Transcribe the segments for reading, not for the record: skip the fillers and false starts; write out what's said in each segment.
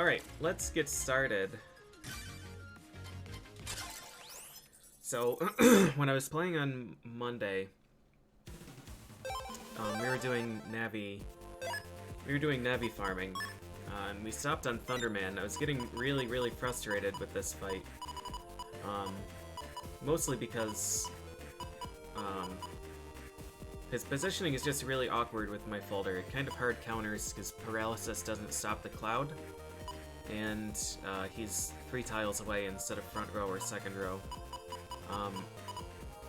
Alright, let's get started. So, when I was playing on Monday, we were doing Navi farming, and we stopped on Thunderman. I was getting really frustrated with this fight, mostly because his positioning is just really awkward with my folder. It kind of hard counters because paralysis doesn't stop the cloud, and he's 3 tiles away instead of front row or second row.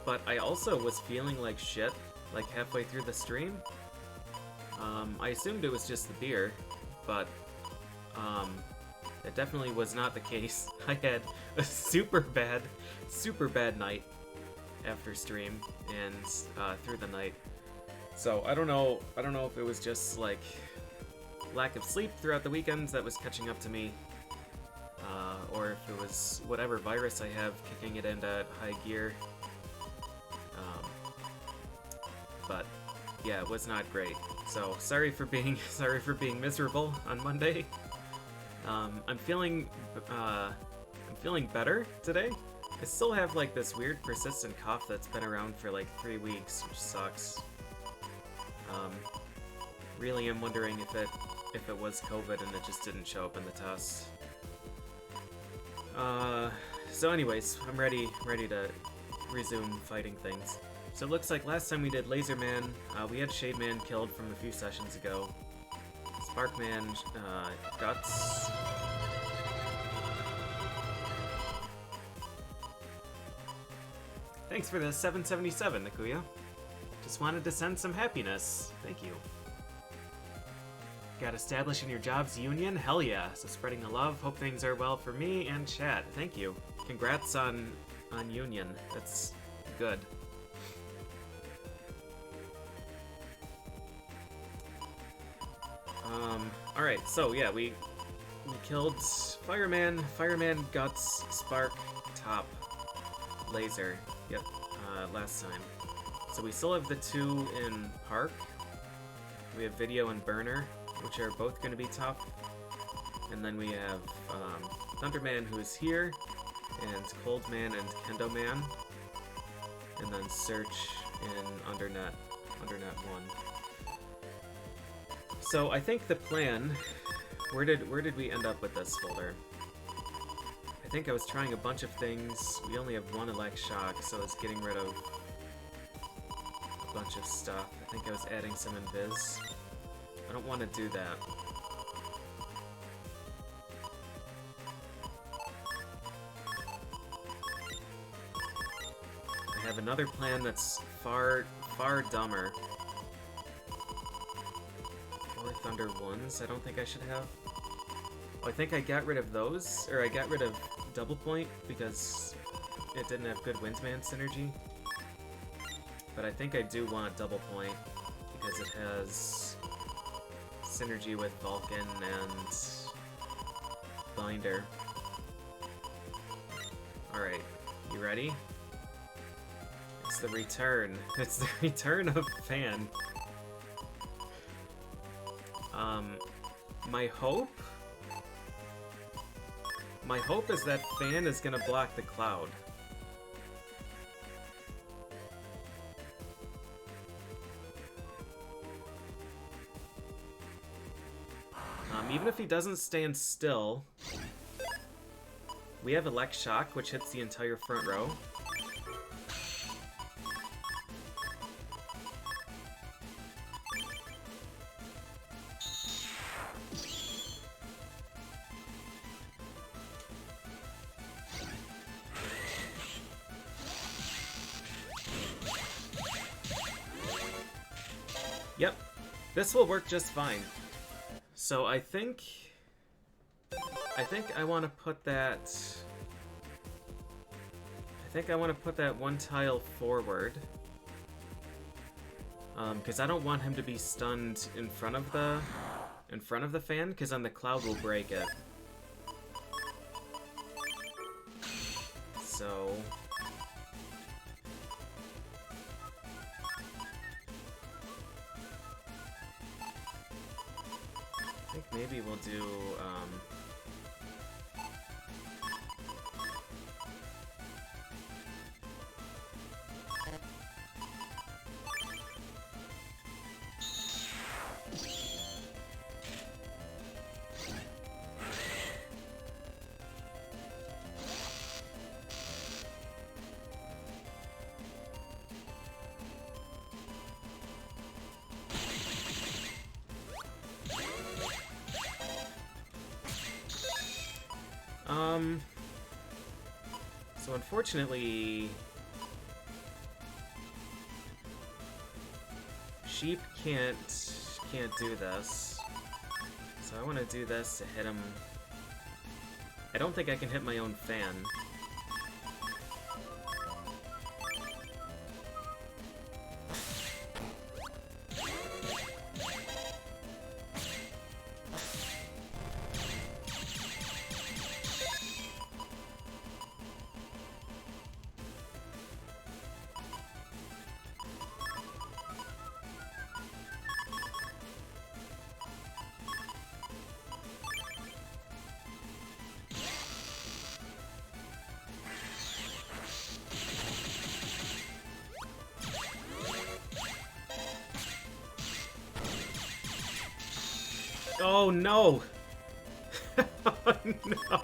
But I also was feeling like shit, like halfway through the stream. I assumed it was just the beer, but that definitely was not the case. I had a super bad night after stream and through the night. So I don't know if it was just like lack of sleep throughout the weekends that was catching up to me, or if it was whatever virus I have kicking it into high gear. But yeah, it was not great. So sorry for being miserable on Monday. I'm feeling better today. I still have like this weird persistent cough that's been around for like 3 weeks, which sucks. Really am wondering if it was COVID and it just didn't show up in the test. So anyways, I'm ready to resume fighting things. So it looks like last time we did Laserman, we had Shademan killed from a few sessions ago. Sparkman, Guts. Thanks for the 777, Nakuya. Just wanted to send some happiness. Thank you. Got established in your job's union? Hell yeah. So spreading the love. Hope things are well for me and chat. Thank you. Congrats on union. That's good. Alright, so yeah, we killed Fireman, Guts, Spark, Top, Laser. Yep, last time. So we still have the 2 in Park. We have Video and Burner, which are both going to be tough. And then we have Thunderman, who is here, and Coldman and Kendoman. And then Search in Undernet 1. So I think the plan, where did we end up with this folder? I think I was trying a bunch of things. We only have 1 Elect Shock, so I was getting rid of a bunch of stuff. I think I was adding some Invis. I don't want to do that. I have another plan that's far dumber. 4 Thunder 1s I don't think I should have. Oh, I think I got rid of those, or I got rid of Double Point because it didn't have good Windman synergy. But I think I do want Double Point because it has synergy with Vulcan and Binder. Alright, you ready? It's the return. It's the return of Fan. My hope is that Fan is gonna block the cloud. Even if he doesn't stand still, we have Elect Shock, which hits the entire front row. Yep, this will work just fine. So I think I want to put that. I think I want to put that 1 tile forward, because I don't want him to be stunned in front of the fan, because then the cloud will break it. So I think maybe we'll do So unfortunately, sheep can't do this. So I want to do this to hit him. I don't think I can hit my own fan. Oh no! Oh no!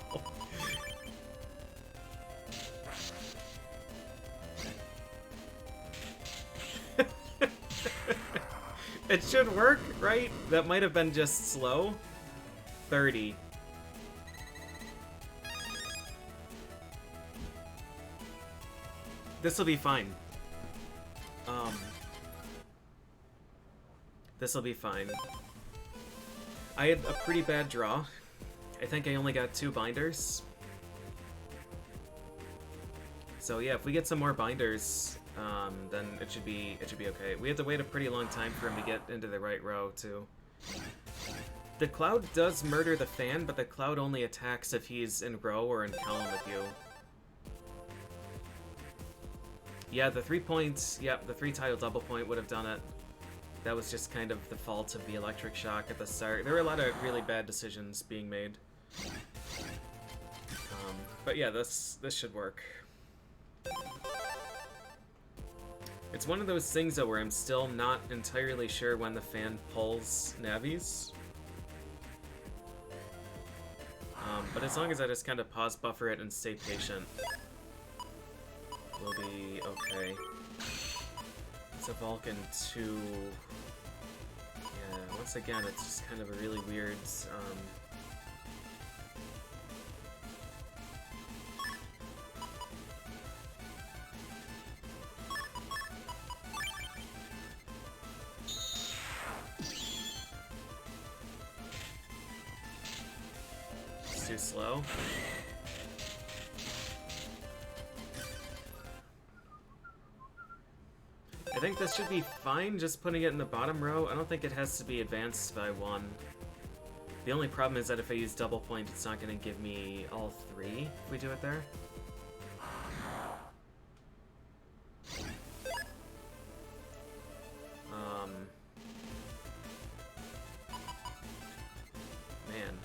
It should work, right? That might have been just slow. 30. This'll be fine. This'll be fine. I had a pretty bad draw. I think I only got 2 binders. So yeah, if we get some more binders, then it should be okay. We had to wait a pretty long time for him to get into the right row too. The Cloud does murder the fan, but the Cloud only attacks if he's in row or in column with you. Yeah, the 3 points, yep, the 3-tile double point would have done it. That was just kind of the fault of the electric shock at the start. There were a lot of really bad decisions being made. But yeah, this should work. It's one of those things though where I'm still not entirely sure when the fan pulls navis. But as long as I just kind of pause buffer it and stay patient, we'll be okay. It's a Vulcan 2. Yeah, once again, it's just kind of a really weird, it's too slow. I think this should be fine, just putting it in the bottom row. I don't think it has to be advanced by 1. The only problem is that if I use double point, it's not going to give me all 3 if we do it there. Man.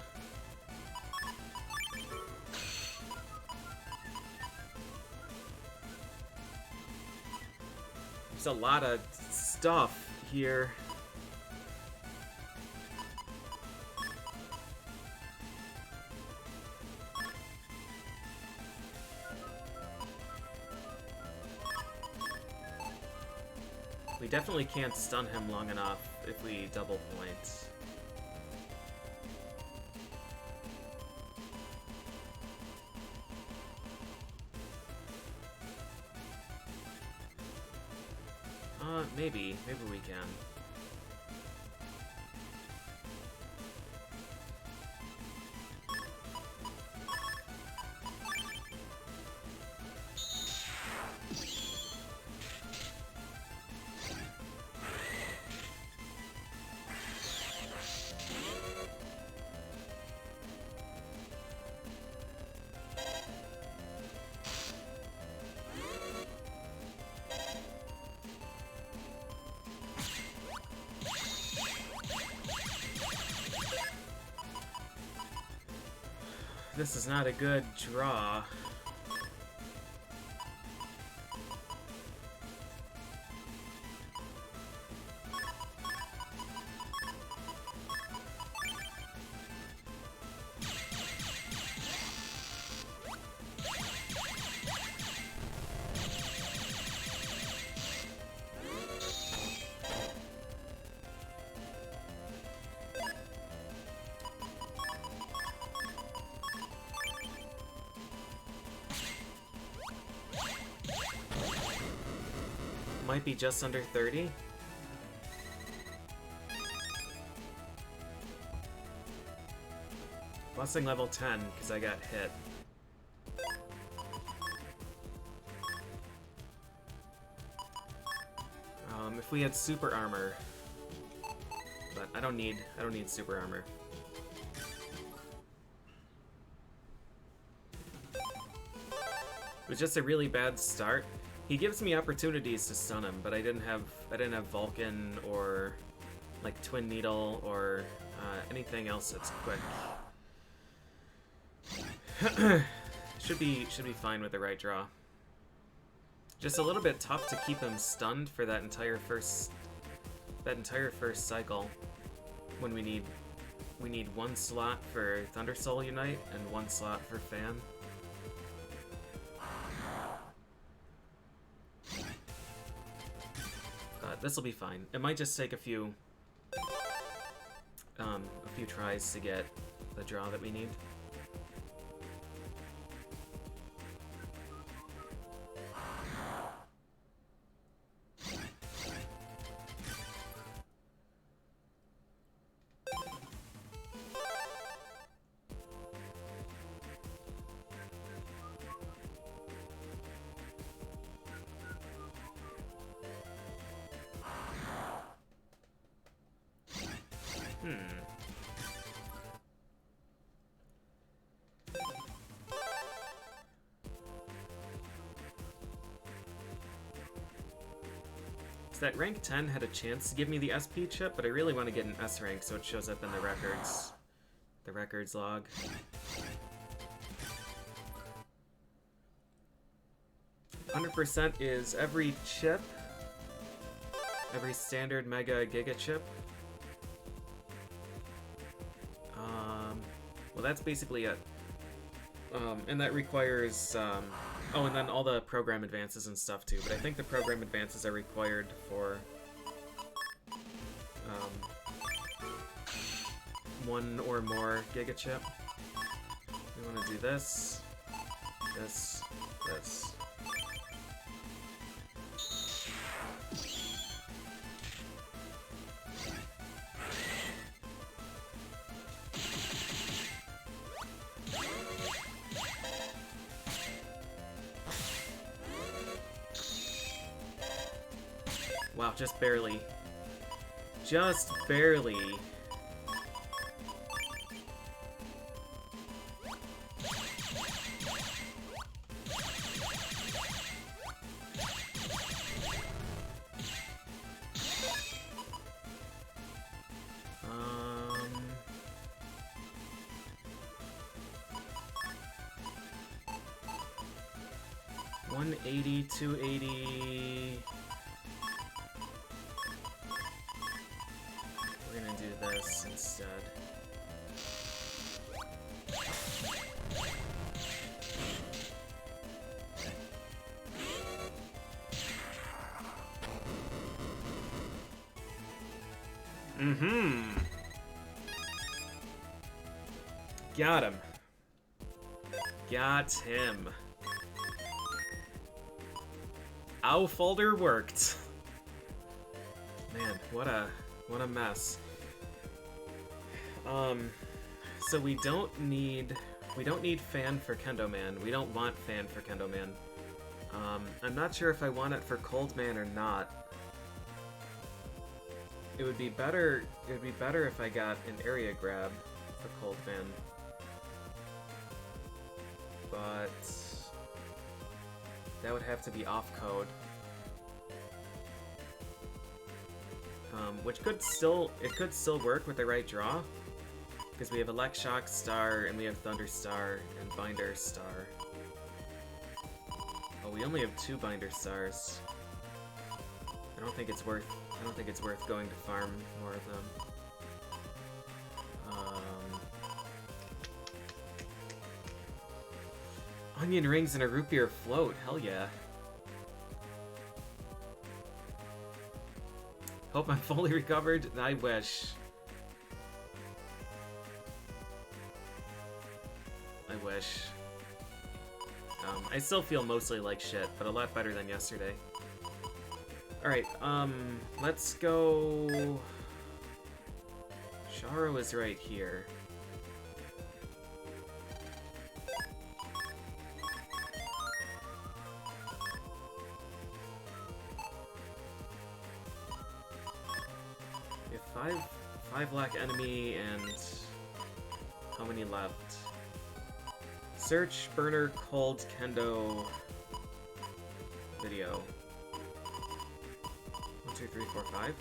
There's a lot of stuff here. We definitely can't stun him long enough if we double point. Maybe we can. This is not a good draw. might be just under 30. Blessing level 10, because I got hit. If we had super armor, but I don't need super armor. It was just a really bad start. He gives me opportunities to stun him, but I didn't have Vulcan or like Twin Needle or anything else that's quick. should be fine with the right draw. Just a little bit tough to keep him stunned for that entire first cycle, when we need one slot for Thunder Soul Unite and one slot for Fan. But this will be fine. It might just take a few tries to get the draw that we need. That rank 10 had a chance to give me the SP chip, but I really want to get an S rank so it shows up in the records log. %, is every chip, every standard Mega Giga chip. Well, that's basically it. And that requires, oh, and then all the program advances and stuff too, but I think the program advances are required for one or more Giga chip. We want to do this, this, this. Wow, just barely. Just barely. $180, $280. We're gonna do this instead. Got him. Got him. Ow, folder worked. Man, what a mess. So we don't need Fan for Kendo Man. We don't want Fan for Kendo Man. I'm not sure if I want it for Cold Man or not. It would be better if I got an area grab for Cold Man. But that would have to be off code. Which could still work with the right draw, because we have Electshock Star and we have Thunder Star and Binder Star. Oh, we only have 2 Binder Stars. I don't think it's worth going to farm more of them. Onion rings and a root beer float. Hell yeah. Hope I'm fully recovered. I wish. I wish. I still feel mostly like shit, but a lot better than yesterday. Alright, let's go... Sharo is right here. We have five lack enemy and how many left? Search burner cold kendo video. 1, 2, 3, 4, 5.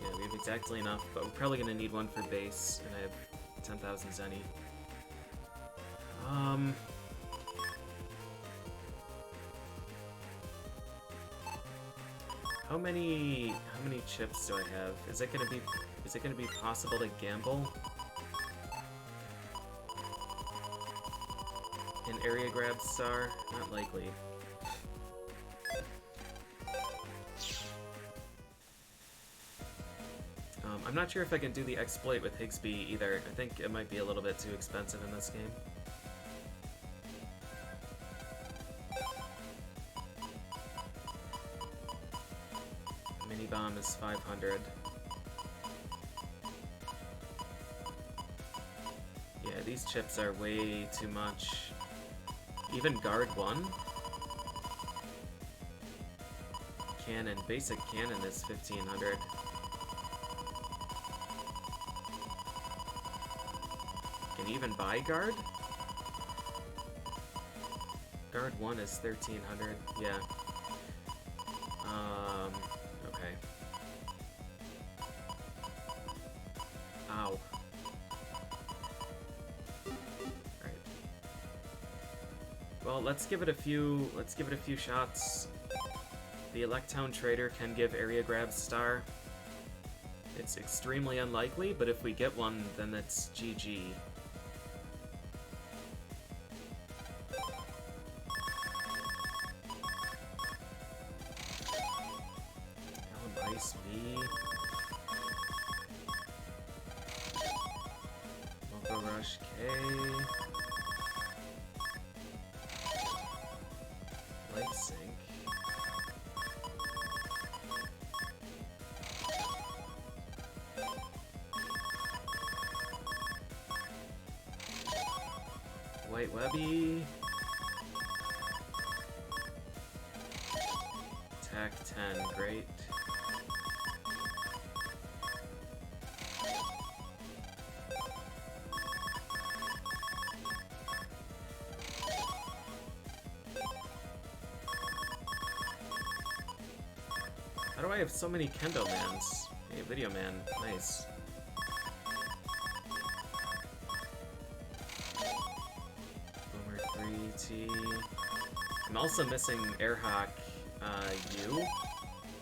Yeah, we have exactly enough, but we're probably gonna need one for base, and I have 10,000 Zenny. How many chips do I have? Is it gonna be possible to gamble? An area grab star? Not likely. I'm not sure if I can do the exploit with Higsby either. I think it might be a little bit too expensive in this game. Mini bomb is 500. Yeah, these chips are way too much. Even guard 1? Cannon, basic cannon is 1500. Can you even buy guard? Guard 1 is 1300, yeah. Okay. Ow. Alright. Well, let's give it a few shots. The Electown Trader can give area grab star. It's extremely unlikely, but if we get one, then it's GG. Ice me. Moko Rush K. Light Sync. White Webby. Attack 10, great. How do I have so many Kendo Mans? Hey, Video Man, nice. Boomer 3T. I'm also missing Airhawk U.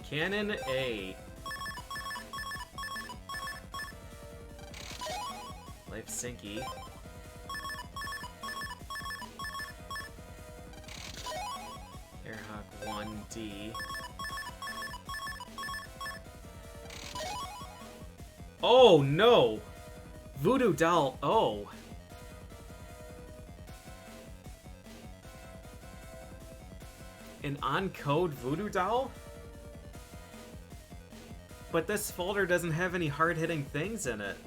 Cannon A. Life Sinky. Airhawk 1D. Oh no! Voodoo Doll, oh! An on-code Voodoo Doll? But this folder doesn't have any hard-hitting things in it.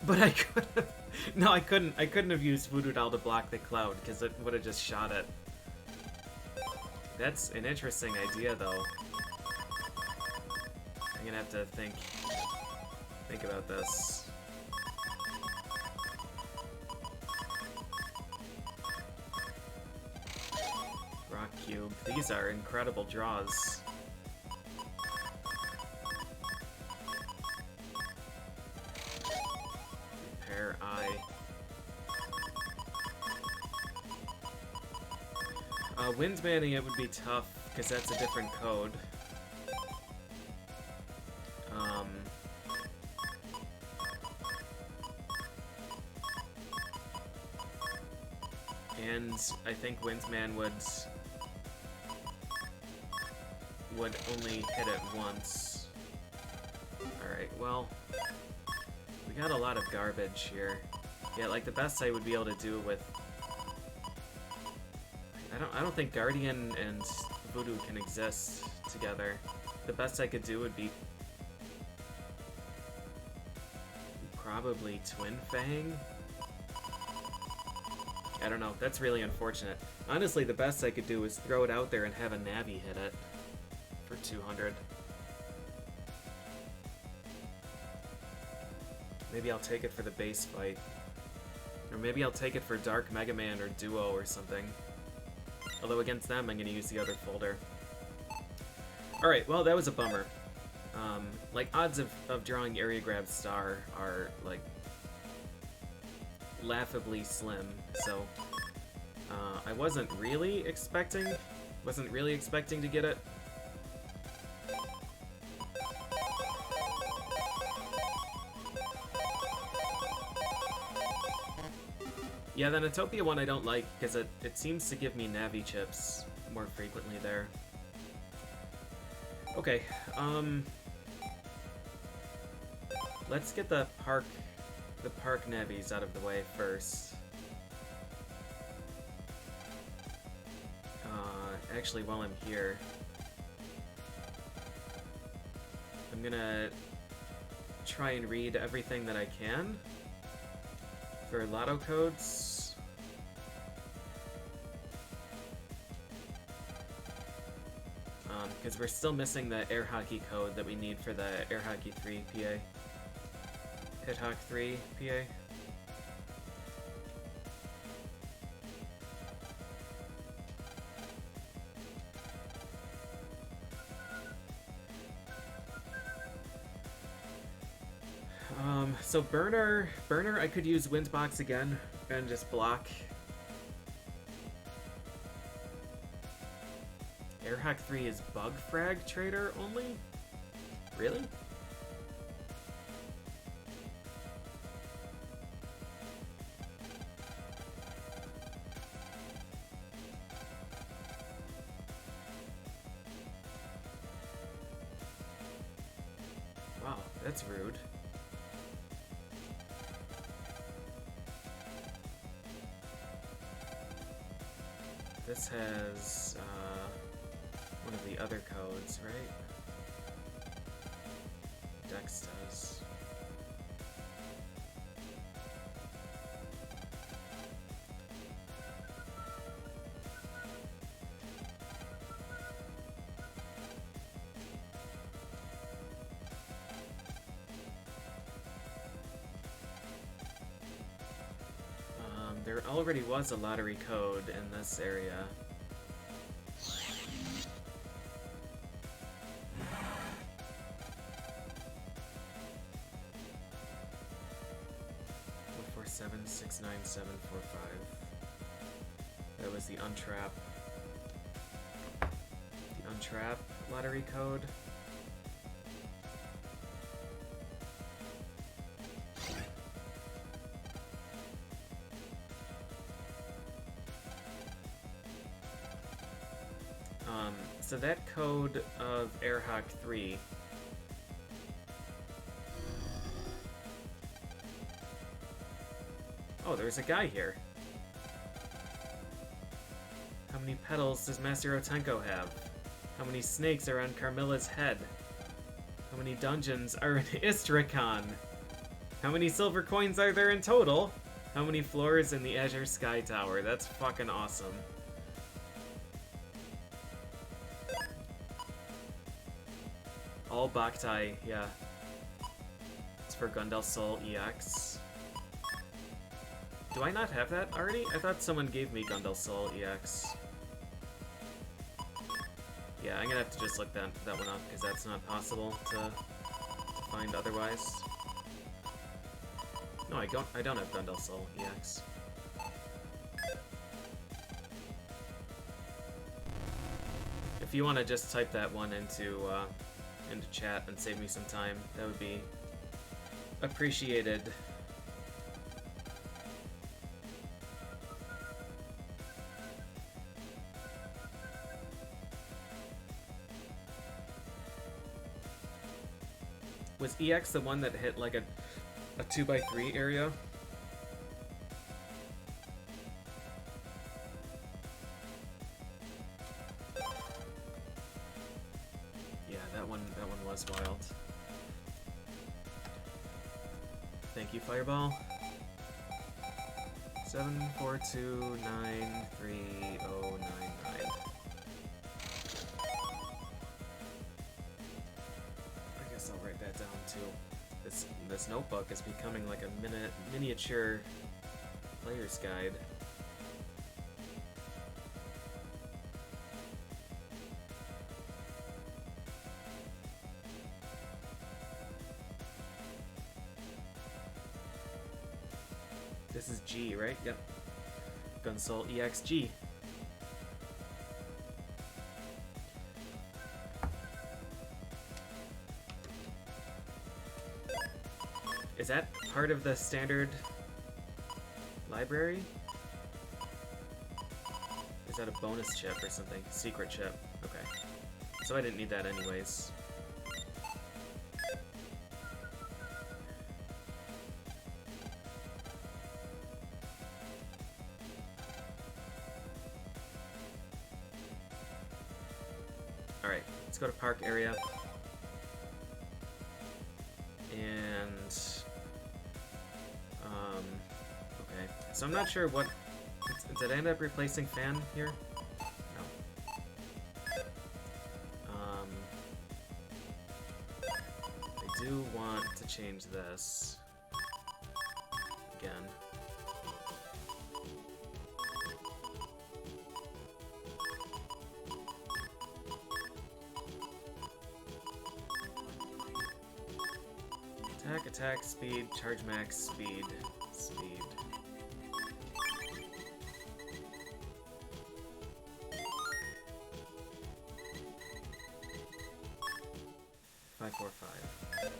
But I could have... No, I couldn't have used Voodoo Doll to block the cloud, because it would have just shot it. That's an interesting idea, though. I'm gonna have to think about this. Rock Cube. These are incredible draws. Repair Eye. Wind manning it would be tough, because that's a different code. And I think Windsman would only hit it once. Alright, well, we got a lot of garbage here. Yeah, like the best I would be able to do with... I don't think Guardian and Voodoo can exist together. The best I could do would be probably Twin Fang. I don't know. That's really unfortunate. Honestly, the best I could do is throw it out there and have a Navi hit it for 200. Maybe I'll take it for the base fight. Or maybe I'll take it for Dark Mega Man or Duo or something. Although against them, I'm going to use the other folder. Alright, well, that was a bummer. Like, odds of drawing Area Grab Star are, like, laughably slim, so I wasn't really expecting to get it. Yeah, the Natopia one I don't like because it seems to give me Navi chips more frequently there. Okay, let's get the park Navis out of the way first. Actually, while I'm here, I'm gonna try and read everything that I can for lotto codes. Because we're still missing the air hockey code that we need for the air hockey 3 PA. Hit Hawk 3 PA. So Burner, I could use Windbox again and just block. Airhack 3 is Bug Frag Trader only? Really? Wow, that's rude. This has one of the other codes, right? Dex does. There already was a lottery code in this area. Seven 69745. That was the untrap lottery code. So that code of Airhawk 3 oh, there's a guy here. How many petals does Master Otenko have? How many snakes are on Carmilla's head? How many dungeons are in Istrakhan? How many silver coins are there in total? How many floors in the Azure Sky Tower? That's fucking awesome. All Boktai, yeah. It's for Gundel Soul EX. Do I not have that already? I thought someone gave me Gundel Soul EX. Yeah, I'm gonna have to just look that one up, because that's not possible to find otherwise. No, I don't have Gundel Soul EX. If you want to just type that one into chat and save me some time, that would be appreciated. Was EX the one that hit like a 2x3 area? was wild. Thank you, Fireball. 742930099. I guess I'll write that down too. This notebook is becoming like a miniature player's guide. This is G, right? Yep. Gunsol EXG. Is that part of the standard library? Is that a bonus chip or something? Secret chip. Okay. So I didn't need that anyways. Alright, let's go to park area. And okay. So I'm not sure what did I end up replacing fan here? No. I do want to change this again. Attack, speed, charge max, speed. 545.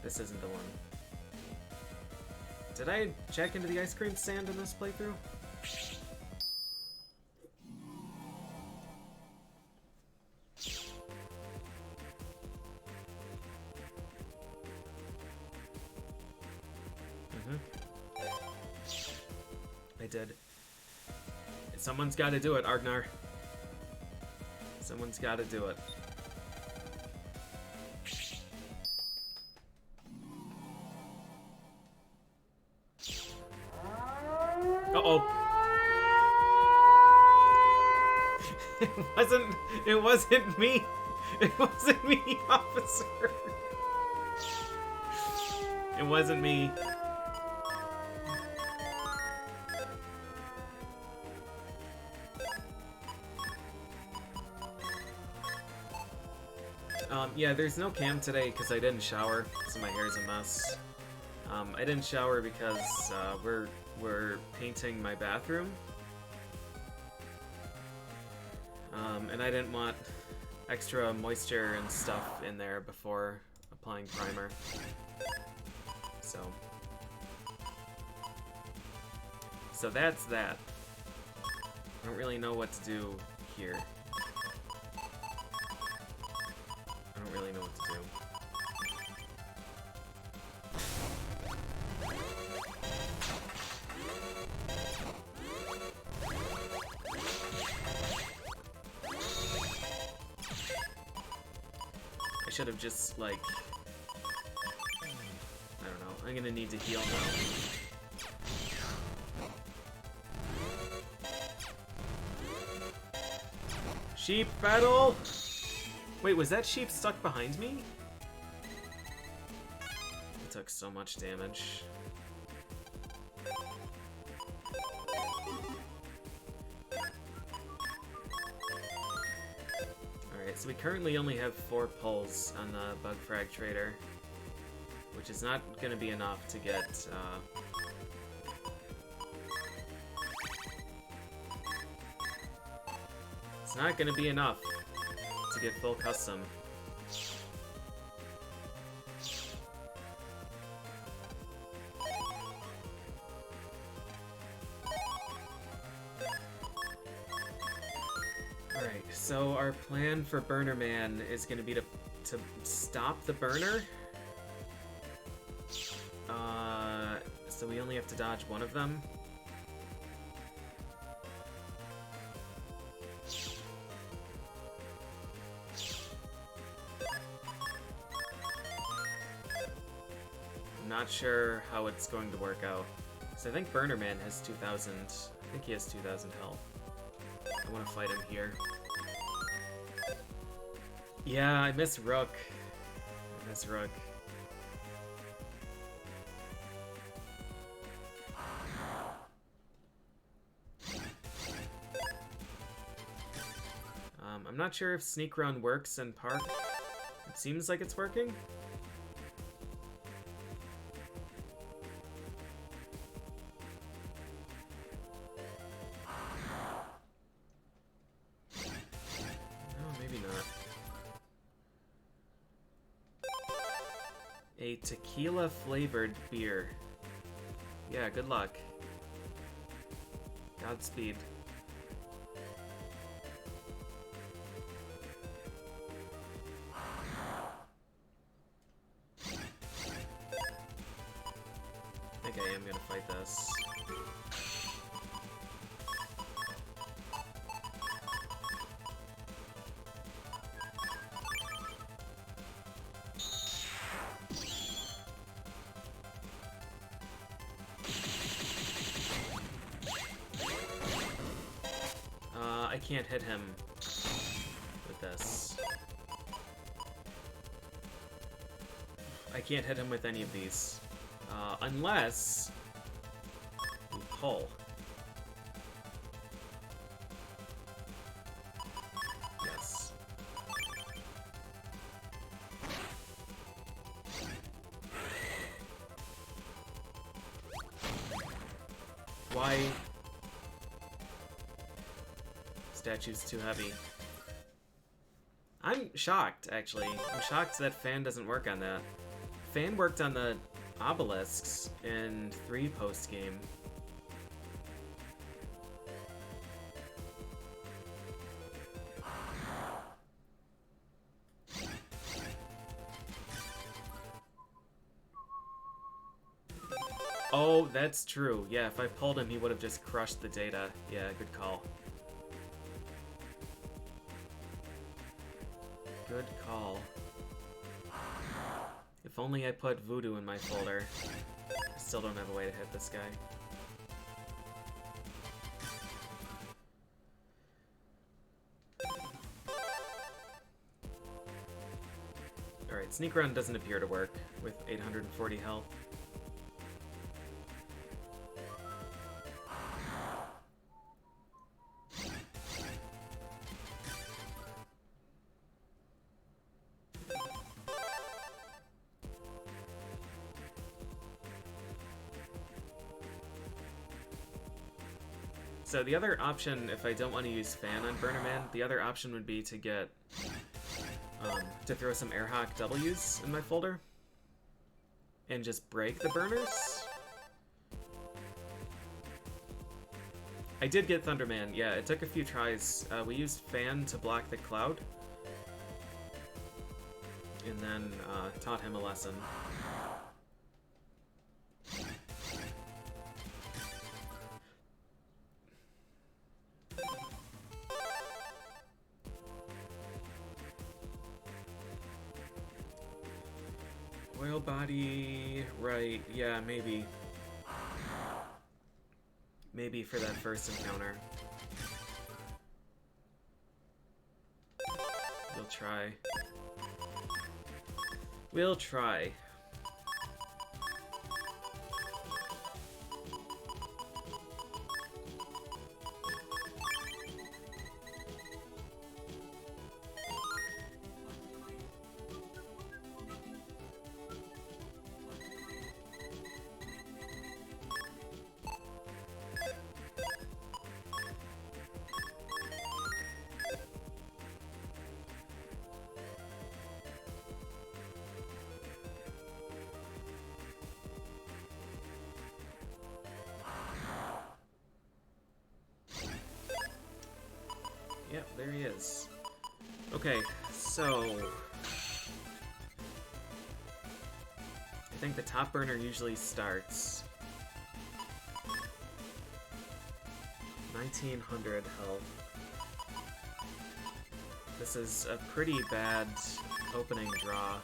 This isn't the one. Did I check into the ice cream stand in this playthrough? I did. Someone's got to do it, Argnar. Someone's got to do it. Uh-oh. It wasn't me. It wasn't me, officer. It wasn't me. Yeah, there's no cam today because I didn't shower, so my hair's a mess. I didn't shower because we're painting my bathroom. And I didn't want extra moisture and stuff in there before applying primer. So that's that. I don't really know what to do here. I don't really know what to do. I should have just, like... I don't know. I'm gonna need to heal now. Sheep battle! Wait, was that sheep stuck behind me? It took so much damage. Alright, so we currently only have 4 pulls on the bug frag trader, which is not going to be enough to get it's not going to be enough to get full custom. Alright, so our plan for Burner Man is going to be to stop the burner. So we only have to dodge one of them. not sure how it's going to work out. So I think Burner Man has 2,000. I think he has 2,000 health. I want to fight him here. Yeah, I miss Rook. I miss Rook. I'm not sure if Sneak Run works in Park. It seems like it's working. No, maybe not. A tequila-flavored beer. Yeah, good luck. Godspeed. Okay, I'm gonna fight this. I can't hit him with this. I can't hit him with any of these. Unless we pull. Yes. Why? Statue's too heavy. I'm shocked, actually. I'm shocked that Fan doesn't work on that. Fan worked on the obelisks in 3 post-game. Oh, that's true. Yeah, if I pulled him, he would have just crushed the data. Yeah, good call. Good call. If only I put Voodoo in my folder. I still don't have a way to hit this guy. Alright, Sneak Run doesn't appear to work with 840 health. So the other option, if I don't want to use Fan on Burner Man, the other option would be to get, to throw some Airhawk W's in my folder and just break the burners. I did get Thunderman, yeah, it took a few tries. We used Fan to block the cloud and then taught him a lesson. Oil body, right, yeah, maybe. Maybe for that first encounter. We'll try. We'll try. Yep, there he is. Okay, so I think the top burner usually starts 1900 health. This is a pretty bad opening draw.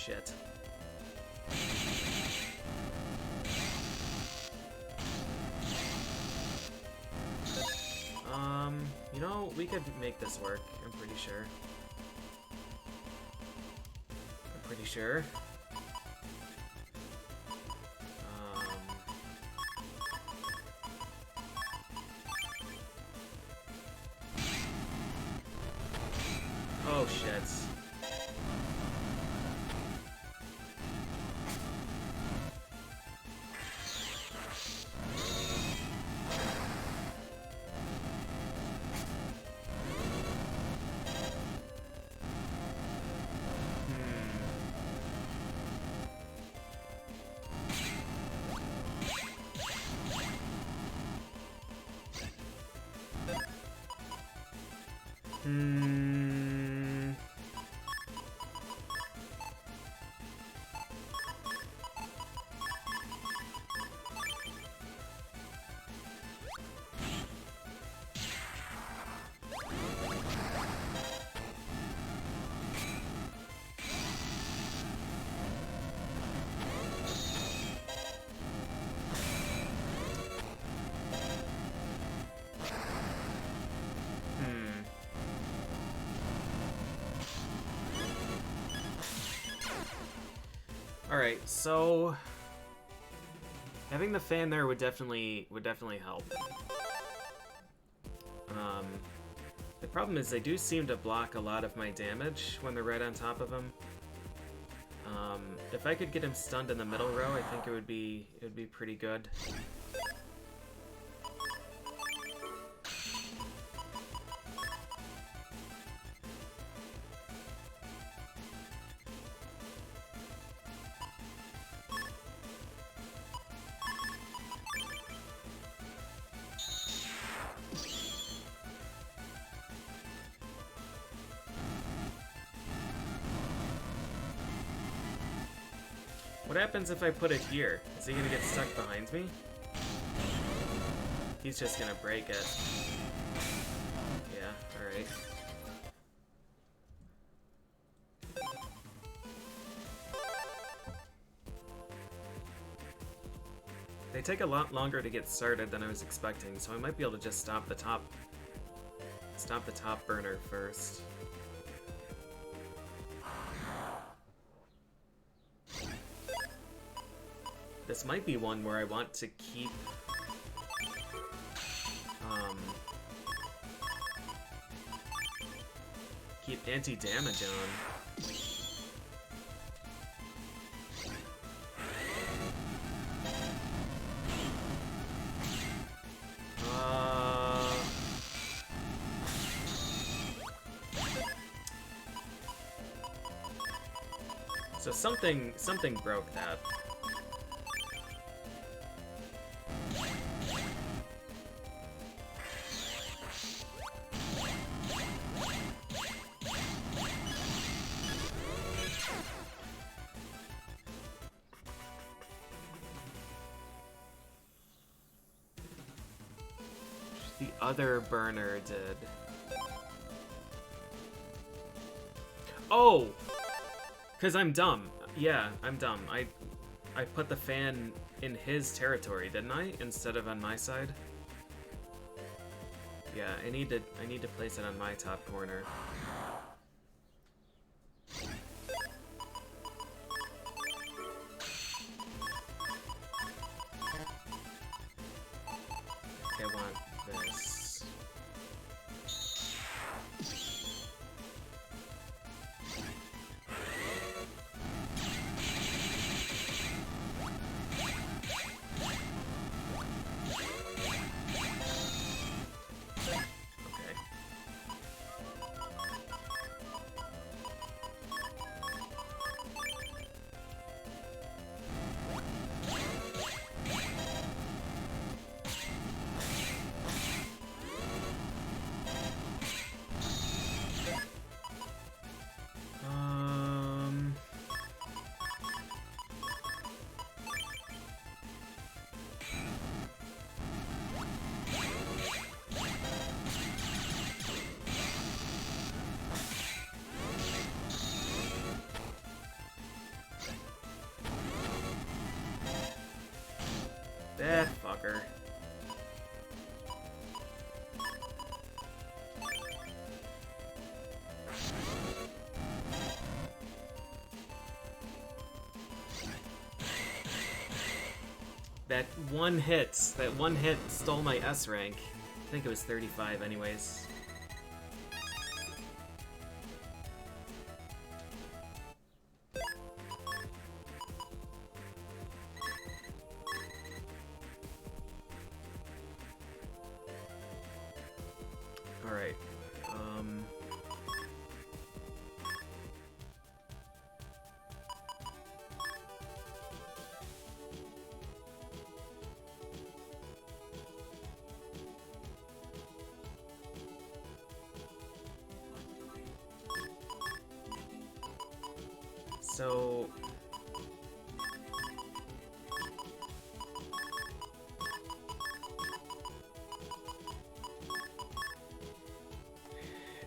Shit. You know, we could make this work, I'm pretty sure. Oh shit. Alright, so having the fan there would definitely help. The problem is they do seem to block a lot of my damage when they're right on top of him. If I could get him stunned in the middle row, I think it would be pretty good. What happens if I put it here? Is he gonna get stuck behind me? He's just gonna break it. Yeah, alright. They take a lot longer to get started than I was expecting, so I might be able to just stop the top burner first. This might be one where I want to keep anti-damage on. So something broke that. The other burner did. Oh! Because I'm dumb. Yeah, I'm dumb. I put the fan in his territory, didn't I? Instead of on my side? Yeah, I need to place it on my top corner. I want this. That one hit stole my S rank. I think it was 35 anyways. Alright. So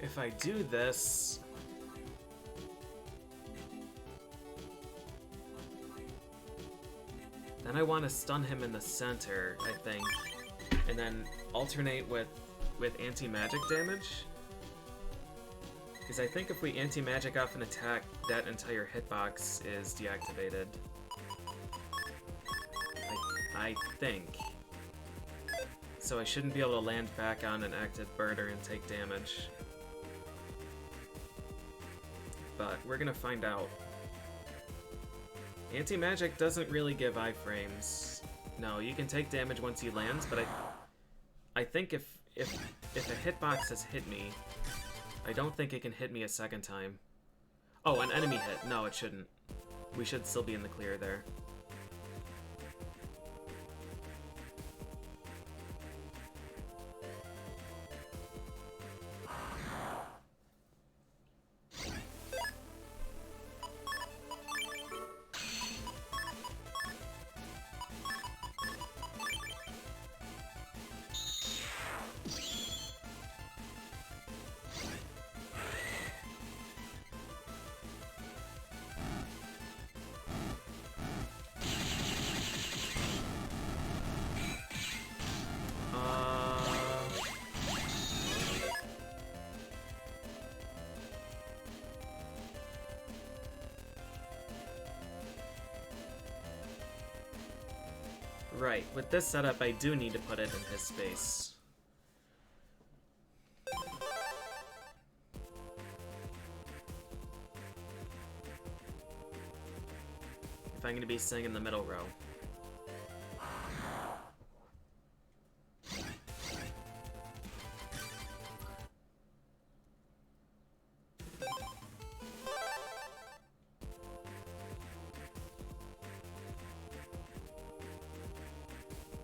if I do this, then I want to stun him in the center, I think, and then alternate with anti-magic damage. Because I think if we anti-magic off an attack, that entire hitbox is deactivated. I think. So I shouldn't be able to land back on an active burner and take damage. But we're gonna find out. Anti-magic doesn't really give iframes. No, you can take damage once you land, but I think if a hitbox has hit me, I don't think it can hit me a second time. Oh, an enemy hit. No, it shouldn't. We should still be in the clear there. Right, with this setup, I do need to put it in his space. If I'm going to be staying in the middle row.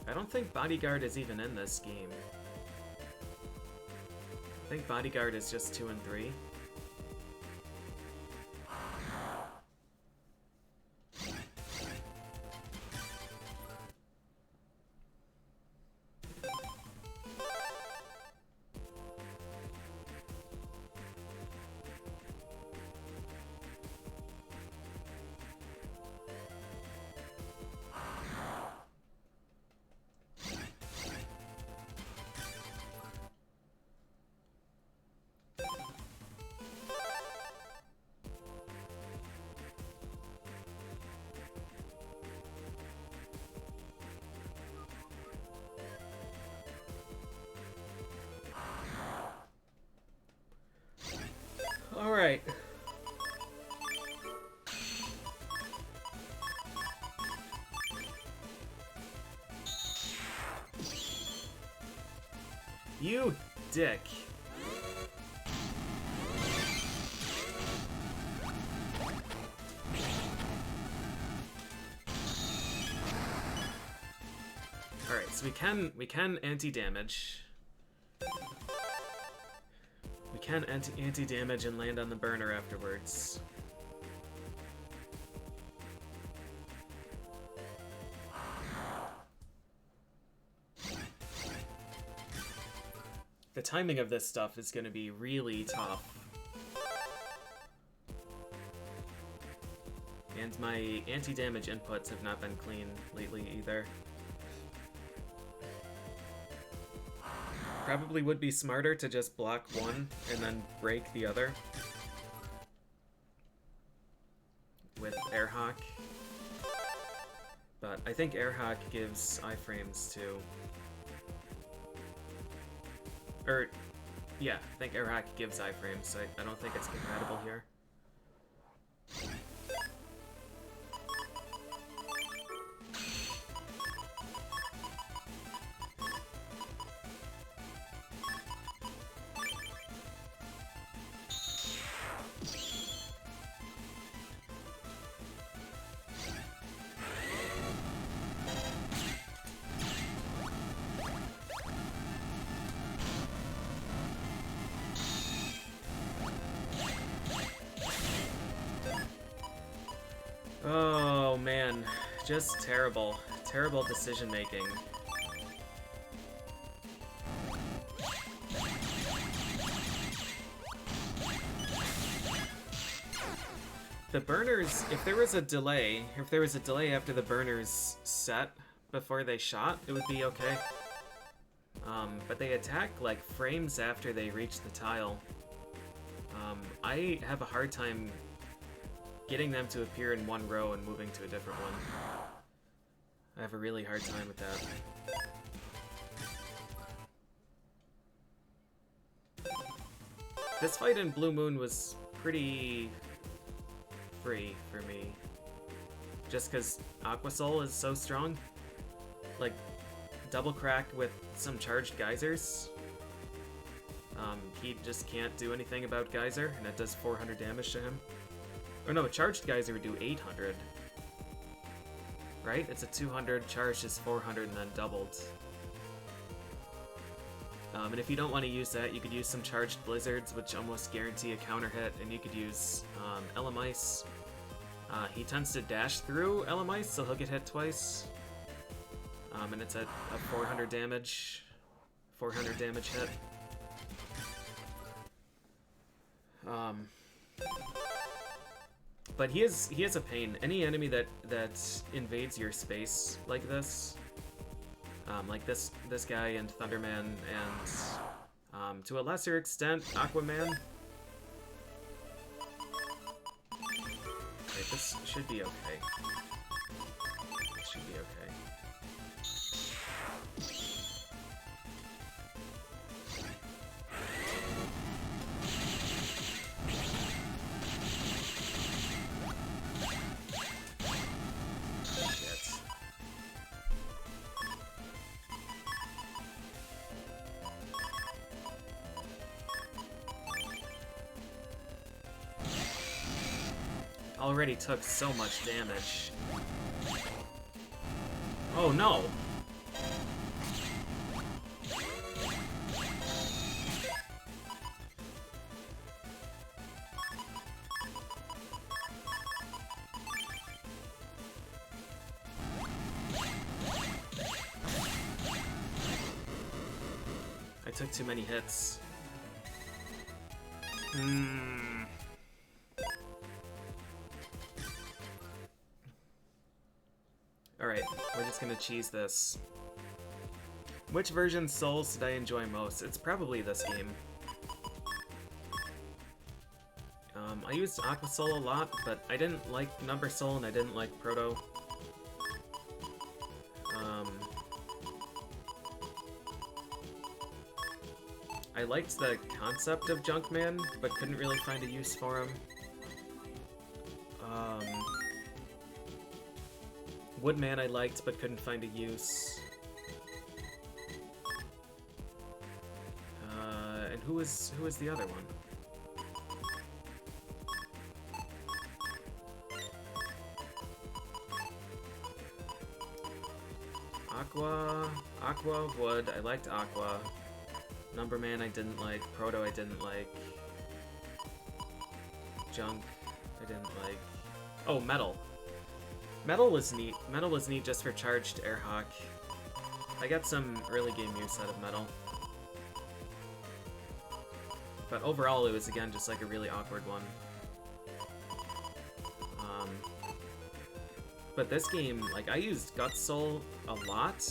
I don't think Bodyguard is even in this game. I think Bodyguard is just 2 and 3. Alright. You dick. Alright, so we can anti-damage. We can anti-damage and land on the burner afterwards. The timing of this stuff is going to be really tough. And my anti-damage inputs have not been clean lately either. Probably would be smarter to just block one and then break the other. With Air Hawk. But I think Airhawk gives iframes too. Or, yeah, I think Airhawk gives iframes, so I don't think it's compatible here. Oh man, just terrible. Terrible decision making. The burners, if there was a delay after the burners set before they shot, it would be okay. But they attack like frames after they reach the tile. I have a hard time getting them to appear in one row and moving to a different one. I have a really hard time with that. This fight in Blue Moon was pretty free for me. Just because Aqua Soul is so strong. Like, double crack with some charged geysers. He just can't do anything about Geyser, and it does 400 damage to him. Or no, a charged Geyser would do 800. Right? It's a 200, charged is 400, and then doubled. And if you don't want to use that, you could use some charged Blizzards, which almost guarantee a counter hit, and you could use Elamice. He tends to dash through Elamice, so he'll get hit twice. And it's a 400 damage hit. But he is a pain. Any enemy that invades your space like this guy and Thunderman and to a lesser extent Aquaman. Okay, this should be okay. This should be okay. Already took so much damage. Oh no! I took too many hits. Alright, we're just gonna cheese this. Which version Souls did I enjoy most? It's probably this game. I used Aqua Soul a lot, but I didn't like Number Soul and I didn't like Proto. I liked the concept of Junkman, but couldn't really find a use for him. Woodman I liked, but couldn't find a use. And who was the other one? Aqua, Wood, I liked Aqua. Numberman I didn't like, Proto I didn't like. Junk I didn't like. Oh, Metal. Metal was neat. Metal was neat just for charged Airhawk. I got some early game use out of Metal. But overall it was again just like a really awkward one. But this game, like, I used Gut Soul a lot.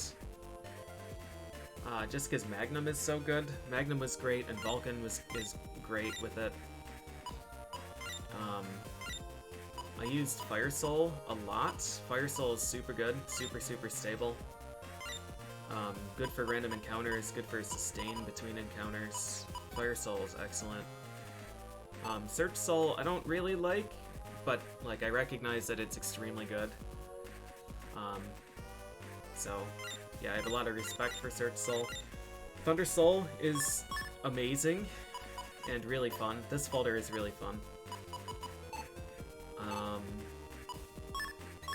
Just because Magnum is so good. Magnum was great, and Vulcan is great with it. I used Fire Soul a lot. Fire Soul is super good, super stable. Good for random encounters, good for sustain between encounters. Fire Soul is excellent. Search Soul I don't really like, but like I recognize that it's extremely good. So yeah, I have a lot of respect for Search Soul. Thunder Soul is amazing and really fun. This folder is really fun.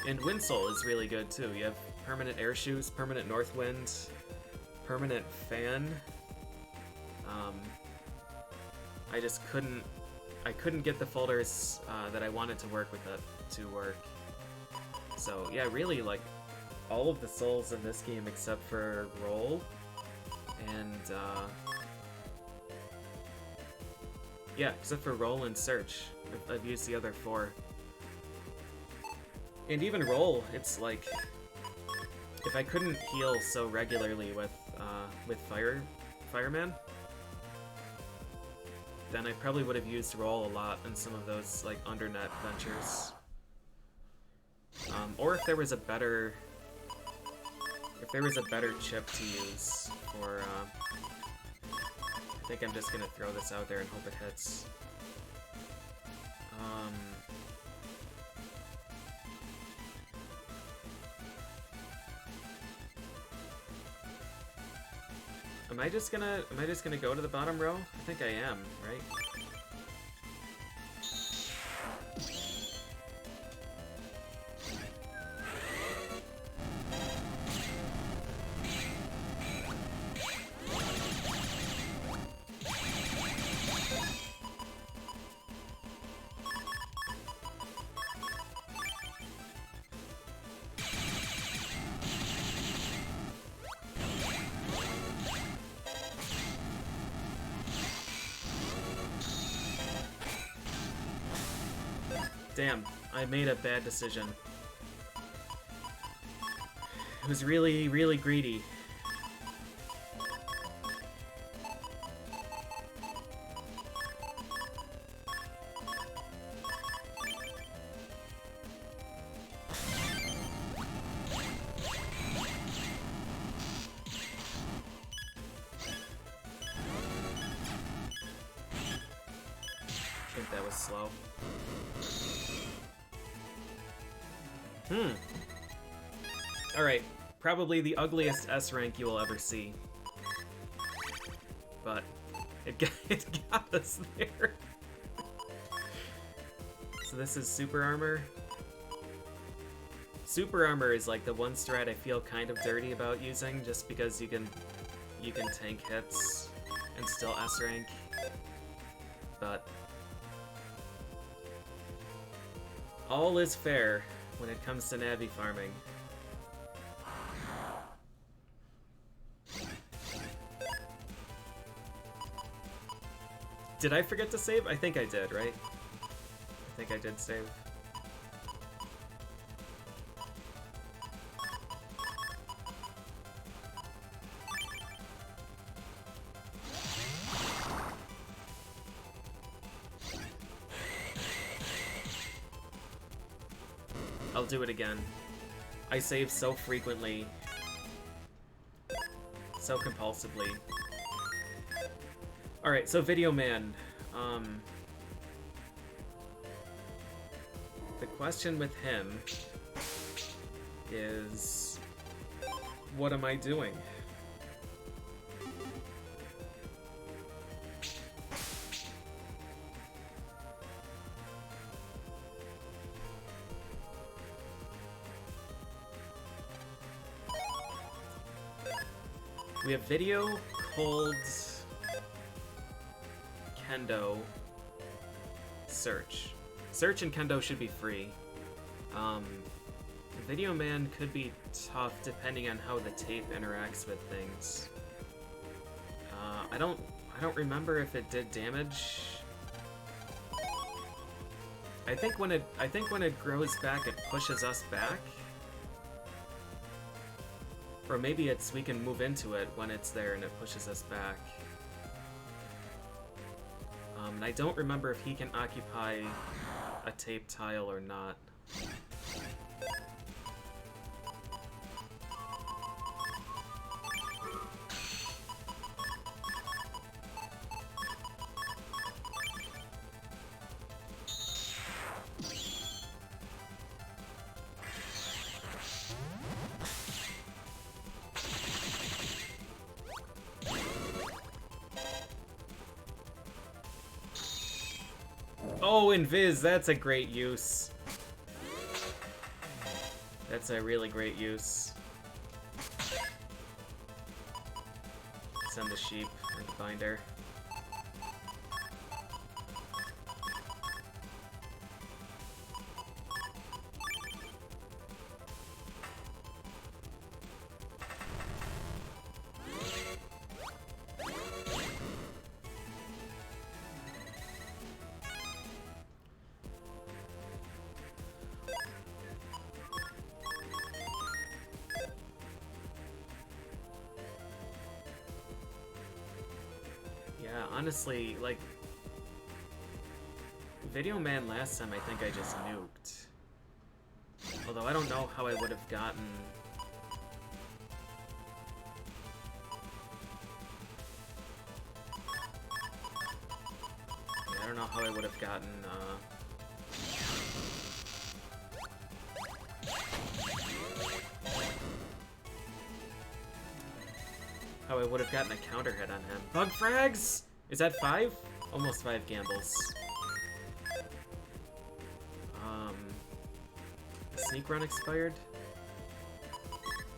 And Wind Soul is really good too. You have permanent air shoes, permanent north wind, permanent fan. I just couldn't get the folders that I wanted to work with it to work. So yeah, really like all of the souls in this game except for Roll and yeah, except for Roll and Search. I've used the other 4. And even Roll, it's like if I couldn't heal so regularly with Fireman, then I probably would have used Roll a lot in some of those like undernet ventures. Or if there was a better chip to use for I think I'm just gonna throw this out there and hope it hits. Am I just gonna go to the bottom row? I think I am, right? Damn, I made a bad decision. It was really greedy. I think that was slow. Alright, probably the ugliest S rank you will ever see. But it got us there. So this is Super Armor. Super Armor is like the one strat I feel kind of dirty about using, just because you can tank hits and still S rank. But all is fair when it comes to Navi farming. Did I forget to save? I think I did, right? I think I did save. I'll do it again. I save so frequently. So compulsively. Alright, so Video Man. The question with him is, what am I doing? We have Video, Cold, Kendo, Search. Search and Kendo should be free. Video Man could be tough depending on how the tape interacts with things. I don't remember if it did damage. I think when it grows back, it pushes us back. Or maybe we can move into it when it's there and it pushes us back. And I don't remember if he can occupy a tape tile or not. Oh, Invis, that's a great use. That's a really great use. Send the sheep and the binder. Honestly, like, Video Man last time I think I just nuked. Although I don't know how I would have gotten... Yeah, I don't know how I would have gotten, how I would have gotten a counter hit on him. Bug frags? Is that 5? Almost 5 gambles. The sneak run expired?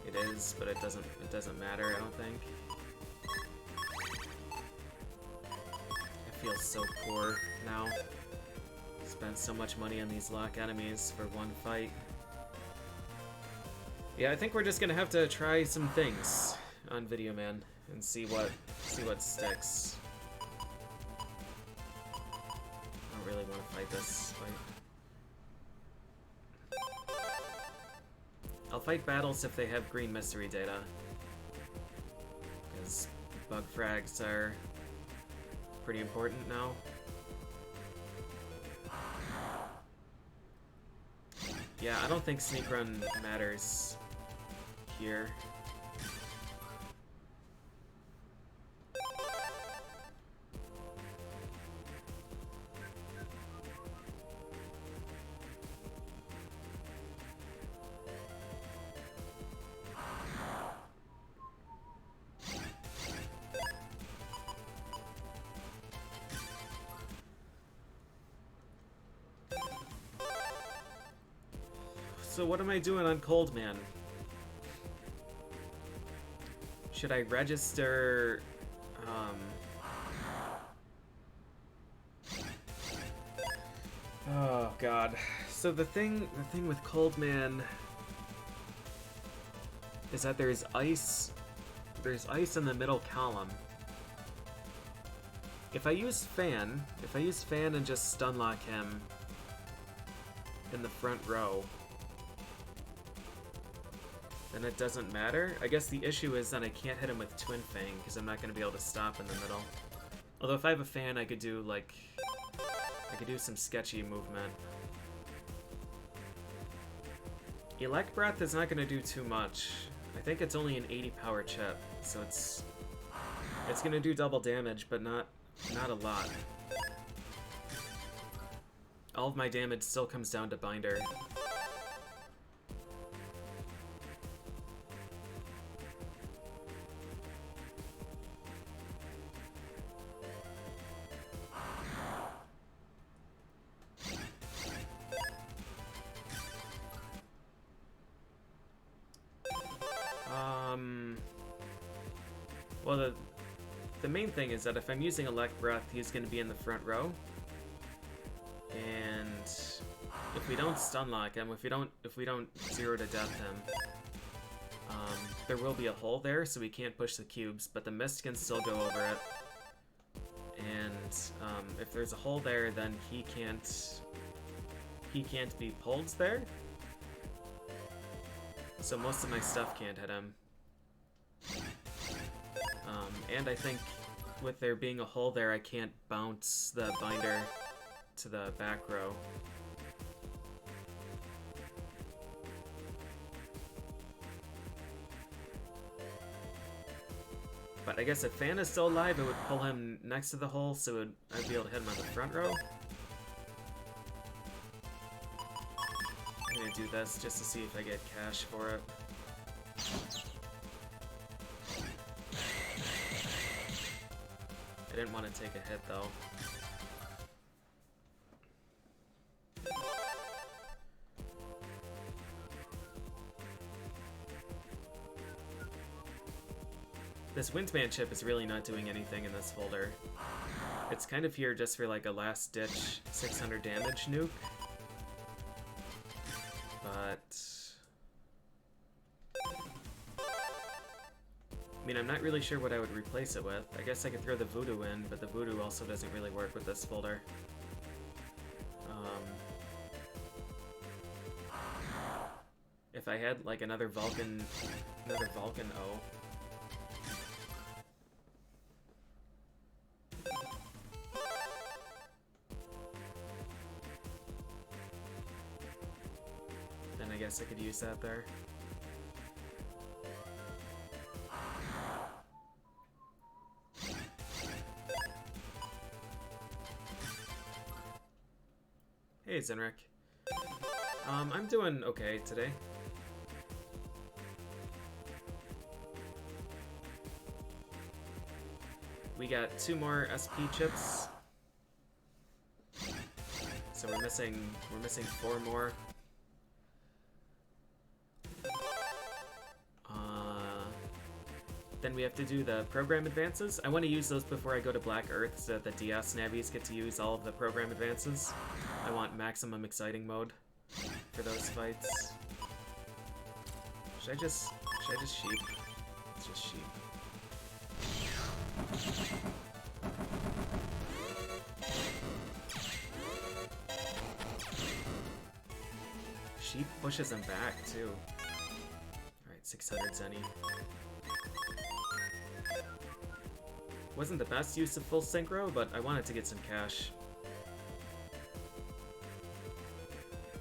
It is, but it doesn't matter, I don't think. I feel so poor now. Spent so much money on these lock enemies for one fight. Yeah, I think we're just gonna have to try some things on Video Man and see what sticks. I don't really want to fight this fight. I'll fight battles if they have green mystery data, because bug frags are pretty important now. Yeah, I don't think sneak run matters here. So what am I doing on Cold Man? Should I register, Oh god. So the thing with Cold Man is that there's ice in the middle column. If I use fan and just stun lock him in the front row, then it doesn't matter. I guess the issue is that I can't hit him with Twin Fang because I'm not going to be able to stop in the middle. Although if I have a fan, I could do some sketchy movement. Elect Breath is not going to do too much. I think it's only an 80 power chip, so it's going to do double damage, but not a lot. All of my damage still comes down to Binder. Well, the main thing is that if I'm using Elect Breath, he's going to be in the front row. And if we don't stun lock him, if we don't 0 to death him, there will be a hole there, so we can't push the cubes, but the mist can still go over it. And if there's a hole there, then he can't be pulled there. So most of my stuff can't hit him. And I think with there being a hole there, I can't bounce the binder to the back row. But I guess if Fan is still alive, it would pull him next to the hole, so I'd be able to hit him on the front row. I'm gonna do this just to see if I get cash for it. I didn't want to take a hit though. This Windman chip is really not doing anything in this folder. It's kind of here just for like a last ditch 600 damage nuke. But I mean, I'm not really sure what I would replace it with. I guess I could throw the Voodoo in, but the Voodoo also doesn't really work with this folder. If I had like another Vulcan O. Then I guess I could use that there. Hey, Zenrik. I'm doing okay today. We got 2 more SP chips. So we're missing 4 more. Then we have to do the program advances. I want to use those before I go to Black Earth so that the DS navies get to use all of the program advances. I want maximum exciting mode for those fights. Should I just sheep? It's just sheep. Sheep pushes him back too. Alright, 600 Zenny. Wasn't the best use of full synchro, but I wanted to get some cash.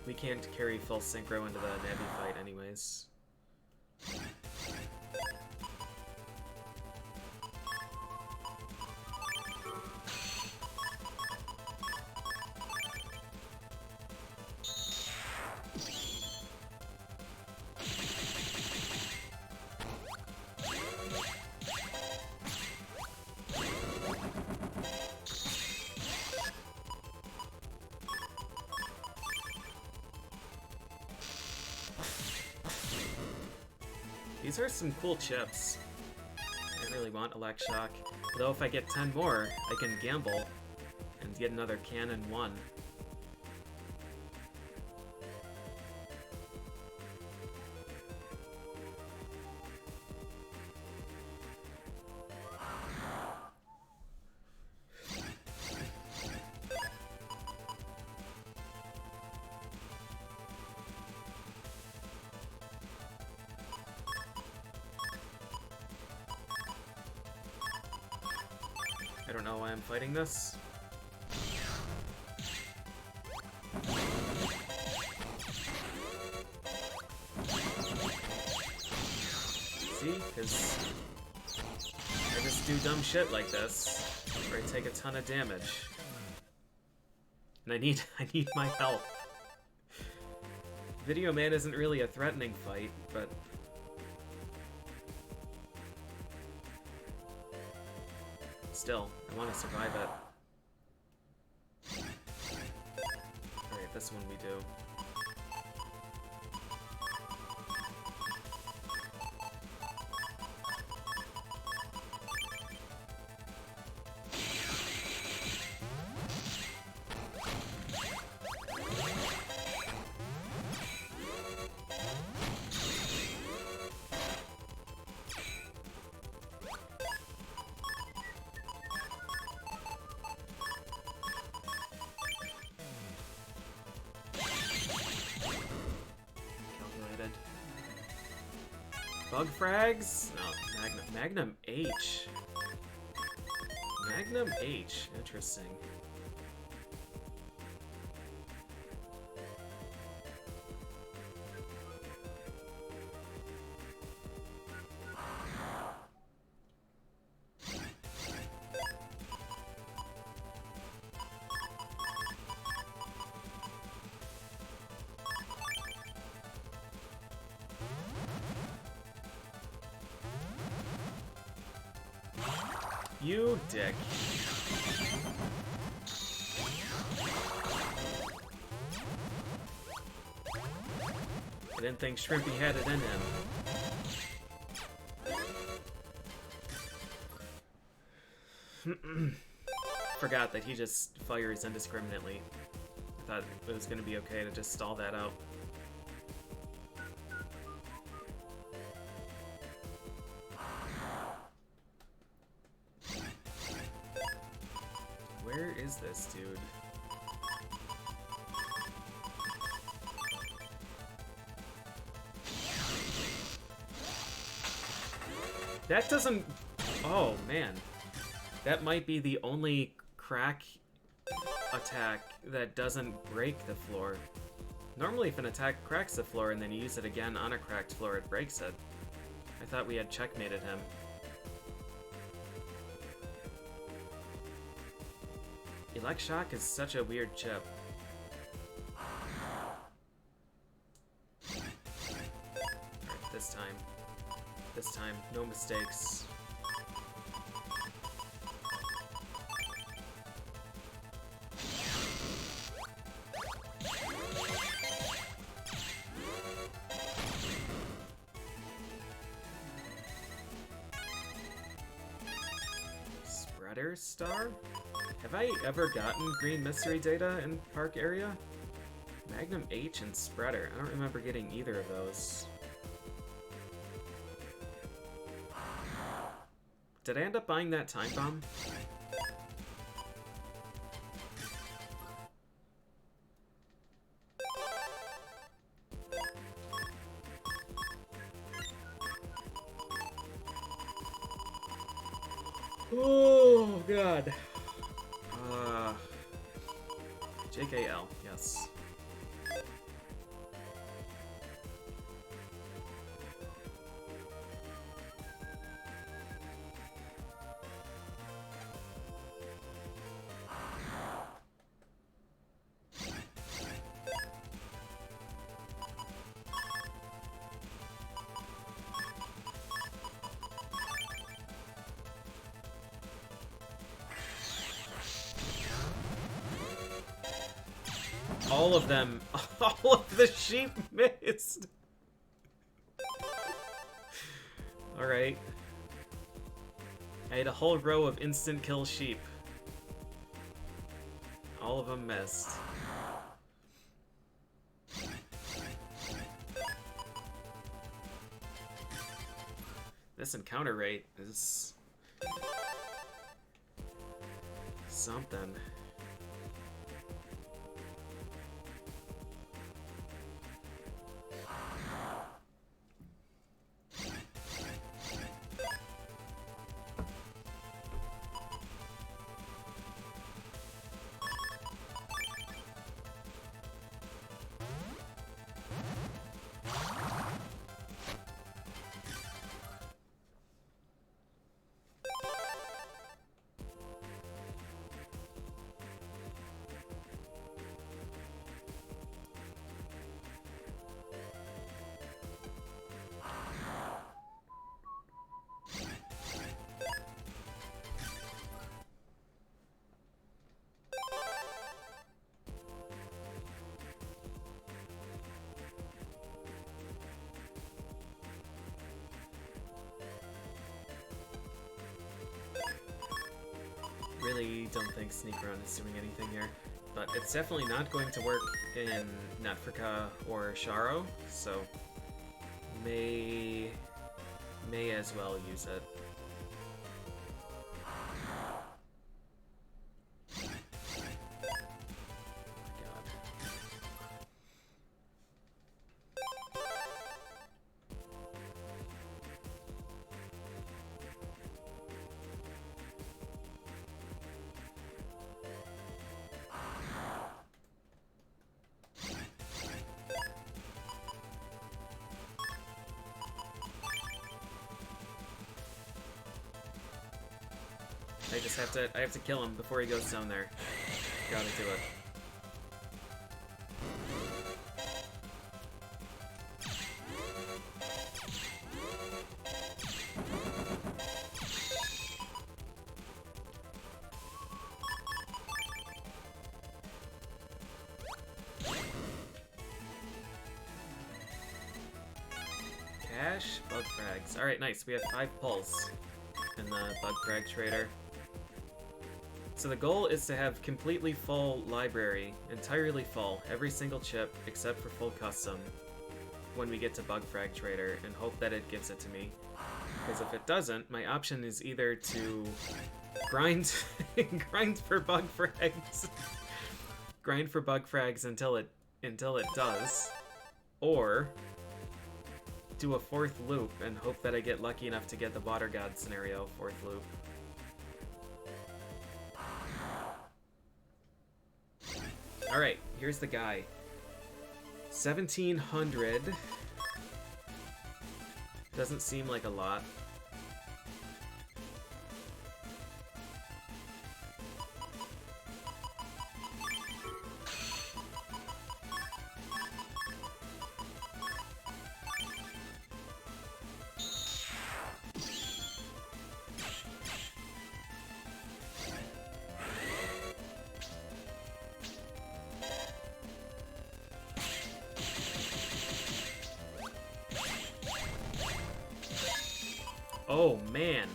We can't carry full synchro into the Navi fight anyways. These are some cool chips. I really want Elect Shock. Though if I get 10 more, I can gamble and get another Cannon 1. I don't know why I'm fighting this. See? Because I just do dumb shit like this, where I take a ton of damage. And I need my health. Video Man isn't really a threatening fight, but still, I want to survive it. Alright, this one we do. Bug frags? No, Magnum H. Magnum H, interesting. You dick. I didn't think Shrimpy had it in him. Forgot that he just fires indiscriminately. I thought it was going to be okay to just stall that out. Where is this dude? That doesn't... Oh, man. That might be the only crack attack that doesn't break the floor. Normally if an attack cracks the floor and then you use it again on a cracked floor, it breaks it. I thought we had checkmated him. Elect-Shock is such a weird chip. Alright, this time. This time, no mistakes. Spreader Star? Have I ever gotten green mystery data in Park area? Magnum H and Spreader. I don't remember getting either of those. Did I end up buying that time bomb? Oh, God. JKL, yes. All of them, all of the sheep missed. Alright. I had a whole row of instant kill sheep. All of them missed. This encounter rate is something. Really don't think Sneak Run is doing anything here, but it's definitely not going to work in Netfrika or Sharo, so may as well use it. I have to kill him before he goes down there. Gotta do it. Cash, bug frags. Alright, nice. We have 5 pulls in the bug frag trader. So the goal is to have completely full library, entirely full, every single chip except for full custom when we get to bug frag trader, and hope that it gives it to me. Because if it doesn't, my option is either to grind grind for bug frags. Grind for bug frags until it does, or do a 4th loop and hope that I get lucky enough to get the Water God scenario 4th loop. Alright, here's the guy. 1700. Doesn't seem like a lot. Oh, man.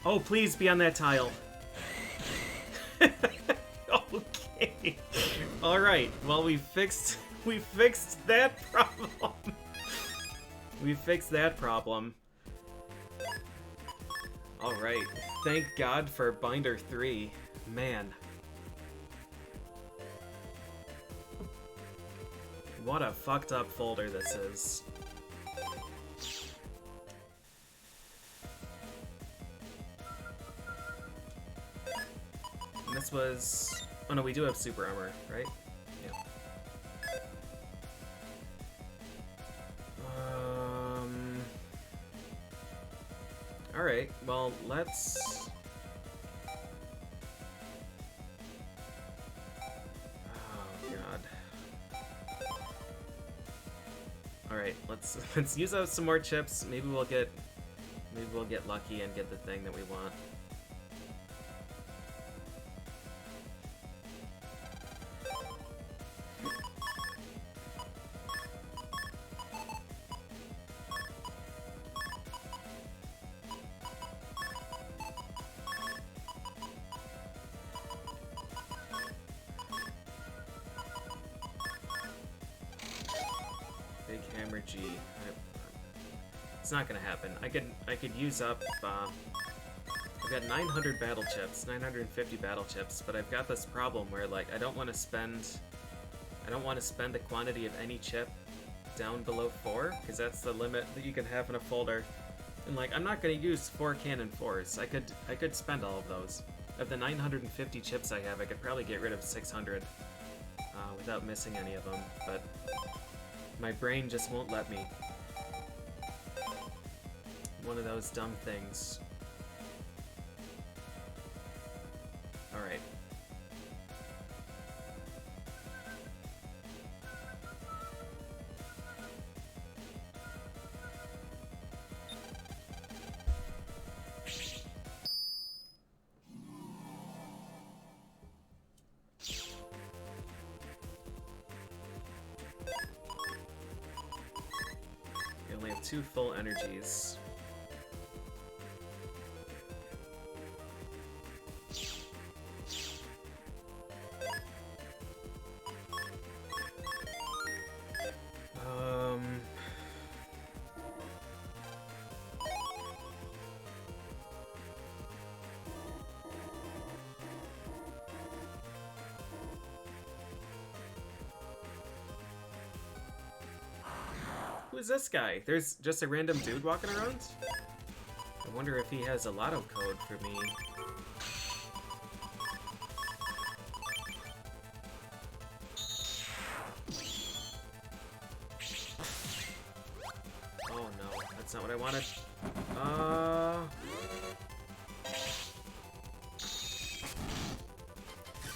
Oh, please be on that tile. Okay. All right. Well, we fixed that problem. We fixed that problem. All right. Thank God for Binder 3. Man. What a fucked up folder this is. And this was... Oh no, we do have super armor, right? Yeah. Alright, well, let's... Oh, God. Alright, let's use out some more chips. Maybe we'll get lucky and get the thing that we want. G. It's not gonna happen. I could use up. I've got 900 battle chips, 950 battle chips, but I've got this problem where like I don't want to spend the quantity of any chip down below 4, because that's the limit that you can have in a folder. And like I'm not gonna use 4 Cannon 4s. I could spend all of those. Of the 950 chips I have, I could probably get rid of 600 without missing any of them, but my brain just won't let me. One of those dumb things. Alright. We only have 2 full energies. Who's this guy? There's just a random dude walking around? I wonder if he has a lotto code for me. Oh no, that's not what I wanted.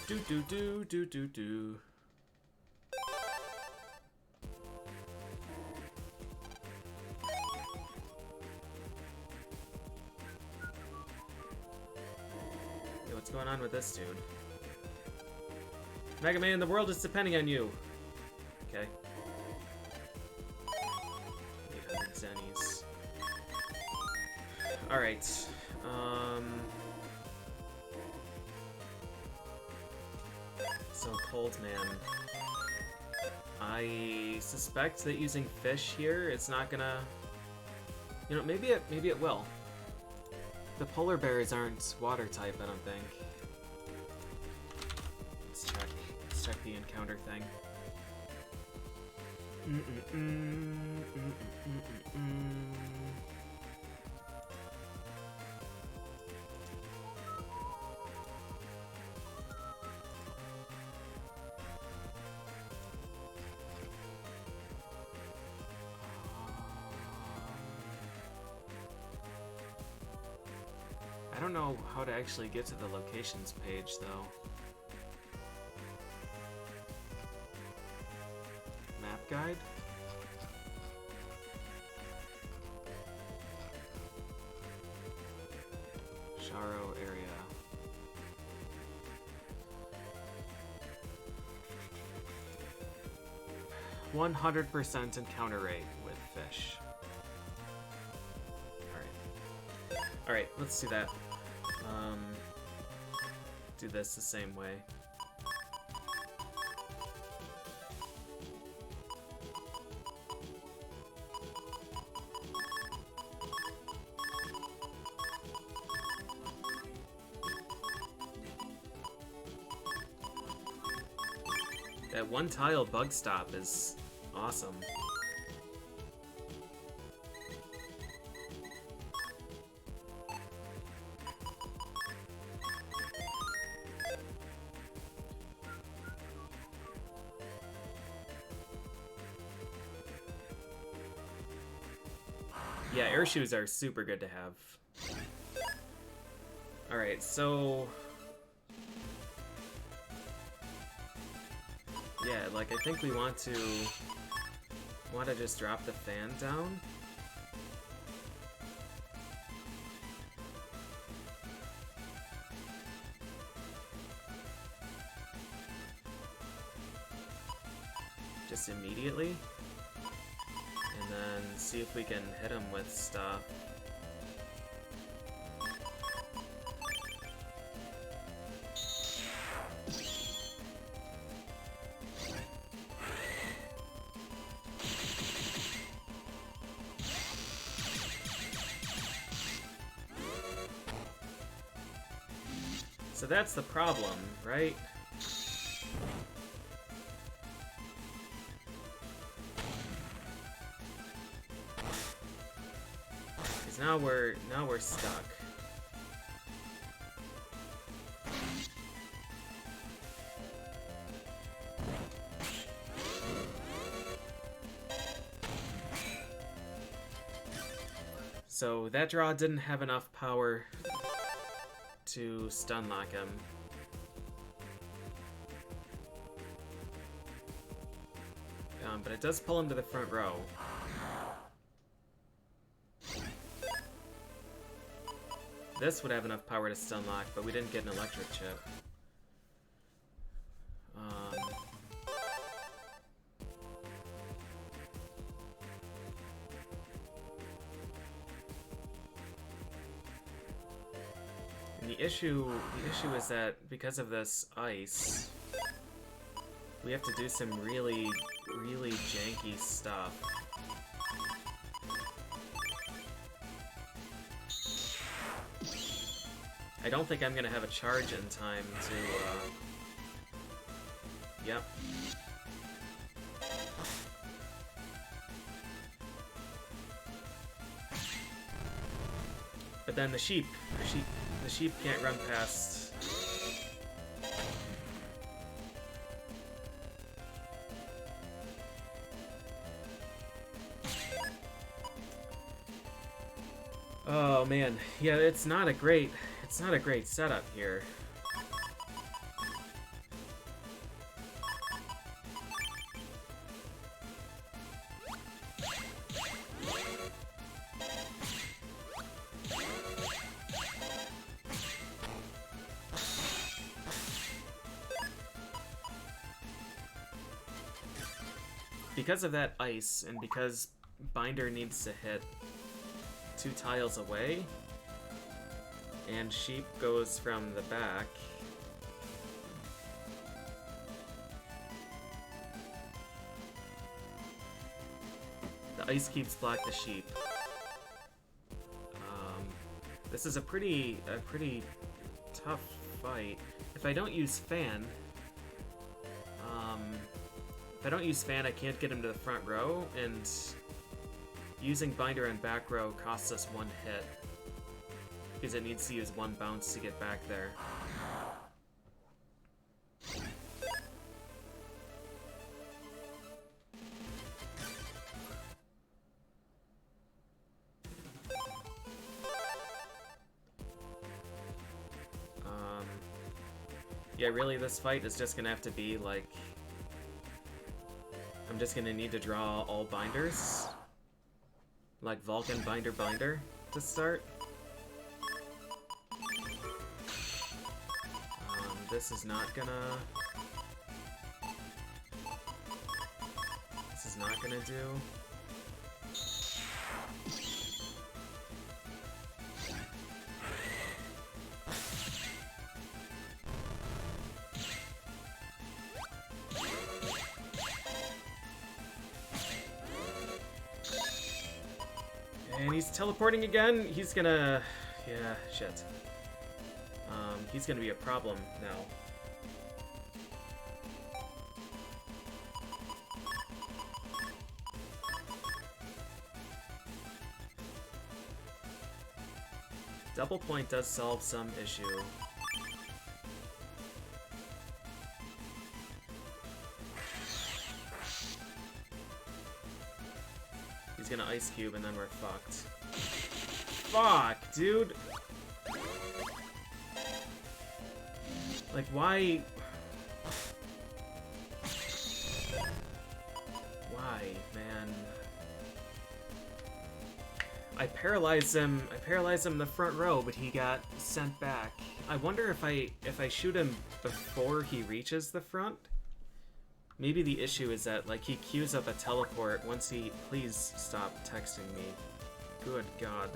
Do do do do do do. Yo, what's going on with this dude? Mega Man, the world is depending on you. Okay. 800 zennies. Alright. So, Cold Man. I suspect that using fish here, it's not gonna... You know, maybe it will. The polar bears aren't water type, I don't think. Let's check the encounter thing. I don't know how to actually get to the locations page, though. Map guide? Sharo area. 100% encounter rate with fish. Alright, let's do that. Do this the same way. That one tile bug stop is awesome. Yeah, air shoes are super good to have. Alright, so... Yeah, like, I think we want to just drop the fan down. Just immediately. And then see if we can hit him with stuff. So that's the problem, right? Because now we're stuck. So that draw didn't have enough power to stun lock him. But it does pull him to the front row. This would have enough power to stun lock, but we didn't get an electric chip. The issue is that because of this ice, we have to do some really janky stuff. I don't think I'm gonna have a charge in time to, yep. But then the sheep can't run past. Oh man, yeah, it's not a great setup here. because of that ice, and because Binder needs to hit 2 tiles away, and Sheep goes from the back, the ice cubes block the Sheep. This is a pretty tough fight. If I don't use Fan, I can't get him to the front row, and using Binder and back row costs us 1 hit, because it needs to use 1 bounce to get back there. Yeah, really, this fight is just gonna have to be, like... I'm just gonna need to draw all binders. Like Vulcan Binder to start. This is not gonna... This is not gonna do. And he's teleporting again. He's gonna... Yeah, shit. He's gonna be a problem now. Double point does solve some issue. He's gonna Ice Cube and then we're fucked. Fuck, dude! Like, why? Why, man? I paralyzed him in the front row, but he got sent back. I wonder if I shoot him before he reaches the front? Maybe the issue is that, like, he queues up a teleport once he... Please stop texting me. Good God.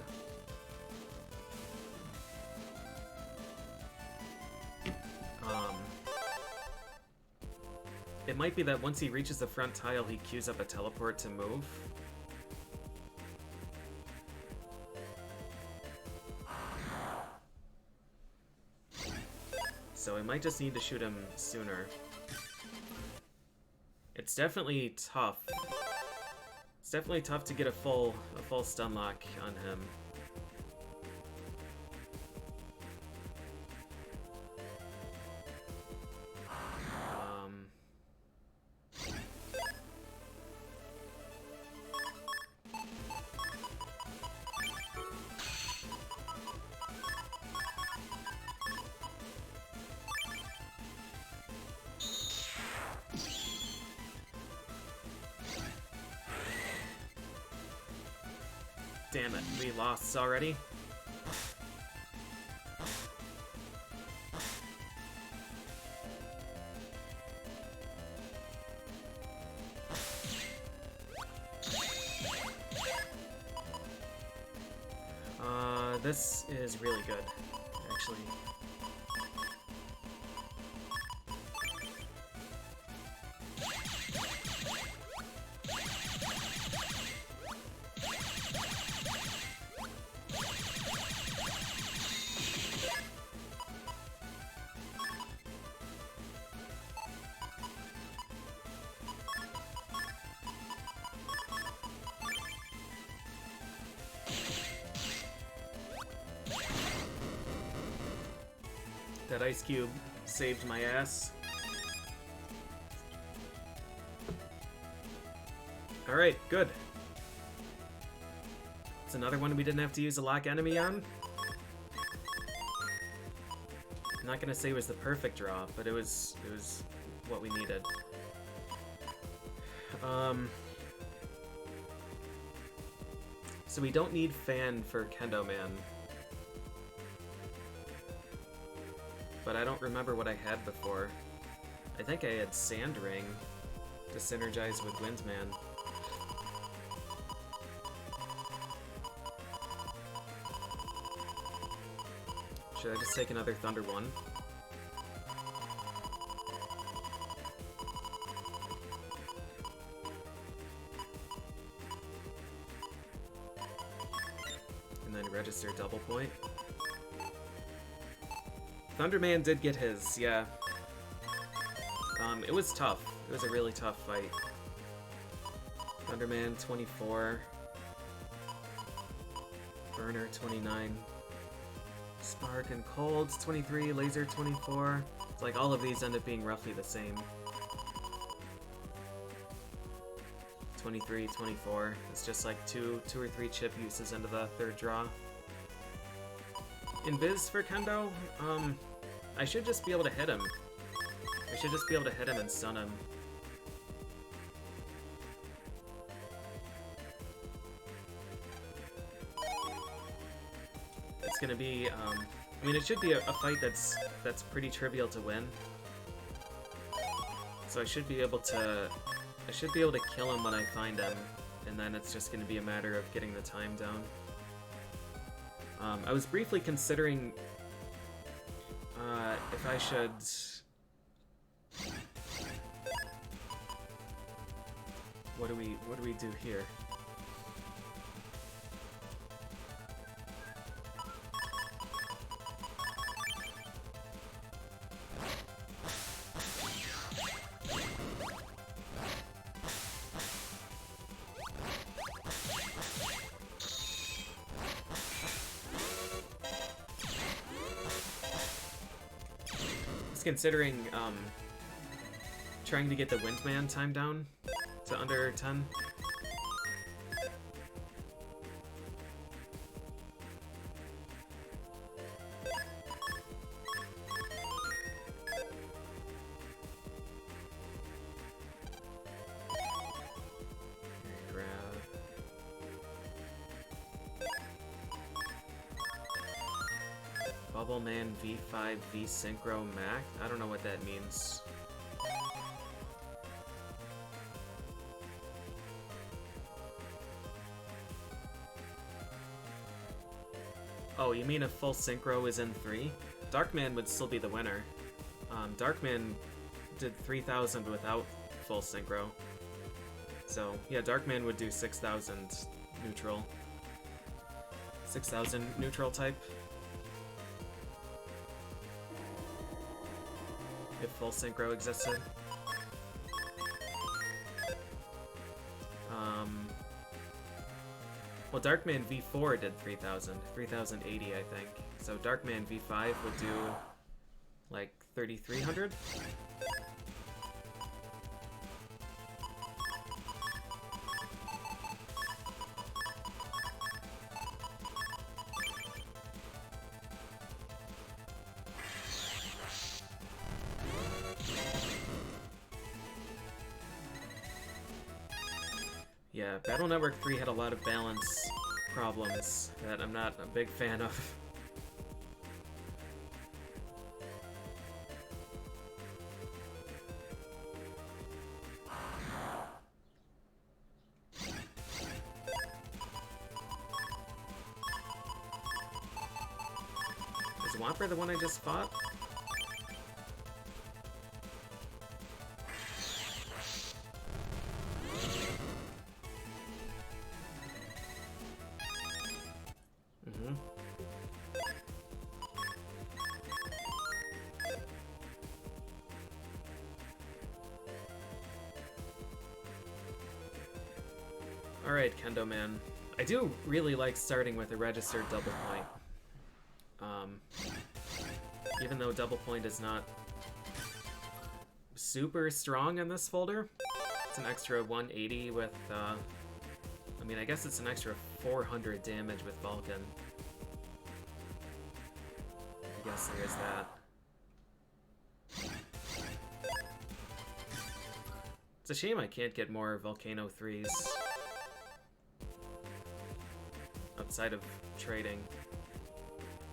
It might be that once he reaches the front tile, he queues up a teleport to move. So I might just need to shoot him sooner. It's definitely tough. It's definitely tough to get a full stun lock on him. Damn it, we lost already? This is really good, actually. That Ice Cube saved my ass. Alright, good. It's another one we didn't have to use a lock enemy on. I'm not gonna say it was the perfect draw, but it was what we needed. So we don't need Fan for Kendo Man. But I don't remember what I had before. I think I had Sand Ring. to synergize with Windman. Should I just take another Thunder 1? And then register double point. Thunderman did get his, yeah. It was tough. It was a really tough fight. Thunderman 24. Burner 29. Spark and Cold 23. Laser 24. It's like all of these end up being roughly the same. 23, 24. It's just like two or three chip uses into the third draw. Invis for Kendo? I should just be able to hit him. I should just be able to hit him and stun him. It's gonna be, I mean, it should be a fight that's pretty trivial to win. So I should be able to kill him when I find him, and then it's just gonna be a matter of getting the time down. I was briefly considering if I should... What do we do here? Considering trying to get the Windman time down to under 10. Bubbleman V5 V Synchro Mac? I don't know what that means. Oh, you mean if full synchro is in 3? Darkman would still be the winner. Darkman did 3,000 without full synchro. So, yeah, Darkman would do 6,000 neutral. 6,000 neutral type. If full synchro existed. Well, Darkman V4 did 3,000. 3,080, I think. So Darkman V5 would do like 3,300? Yeah, Battle Network 3 had a lot of balance problems that I'm not a big fan of. Is Whopper the one I just fought? Alright, Kendo Man. I do really like starting with a registered double point. Even though double point is not super strong in this folder, it's an extra 180 with, I mean, I guess it's an extra 400 damage with Vulcan. I guess there is that. It's a shame I can't get more Volcano 3s. Outside of trading.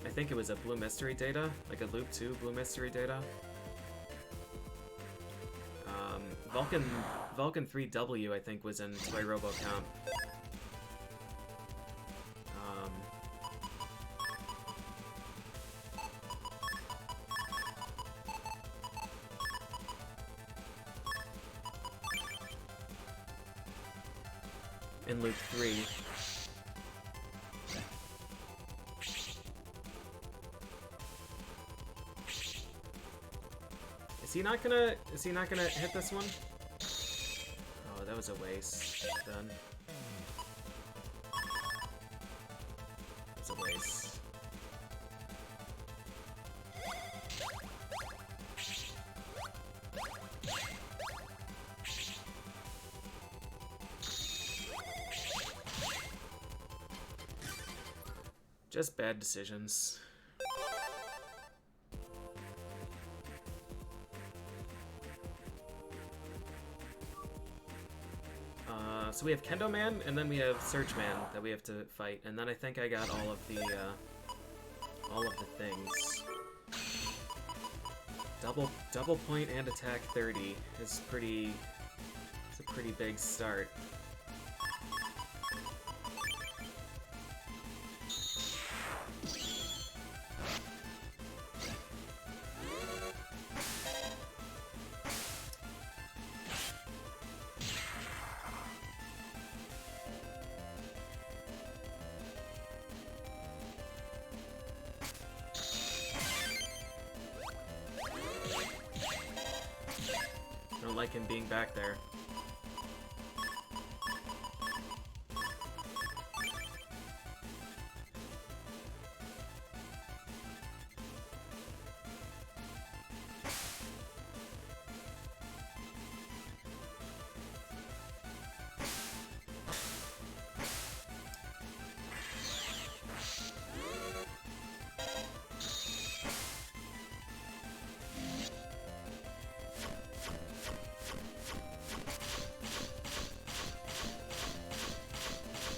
I think it was a Blue Mystery data, like a Loop 2 Blue Mystery data. Vulcan 3W, I think, was in Toy RoboComp. In Luke 3. Is he not gonna hit this one? Oh, that was a waste then. That was a waste. Just bad decisions. So we have Kendo Man, and then we have Search Man that we have to fight, and then I think I got all of the things. Double point and attack 30 is pretty. It's a pretty big start. Like him being back there.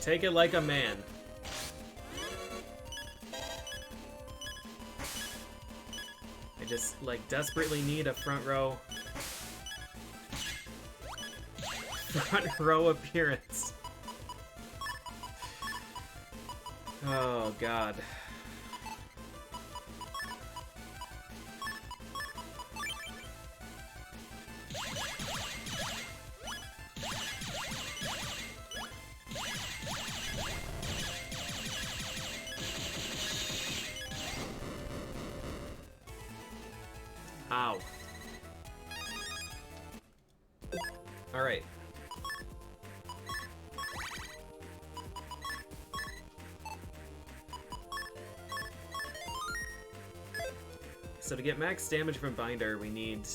Take it like a man. I just, like, desperately need a front row appearance. Oh, God. Ow. Alright. So to get max damage from Binder, we need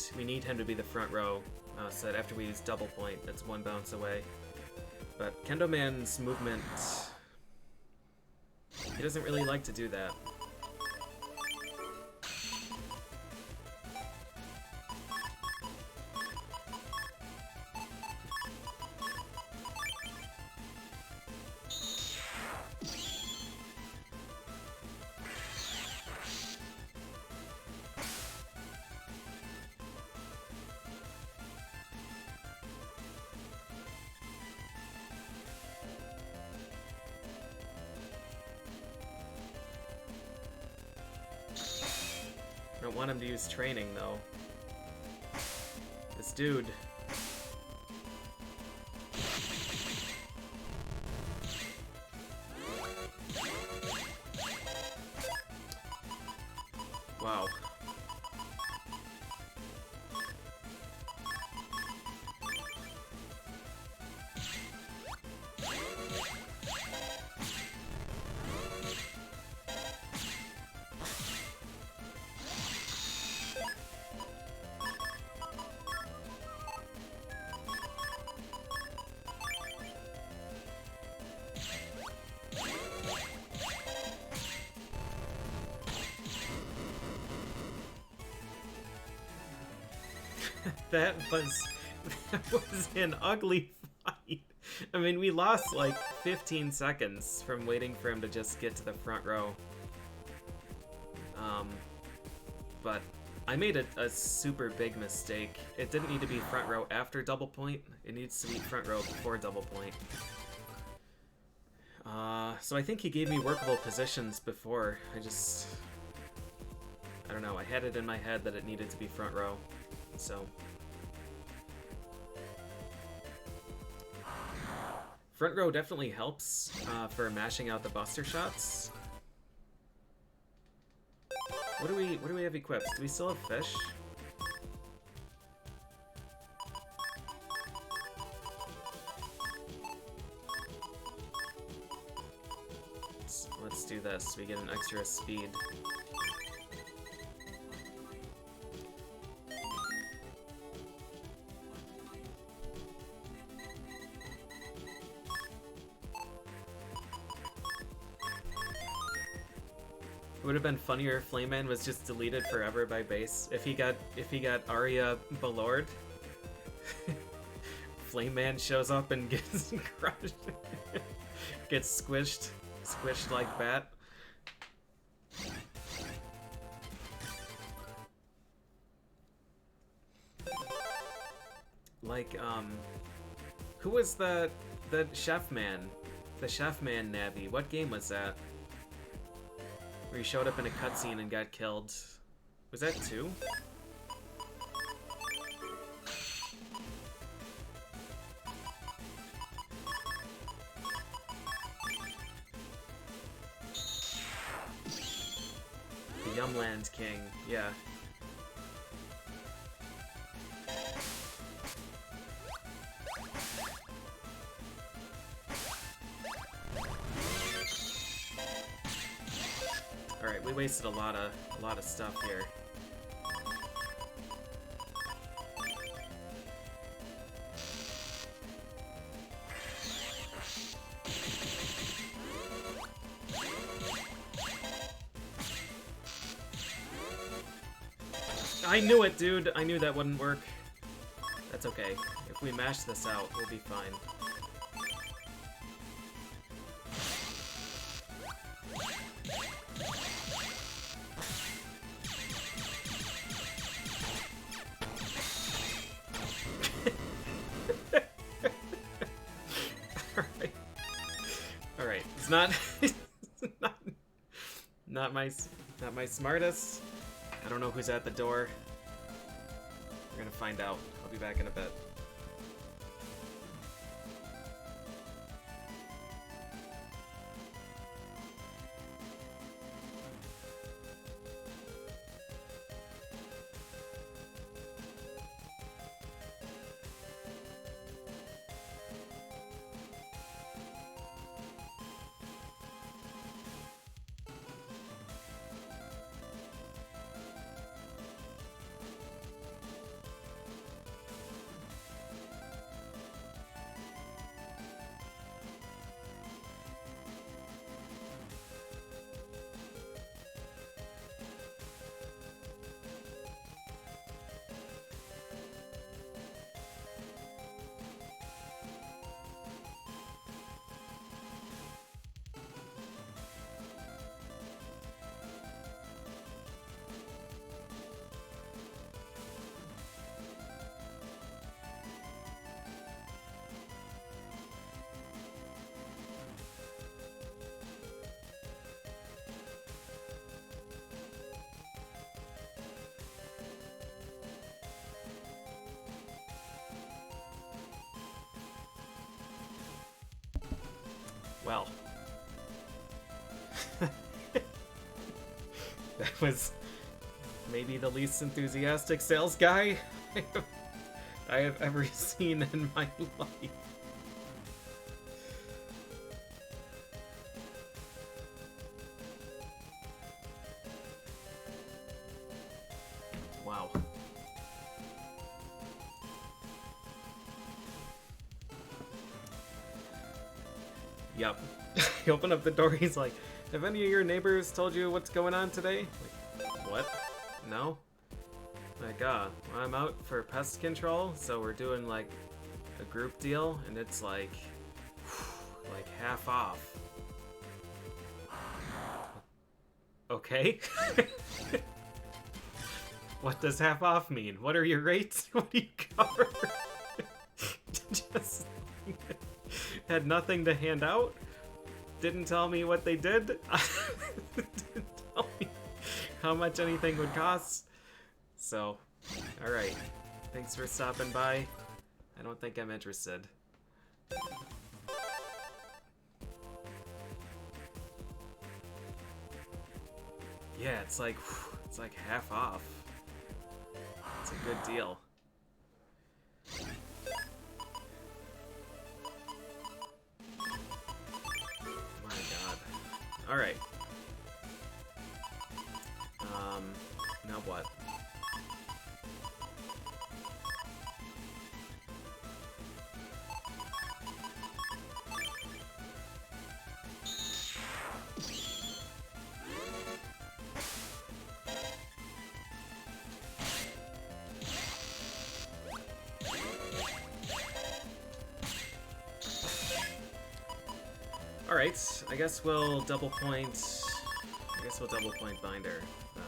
him to be the front row, so that after we use double point, that's one bounce away. But Kendo Man's movement, he doesn't really like to do that. I don't want him to use training, though. This dude. Wow. That was an ugly fight. I mean, we lost like 15 seconds from waiting for him to just get to the front row. But I made a super big mistake. It didn't need to be front row after double point. It needs to be front row before double point. So I think he gave me workable positions before. I don't know, I had it in my head that it needed to be front row, so. Front row definitely helps for mashing out the buster shots. What do we have equipped? Do we still have fish? Let's do this. We get an extra speed. It would have been funnier if Flame Man was just deleted forever by base. If he got Arya Balord, Flame Man shows up and gets crushed, gets squished like bat. Like who was the chef man? The chef man Navi. What game was that? Where he showed up in a cutscene and got killed. Was that 2? The Yumland King, yeah. Alright, we wasted a lot of stuff here. I knew it, dude! I knew that wouldn't work. That's okay. If we mash this out, we'll be fine. Alright, it's not not my smartest. I don't know who's at the door. We're gonna find out. I'll be back in a bit. Well, that was maybe the least enthusiastic sales guy I have ever seen in my life. Wow. Yep. He opened up the door, he's like, have any of your neighbors told you what's going on today? Like, what? No? Like, I'm out for pest control, so we're doing, like, a group deal, and it's, like half off. Okay. What does half off mean? What are your rates? What do you cover? Just had nothing to hand out. Didn't tell me what they did. Didn't tell me how much anything would cost. So, alright. Thanks for stopping by. I don't think I'm interested. Yeah, it's like half off. It's a good deal. My god. Alright. Now what? Alright, I guess we'll double point. I guess we'll double point Binder then.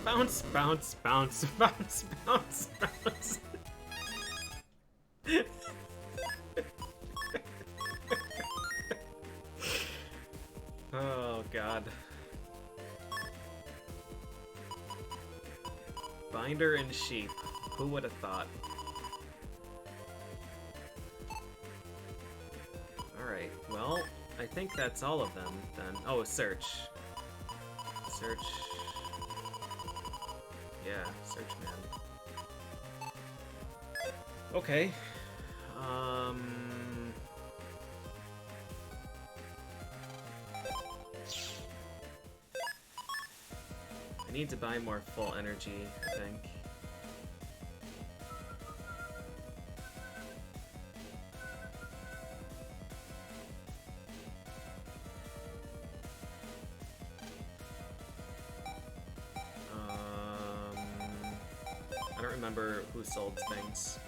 Bounce, bounce, bounce, bounce, bounce, bounce. Oh, God. Binder and sheep. Who would have thought? Alright, well, I think that's all of them, then. Oh, search. Search. Yeah, search man. Okay. I need to buy more full energy, I think. I don't remember who sold things.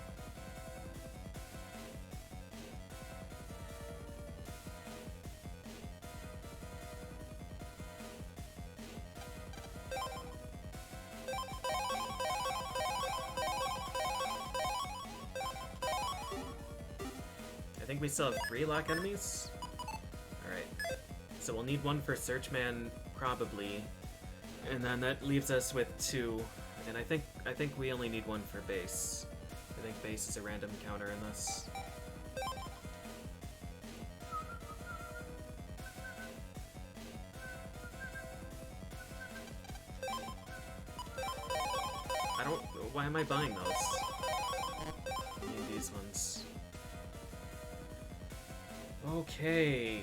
I think we still have 3 lock enemies. Alright. So we'll need 1 for Searchman, probably. And then that leaves us with 2. And I think we only need 1 for base. I think base is a random counter in this. Why am I buying those? I need these ones. Okay.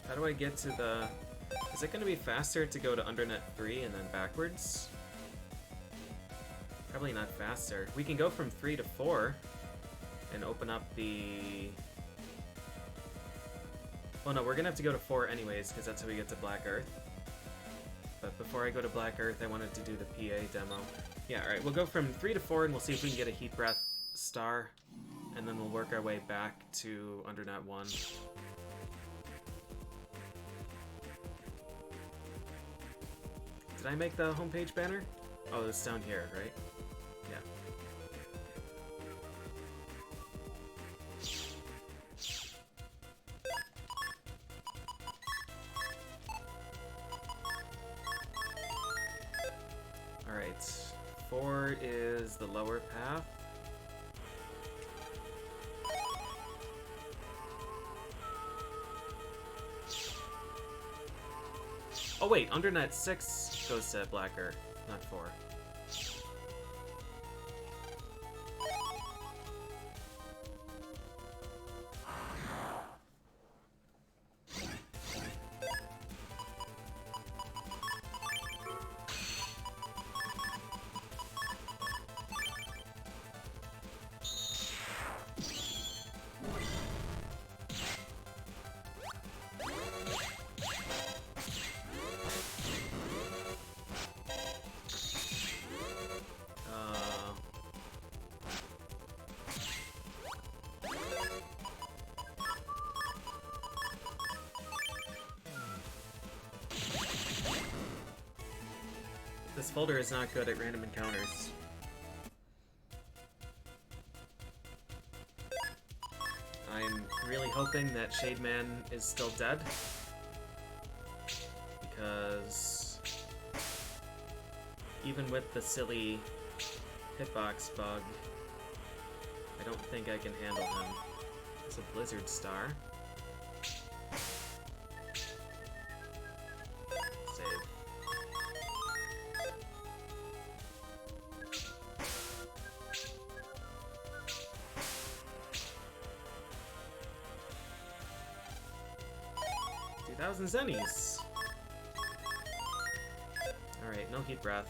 How do I get to the... Is it going to be faster to go to Undernet 3 and then backwards? Probably not faster. We can go from 3 to 4 and open up the... Well, no, we're going to have to go to 4 anyways, because that's how we get to Black Earth. But before I go to Black Earth, I wanted to do the PA demo. Yeah, alright, we'll go from 3 to 4 and we'll see if we can get a Heat Breath star. And then we'll work our way back to Undernet 1. Did I make the homepage banner? Oh, it's down here, right? Yeah. Alright. 4 is the lower path. Oh wait, Undernet 6 goes to Black Earth, not 4. folder is not good at random encounters. I'm really hoping that Shademan is still dead, because even with the silly hitbox bug, I don't think I can handle him. It's a Blizzard Star. Save. $2,000 zennies. Alright, no heat breath.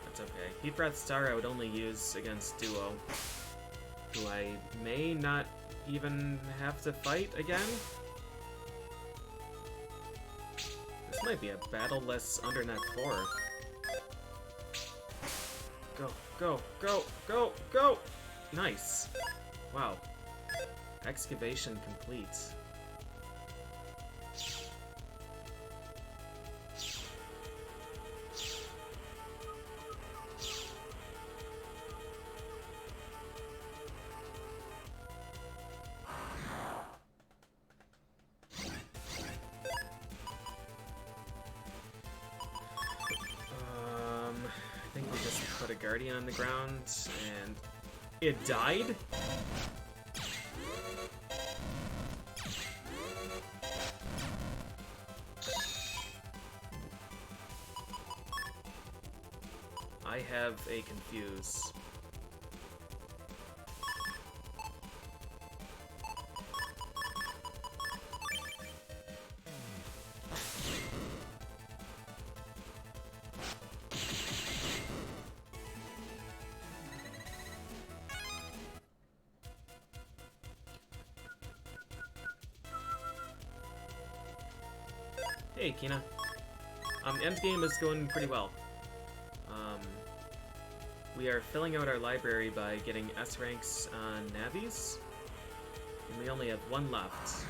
That's okay. Heat breath star I would only use against Duo, who I may not even have to fight again. This might be a battle-less Undernet 4. Go, go, go, go, go! Nice. Wow. Excavation complete. I think we just put a Guardian on the ground and it died? I have a confuse. Hey, Kina. Endgame is going pretty well. We are filling out our library by getting S ranks on navis, and we only have one left.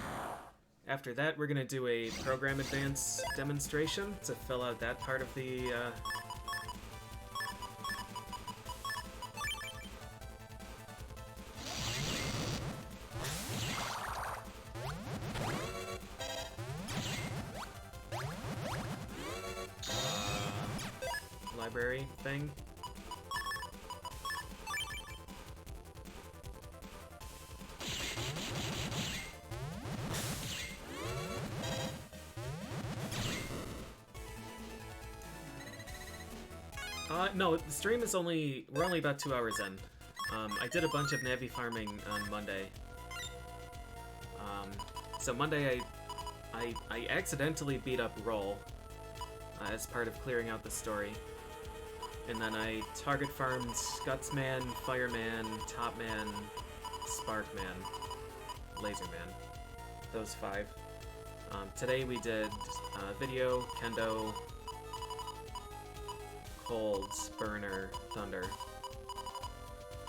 After that, we're gonna do a program advance demonstration to fill out that part of the library thing. No, the stream is we're only about 2 hours in. I did a bunch of Navi farming on Monday. So Monday I accidentally beat up Roll as part of clearing out the story. And then I target farmed Gutsman, Fireman, Topman, Sparkman, Laserman. Those 5. Today we did Video, Kendo, Cold, Burner, Thunder,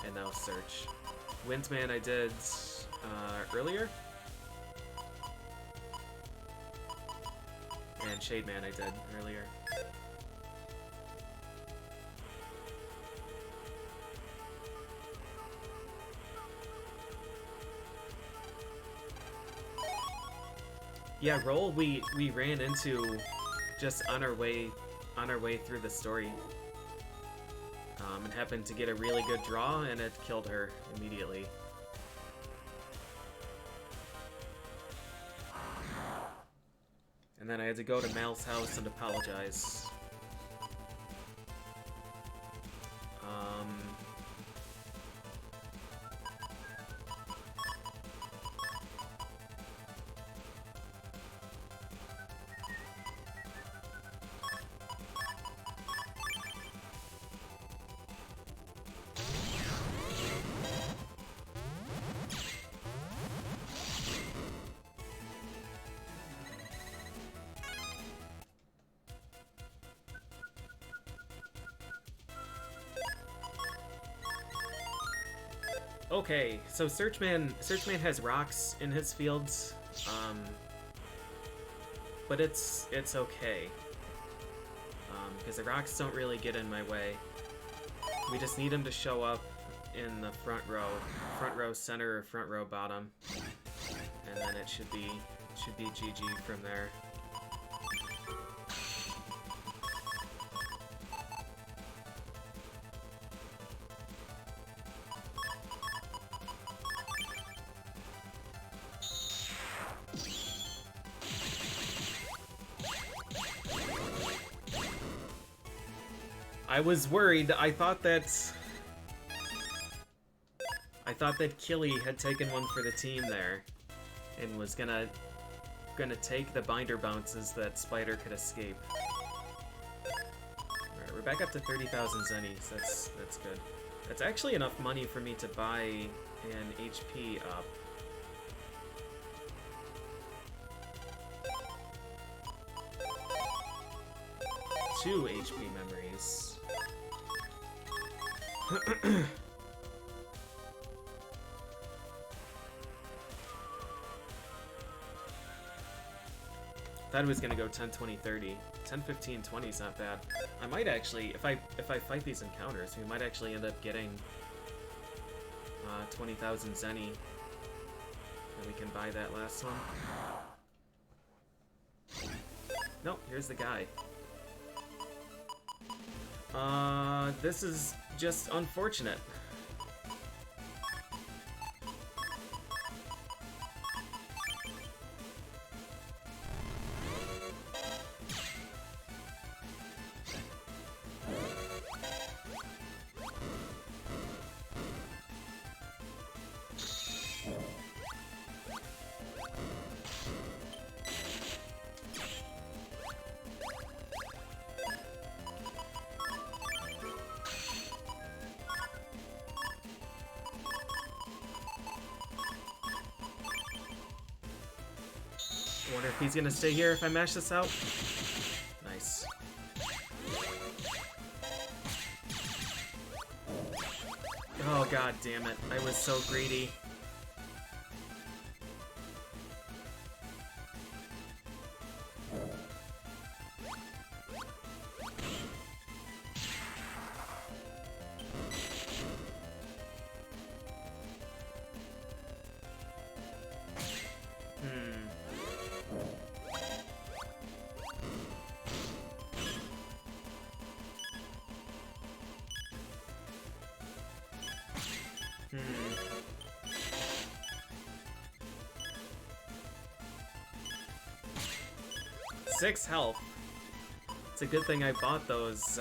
and now Search. Windman I did earlier, and Shademan I did earlier. Yeah, Roll we ran into just on our way through the story, and happened to get a really good draw, and it killed her immediately. And then I had to go to Mal's house and apologize. Okay, so Searchman has rocks in his fields, but it's okay. Because the rocks don't really get in my way. We just need them to show up in the front row center or front row bottom, and then it should be GG from there. I was worried. I thought that Killy had taken one for the team there, and was gonna take the binder bounces that Spider could escape. Alright, we're back up to 30,000 zennies. That's good. That's actually enough money for me to buy an HP up. Two HP memories. Thought it was gonna go 10, 20, 30. 10, 15, 20 is not bad. I might actually, if I fight these encounters, we might actually end up getting 20,000 zenny. And we can buy that last one. Nope, here's the guy. This is just unfortunate. I wonder if he's gonna stay here if I mash this out. Nice. Oh god damn it. I was so greedy. Six health. It's a good thing I bought those,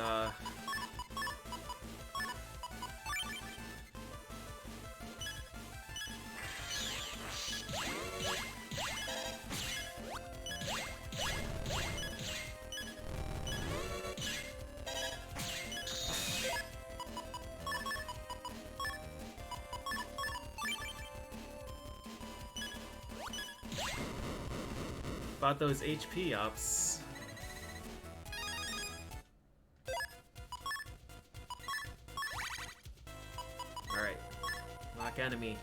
HP ups. Alright. Lock enemy.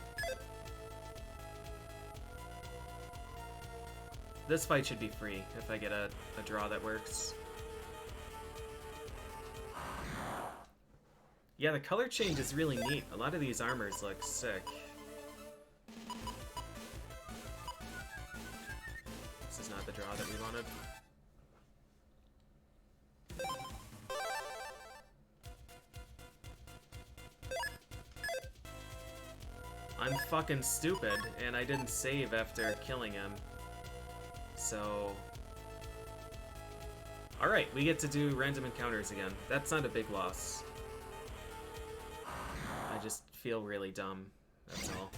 This fight should be free if I get a draw that works. Yeah, the color change is really neat. A lot of these armors look sick. Not the draw that we wanted. I'm fucking stupid, and I didn't save after killing him. So... Alright, we get to do random encounters again. That's not a big loss. I just feel really dumb, that's all.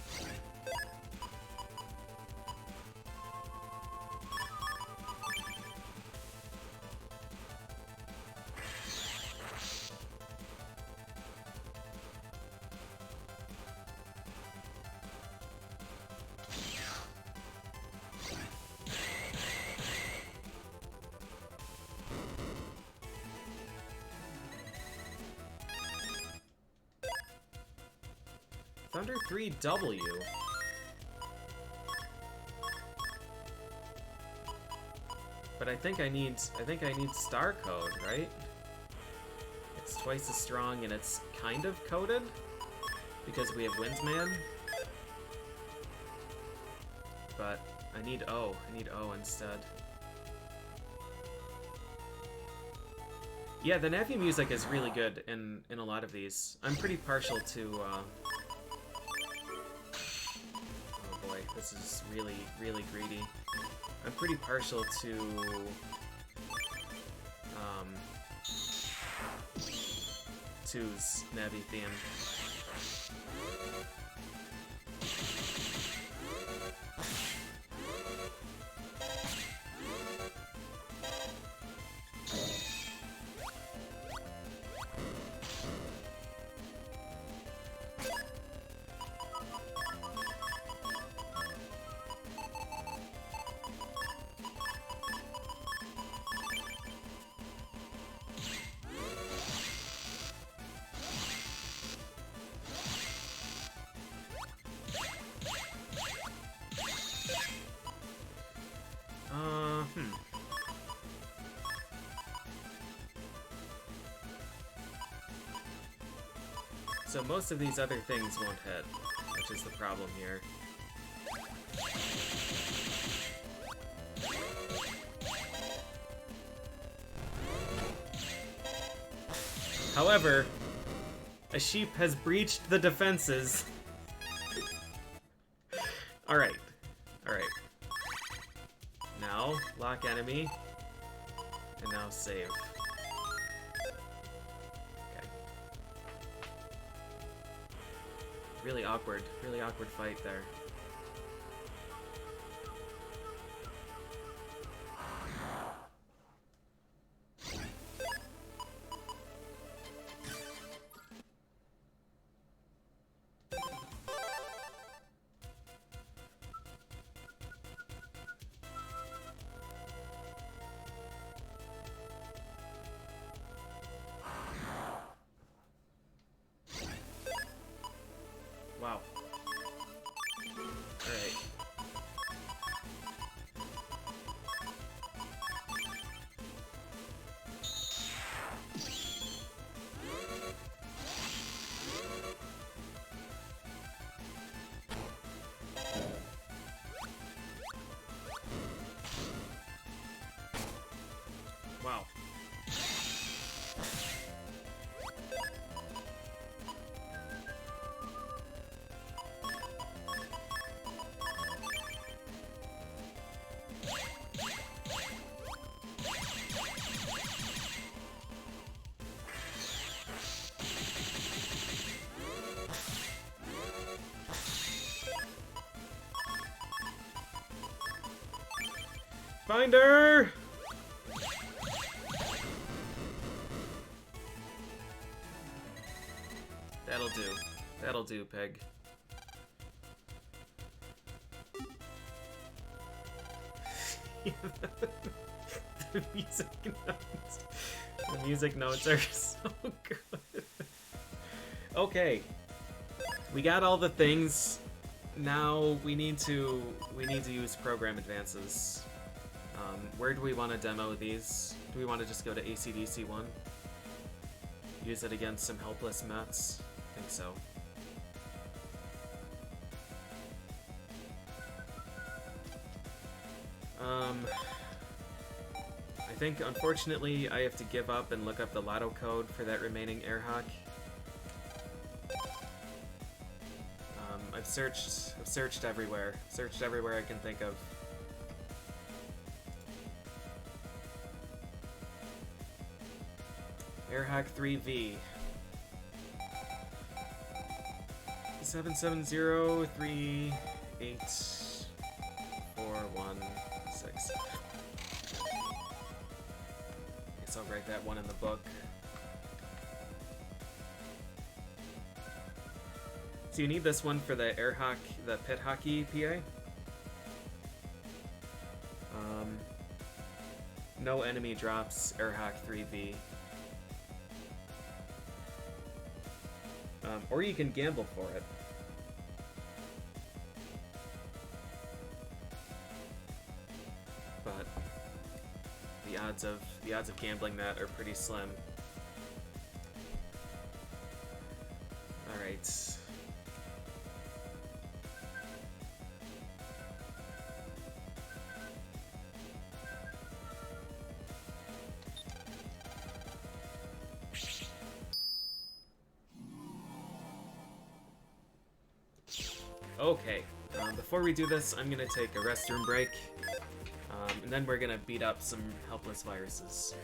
Thunder 3W. But I think I need star code, right? It's twice as strong and it's kind of coded because we have Windsman. But I need O. I need O instead. Yeah, the Navi music is really good in a lot of these. I'm pretty partial to, oh boy, this is really, really greedy. I'm pretty partial to, 2's Navi theme. So most of these other things won't hit, which is the problem here. However, a sheep has breached the defenses. Alright. Alright. Now, lock enemy. And now save. Really awkward fight there. Wow. Alright. Wow. Finder! That'll do. That'll do, Peg. The music notes. The music notes are so good. Okay. We got all the things. Now we need to use program advances. Where do we want to demo these? Do we want to just go to ACDC 1? Use it against some helpless Mets? I think so. I think, unfortunately, I have to give up and look up the lotto code for that remaining air hawk. I've searched everywhere. Searched everywhere I can think of. Airhack 3V. 770384116. Guess I'll write that one in the book. So you need this one for the the pit hockey PA. No enemy drops Airhack 3V. Or you can gamble for it. But odds of gambling that are pretty slim. All right. Okay, before we do this, I'm gonna take a restroom break, and then we're gonna beat up some helpless viruses.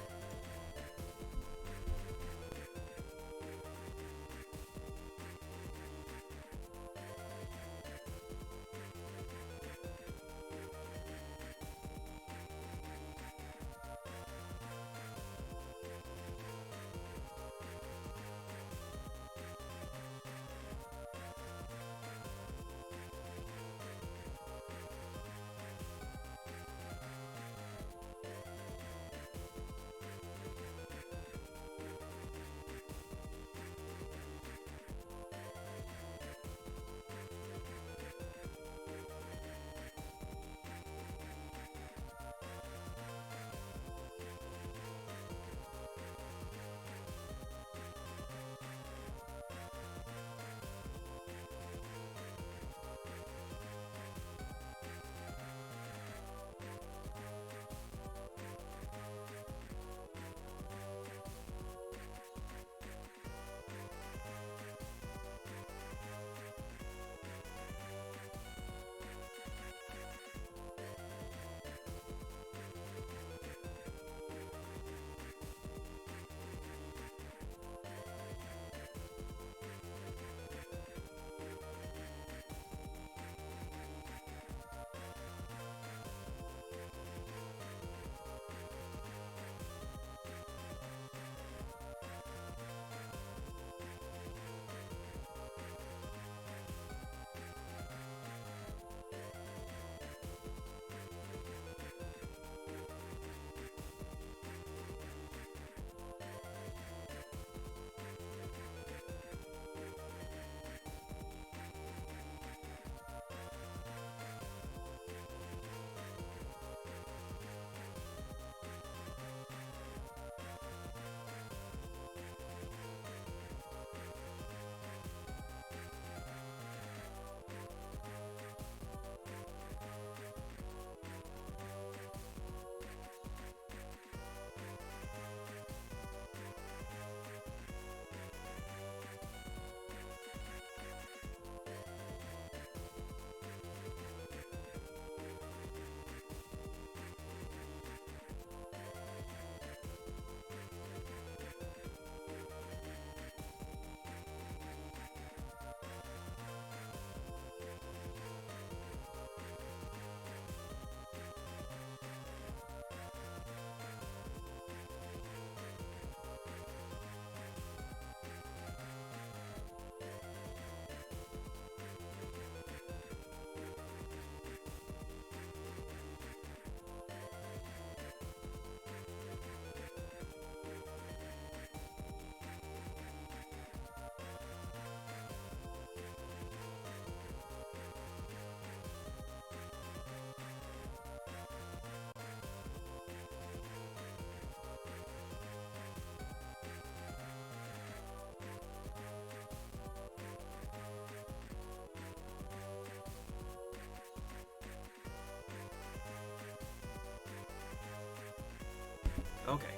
Okay.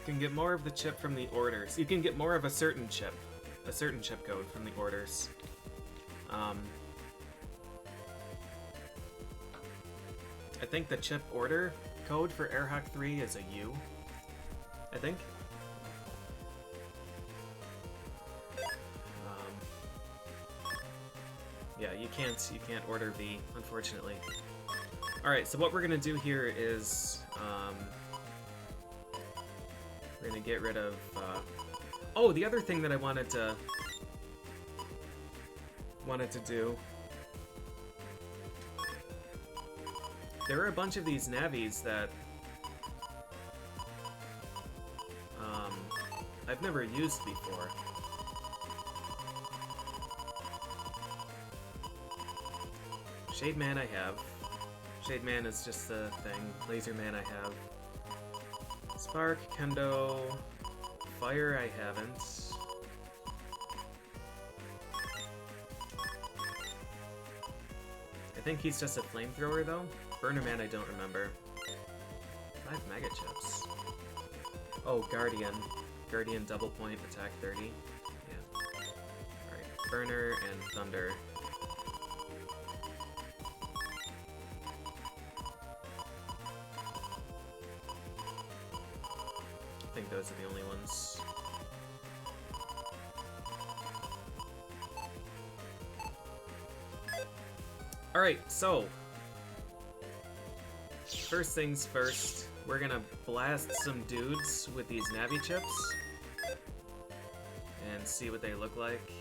You can get more of the chip from the orders. You can get more of a certain chip code from the orders. I think the chip order code for Airhawk 3 is a U. I think. Yeah, you can't order V, unfortunately. Alright, so what we're gonna do here is we're gonna get rid of oh, the other thing that I wanted to do. There are a bunch of these navis that I've never used before. Shade Man I have. Shade Man is just the thing. Laser Man I have. Spark, Kendo, Fire I haven't. I think he's just a flamethrower though. Burner Man I don't remember. 5 Mega Chips. Oh, Guardian. Guardian double point, attack 30. Yeah. Alright, Burner and Thunder. I think those are the only ones. Alright, so first things first, we're gonna blast some dudes with these Navi chips and see what they look like.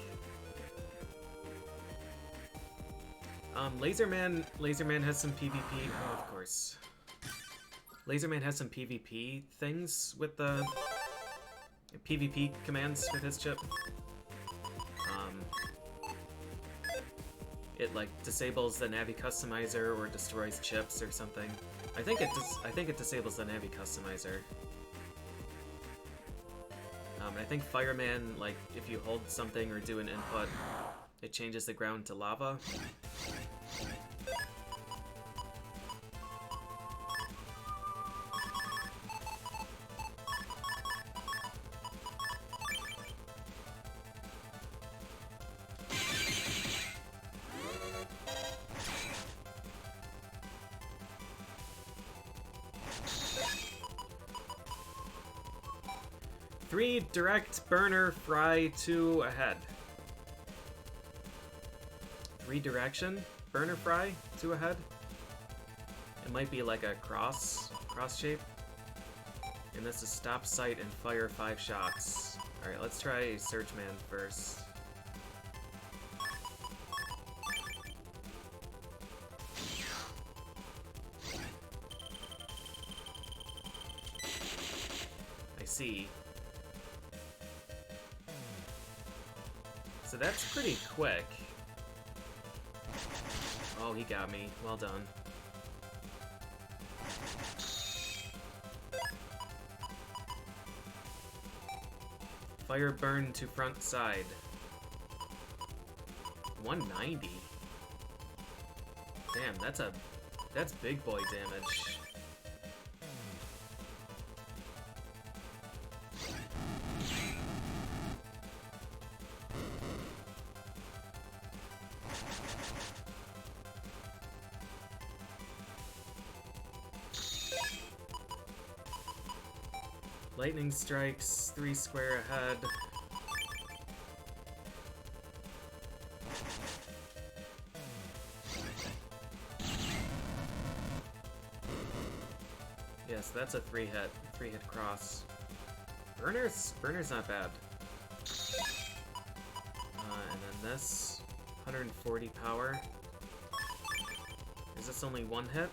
Laserman has some PvP. Oh, of course. Laserman has some PvP things with the PvP commands with his chip. It like disables the Navi customizer or destroys chips or something. I think it disables the Navi customizer. I think Fireman, like if you hold something or do an input, it changes the ground to lava. 3 direct burner fry 2 ahead. 3 direction burner fry 2 ahead. It might be like a cross shape. And this is stop sight and fire 5 shots. Alright, let's try Surge Man first. I see. So that's pretty quick. Oh, he got me. Well done. Fire burn to front side. 190. Damn, that's big boy damage. Lightning strikes 3 square ahead. Yes, that's a 3-hit cross. Burner's not bad. And then this 140 power. Is this only 1 hit?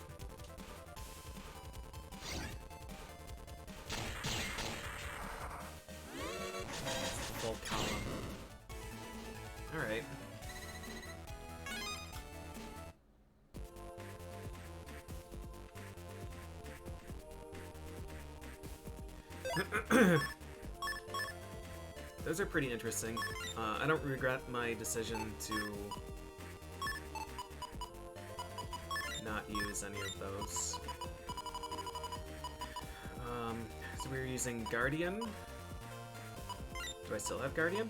Full column. Alright. Those are pretty interesting. I don't regret my decision to not use any of those. So we're using Guardian. Do I still have Guardian?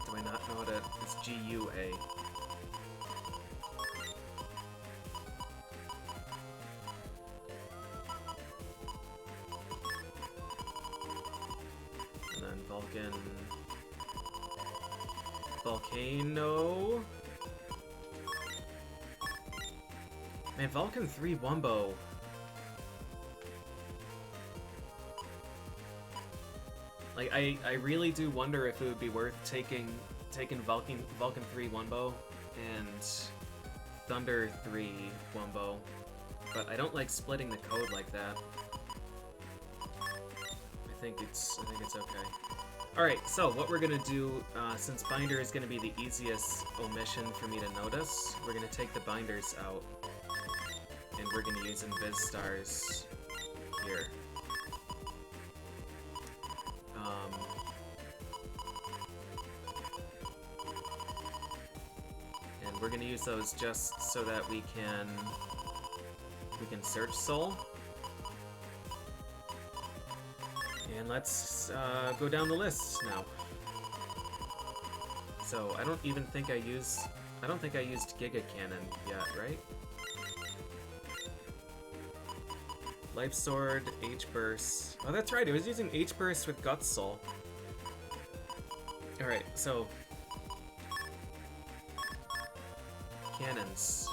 Do I not know what it's GUA? And then Volcano. Man, Vulcan 3 Wumbo. Like, I really do wonder if it would be worth taking Vulcan 3 Wumbo and Thunder 3 Wumbo, but I don't like splitting the code like that. I think it's okay. Alright, so what we're gonna do, since binder is gonna be the easiest omission for me to notice, we're gonna take the binders out, and we're gonna use invis stars here. And we're gonna use those just so that we can search soul. And let's go down the list now. So I don't think I used Giga Cannon yet, right? Life Sword, H Burst. Oh, that's right. I was using H Burst with Guts Soul. All right, so cannons.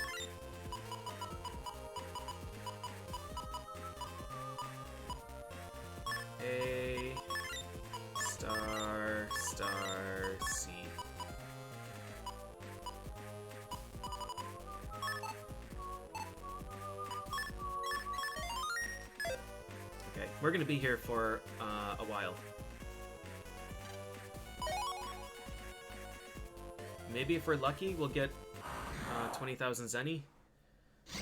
A star C. Okay, we're gonna be here for a while. Maybe if we're lucky, we'll get 20,000 Zenny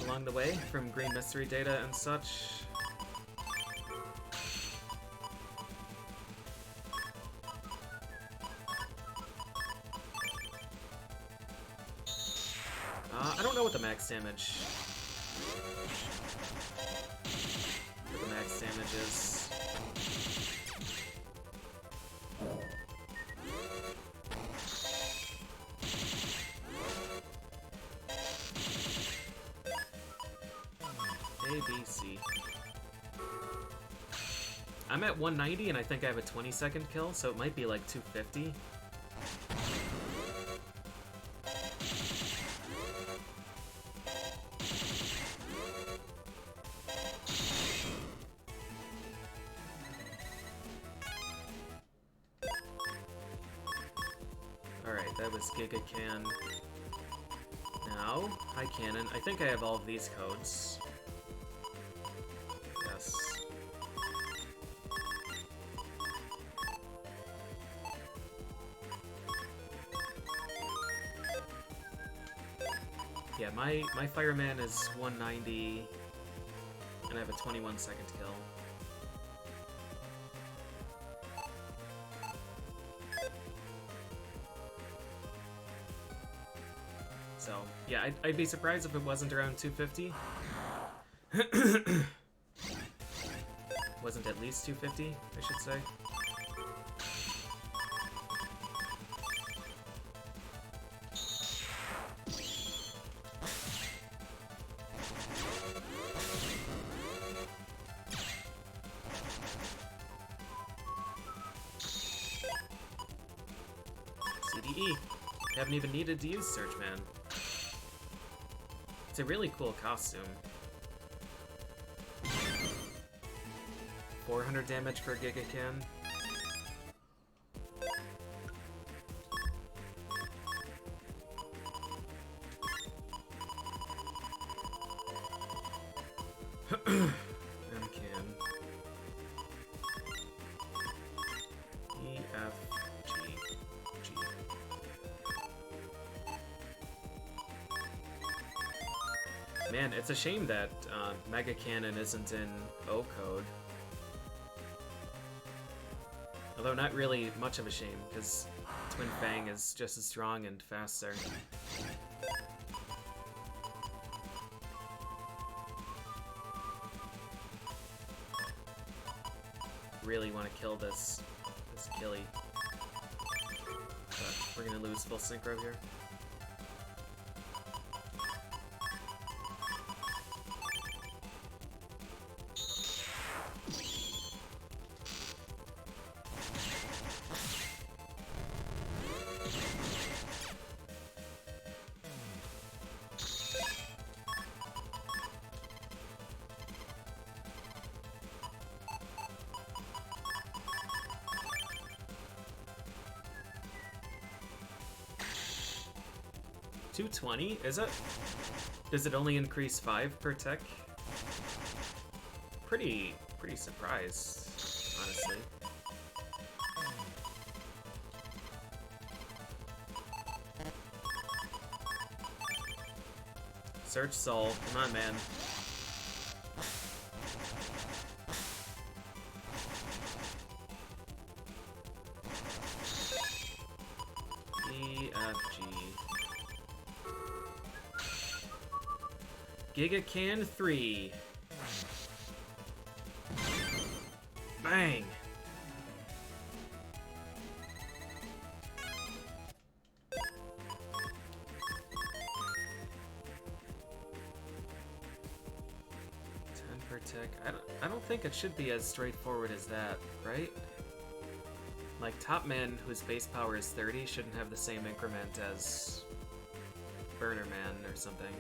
along the way from Green Mystery Data and such. I don't know what the max damage. Is. A, B, C. I'm at 190 and I think I have a 20-second kill, so it might be like 250. That was Giga Can. Now, High Cannon. I think I have all of these codes. Yes. Yeah, my Fireman is 190, and I have a 21-second kill. So, yeah, I'd be surprised if it wasn't around 250. Wasn't at least 250, I should say. CDE. Haven't even needed to use Search Man. It's a really cool costume. 400 damage for Giga Can. M-Can. E, F, G, G. Man, it's a shame that Mega Cannon isn't in O code. Although not really much of a shame, because Twin Fang is just as strong and faster. Really want to kill this Killy. But we're gonna lose full synchro here. $220? Is it? Does it only increase 5 per tech? Pretty surprised, honestly. Search soul. Come on, man. E, F, G. Giga Can 3. Bang! Tick. I don't think it should be as straightforward as that, right? Like, Top Man, whose base power is 30, shouldn't have the same increment as Burner Man or something.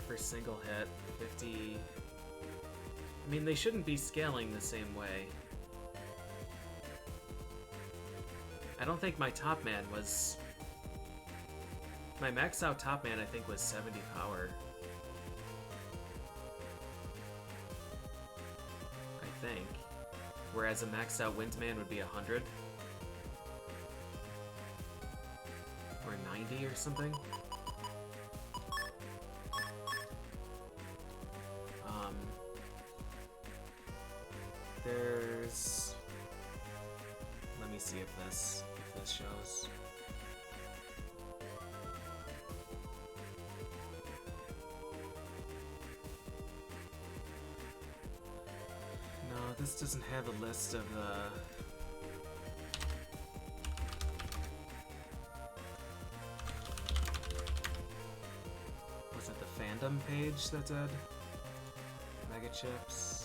For single hit, 50... I mean, they shouldn't be scaling the same way. I don't think my Top Man was... My max out Top Man, I think, was 70 power. I think. Whereas a maxed out Windman would be 100. Or 90 or something. There's... Let me see if this shows. No, this doesn't have a list of the... Was it the fandom page that did? Mega Chips.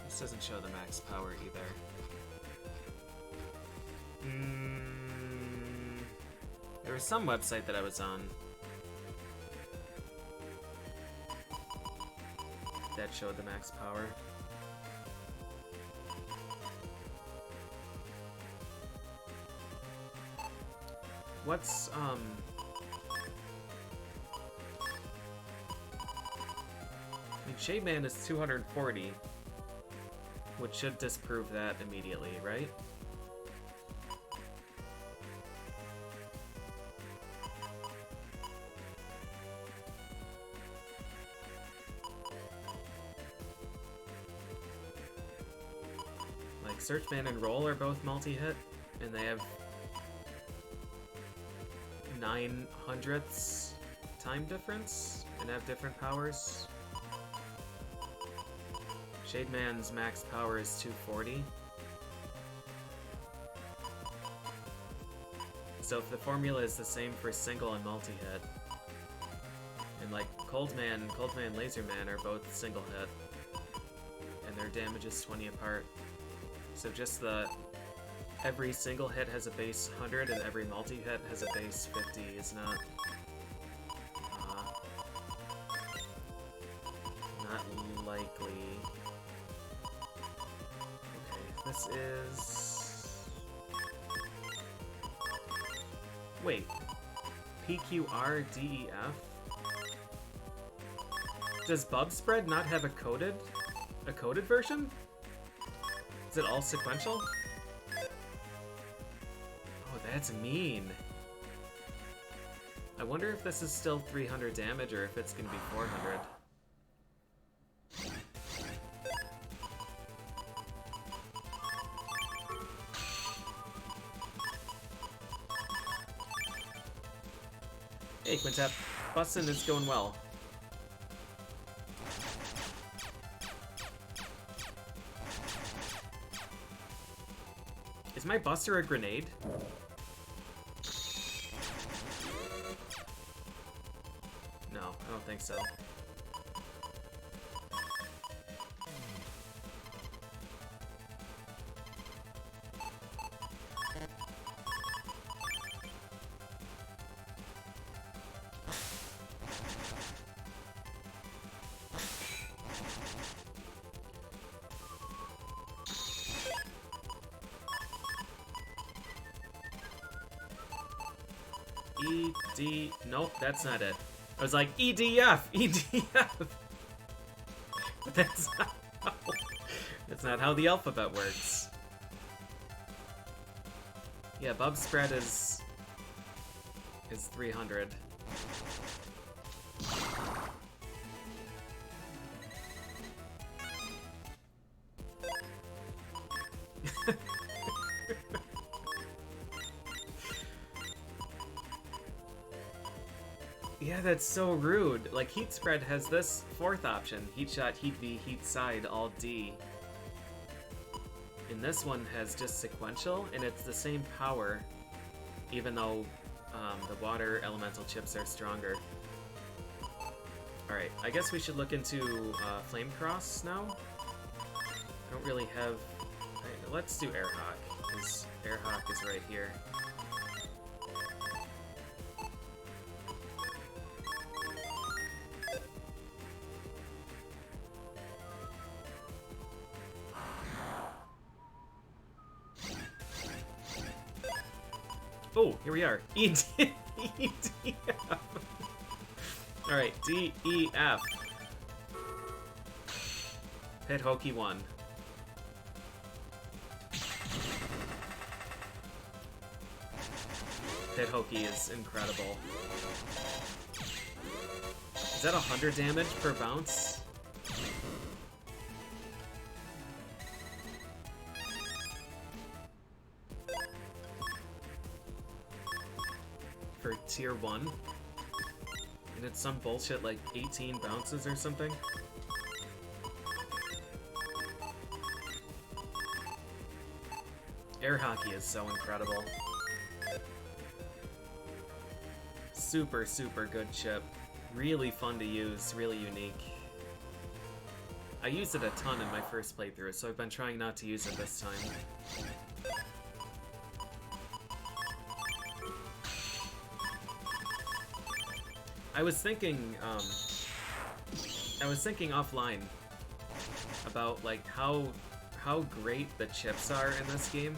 This doesn't show the max power either. There was some website that I was on that showed the max power. What's, I mean, Shade Man is 240. Which should disprove that immediately, right? Like, Searchman and Roll are both multi-hit, and they have 9/100ths time difference, and have different powers. Shade Man's max power is 240. So if the formula is the same for single and multi-hit, and like Cold Man, Laser Man are both single hit, and their damage is 20 apart. So just every single hit has a base 100 and every multi-hit has a base 50 is not likely. This is... Wait. PQRDEF? Does Bub Spread not have a coded version? Is it all sequential? Oh, that's mean. I wonder if this is still 300 damage or if it's gonna be 400. Hey, Quintep. Bustin' is going well. Is my Buster a grenade? No, I don't think so. E, D... Nope, that's not it. I was like, EDF! EDF! But that's not how the alphabet works. Yeah, Bub's spread is 300. Yeah, that's so rude. Like, heat spread has this fourth option. Heat shot, heat V, heat side, all D. And this one has just sequential, and it's the same power, even though the water elemental chips are stronger. Alright, I guess we should look into Flame Cross now. I don't really have... Right, let's do Airhawk, because Airhawk is right here. Oh, here we are. E, D, E, D, F. Alright, D, E, F. Hit Hokey 1. Hit Hokey is incredible. Is that 100 damage per bounce? For tier 1? And it's some bullshit like 18 bounces or something? Air hockey is so incredible. Super, super good chip. Really fun to use, really unique. I used it a ton in my first playthrough, so I've been trying not to use it this time. I was thinking offline about like how great the chips are in this game.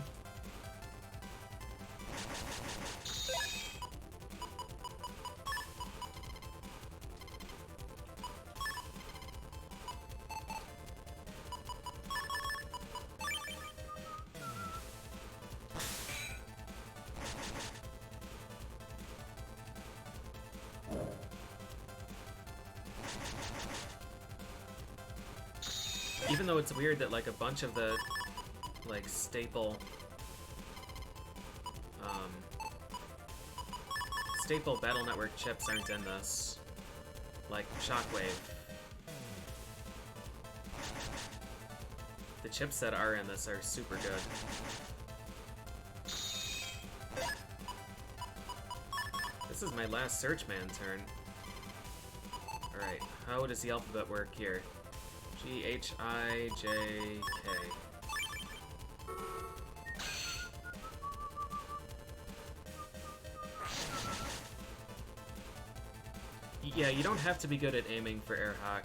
Even though it's weird that like a bunch of the like staple Battle Network chips aren't in this, like Shockwave. The chips that are in this are super good. This is my last Searchman turn. Alright, how does the alphabet work here? G, H, I, J, K. Yeah, you don't have to be good at aiming for air hawk.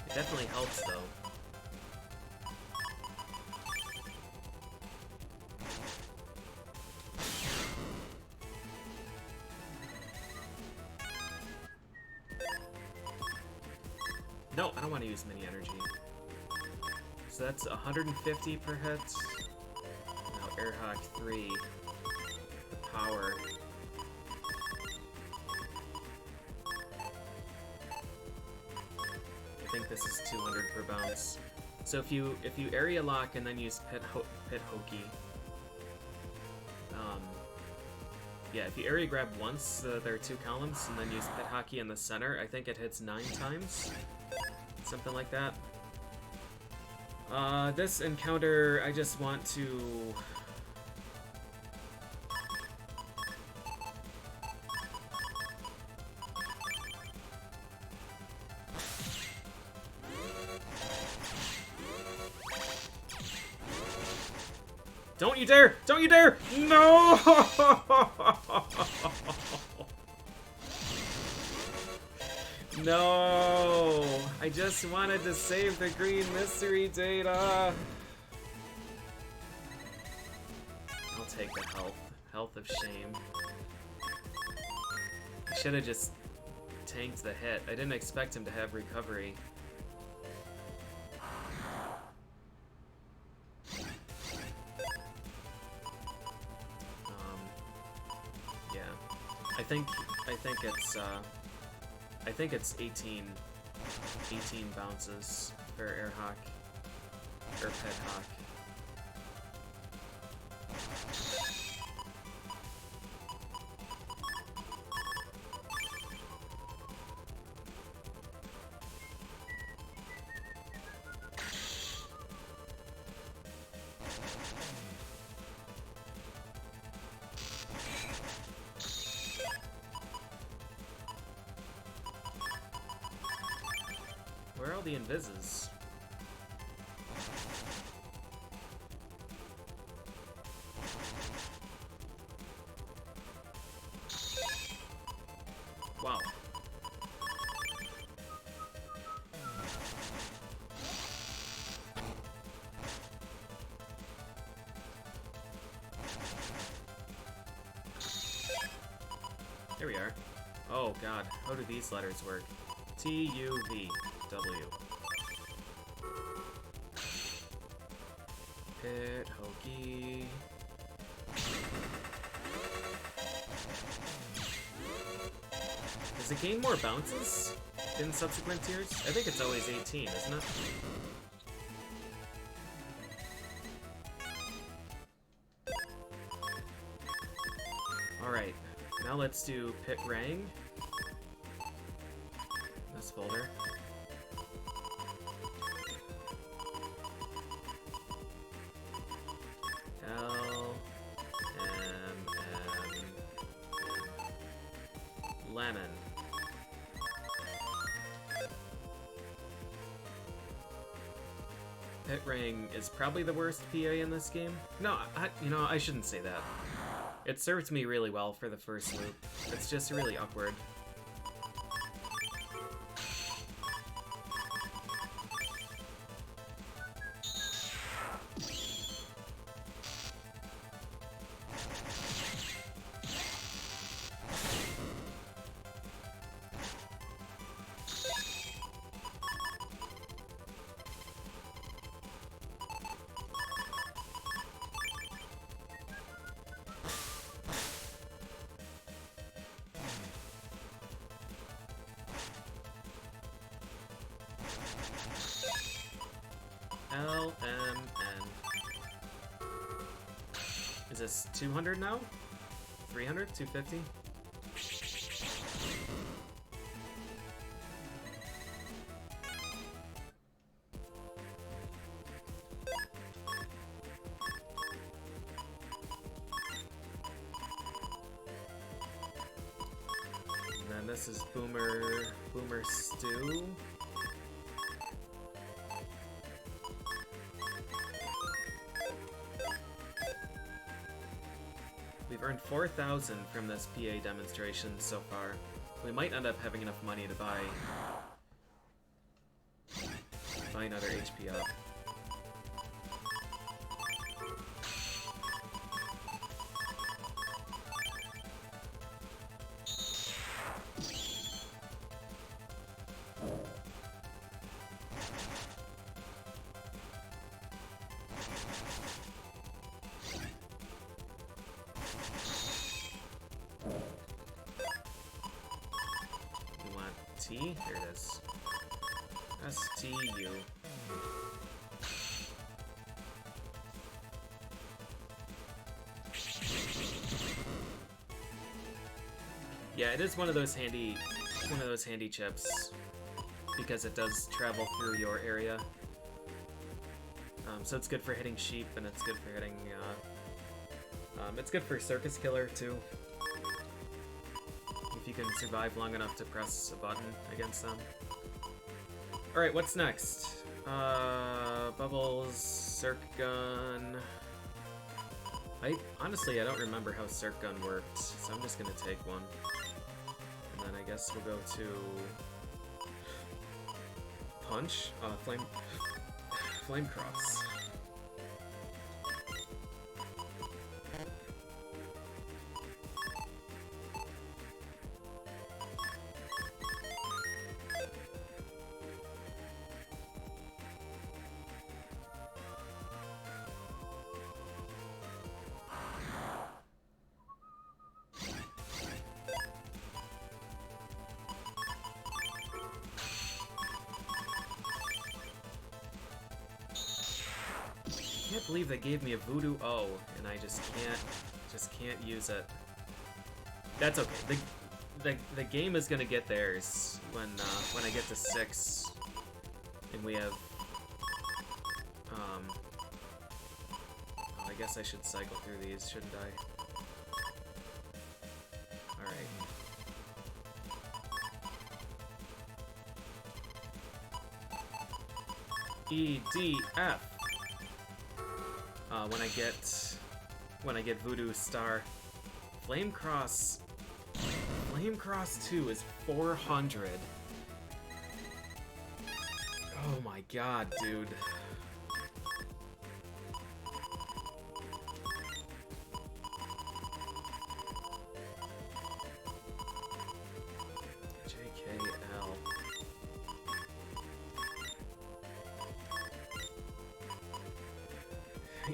It definitely helps, though. No, I don't want to use mini energy. So that's 150 per hit. Now Airhawk 3. The power. I think this is 200 per bounce. So if you area lock and then use Pit Hokey. Yeah, if you area grab once, there are 2 columns, and then use Pit Hockey in the center, I think it hits 9 times. Something like that. This encounter, I just want to... Don't you dare! Don't you dare! No! No! I just wanted to save the green mystery data! I'll take the health. Health of shame. I should have just tanked the hit. I didn't expect him to have recovery. Yeah. I think it's 18 bounces for Air Hawk. Or Pet Hawk. Where are all the invises? Wow. Here we are. Oh god, how do these letters work? T-U-V. W. Pit, Hokey. Does it gain more bounces in subsequent tiers? I think it's always 18, isn't it? Alright, now let's do Pit Rang. This folder. Lemon. Pit Ring is probably the worst PA in this game. No, I shouldn't say that. It served me really well for the first loop. It's just really awkward. LMN. Is this 200 now? 300? 250? And then this is Boomer Stew. We've earned 4,000 from this PA demonstration so far. We might end up having enough money to buy another HP up. T? Here it is. S-T-U. Yeah, it is one of those handy chips because it does travel through your area. So it's good for hitting sheep, and it's good for hitting. It's good for Circus Killer too. If you can survive long enough to press a button against them. Alright, what's next? Bubbles, Circ Gun. Honestly, I don't remember how Circ Gun worked, so I'm just gonna take one. And then I guess we'll go to Punch? Flame Cross. believe they gave me a Voodoo O, and I just can't use it. That's okay. The game is gonna get theirs when I get to 6, and we have. I guess I should cycle through these, shouldn't I? All right. E, D, F. When I get Voodoo Star, Flame Cross 2 is 400. Oh my god, dude. JKL.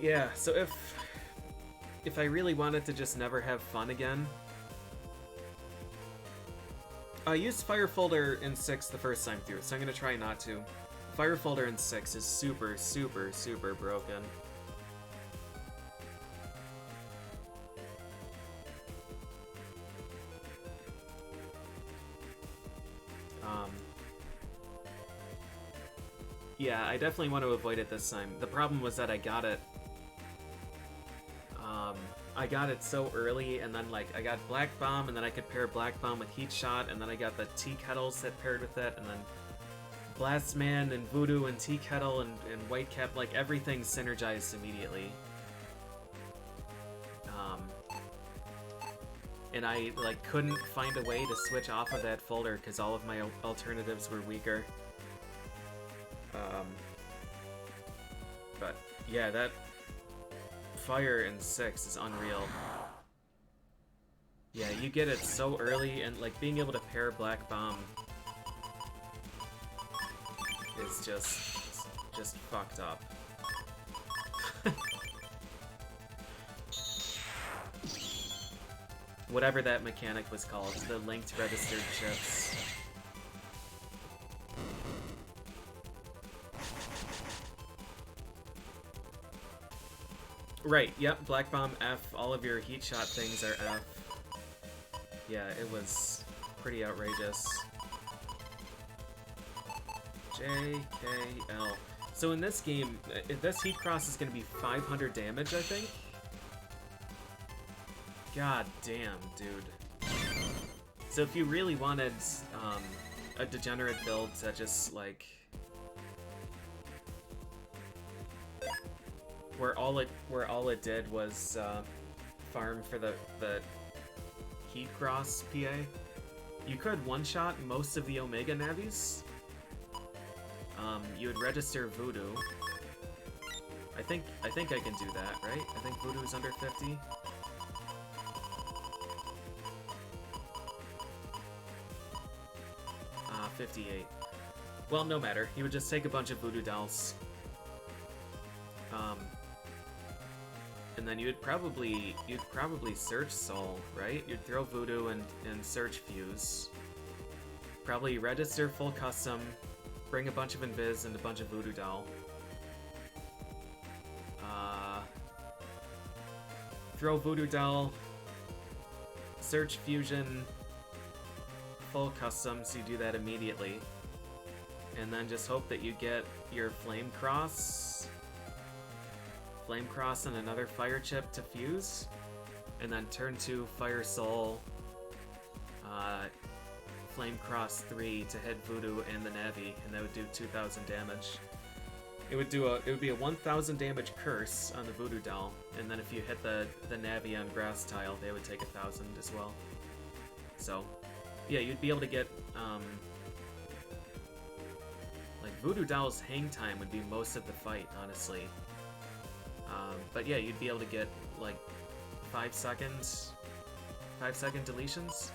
Yeah, so if I really wanted to just never have fun again, I used Fire Folder in 6 the first time through, so I'm gonna try not to. Fire Folder in 6 is super, super, super broken. Yeah, I definitely want to avoid it this time. The problem was that I got it so early, and then like I got Black Bomb, and then I could pair Black Bomb with Heat Shot, and then I got the Tea Kettles that paired with it, and then Blast Man and Voodoo and Tea Kettle and White Cap, like everything synergized immediately. And I like couldn't find a way to switch off of that folder because all of my alternatives were weaker. But yeah, that Fire in 6 is unreal. Yeah, you get it so early, and like being able to pair Black Bomb is just fucked up. Whatever that mechanic was called, the linked registered chips. Right, yep, Black Bomb F, all of your Heat Shot things are F. Yeah, it was pretty outrageous. JKL. So in this game, this Heat Cross is going to be 500 damage, I think? God damn, dude. So if you really wanted a degenerate build that just, like... Where all it did was farm for the Heat Cross PA, you could one-shot most of the Omega Navis. You would register Voodoo. I think I can do that, right? I think Voodoo is under 50. 58. Well, no matter. You would just take a bunch of Voodoo dolls. And then you'd probably search Soul, right? You'd throw Voodoo and search Fuse. Probably register full custom, bring a bunch of Invis and a bunch of Voodoo doll. Throw Voodoo doll, search Fusion, full custom, so you do that immediately. And then just hope that you get your Flame Cross and another Fire Chip to fuse, and then turn 2 Fire Soul, Flame Cross 3 to hit Voodoo and the Navi, and that would do 2,000 damage. It would be a 1,000 damage curse on the Voodoo doll, and then if you hit the Navi on grass tile, they would take 1,000 as well. So, yeah, you'd be able to get like Voodoo doll's hang time would be most of the fight, honestly. But yeah, you'd be able to get like 5-second deletions.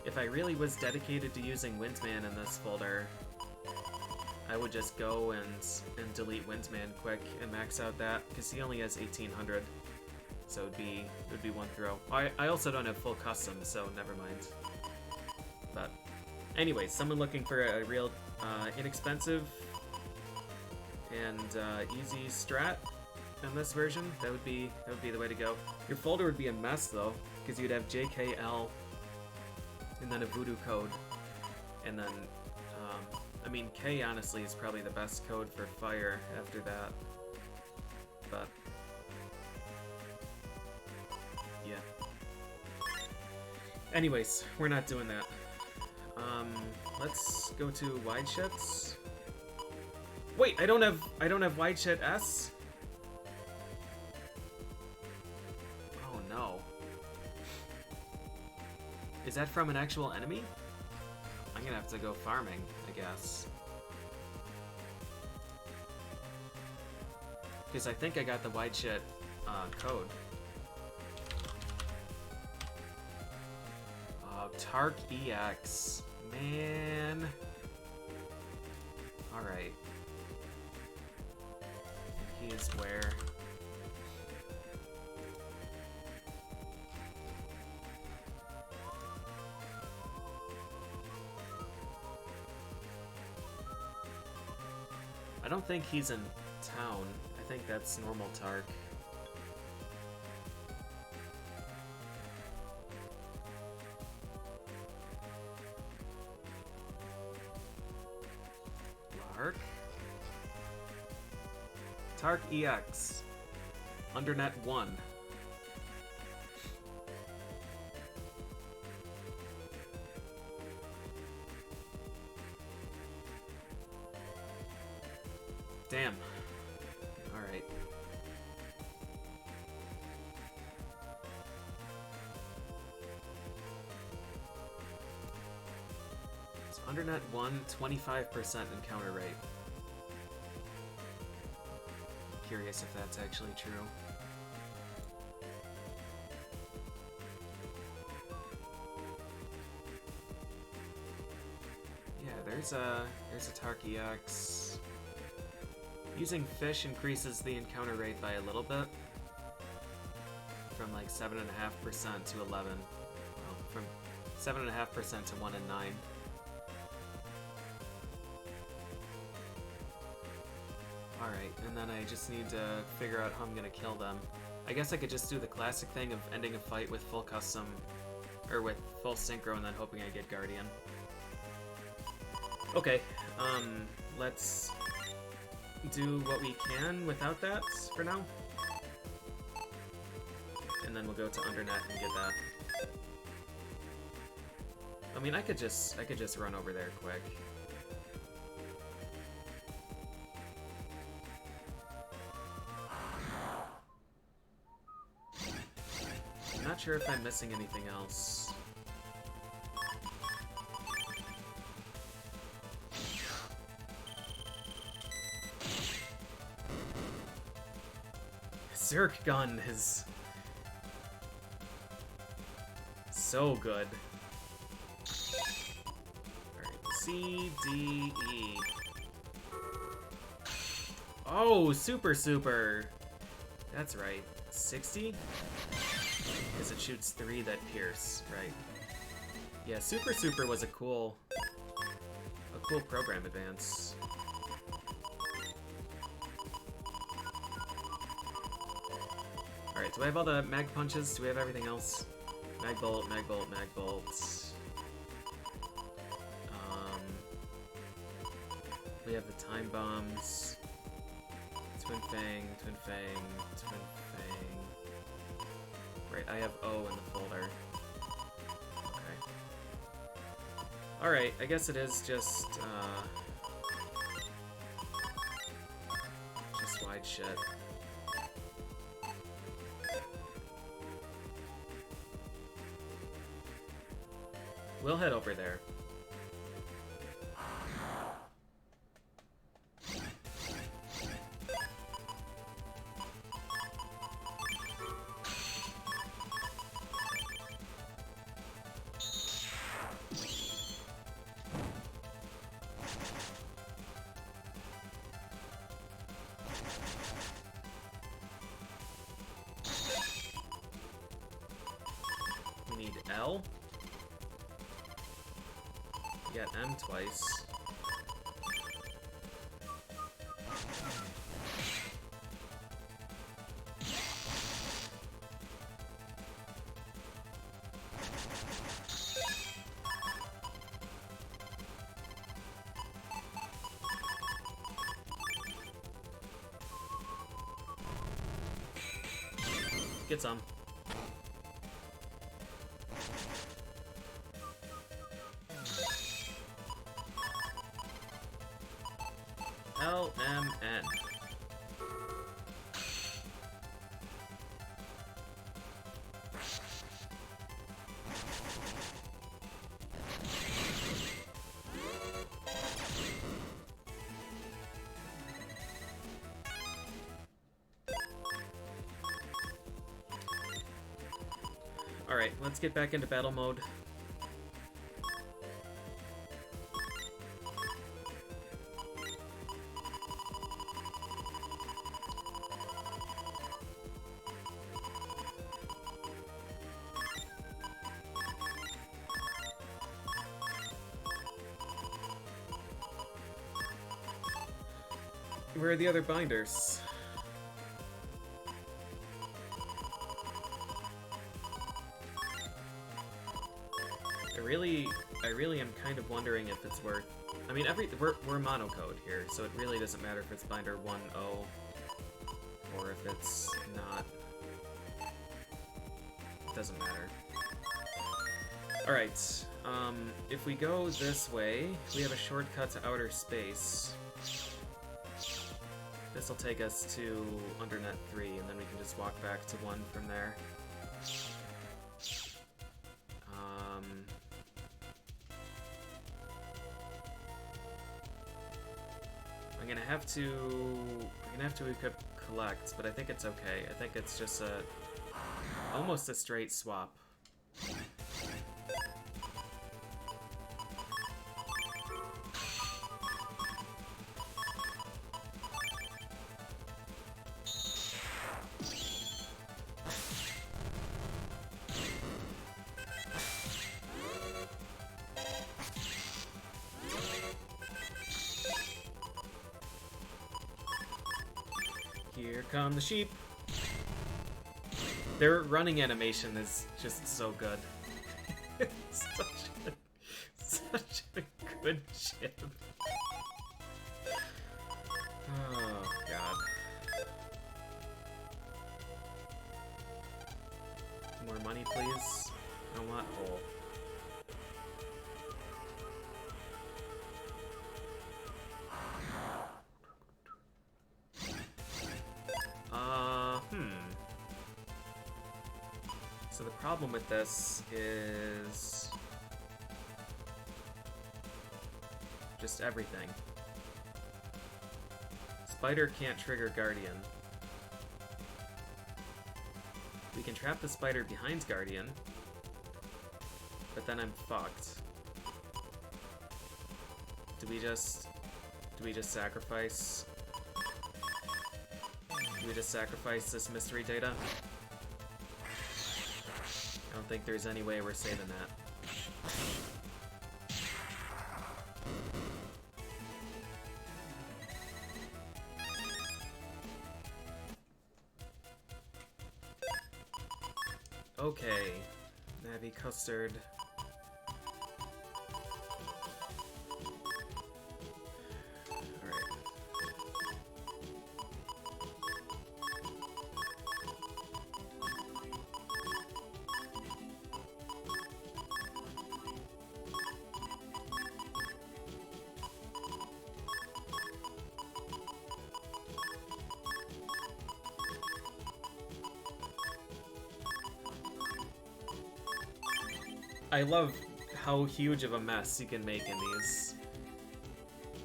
If I really was dedicated to using Windman in this folder, I would just go and delete Windman quick and max out that, because he only has 1800, so it would be one throw. I also don't have full custom, so never mind. But anyways, someone looking for a real inexpensive and easy strat in this version. That would be the way to go. Your folder would be a mess though, because you'd have JKL and then a voodoo code, and then I mean K honestly is probably the best code for fire after that, but yeah. Anyways, we're not doing that. Let's go to wide shits. Wait, I don't have wide shit S. Oh no. Is that from an actual enemy? I'm gonna have to go farming, I guess. Because I think I got the wide shit code. Tark EX. Man. Alright. He is where? I don't think he's in town. I think that's normal Tark. Tark EX. Undernet 1. Damn. Alright. So Undernet 1, 25% encounter rate. Curious if that's actually true. Yeah, there's a Tark EX. Using fish increases the encounter rate by a little bit. From like 7.5% to 11. Well, from 7.5% to 1 in 9. Alright, and then I just need to figure out how I'm gonna kill them. I guess I could just do the classic thing of ending a fight with full custom, or with full synchro and then hoping I get Guardian. Okay, let's do what we can without that for now. And then we'll go to Undernet and get that. I mean, I could just run over there quick. Not sure if I'm missing anything else. Zerk gun is so good. Alright, C, D, E. Oh, super. That's right. 60? Because it shoots 3 that pierce, right? Yeah, super was a cool program advance. Alright, do I have all the mag punches? Do we have everything else? Mag bolt, mag bolt, mag bolt. We have the time bombs. Twin Fang, Twin Fang, Twin Fang. Right, I have O in the folder. Okay. Alright, I guess it is just wide shit. We'll head over there. We need L. We got M twice. Get some. LMN. Alright, let's get back into battle mode. Where are the other binders? I really am kind of wondering if it's worth... I mean, we're monocode here, so it really doesn't matter if it's binder 1-0 or if it's not. It doesn't matter. Alright, if we go this way, we have a shortcut to outer space. This will take us to Undernet 3, and then we can just walk back to 1 from there. I'm gonna have to equip collect, but I think it's okay. I think it's just almost a straight swap. Here come the sheep. Their running animation is just so good. such a good ship. Oh god. More money, please. I want whole. So the problem with this is just everything. Spider can't trigger Guardian. We can trap the spider behind Guardian, but then I'm fucked. Do we just sacrifice? Do we just sacrifice this mystery data? I don't think there's any way we're saving that. Okay, Navi Custard. I love how huge of a mess you can make in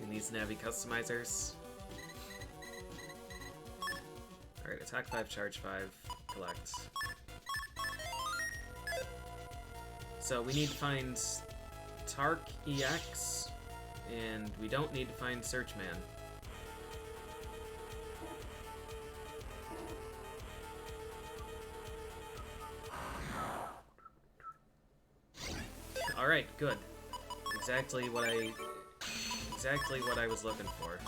these Navi customizers. Alright, attack 5, charge 5, collect. So we need to find Tark EX, and we don't need to find Searchman. Alright, good. Exactly what I was looking for.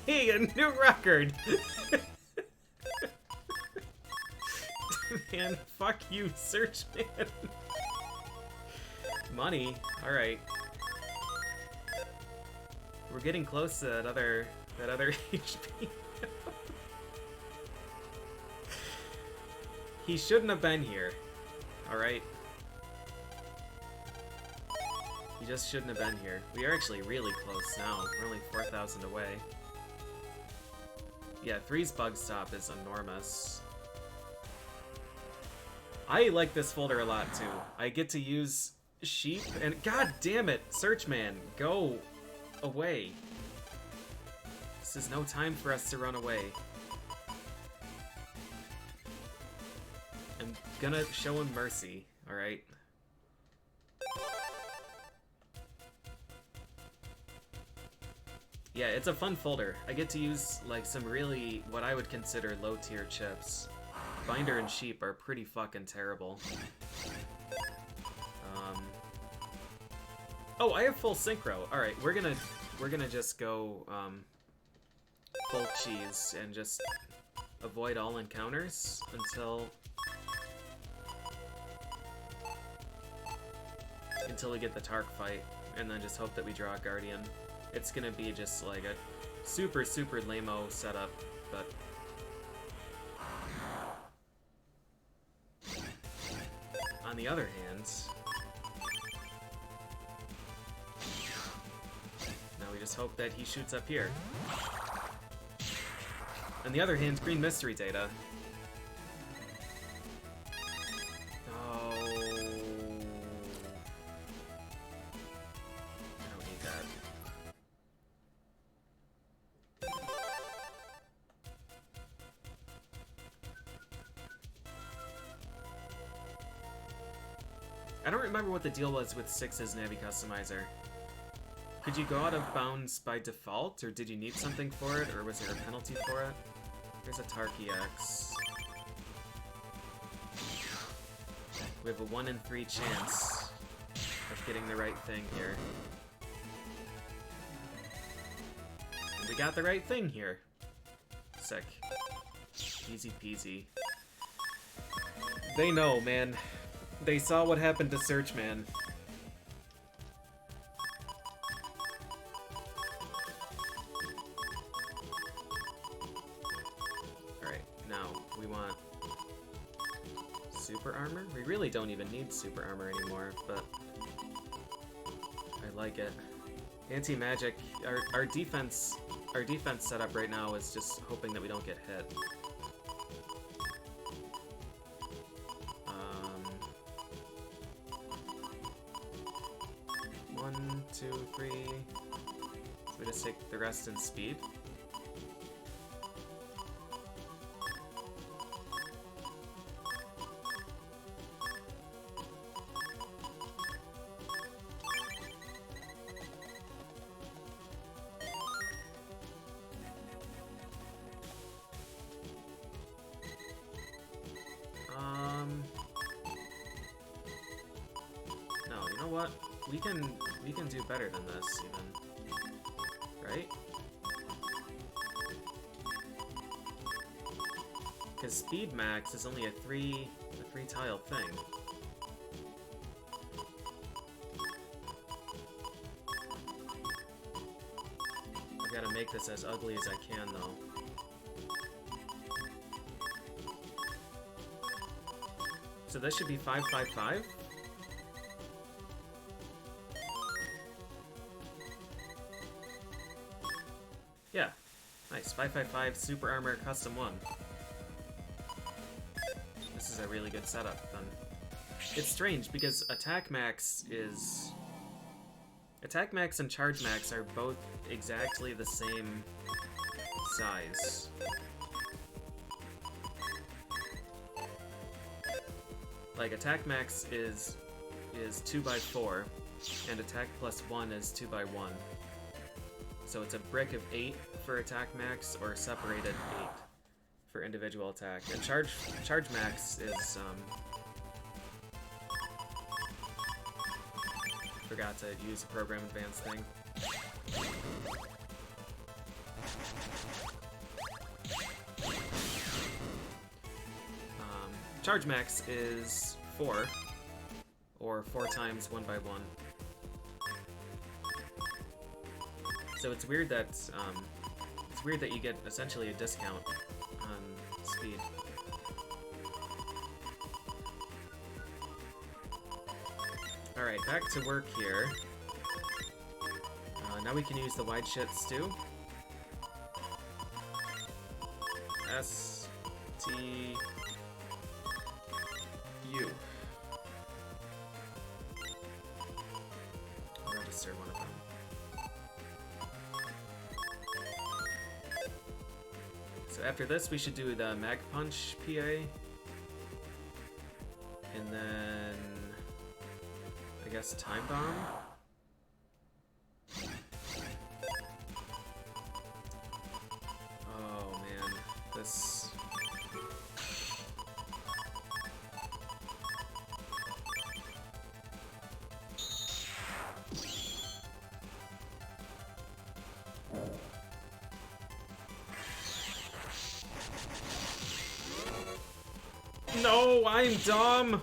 Hey, a new record! Man, fuck you, Search Man. Money, alright. We're getting close to that other HP. He shouldn't have been here. Alright. He just shouldn't have been here. We are actually really close now. We're only 4,000 away. Yeah, 3's bug stop is enormous. I like this folder a lot too. I get to use sheep and god damn it, Search Man, go away. This is no time for us to run away. I'm gonna show him mercy, alright? Yeah, it's a fun folder. I get to use, like, some really, what I would consider low-tier chips. Binder and Sheep are pretty fucking terrible. Oh, I have full synchro. Alright, we're gonna just go, full cheese and just avoid all encounters until we get the Tark fight, and then just hope that we draw a Guardian. It's gonna be just like a super, super lame-o setup, but... On the other hand... Now we just hope that he shoots up here. On the other hand, green mystery data. I don't remember what the deal was with 6's Navi Customizer. Could you go out of bounds by default, or did you need something for it, or was there a penalty for it? There's a Tark EX. We have a 1 in 3 chance of getting the right thing here. And we got the right thing here. Sick. Easy peasy. They know, man. They saw what happened to Search Man. Alright, now we want super armor? We really don't even need super armor anymore, but I like it. Anti-magic, our defense setup right now is just hoping that we don't get hit. 1, 2, 3. So we just take the rest in speed. No, you know what? We can do better than this, even. Right? Because speed max is only a three tile thing. I've got to make this as ugly as I can, though. So this should be 555. Yeah, nice. 555 Super Armor Custom 1. This is a really good setup, then. It's strange, because Attack Max and Charge Max are both exactly the same size. Like, Attack Max is 2x4, and Attack plus 1 is 2x1. So it's a brick of 8 for Attack Max, or separated 8 for individual attack. And Charge Max is, forgot to use a program advanced thing. charge max is 4, or 4 times 1 by 1. So it's weird that you get essentially a discount on speed. All right, back to work here. Now we can use the wide shit stew. S T U. I'll register one of them. So after this, we should do the Mag Punch PA. And then, I guess, Time Bomb. Oh man, this... No, I'm dumb!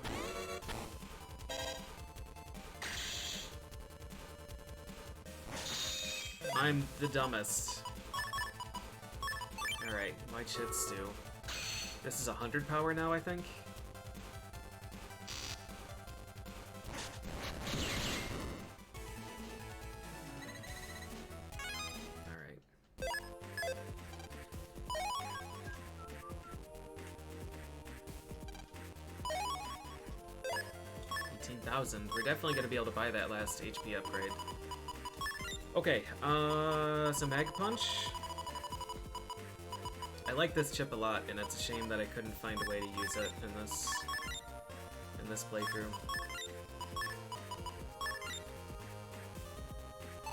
I'm the dumbest. Alright, white shit stew. This is 100 power now, I think? Alright. 18,000. We're definitely gonna be able to buy that last HP upgrade. Okay, so Mag Punch. I like this chip a lot, and it's a shame that I couldn't find a way to use it in this playthrough.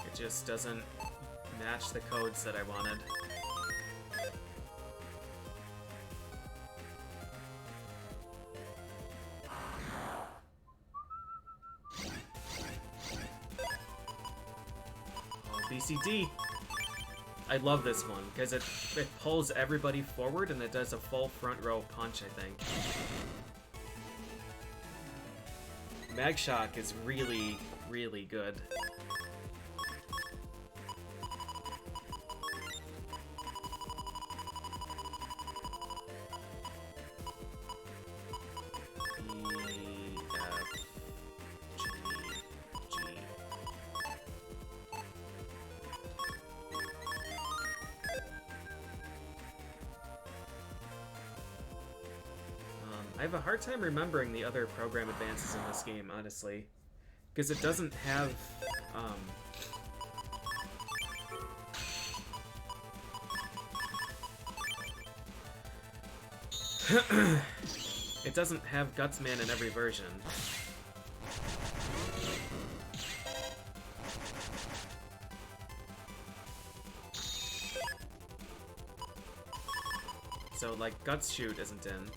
It just doesn't match the codes that I wanted. BCD. I love this one because it pulls everybody forward and it does a full front row punch, I think. Mag Shock is really, really good. I have a hard time remembering the other program advances in this game, honestly. Because it doesn't have, it doesn't have Gutsman in every version. So, like, Guts Shoot isn't in.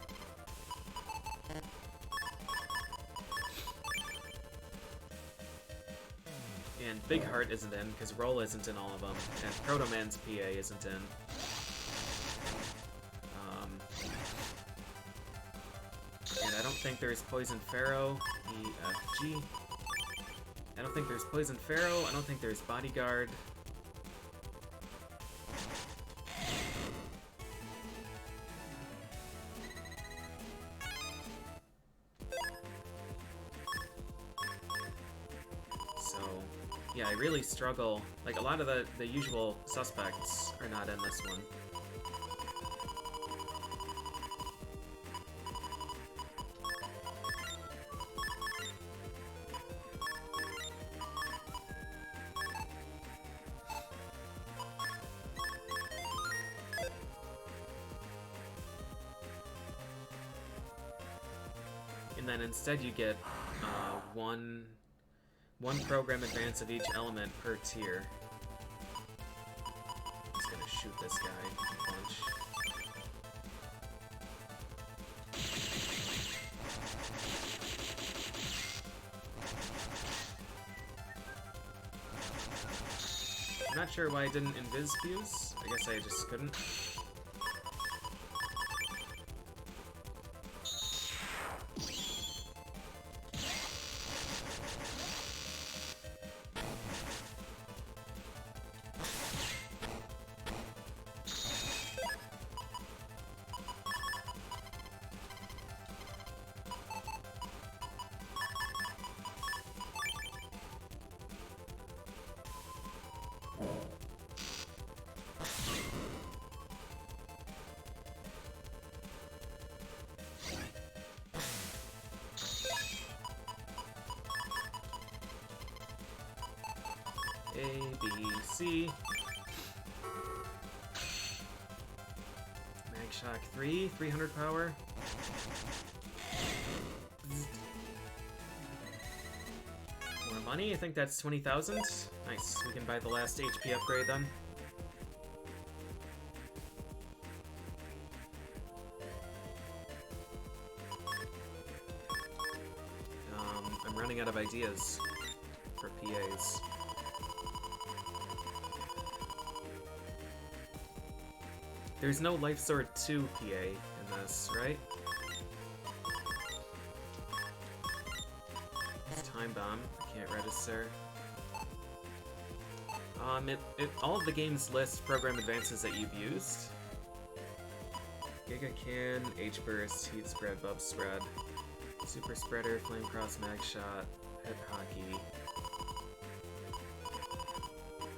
And Big Heart isn't in, because Roll isn't in all of them, and Proto Man's PA isn't in. And I don't think there's Poison Pharaoh, E, F, G. I don't think there's Poison Pharaoh, I don't think there's Bodyguard. Yeah, I really struggle. Like, a lot of the usual suspects are not in this one. And then instead you get one program advance of each element per tier. I'm just gonna shoot this guy a bunch. I'm not sure why I didn't invis fuse. I guess I just couldn't. A, B, C. Mag Shock 3, 300 power. More money, I think that's 20,000. Nice, we can buy the last HP upgrade then. I'm running out of ideas for PAs. There's no Life Sword 2 PA in this, right? It's Time Bomb. I can't register. All of the games list program advances that you've used. Giga Can, H Burst, Heat Spread, Bub Spread, Super Spreader, Flame Cross, Mag Shot, Pit Hockey,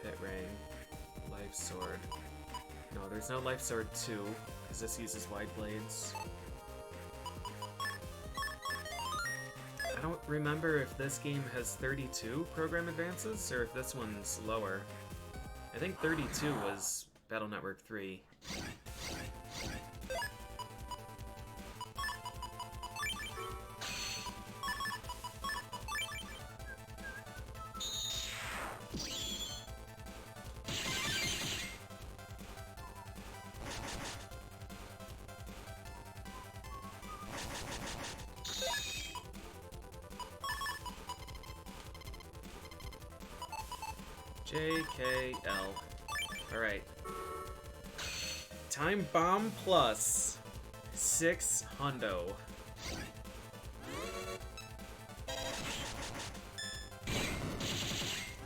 Pit Ring, Life Sword. No, there's no Life Sword 2, because this uses Wide Blades. I don't remember if this game has 32 program advances, or if this one's lower. I think 32 was Battle Network 3. JKL. Alright. Time Bomb Plus. 6 hundo.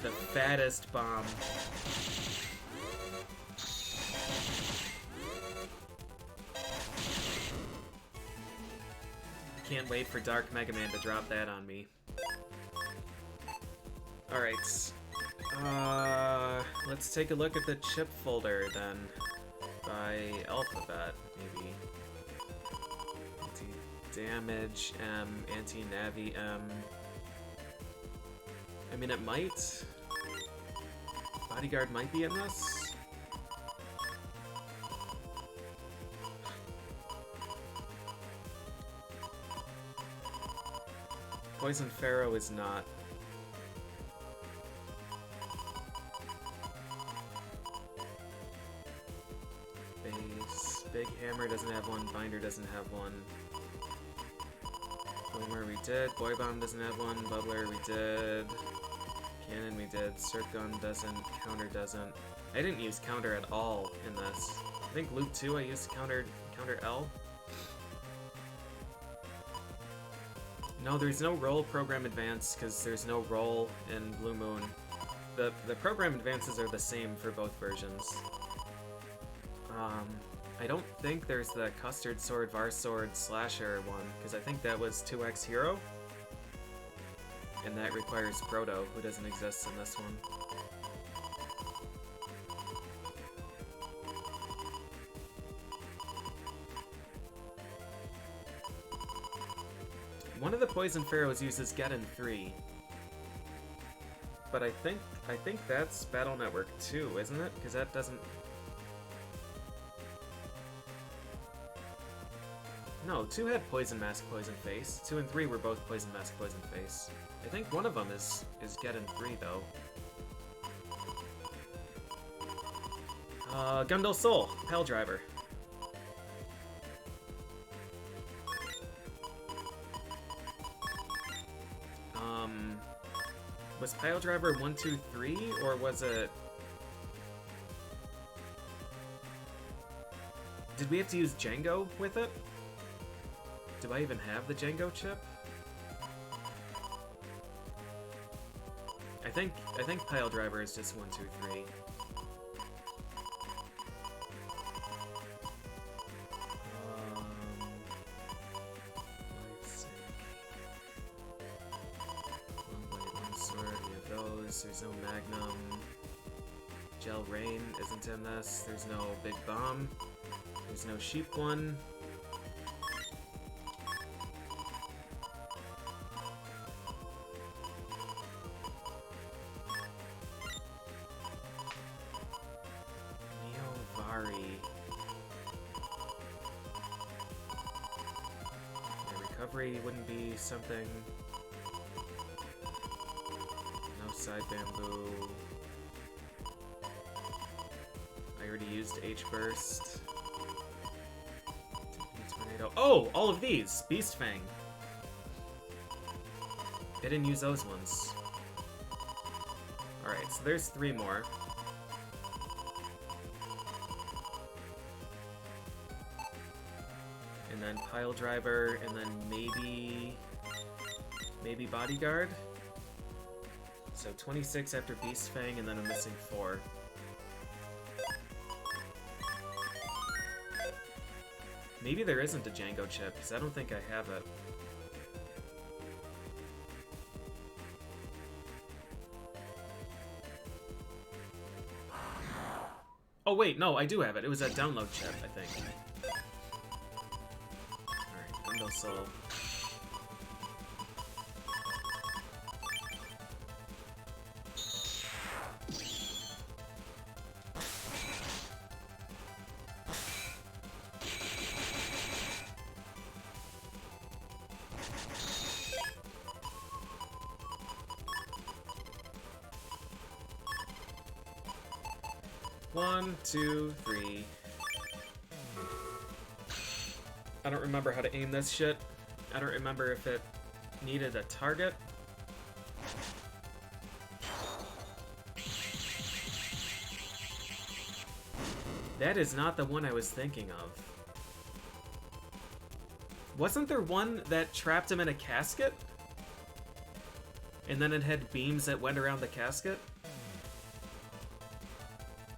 The fattest bomb. Can't wait for Dark Mega Man to drop that on me. Alright. Let's take a look at the chip folder then. By alphabet, maybe. Anti-damage M, anti-navi M. I mean, it might. Bodyguard might be in this. Poison Pharaoh is not. Base. Big Hammer doesn't have one. Binder doesn't have one. Boomer we did. Boy Bomb doesn't have one. Bubbler we did. Cannon we did. Circ Gun doesn't. Counter doesn't. I didn't use counter at all in this. I think Loop 2 I used counter L. No, there's no roll program advance because there's no roll in Blue Moon. The program advances are the same for both versions. I don't think there's the Custard Sword, Var Sword, Slasher one, because I think that was 2x Hero. And that requires Proto, who doesn't exist in this one. One of the Poison Pharaohs uses Geddon 3. But I think that's Battle Network 2, isn't it? Because that doesn't... No, 2 had Poison Mask, Poison Face. 2 and 3 were both Poison Mask, Poison Face. I think one of them is Geddon 3, though. Gundel Soul, Pal Driver. Was Pile Driver 1, 2, 3, or was it... Did we have to use Django with it? Do I even have the Django chip? I think Pile Driver is just 1, 2, 3. There's no Magnum. Gel Rain isn't in this. There's no Big Bomb. There's no Sheep one. recovery wouldn't be something. No side bamboo. I already used H-Burst. Tornado. Oh! All of these! Beast Fang. I didn't use those ones. Alright, so there's 3 more. And then Pile Driver, and then maybe Bodyguard. So 26 after Beast Fang, and then I'm missing 4. Maybe there isn't a Django chip, because I don't think I have it. Oh wait, no, I do have it. It was a download chip, I think. Alright, Window Soul. One, two, three. I don't remember how to aim this shit. I don't remember if it needed a target. That is not the one I was thinking of. Wasn't there one that trapped him in a casket? And then it had beams that went around the casket?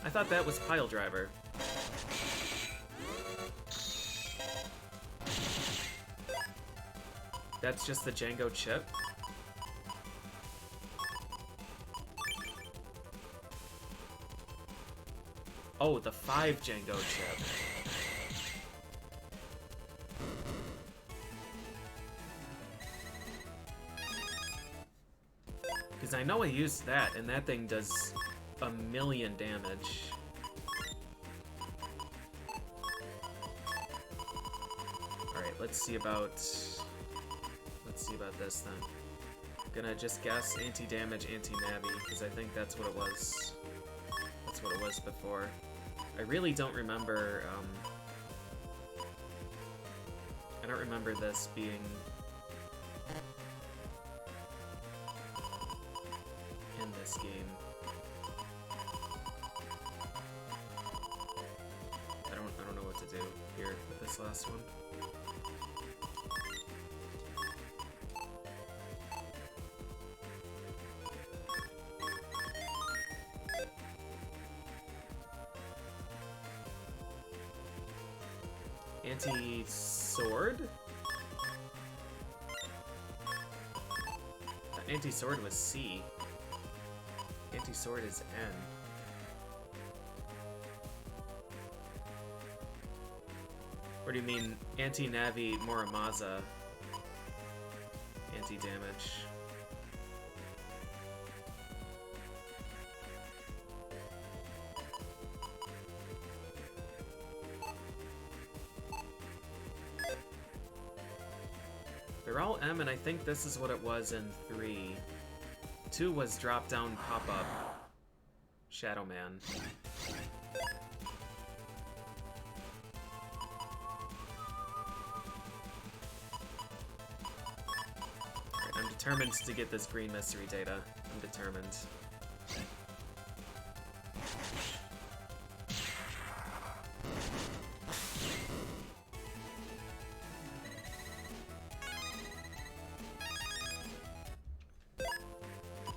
I thought that was Pile Driver. That's just the Django chip? Oh, the 5 Django chip. Because I know I used that, and that thing does 1,000,000 damage. Alright, let's see about this then. I'm gonna just guess anti-damage, anti-navi, because I think that's what it was. That's what it was before. I really don't remember, I don't remember this being in this game. I don't know what to do here with this last one. Anti-sword? Anti-sword was C. Anti-sword is N. Or do you mean anti-navi Muramasa? Anti-damage. They're all M, and I think this is what it was in 3. 2 was drop-down pop-up Shadow Man. Alright, I'm determined to get this green mystery data. I'm determined.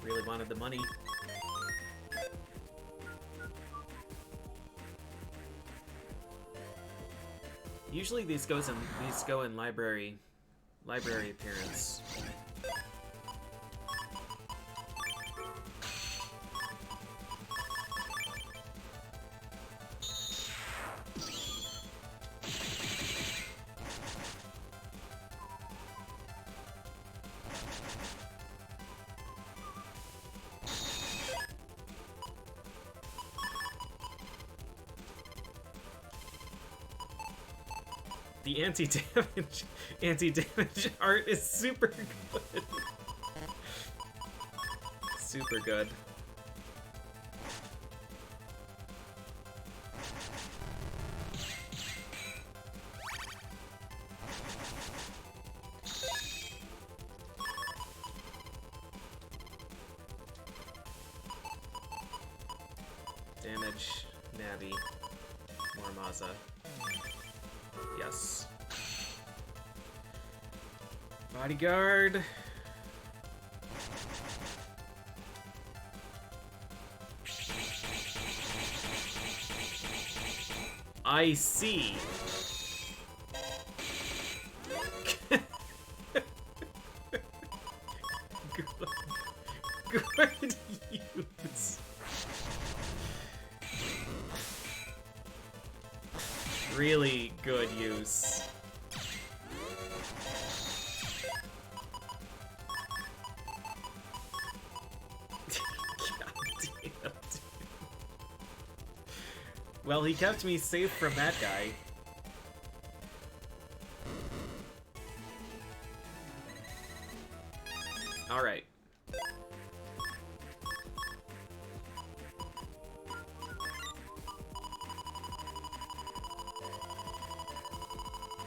Really wanted the money. Usually these go in library appearance. The anti-damage art is super good. Super good. Damage, Navi, Mormaza. Yes. Bodyguard. I see. Good use. Really good use. God damn, dude. Well, he kept me safe from that guy. Alright.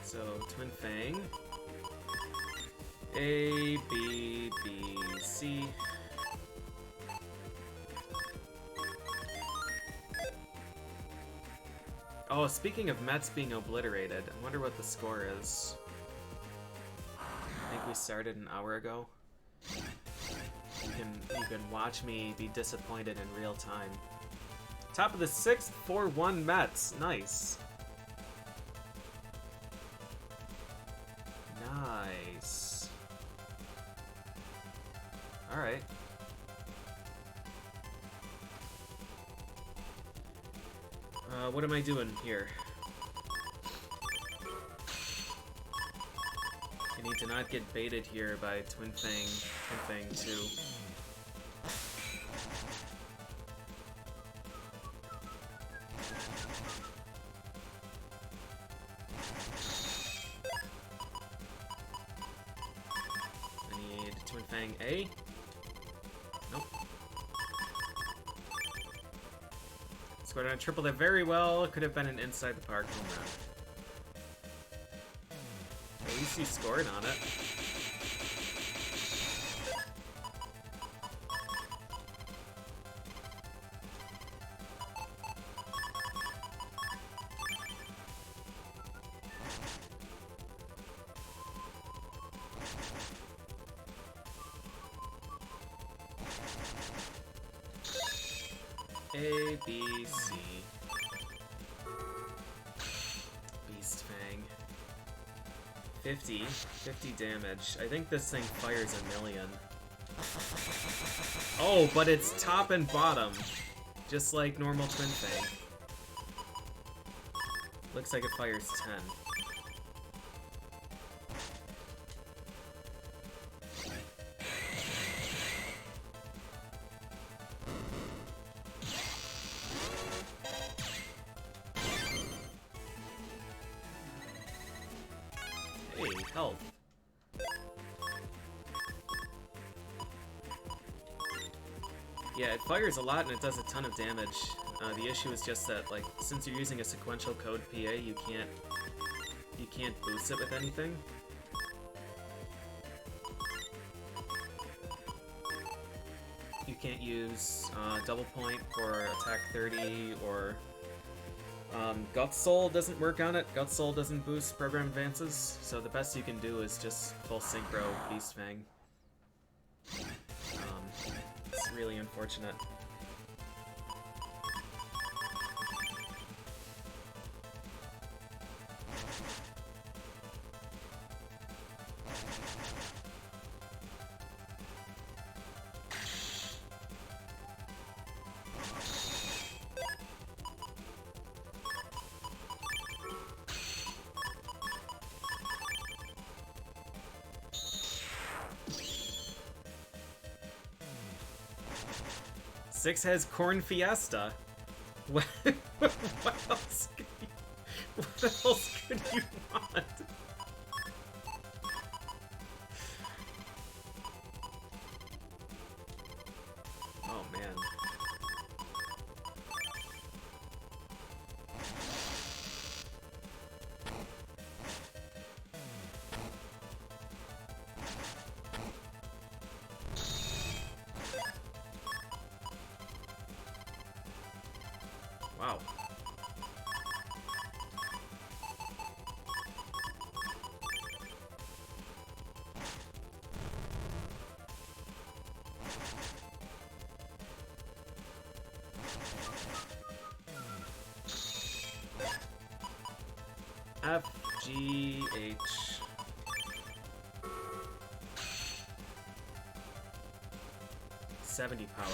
So, Twin Fang. A, B, B, C. Oh, speaking of Mets being obliterated, I wonder what the score is. I think we started an hour ago. You can watch me be disappointed in real time. Top of the 6th, 4-1 Mets. Nice. Nice. Alright. What am I doing here? I need to not get baited here by Twin Fang 2. I need Twin Fang A. Nope. Scored on a triple there very well. Could have been an inside the park home run. At least he scored on it. A, B, C. Beast Fang. 50 damage. I think this thing fires a million. Oh, but it's top and bottom. Just like normal Twin Fang. Looks like it fires 10. Health. Yeah, it fires a lot and it does a ton of damage. The issue is just that, like, since you're using a sequential code PA, you can't boost it with anything. You can't use double point for attack 30 or Gut Soul doesn't work on it. Gut Soul doesn't boost program advances, so the best you can do is just full synchro Beast Fang. It's really unfortunate. Six has Corn Fiesta. What else? What else could you want? Oh man. Wow. F, G, H. $70 power.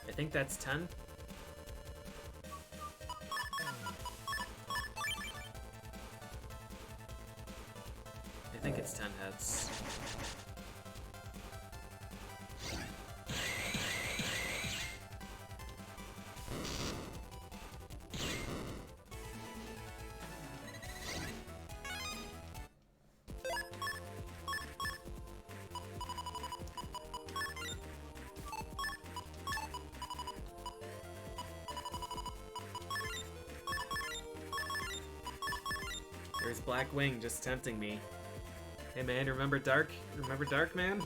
I think that's 10. I think it's 10 heads. There's Black Wing just tempting me. Hey man, remember Dark? Remember Dark, man?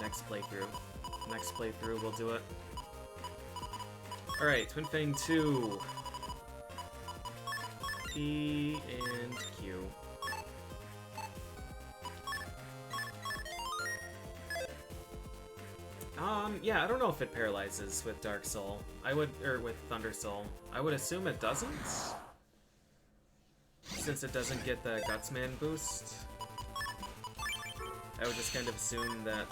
Next playthrough. Next playthrough, we'll do it. Alright, Twin Fang 2. P and Q. Yeah, I don't know if it paralyzes with Dark Soul. Or with Thunder Soul. I would assume it doesn't, since it doesn't get the Gutsman boost. I would just kind of assume that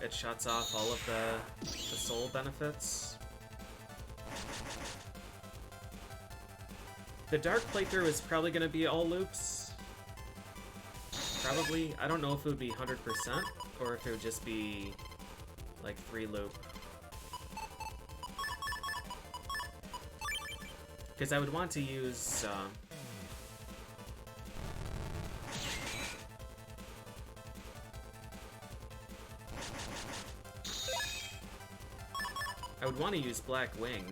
it shuts off all of the soul benefits. The Dark playthrough is probably going to be all loops. Probably. I don't know if it would be 100%, or if it would just be like 3 loop. Because I would want to use I would want to use Black Wing.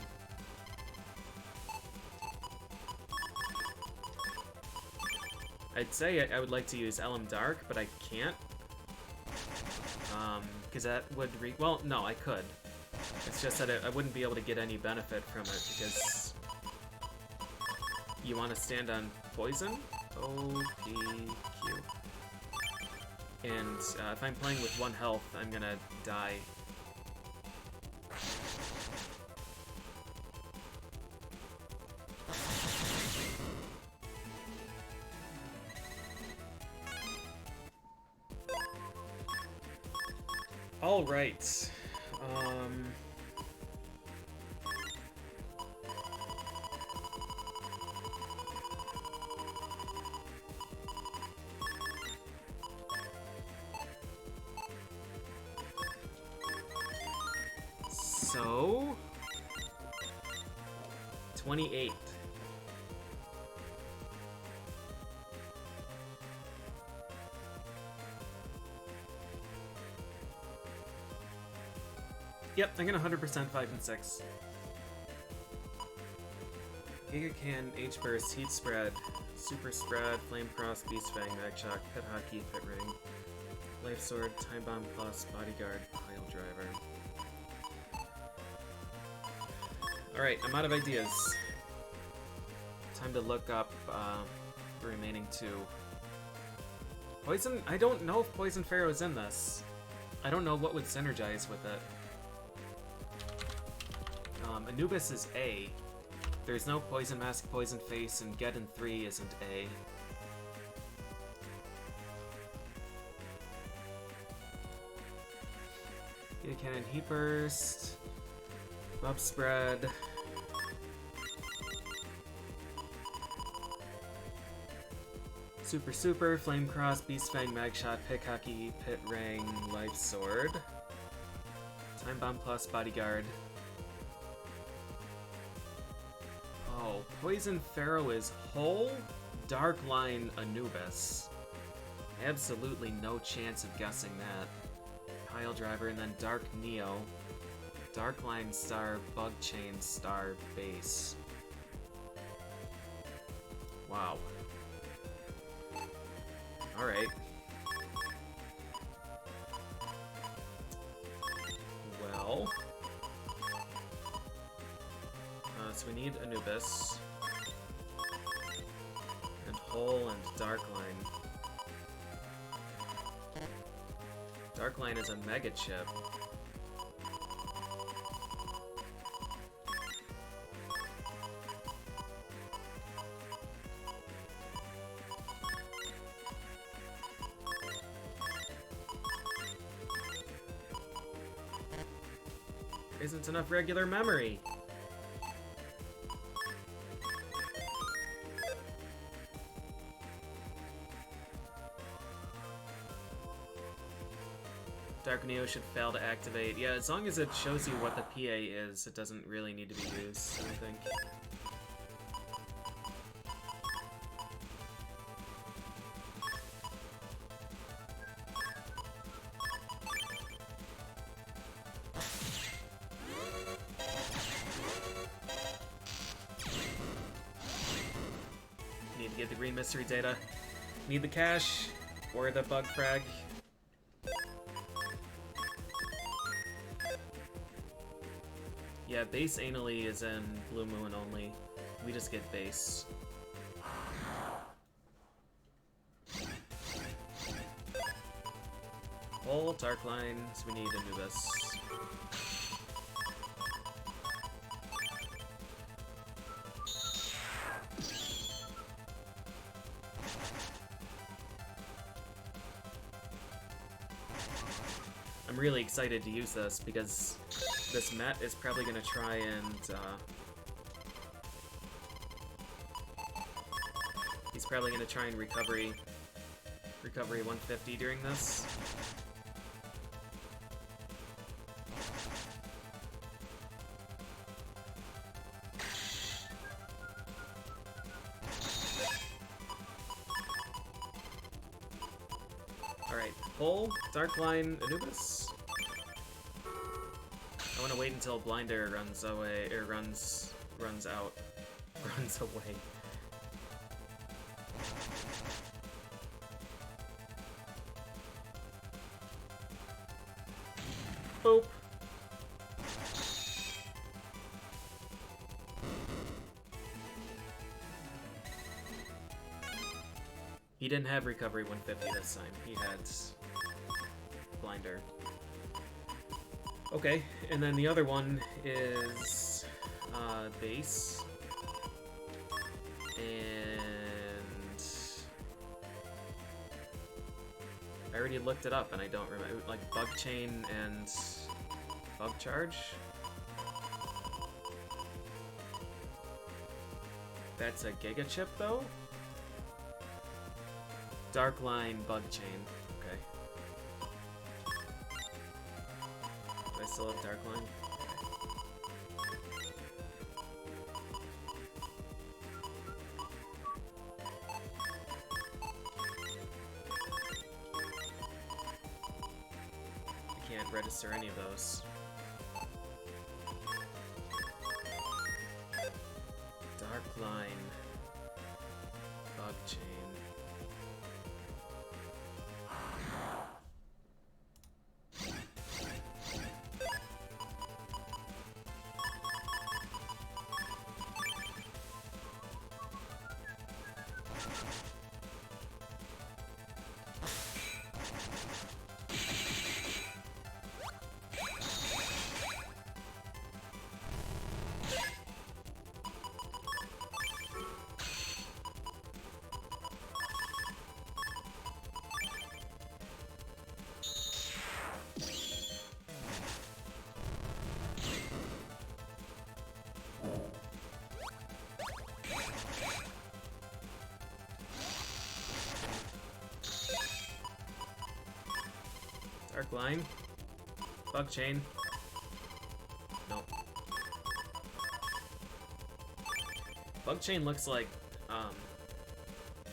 I'd say I would like to use LM Dark, but I can't. Because that would well, no, I could. It's just that I wouldn't be able to get any benefit from it, because you want to stand on poison? O, P, Q. And if I'm playing with 1 health, I'm gonna die. All right. So 28. Yep, I'm gonna 100% 5 and 6. Giga Can, H Burst, Heat Spread, Super Spread, Flame Cross, Beast Fang, Mag Shock, Pit Hockey, Pit Ring, Life Sword, Time Bomb Plus, Bodyguard, Pile Driver. Alright, I'm out of ideas. Time to look up the remaining 2. Poison? I don't know if Poison Pharaoh's in this. I don't know what would synergize with it. Anubis is A. There's no Poison Mask, Poison Face, and Geddon 3 isn't A. Giga Cannon, Heat Burst, Bub Spread. Super, Flame Cross, Beast Fang, Mag Shot, Pick Hockey, Pit Ring, Life Sword. Time Bomb Plus, Bodyguard. Oh, Poison Pharaoh is whole? Dark Line Anubis. Absolutely no chance of guessing that. Pile Driver, and then Dark Neo. Dark Line Star, Bug Chain Star, Base. Wow. Alright. Well. So we need Anubis. And Hole and Dark Line. Dark Line is a mega chip. There isn't enough regular memory. Dark Neo should fail to activate. Yeah, as long as it shows you what the PA is, it doesn't really need to be used, I think. Need to get the green mystery data. Need the cash or the bug frag. Yeah, base anally is in Blue Moon only. We just get base. Whole Dark Line, so we need Anubis. I'm really excited to use this because this Met is probably going to try and, he's probably going to try and recovery 150 during this. Alright, Pull, Dark Line, Anubis. I want to wait until Blinder runs away, or runs out, runs away. Boop. He didn't have recovery 150 this time. He had Blinder. Okay, and then the other one is base. And I already looked it up and I don't remember, like Bug Chain and Bug Charge. That's a Giga Chip though? Dark Line Bug Chain. Okay. Do I still have Dark Line? I can't register any of those. Dark Line Bug Chain. Arc line. Bug chain. Nope. Bug chain looks like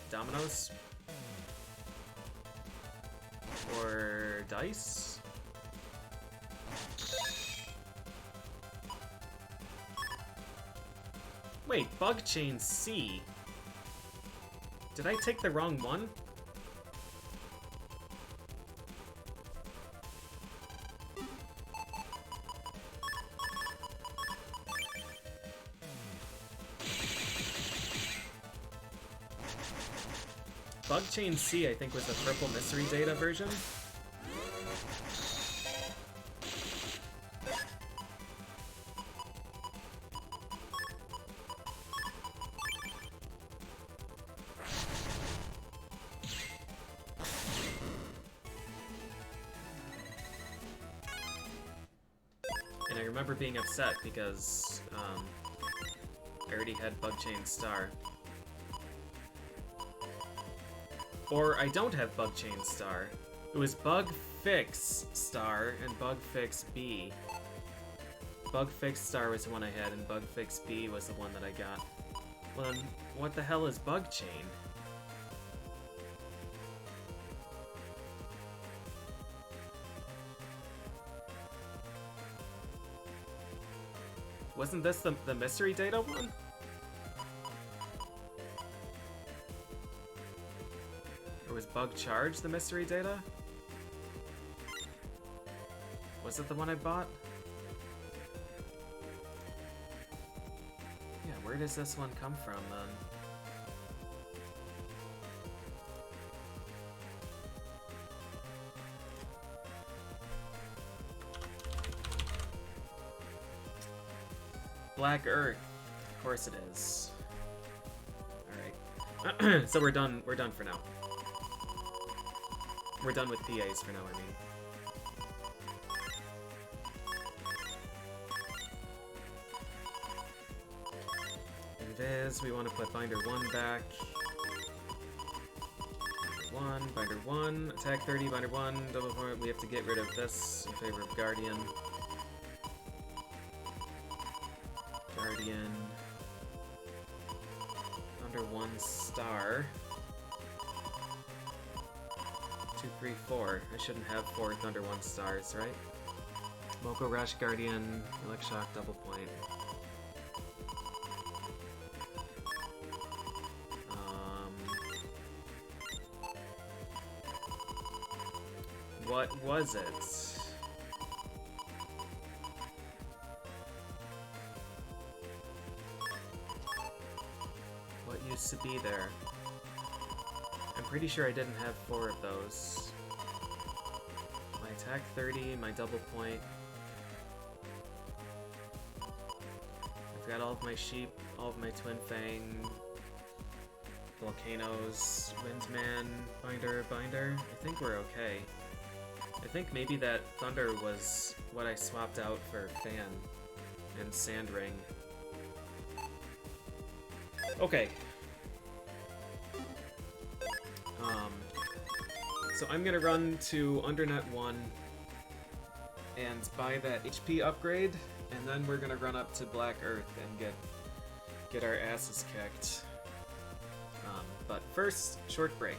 dominoes or dice. Wait, bug chain C. Did I take the wrong one? Bug chain C, I think, was the purple mystery data version. And I remember being upset because I already had Bug Chain Star. Or I don't have Bug Chain Star. It was Bug Fix Star and Bug Fix B. Bug Fix Star was the one I had, and Bug Fix B was the one that I got. Well then, what the hell is Bug Chain? Wasn't this the mystery data one? Or was Bug Charge the mystery data? Was it the one I bought? Yeah, where does this one come from then? Black Earth. Of course it is. Alright. So we're done for now. We're done with PAs for now, I mean. Invis, we want to put Binder 1 back. 1, Binder 1, attack 30, Binder 1, double point. We have to get rid of this in favor of Guardian. Guardian. Under 1 star. 2, 3, 4. I shouldn't have 4 Thunder 1 stars, right? Moko Rush, Guardian, Elect Shock, double point. What was it? What used to be there? I'm pretty sure I didn't have 4 of those. My attack 30, my double point. I've got all of my sheep, all of my Twin Fang, volcanoes, Windman, Binder. I think we're okay. I think maybe that Thunder was what I swapped out for Fan and Sand Ring. Okay. So I'm gonna run to Undernet 1 and buy that HP upgrade, and then we're gonna run up to Black Earth and get our asses kicked. But first, short break.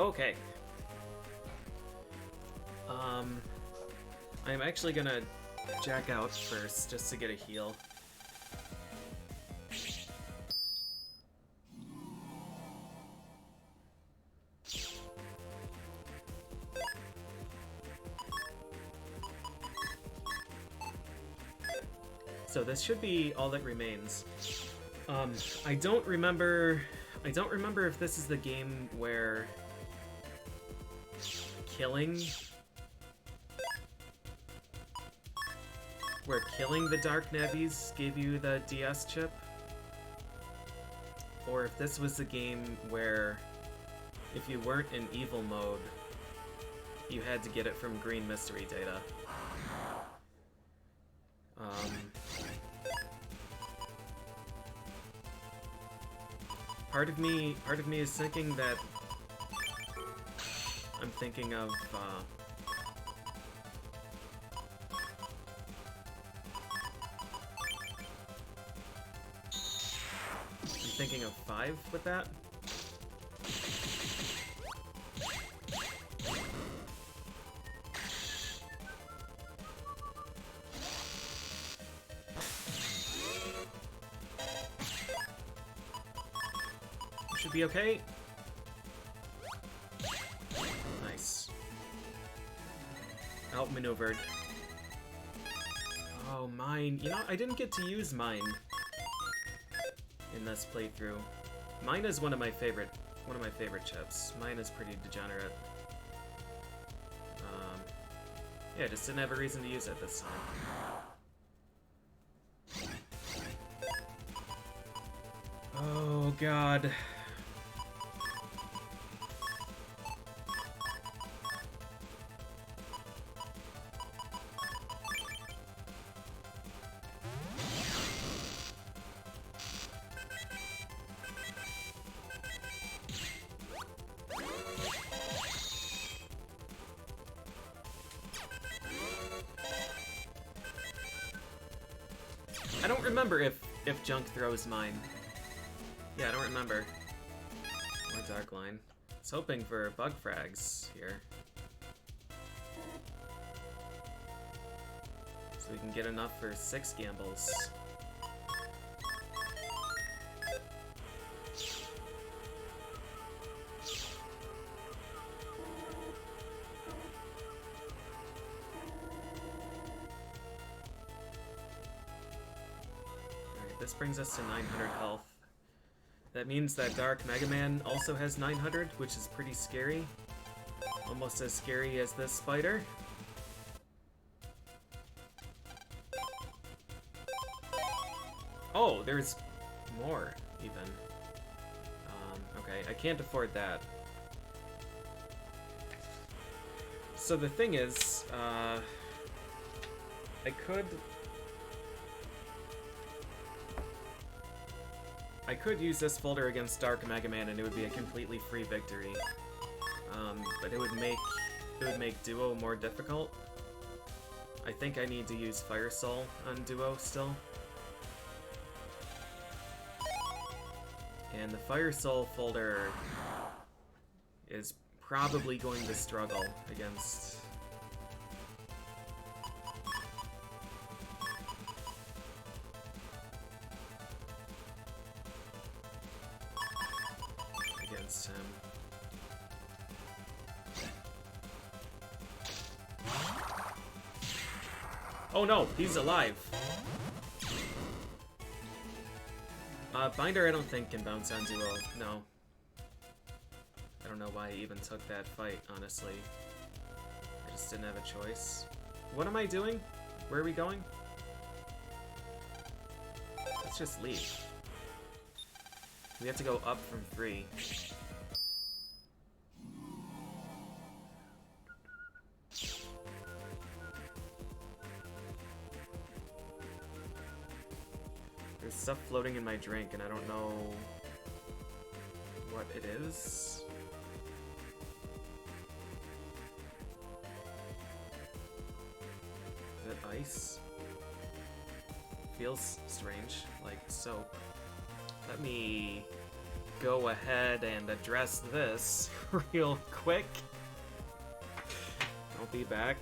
Okay. I'm actually gonna jack out first, just to get a heal. So this should be all that remains. I don't remember if this is the game where killing the Dark Navis gave you the DS chip, or if this was the game where if you weren't in evil mode, you had to get it from green mystery data. Part of me is thinking that I'm thinking of thinking of 5 with that. Should be okay. Nice. Outmaneuvered. Oh, mine. You know, I didn't get to use mine in this playthrough. Mine is one of my favorite chips. Mine is pretty degenerate. Yeah, just didn't have a reason to use it this time. Oh god. I don't remember if Junk throws mine. Yeah, I don't remember. Or Dark Line. I was hoping for bug frags here. So we can get enough for 6 gambles. This brings us to 900 health. That means that Dark Mega Man also has 900, which is pretty scary. Almost as scary as this spider. Oh, there's more, even. Okay, I can't afford that. So the thing is, I could use this folder against Dark Mega Man and it would be a completely free victory. But it would make Duo more difficult. I think I need to use Fire Soul on Duo still. And the Fire Soul folder is probably going to struggle against him. Oh no, he's alive. Binder I don't think can bounce on Duo, no. I don't know why he even took that fight, honestly. I just didn't have a choice. What am I doing? Where are we going? Let's just leave. We have to go up from 3. There's stuff floating in my drink and I don't know what it is. Is it ice? Feels strange, like soap. Let me go ahead and address this real quick. I'll be back.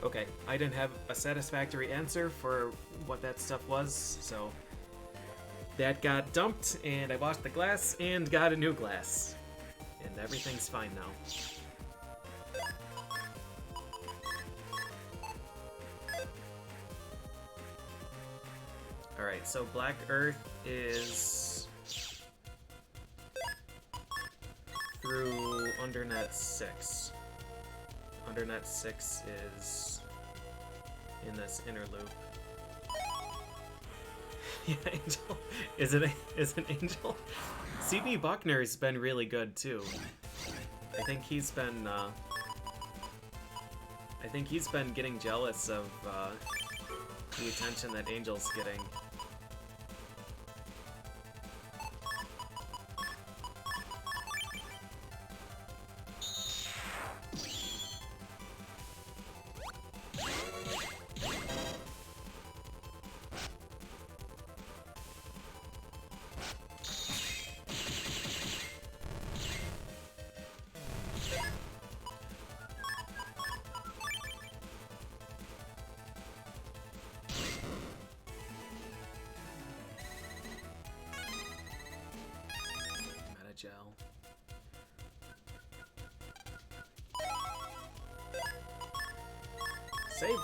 Okay, I didn't have a satisfactory answer for what that stuff was, so that got dumped, and I washed the glass and got a new glass. And everything's fine now. Alright, so Black Earth is through Undernet 6. Undernet 6 is in this inner loop. Yeah, Angel. Is an Angel? CB Buckner's been really good too. I think he's been getting jealous of the attention that Angel's getting. Gel. Save.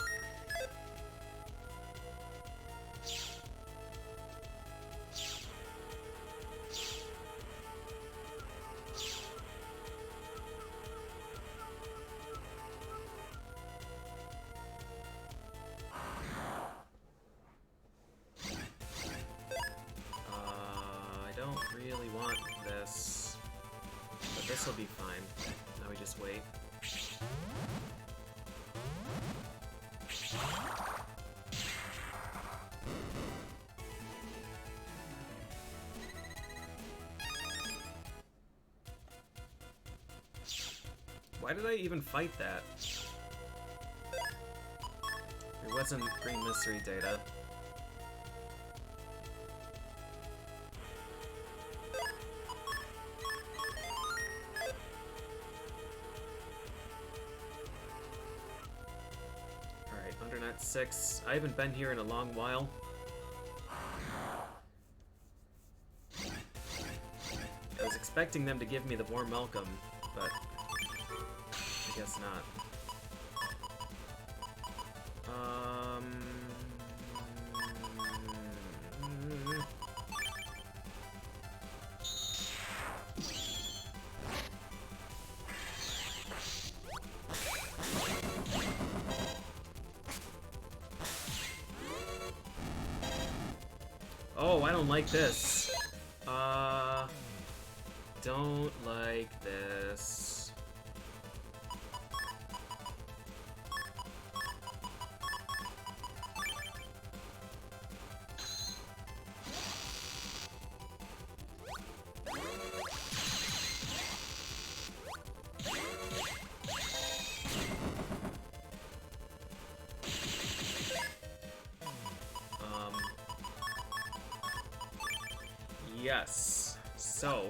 I don't really want this, but this will be fine. Now we just wait. Why did I even fight that? It wasn't green mystery data. They're not 6. I haven't been here in a long while. I was expecting them to give me the warm welcome, but I guess not. Oh, I don't like this. Don't like this. Yes. So,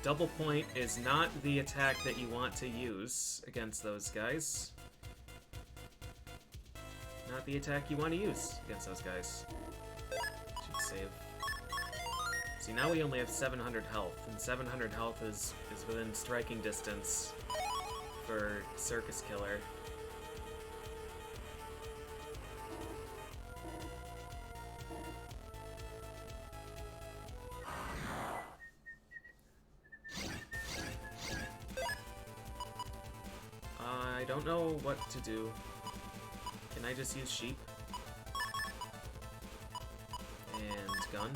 double point is not the attack that you want to use against those guys. Not the attack you want to use against those guys. Should save. See, now we only have 700 health, and 700 health is within striking distance for Circus Killer. I don't know what to do. Can I just use sheep? And gun?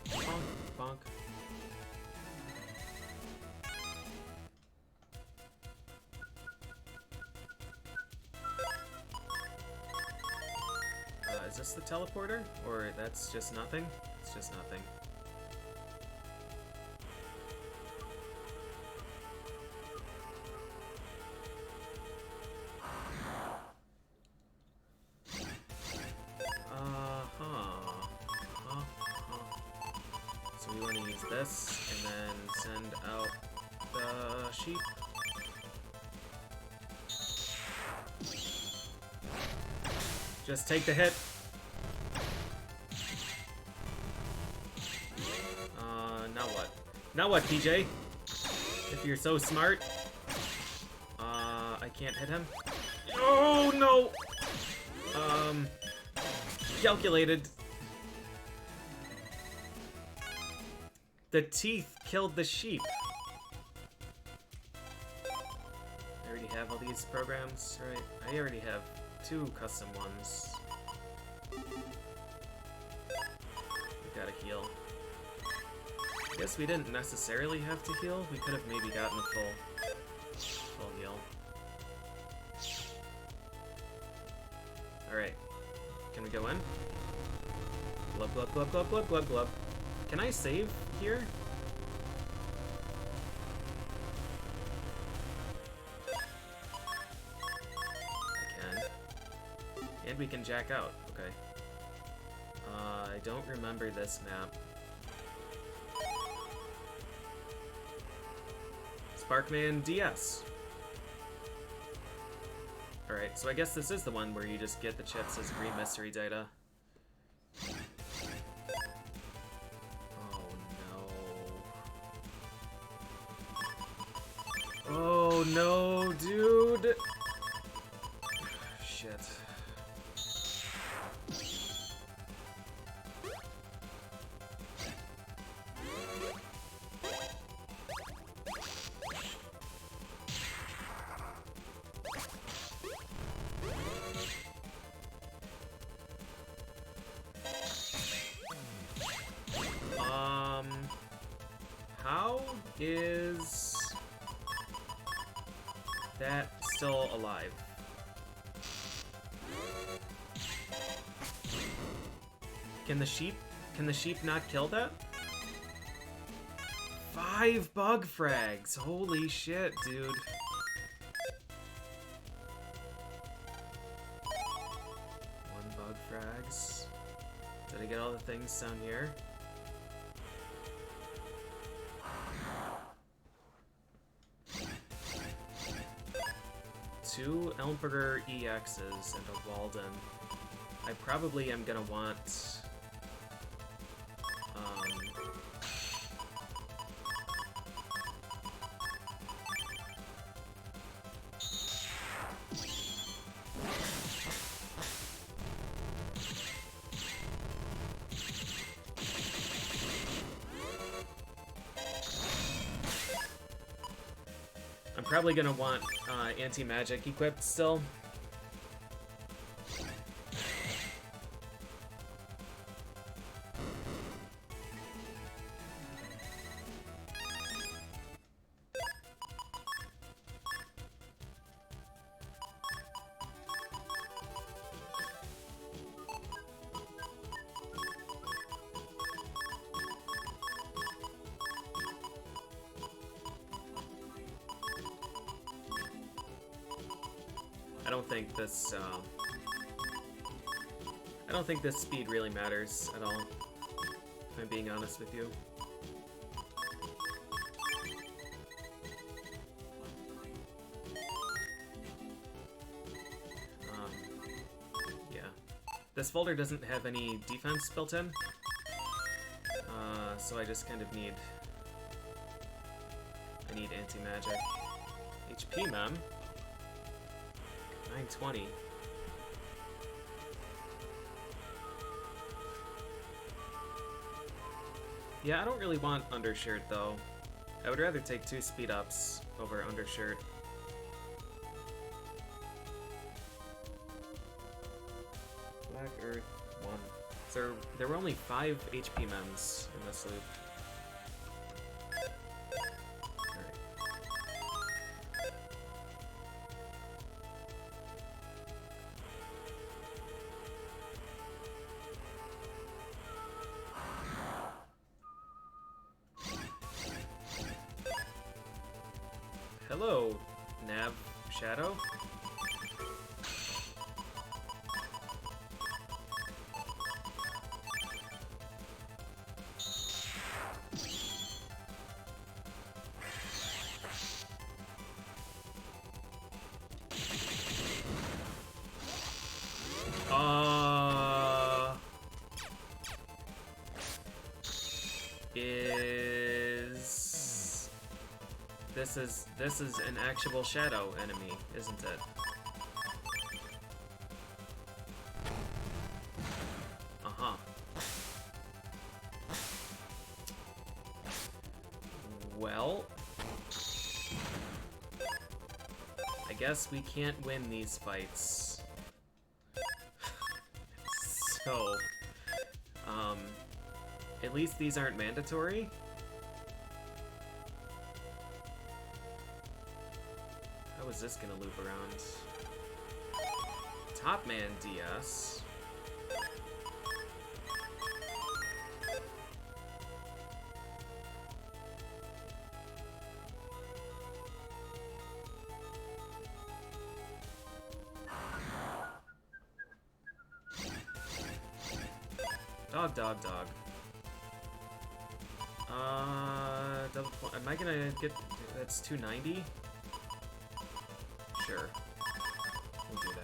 Bonk, bonk. Is this the teleporter? Or that's just nothing? It's just nothing. So we want to use this, and then send out the sheep. Just take the hit. Now what? Now what, PJ? If you're so smart. I can't hit him. Oh, no! Calculated. The teeth killed the sheep. I already have all these programs, right? I already have 2 custom ones. We gotta heal. I guess we didn't necessarily have to heal. We could have maybe gotten a full heal. Alright. Can we go in? Glub, glub, glub, glub, glub, glub, glub. Can I save here? And we can jack out. Okay. I don't remember this map. Sparkman DS. Alright, so I guess this is the one where you just get the chips as green mystery data. Oh no. Oh no, dude! Shit. How is that still alive? Can the sheep not kill that? 5 bug frags. Holy shit, dude. bags. Did I get all the things down here? Two Elmburger EXs and a Walden. I probably am gonna want... I'm probably gonna want anti-magic equipped still. I don't think this speed really matters at all, if I'm being honest with you. Yeah. This folder doesn't have any defense built in, so I just kind of need... I need anti-magic. HP, man. 920. Yeah, I don't really want undershirt though. I would rather take 2 speed ups over undershirt. Black Earth 1. So there were only 5 HP mems in this loop. Hello, Nav Shadow. This is an actual shadow enemy, isn't it? Uh-huh. Well, I guess we can't win these fights. So, at least these aren't mandatory. How is this gonna loop around? Top Man DS. Dog. Double point. Am I gonna get... That's 290? Sure. We'll do that.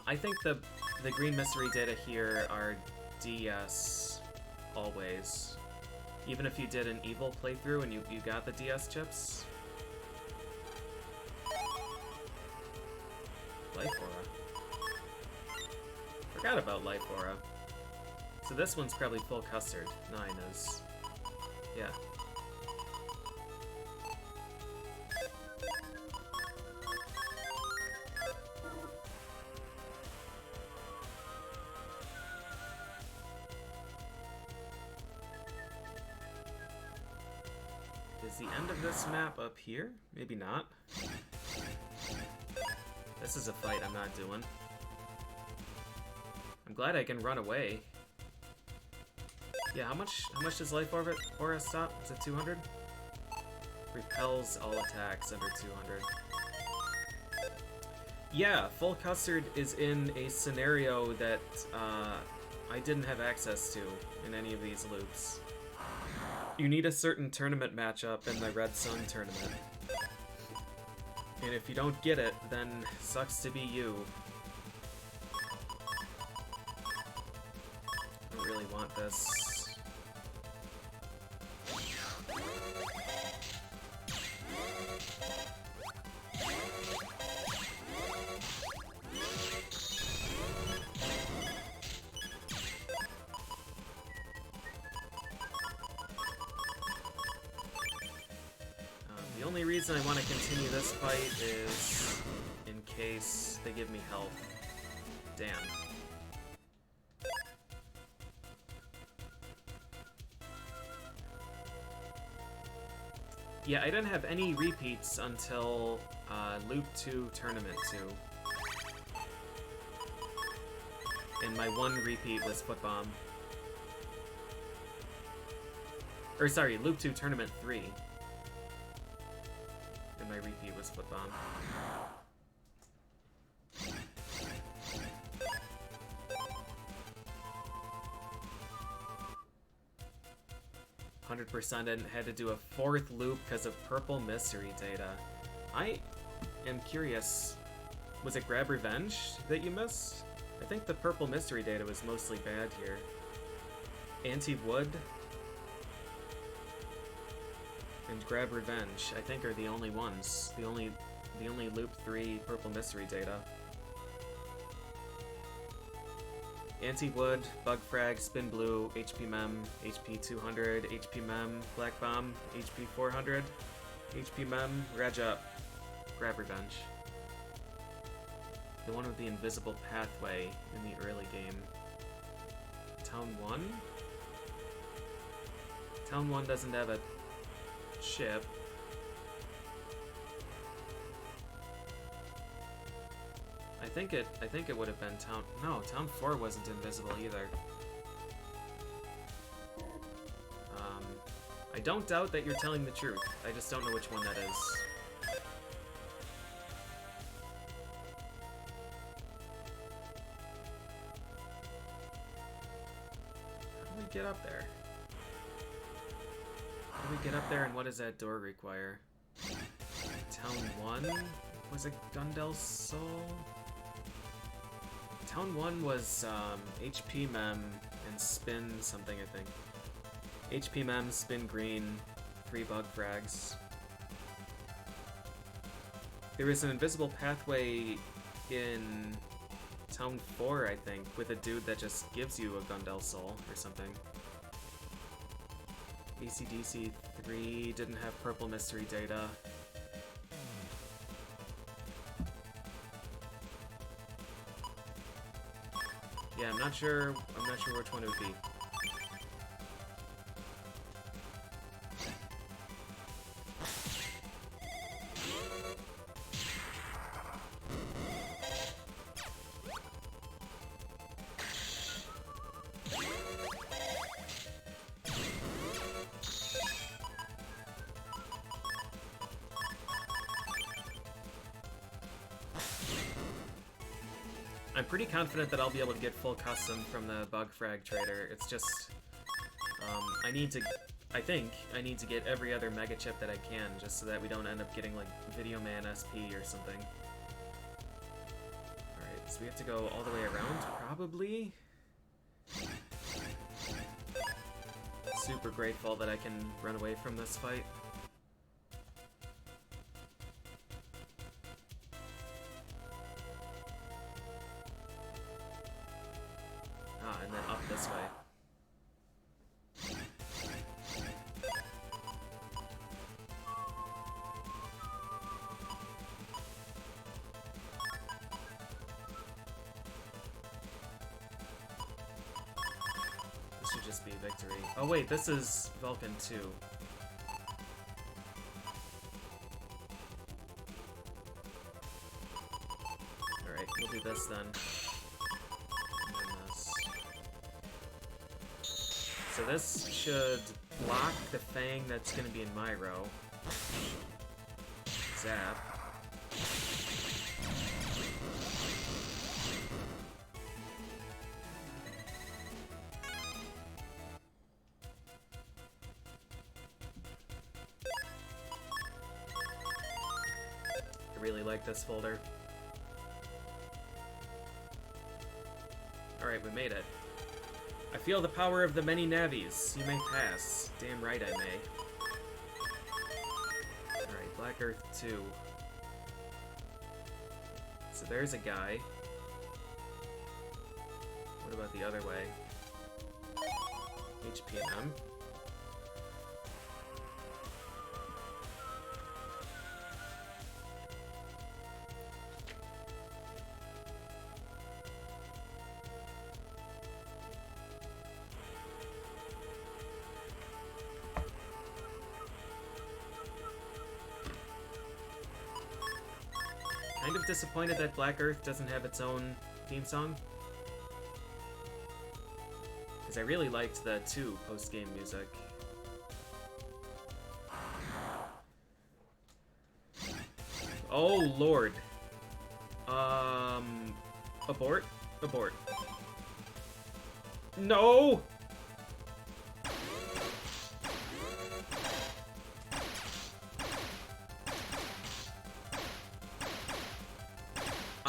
I think the green mystery data here are DS always. Even if you did an evil playthrough and you got the DS chips. Life Aura. Forgot about Life Aura. So this one's probably full custard. 9 is... yeah. Is the end of this map up here? Maybe not. This is a fight I'm not doing. I'm glad I can run away. Yeah, how much does Life Aura stop? Is it 200? Repels all attacks under 200. Yeah, Full Custard is in a scenario that I didn't have access to in any of these loops. You need a certain tournament matchup in the Red Sun tournament. And if you don't get it, then sucks to be you. I don't really want this. The only reason I want to continue this fight is in case they give me health. Damn. Yeah, I didn't have any repeats until Loop 2 Tournament 2. And my one repeat was Foot Bomb. Or sorry, Loop 2 Tournament 3. And my repeat was Foot Bomb. %, and had to do a 4th loop because of purple mystery data. I am curious, was it Grab Revenge that you missed? I think the purple mystery data was mostly bad here. Anti-Wood and Grab Revenge, I think, are the only ones. The only Loop 3 purple mystery data. Anti-Wood, Bug Frag, Spin Blue, HP Mem, HP 200, HP Mem, Black Bomb, HP 400, HP Mem, Reg Up, Grab Revenge. The one with the invisible pathway in the early game. Town 1? Town 1 doesn't have a chip. I think it would have been Town... No, Town 4 wasn't invisible either. I don't doubt that you're telling the truth. I just don't know which one that is. How do we get up there? How do we get up there, and what does that door require? Town 1? Was it Gundel Soul? Town 1 was HP Mem and Spin something, I think. HP Mem, Spin Green, 3 Bug Frags. There was an invisible pathway in Town 4, I think, with a dude that just gives you a Gundel Soul or something. ACDC 3 didn't have purple mystery data. Yeah, I'm not sure which one it would be. I'm pretty confident that I'll be able to get full custom from the Bug Frag Trader. It's just, I think I need to get every other Mega Chip that I can, just so that we don't end up getting, like, Video Man SP or something. Alright, so we have to go all the way around, probably? Super grateful that I can run away from this fight. And then up this way. This should just be victory. Oh wait, this is Vulcan 2. Alright, we'll do this then. And then this. So this should block the Fang that's gonna be in my row. Zap. I really like this folder. Alright, we made it. I feel the power of the many navis. You may pass. Damn right I may. Alright, Black Earth 2. So there's a guy. What about the other way? HPM. Kind of disappointed that Black Earth doesn't have its own theme song. Because I really liked the 2 post-game music. Oh, Lord. Abort? Abort. No!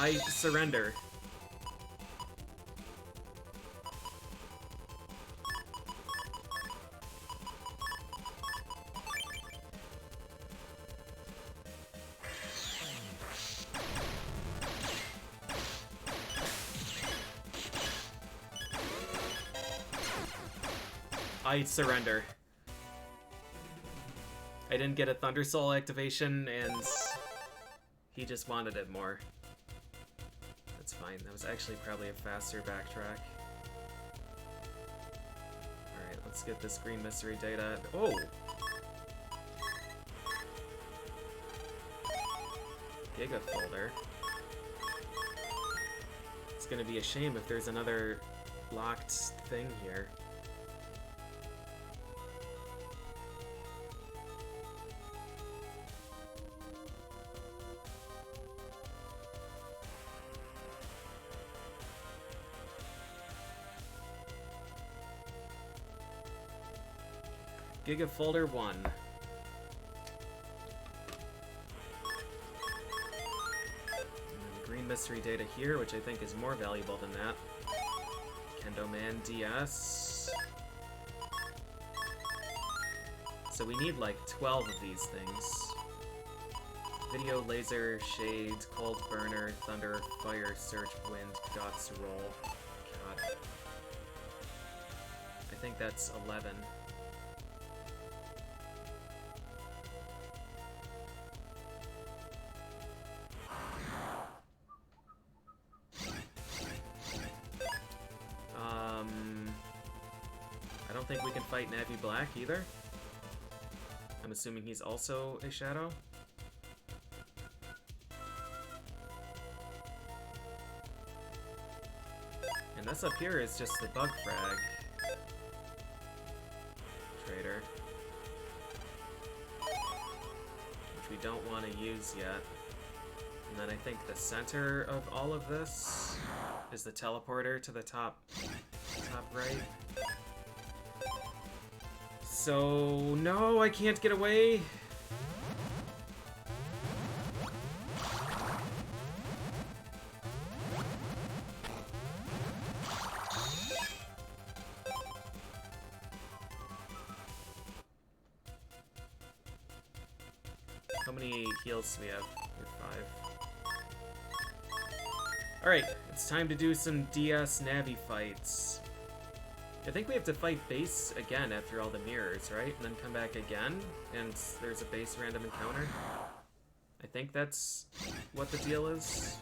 I surrender. I surrender. I didn't get a Thunder Soul activation, and he just wanted it more. That's fine. That was actually probably a faster backtrack. Alright, let's get this green mystery data. Oh! Giga folder. It's gonna be a shame if there's another locked thing here. Giga folder 1. And the green mystery data here, which I think is more valuable than that. Kendo Man DS. So we need like 12 of these things. Video, laser, shade, cold burner, thunder, fire, surge, wind, guts, roll. God. I think that's 11. I don't think we can fight Navi Black either. I'm assuming he's also a shadow. And this up here is just the bug frag. Trader. Which we don't want to use yet. And then I think the center of all of this is the teleporter to the top right. So, no, I can't get away. How many heals do we have? We have 5. Alright, it's time to do some DS Navi fights. I think we have to fight base again after all the mirrors, right? And then come back again, and there's a base random encounter. I think that's what the deal is.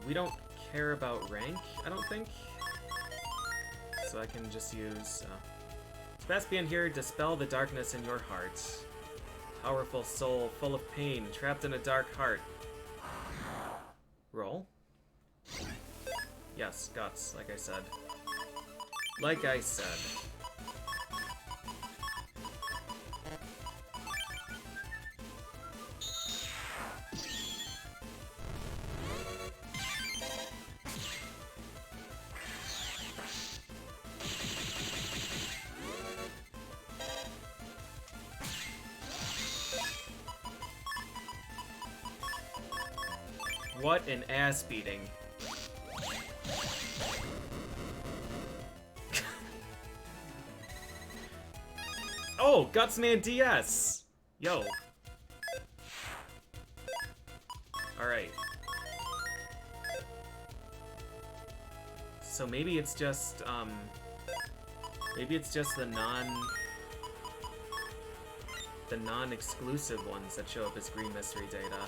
We don't care about rank, I don't think. so I can just use... Sebastian here, dispel the darkness in your heart. Powerful soul, full of pain, trapped in a dark heart. Roll. Yes, guts, like I said. Like I said. What an ass beating. Oh, Gutsman DS! Yo. Alright. So maybe it's just, maybe it's just the non-exclusive ones that show up as green mystery data.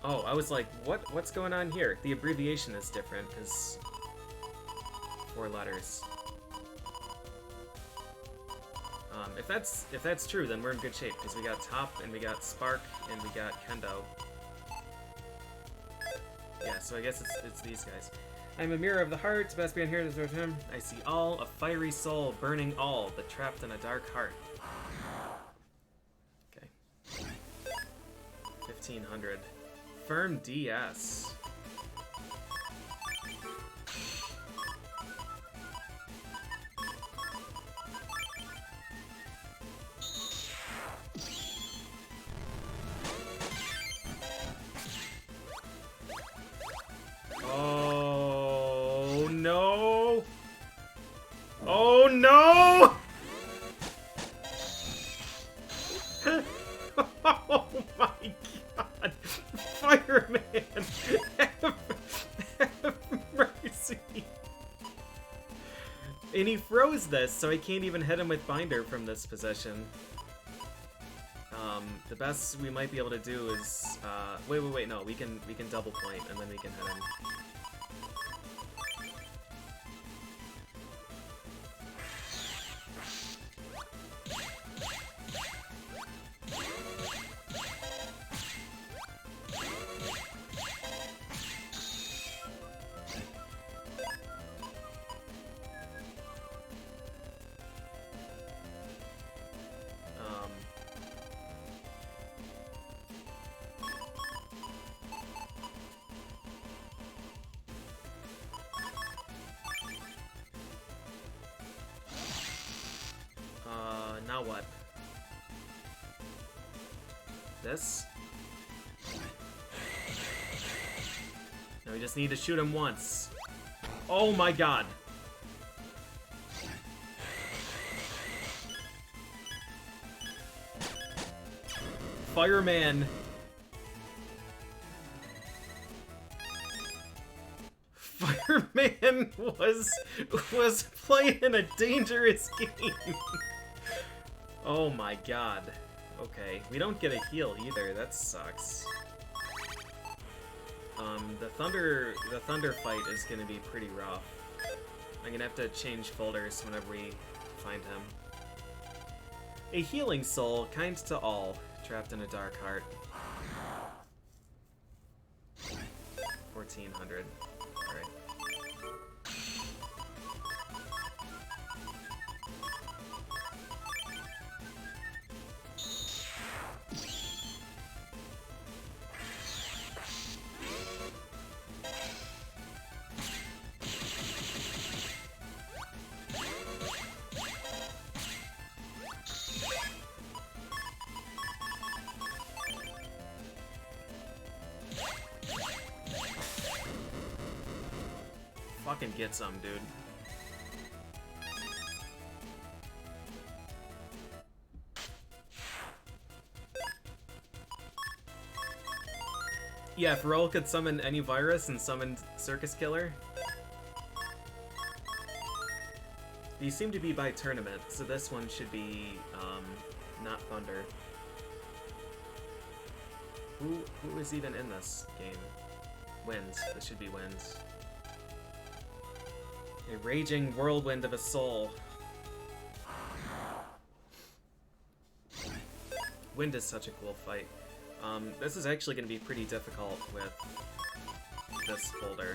Oh, I was like, what's going on here? The abbreviation is different, because 4 letters. If that's true, then we're in good shape, because we got Top, and we got Spark, and we got Kendo. Yeah, so I guess it's these guys. I'm a mirror of the heart, Sebastian here, him. I see all, a fiery soul, burning all, but trapped in a dark heart. Okay. 1500. Firm DS. Oh no! Oh no! Oh my god! Fireman! Have mercy! And he froze this, so I can't even hit him with Binder from this position. The best we might be able to do is, wait, no, we can double point, and then we can hit him. Now what? This? No, we just need to shoot him once. Oh my god! Fireman! Fireman was playing a dangerous game. Oh my god. Okay, we don't get a heal either. That sucks. The thunder fight is gonna be pretty rough. I'm gonna have to change folders whenever we find him. A healing soul, kind to all, trapped in a dark heart. 1400. Alright. Fucking get some, dude. Yeah, if Roll could summon any virus and summon Circus Killer. These seem to be by tournament, so this one should be, not Thunder. Who is even in this game? Wind. This should be wind. A raging whirlwind of a soul. Wind is such a cool fight. This is actually going to be pretty difficult with this folder.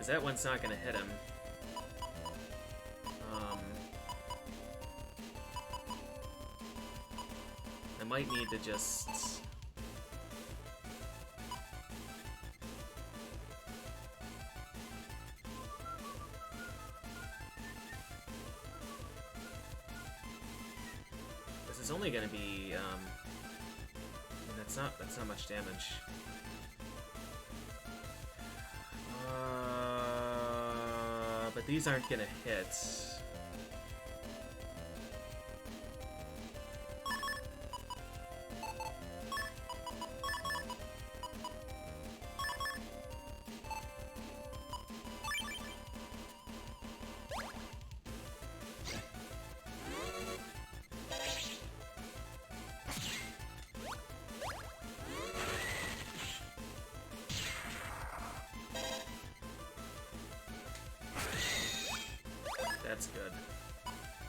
That one's not gonna hit him. I might need to just... This is only gonna be, that's not much damage. But these aren't gonna hit. That's good.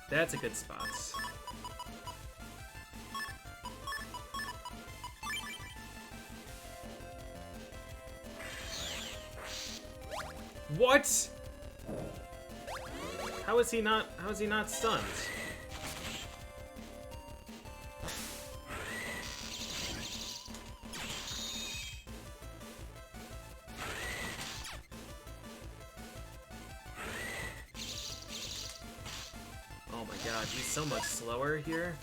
That's a good spot. What? How is he not stunned? Oh my god, he's so much slower here.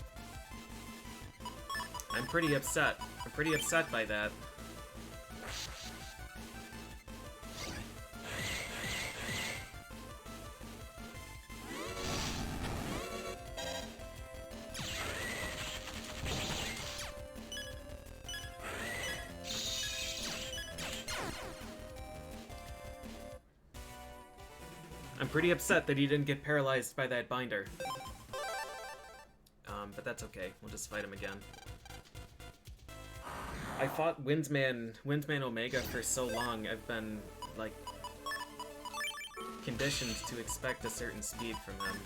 I'm pretty upset. I'm pretty upset by that. I'm pretty upset that he didn't get paralyzed by that binder. But that's okay. We'll just fight him again. I fought Windman Omega for so long, I've been, like, conditioned to expect a certain speed from him.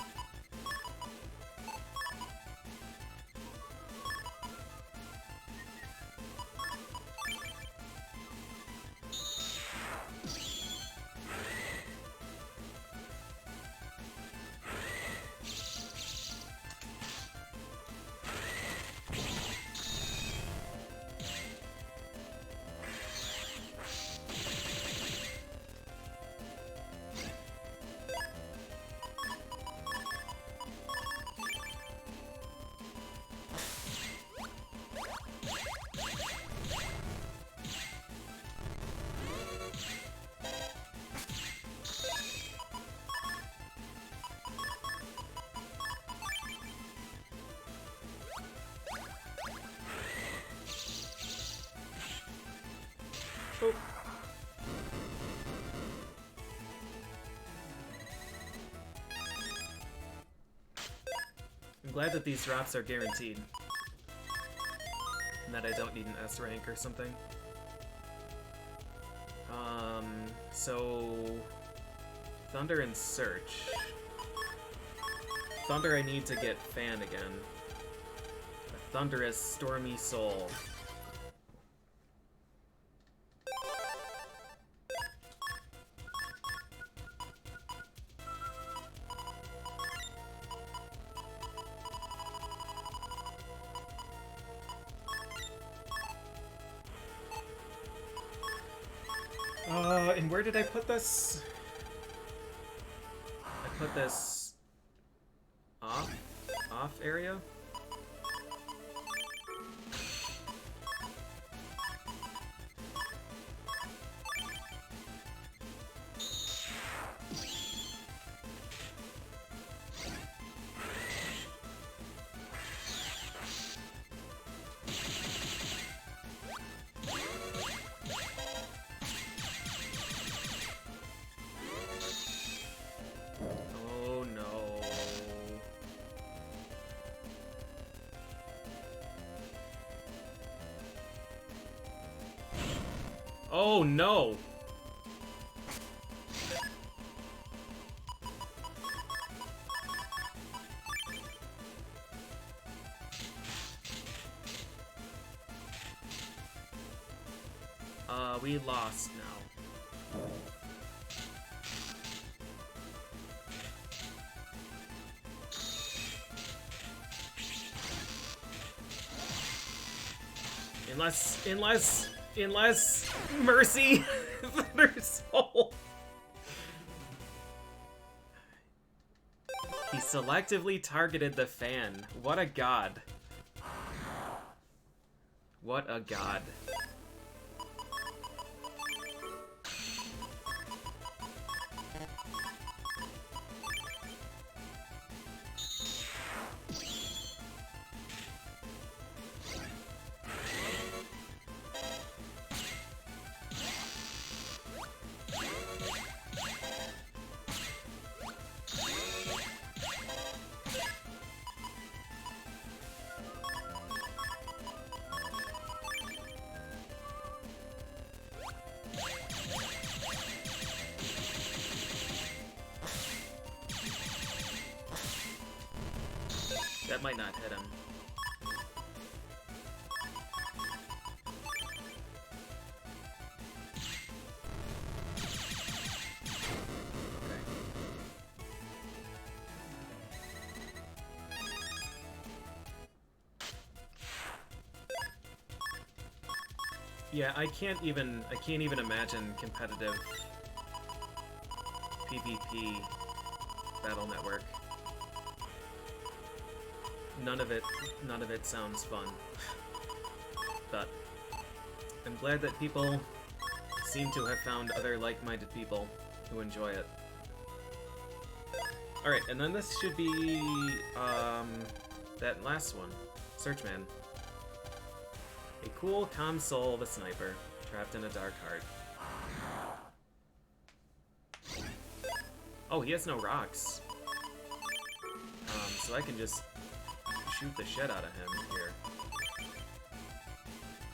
Oh. I'm glad that these drops are guaranteed. And that I don't need an S rank or something. So... Thunder and Search. Thunder I need to get Fan again. A thunderous, stormy soul. And where did I put this? I put this off area? Oh no! We lost now. Unless mercy their soul. He selectively targeted the fan. What a god. What a god. That might not hit him. Yeah, I can't even imagine competitive PvP Battle Network. None of it sounds fun. But I'm glad that people seem to have found other like-minded people who enjoy it. Alright, and then this should be that last one, Searchman. A cool, calm soul of a sniper, trapped in a dark heart. Oh, he has no rocks. So I can just shoot the shit out of him here.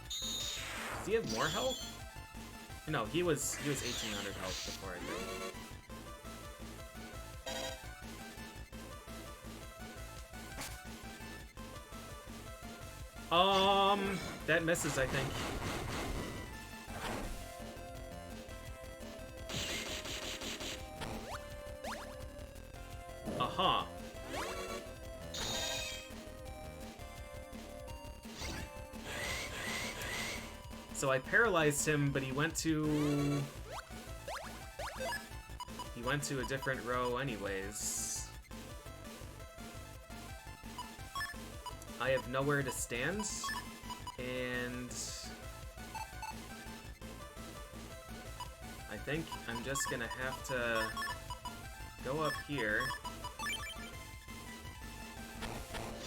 Does he have more health? No, he was 1800 health before, I think. That misses, I think. Aha. So I paralyzed him, but he went to a different row anyways. I have nowhere to stand, and I think I'm just gonna have to go up here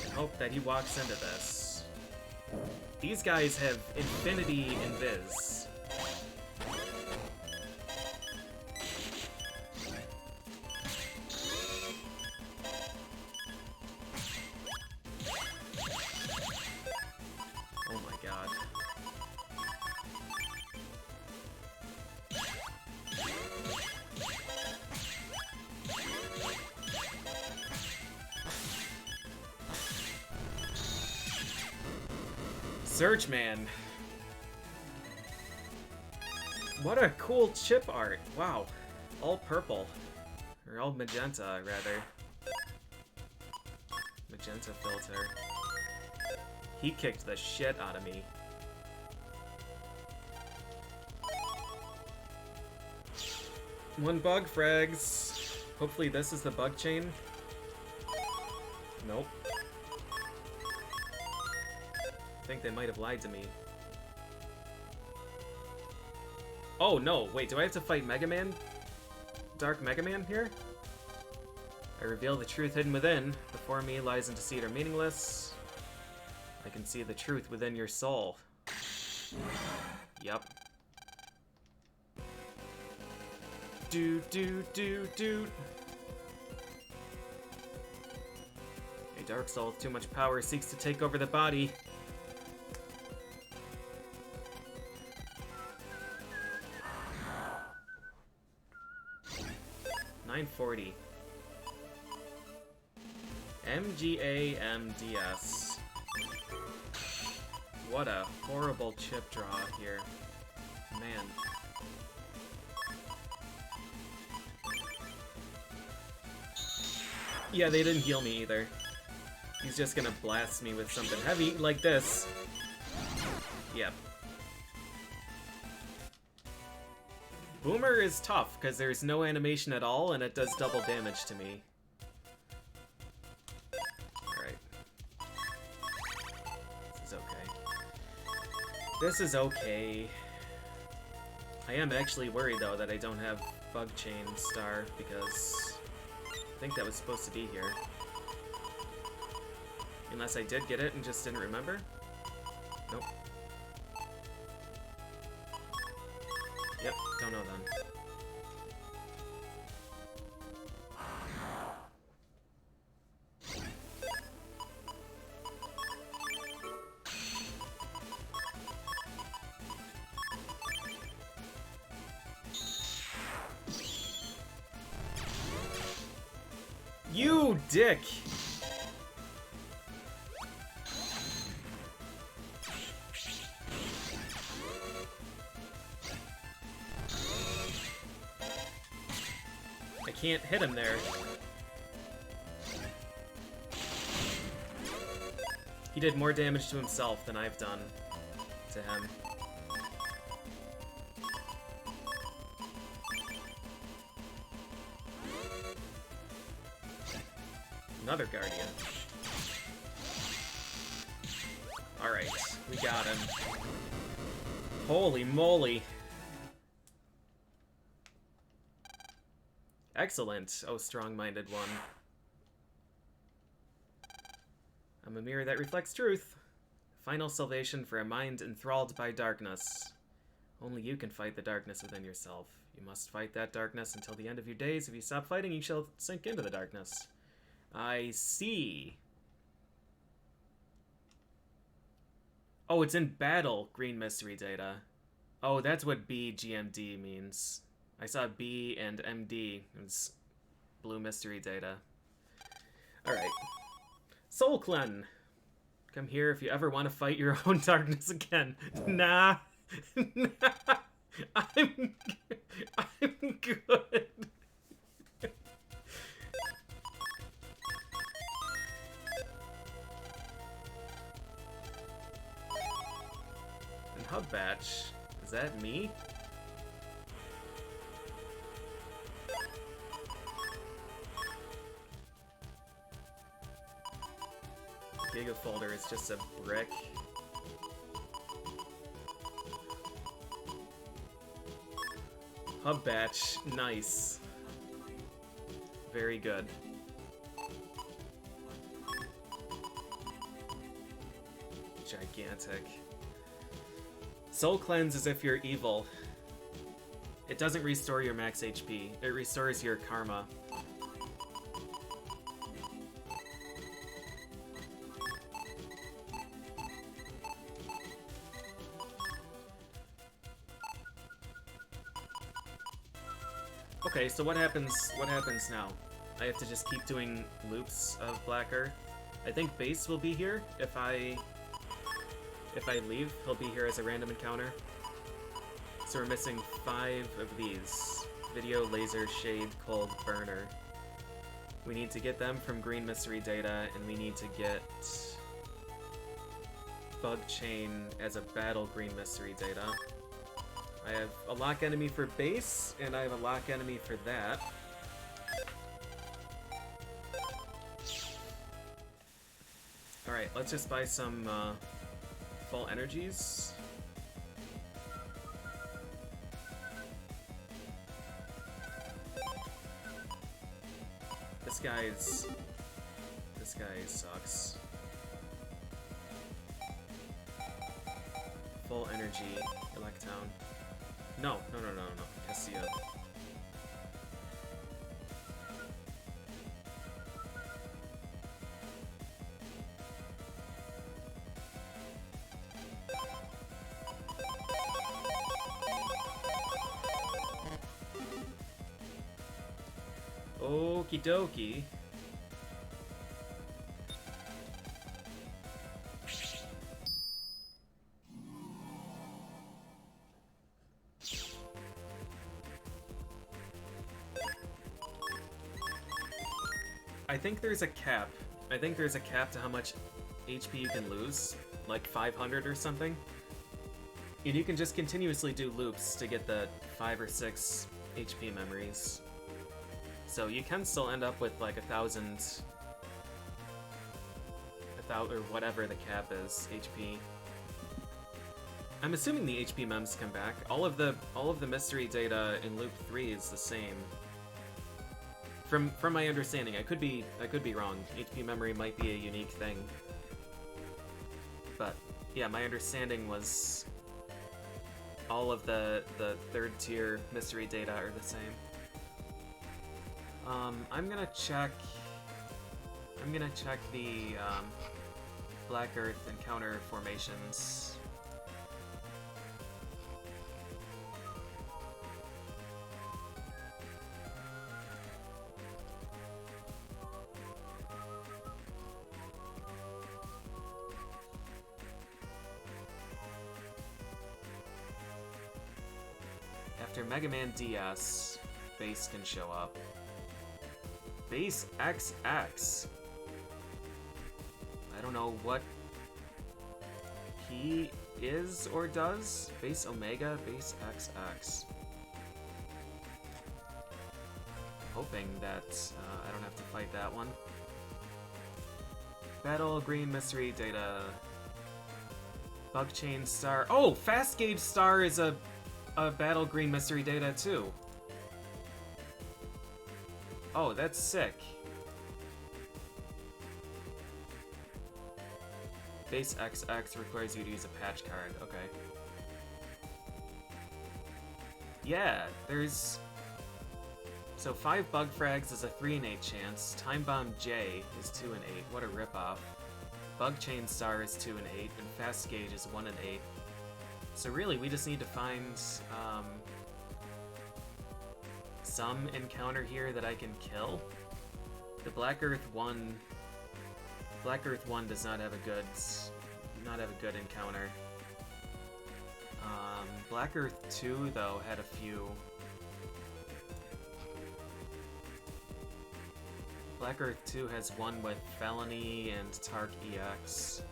and hope that he walks into this. These guys have infinity invis. Oh my god. Searchman. What a cool chip art. Wow. All purple. Or all magenta, rather. Magenta filter. He kicked the shit out of me. One bug, frags. Hopefully this is the bug chain. Nope. I think they might have lied to me. Oh no, wait, do I have to fight Mega Man? Dark Mega Man here? I reveal the truth hidden within. Before me lies and deceit are meaningless. I can see the truth within your soul. Yep. Do. A dark soul with too much power seeks to take over the body. 940. MGA-MDS. What a horrible chip draw here. Man. Yeah, they didn't heal me either. He's just gonna blast me with something heavy like this. Yep. Boomer is tough, because there's no animation at all, and it does double damage to me. Alright. This is okay. This is okay. I am actually worried, though, that I don't have Bug Chain Star, because I think that was supposed to be here. Unless I did get it and just didn't remember? Nope. Yep, don't know then. You dick! I can't hit him there. He did more damage to himself than I've done to him. Another Guardian. Alright, we got him. Holy moly. Excellent, oh strong-minded one. I'm a mirror that reflects truth. Final salvation for a mind enthralled by darkness. Only you can fight the darkness within yourself. You must fight that darkness until the end of your days. If you stop fighting, you shall sink into the darkness. I see. Oh, it's in battle, green mystery data. Oh, that's what BGMD means. I saw B and MD. It's blue mystery data. Alright. Soul Clen. Come here if you ever want to fight your own darkness again. Nah. Nah. I'm good. And Hub Batch. Is that me? Giga Folder is just a brick. Hub Batch, nice. Very good. Gigantic. Soul Cleanse as if you're evil. It doesn't restore your max HP. It restores your karma. Okay, so what happens now? I have to just keep doing loops of Black Earth. I think Base will be here if I leave. He'll be here as a random encounter. So we're missing 5 of these. Video, Laser, Shade, Cold, Burner. We need to get them from Green Mystery Data, and we need to get Bug Chain as a Battle Green Mystery Data. I have a lock enemy for base, and I have a lock enemy for that. Alright, let's just buy some full energies. This guy sucks. Full energy, Electown. No. Cassia. Okie dokie. I think there's a cap. I think there's a cap to how much HP you can lose, like 500 or something. And you can just continuously do loops to get the 5 or 6 HP memories. So you can still end up with like 1,000, or whatever the cap is, HP. I'm assuming the HP mems come back. All of the mystery data in loop 3 is the same. From my understanding, I could be wrong. HP memory might be a unique thing. But yeah, my understanding was all of the third tier mystery data are the same. I'm gonna check the Black Earth encounter formations. After Mega Man DS, Base can show up. Base XX. I don't know what he is or does. Base Omega, Base XX. Hoping that I don't have to fight that one. Battle Green Mystery Data. Bug Chain Star. Oh, Fast Gauge Star is a Battle Green Mystery Data too. Oh, that's sick. Base XX requires you to use a patch card. Okay. Yeah, there's... So 5 Bug Frags is a 3 in 8 chance. Time Bomb J is 2 in 8. What a ripoff. Bug Chain Star is 2 in 8, and Fast Gauge is 1 in 8. So really, we just need to find some encounter here that I can kill. The Black Earth 1 does not have a good encounter. Black Earth 2 though had a few. Black Earth 2 has one with Felony and Tark EX.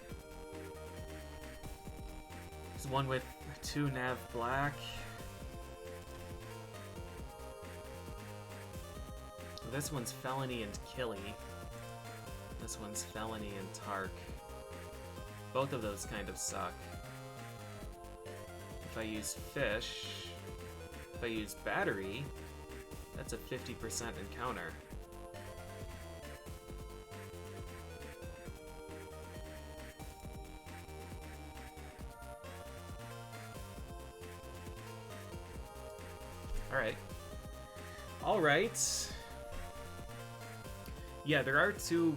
There's one with 2 Nav Black. This one's Felony and Killy. This one's Felony and Tark. Both of those kind of suck. If I use Fish, if I use Battery, that's a 50% encounter. Alright. Yeah, there are two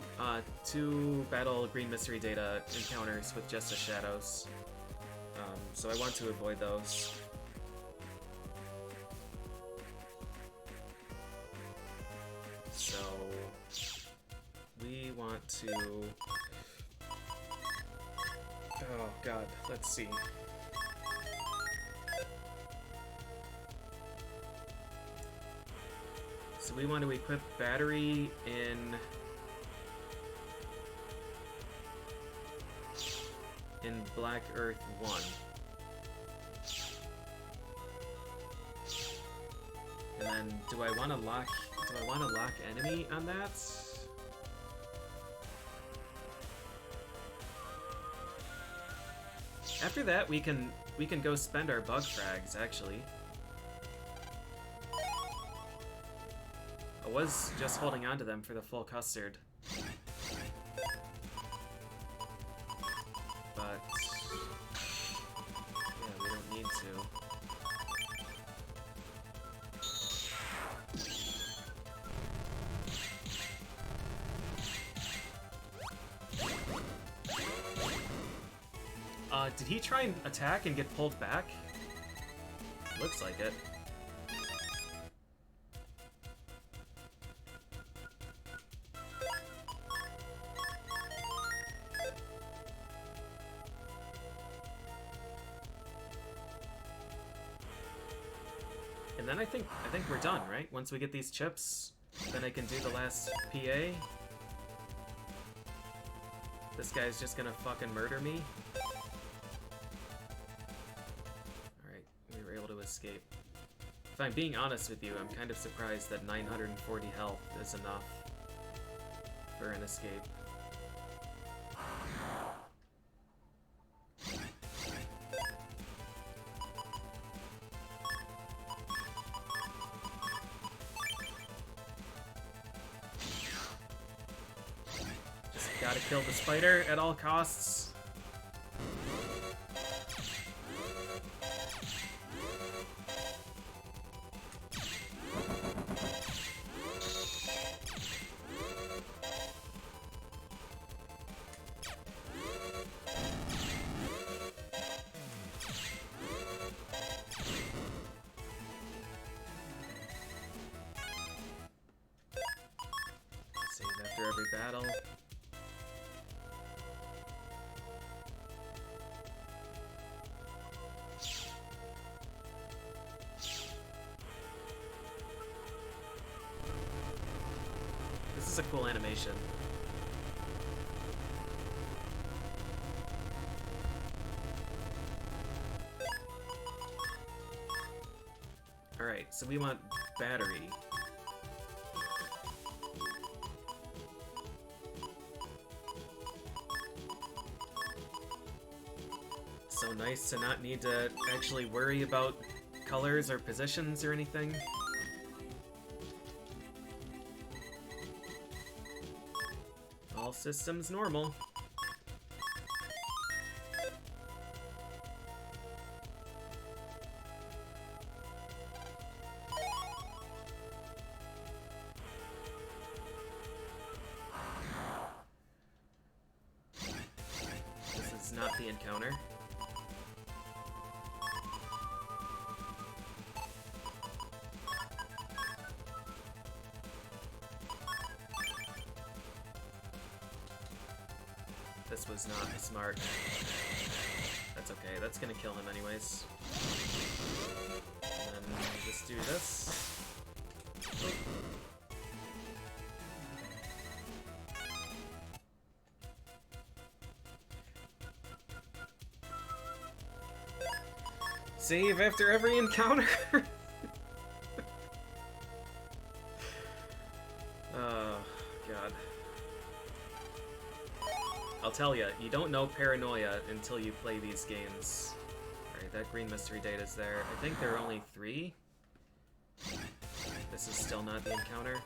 Battle Green Mystery Data encounters with just the shadows. So I want to avoid those. So we want to... Oh god, let's see. So we want to equip Battery in Black Earth 1. And then do I want to lock enemy on that? After that we can go spend our bug frags actually. I was just holding on to them for the full custard. But yeah, we don't need to. Did he try and attack and get pulled back? Looks like it. then I think we're done, right? Once we get these chips, then I can do the last PA. This guy's just gonna fucking murder me. Alright, we were able to escape. If I'm being honest with you, I'm kind of surprised that 940 health is enough for an escape. Just gotta kill the spider at all costs. Every battle. This is a cool animation. Alright, so we want battery. So nice to not need to actually worry about colors or positions or anything. All systems normal. This is not the encounter. This was not smart. That's okay, that's gonna kill him anyways. And then just do this. Oh. Save after every encounter! Oh, God. I'll tell ya, you don't know paranoia until you play these games. Alright, that green mystery data is there. I think there are only 3. This is still not the encounter.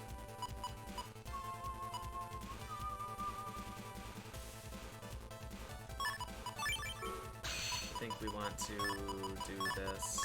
I think we want to do this.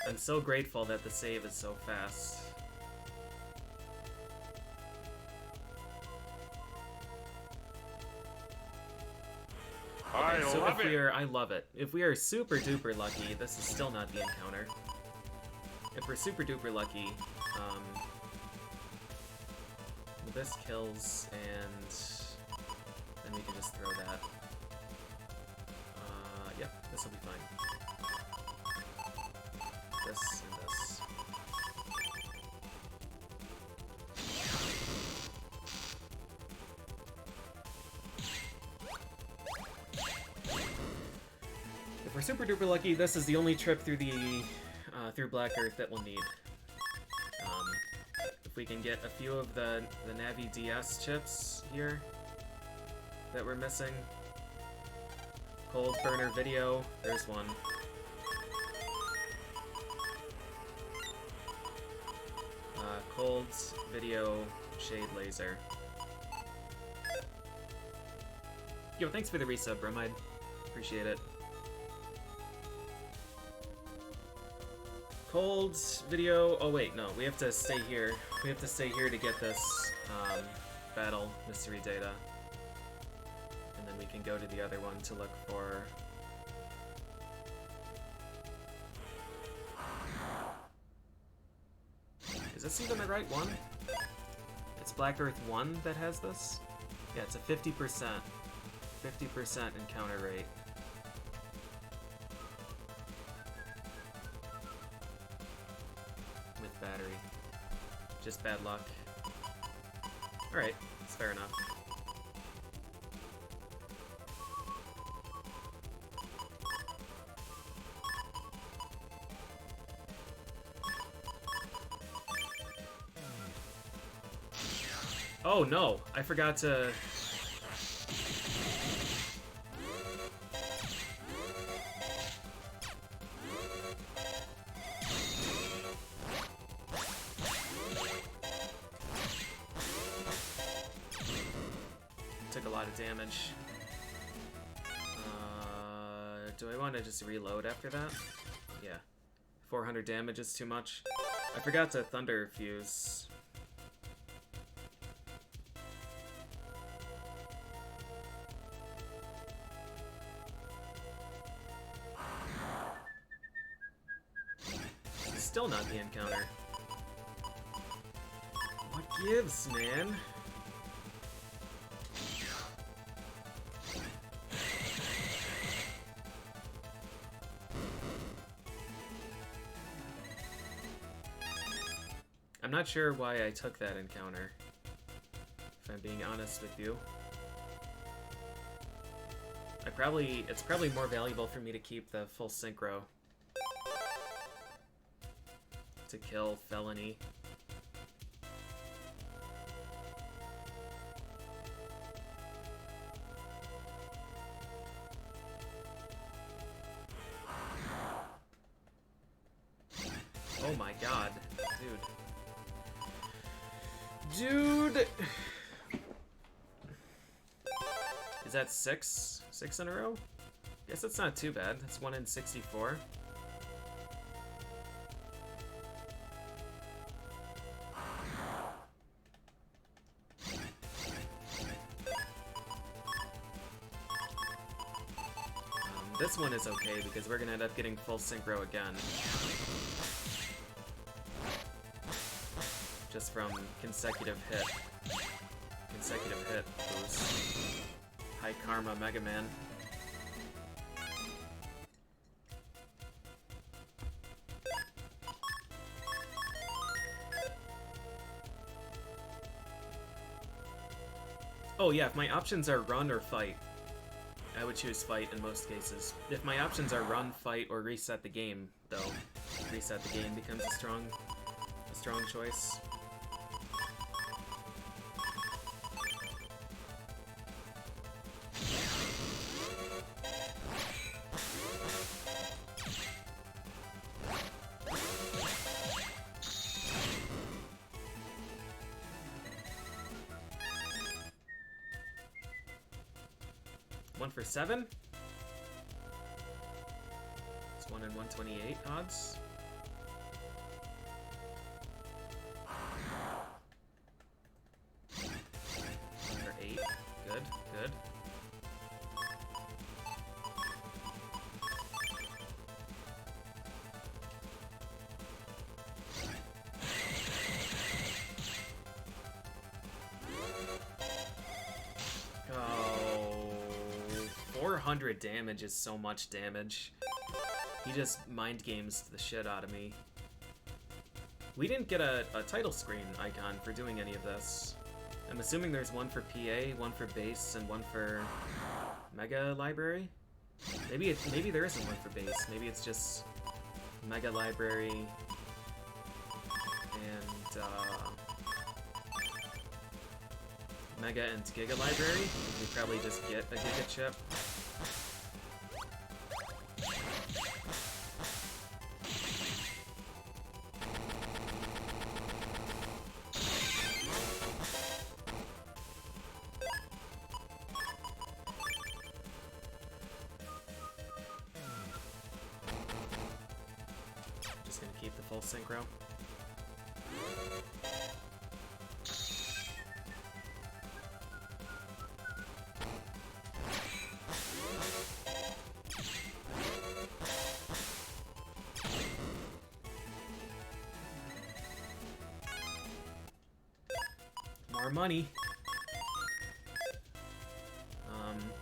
I'm so grateful that the save is so fast. Okay, so I love it. If we are super duper lucky, this is still not the encounter. If we're super duper lucky, this kills, and then we can just throw that. Yep, this will be fine. This and this. If we're super duper lucky, this is the only trip through the through Black Earth that we'll need. If we can get a few of the Navi DS chips here that we're missing. Cold burner video, there's one. Cold video shade laser. Yo, thanks for the resub, Bromide. Appreciate it. Cold video. Oh wait, no, we have to stay here. We have to stay here to get this battle mystery data, and then we can go to the other one to look for. Is this even the right one? It's Black Earth 1 that has this? Yeah, it's a 50%. 50% encounter rate. With battery. Just bad luck. Alright, that's fair enough. Oh no, I forgot to... Took a lot of damage. Do I want to just reload after that? Yeah. 400 damage is too much. I forgot to Thunder Fuse. Still not the encounter. What gives, man? I'm not sure why I took that encounter, if I'm being honest with you. It's probably more valuable for me to keep the full synchro. To kill Felony. Oh my god, dude. Is that six in a row? Guess that's not too bad. That's 1 in 64. This one is okay because we're gonna end up getting full synchro again. Just from consecutive hit boost. High Karma Mega Man. Oh yeah, if my options are run or fight, I would choose fight in most cases. If my options are run, fight, or reset the game, though, reset the game becomes a strong choice. One for 7? It's 1 in 128 odds. One for 8. Good, good. Oh, 400 damage is so much damage. He just mind games the shit out of me. We didn't get a title screen icon for doing any of this. I'm assuming there's one for PA, one for base, and one for Mega Library? Maybe there isn't one for base. Maybe it's just Mega Library and Mega and Giga Library. We probably just get a Giga chip. make the full synchro. More money.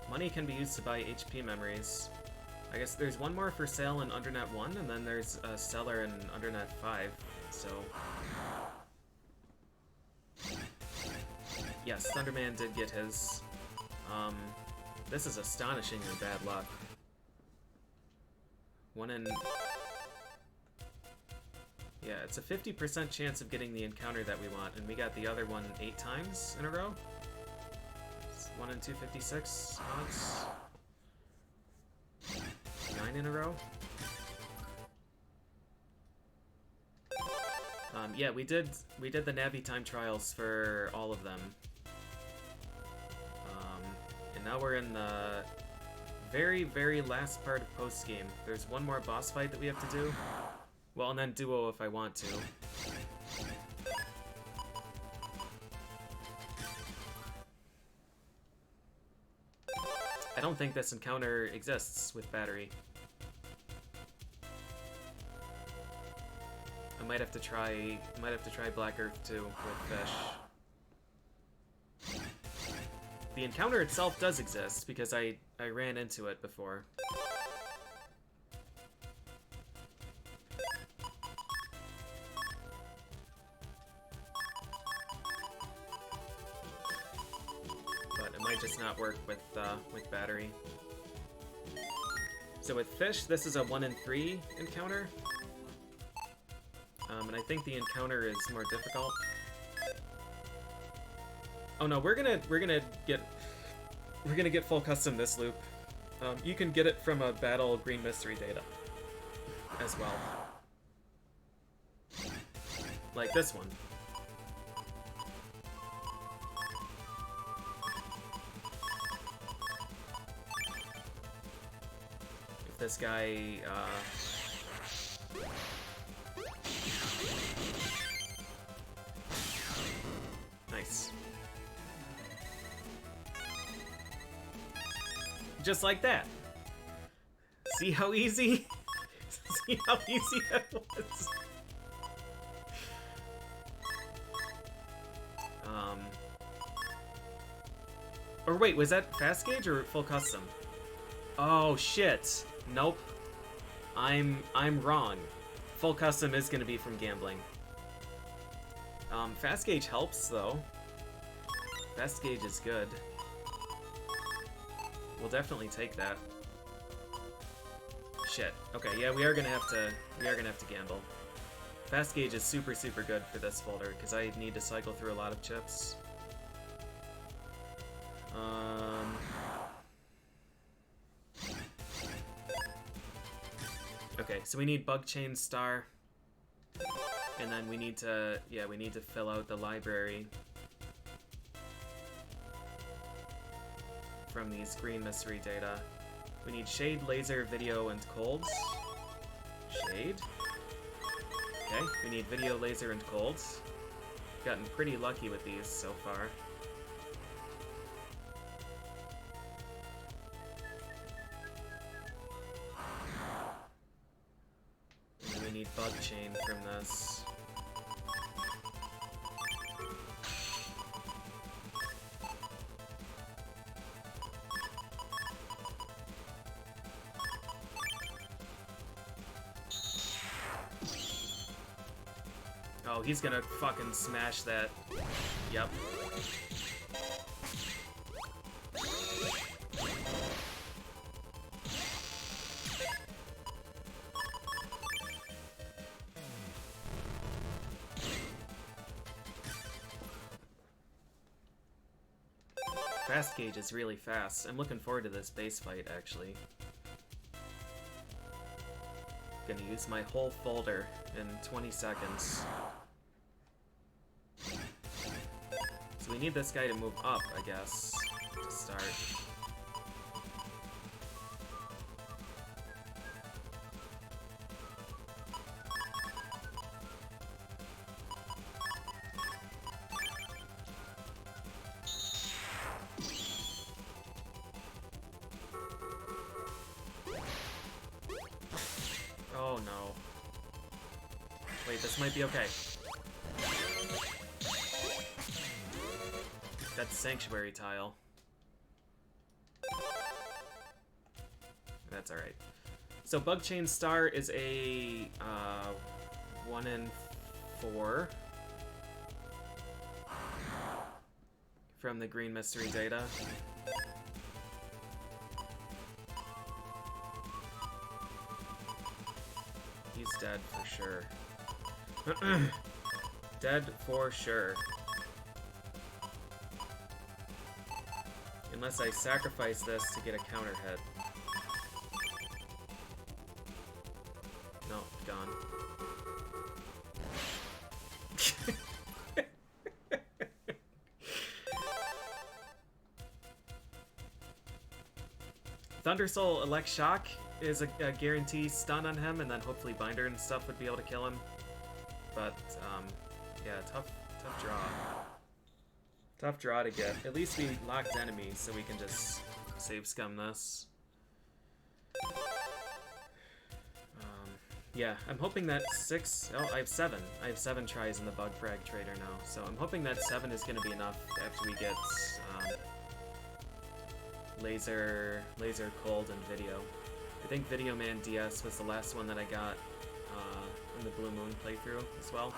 Money can be used to buy HP memories. I guess there's one more for sale in Undernet 1, and then there's a seller in Undernet 5, so... Yes, Thunderman did get his. This is astonishingly bad luck. One in... Yeah, it's a 50% chance of getting the encounter that we want, and we got the other one 8 times in a row. 1 in 256 odds. 9 in a row. Yeah, we did the Navi time trials for all of them. And now we're in the very, very last part of post-game. There's one more boss fight that we have to do. Well, and then duo if I want to. I don't think this encounter exists with battery. I might have to try Black Earth too with fish. The encounter itself does exist because I ran into it before. Just not work with battery. So with fish, this is a 1 in 3 encounter, and I think the encounter is more difficult. Oh no, we're gonna get full custom this loop. You can get it from a battle green mystery data as well, like this one. This guy, nice. Just like that. See how easy? See how easy that was? Or wait, was that fast gauge or full custom? Oh shit. Nope. I'm wrong. Full custom is gonna be from gambling. Fast gauge helps though. Fast gauge is good. We'll definitely take that. Shit. Okay, yeah, we are gonna have to gamble. Fast gauge is super good for this folder because I need to cycle through a lot of chips. Okay, so we need Bug Chain Star, and then we need to fill out the library from these green mystery data. We need Shade, Laser, Video, and Colds. Shade. Okay, we need Video, Laser, and Colds. Gotten pretty lucky with these so far. Bug chain from this. Oh, he's gonna fucking smash that. Yep. Fast gauge is really fast. I'm looking forward to this base fight, actually. Gonna use my whole folder in 20 seconds. So we need this guy to move up, I guess, to start. Wait, this might be okay. That's Sanctuary tile. That's alright. So Bug Chain Star is a 1 in 4 from the Green Mystery data. He's dead for sure. Dead for sure. Unless I sacrifice this to get a counter hit. No, gone. Thunder Soul Elect Shock is a guarantee stun on him, and then hopefully Binder and stuff would be able to kill him. But, yeah, tough draw. Tough draw to get. At least we locked enemies, so we can just save scum this. Yeah, I'm hoping that 6... Oh, I have 7. I have 7 tries in the Bug Frag Trader now, so I'm hoping that 7 is going to be enough after we get Laser, Cold, and Video. I think Video Man DS was the last one that I got in the Blue Moon playthrough as well.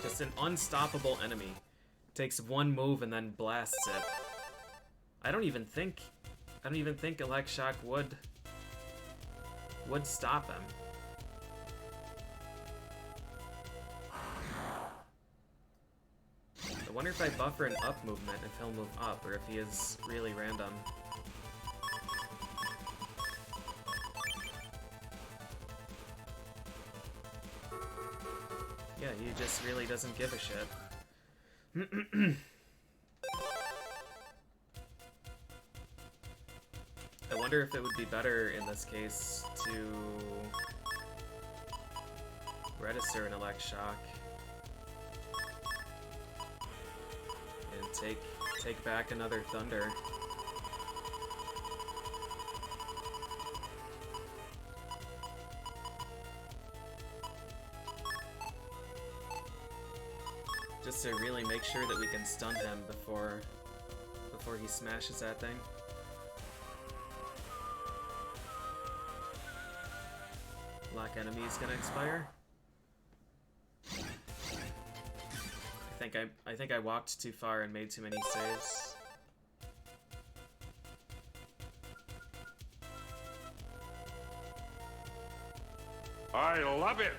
Just an unstoppable enemy. Takes one move and then blasts it. I don't even think Elect Shock would stop him. I wonder if I buffer an up movement, if he'll move up, or if he is really random. Yeah, he just really doesn't give a shit. I wonder if it would be better in this case to register an Elect Shock and take back another Thunder. Just to really make sure that we can stun him before he smashes that thing. Lock enemy is gonna expire. I think I walked too far and made too many saves. I love it.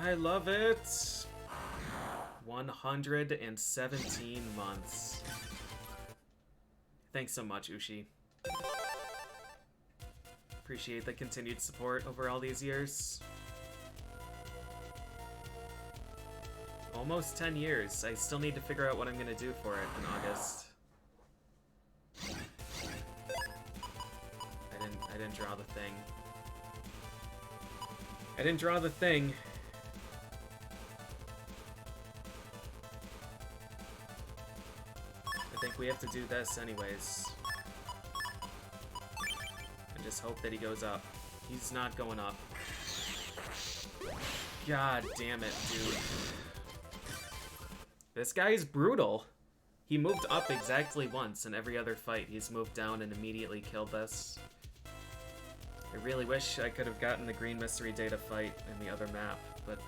I love it. 117 months. Thanks so much, Ushi. Appreciate the continued support over all these years. Almost 10 years. I still need to figure out what I'm gonna do for it in August. I didn't draw the thing. I didn't draw the thing. I think we have to do this anyways. And just hope that he goes up. He's not going up. God damn it, dude. This guy is brutal. He moved up exactly once in every other fight. He's moved down and immediately killed this. I really wish I could have gotten the Green Mystery Data fight in the other map, but...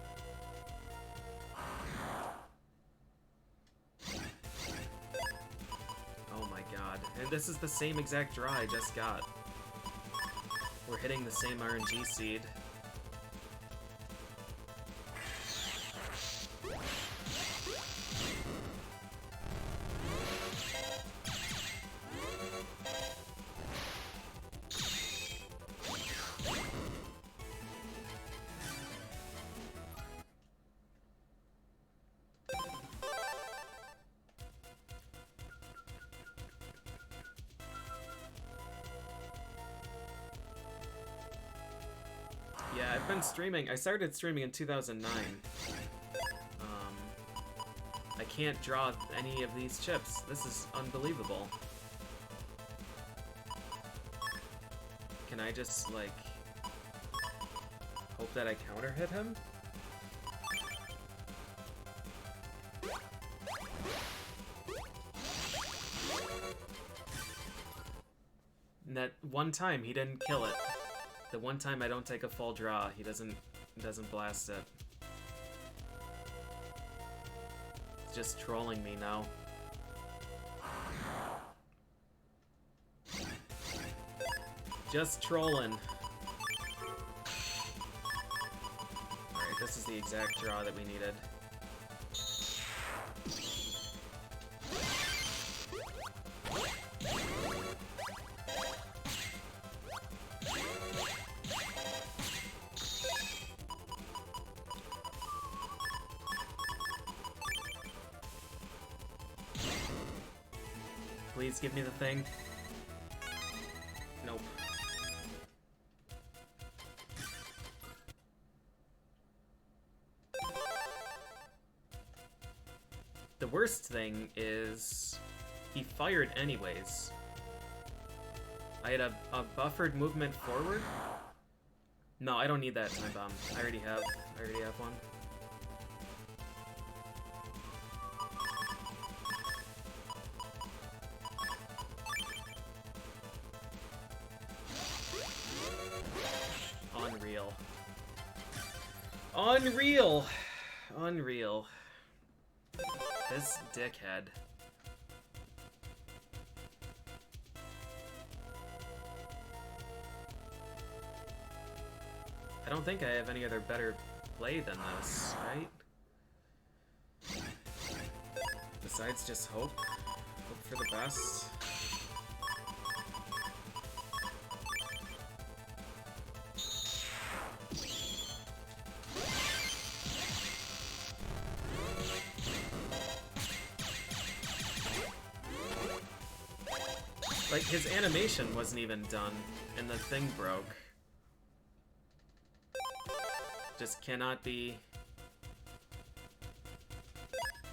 Oh my god. And this is the same exact draw I just got. We're hitting the same RNG seed. I've been streaming. I started streaming in 2009. I can't draw any of these chips. This is unbelievable. Can I just, like, hope that I counter hit him? And that one time he didn't kill it. The one time I don't take a full draw, he doesn't blast it. It's just trolling me now. Just trolling. Alright, this is the exact draw that we needed. Please give me the thing. Nope. The worst thing is he fired anyways. I had a buffered movement forward. No, I don't need that time bomb. I already have one. Unreal. Unreal! Unreal. This dickhead. I don't think I have any other better play than this, right? Besides just hope. Hope for the best. Like, his animation wasn't even done, and the thing broke. Just cannot be...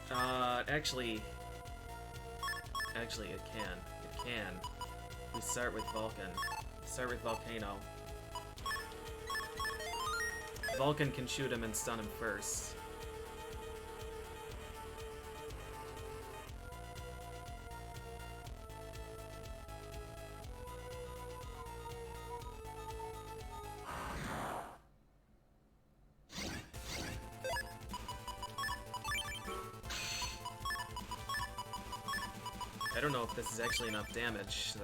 Actually, it can. It can. We start with Vulcan. Start with Volcano. Vulcan can shoot him and stun him first. I don't know if this is actually enough damage, though.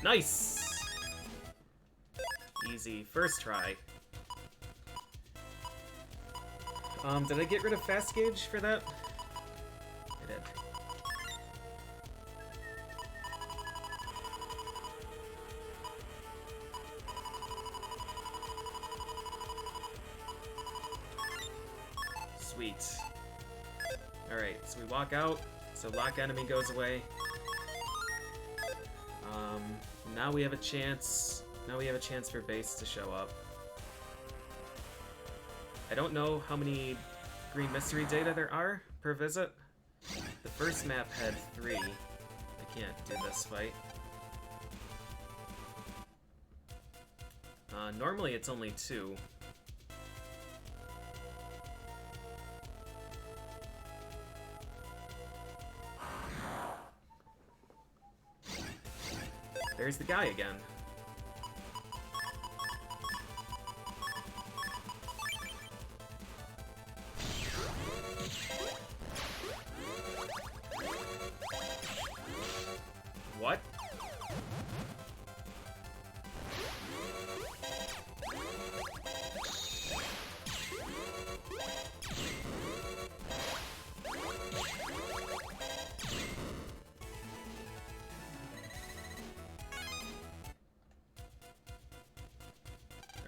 Nice! Easy. First try. Did I get rid of fast gauge for that? I did. Sweet. Alright, so we walk out, so lock enemy goes away. Now we have a chance. Now we have a chance for base to show up. I don't know how many green mystery data there are per visit. The first map had 3. I can't do this fight. Normally it's only 2. There's the guy again. What?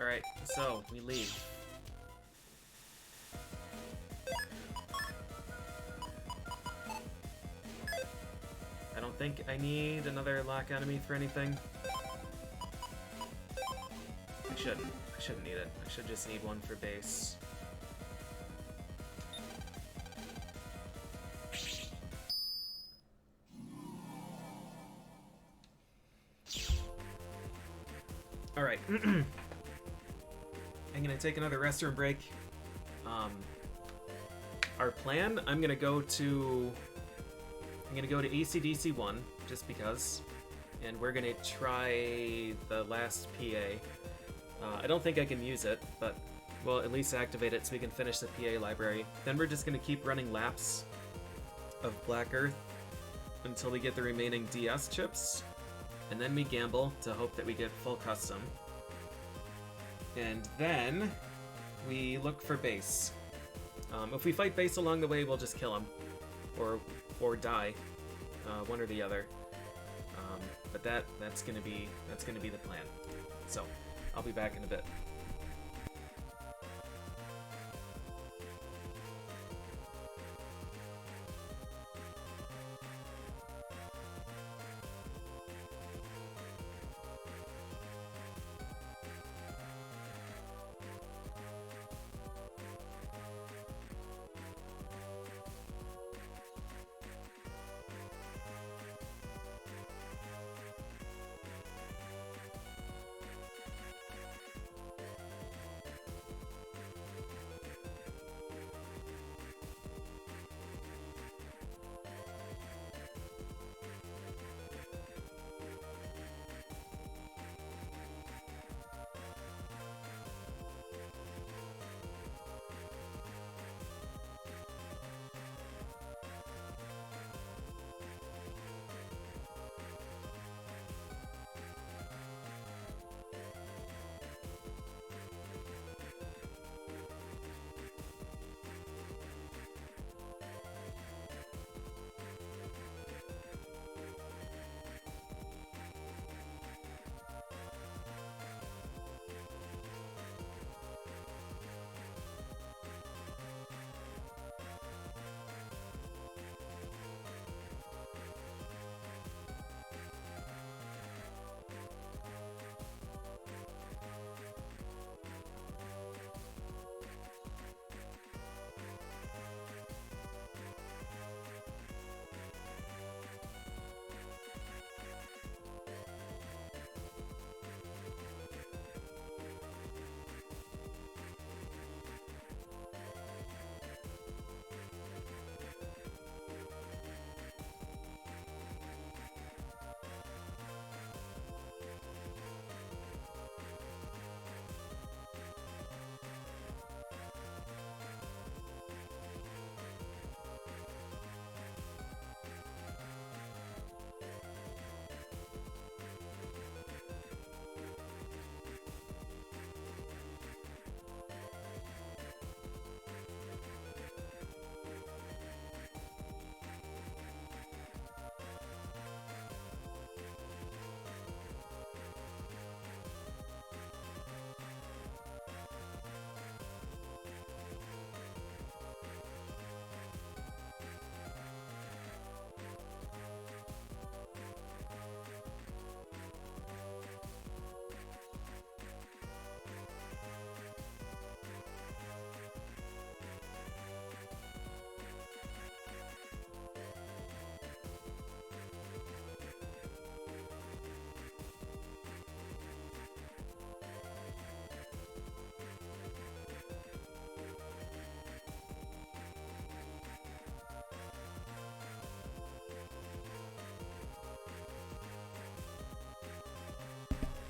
Alright, so we leave. I don't think I need another lock enemy for anything. I shouldn't. I shouldn't need it. I should just need one for base. Alright. I'm gonna take another restroom break. Our plan, I'm gonna go to ACDC 1, just because. And we're gonna try the last PA. I don't think I can use it, but we'll at least activate it so we can finish the PA library. Then we're just gonna keep running laps of Black Earth until we get the remaining DS chips. And then we gamble to hope that we get full custom. And then we look for base. If we fight base along the way, we'll just kill him. Or die. One or the other. But that's gonna be the plan. So, I'll be back in a bit.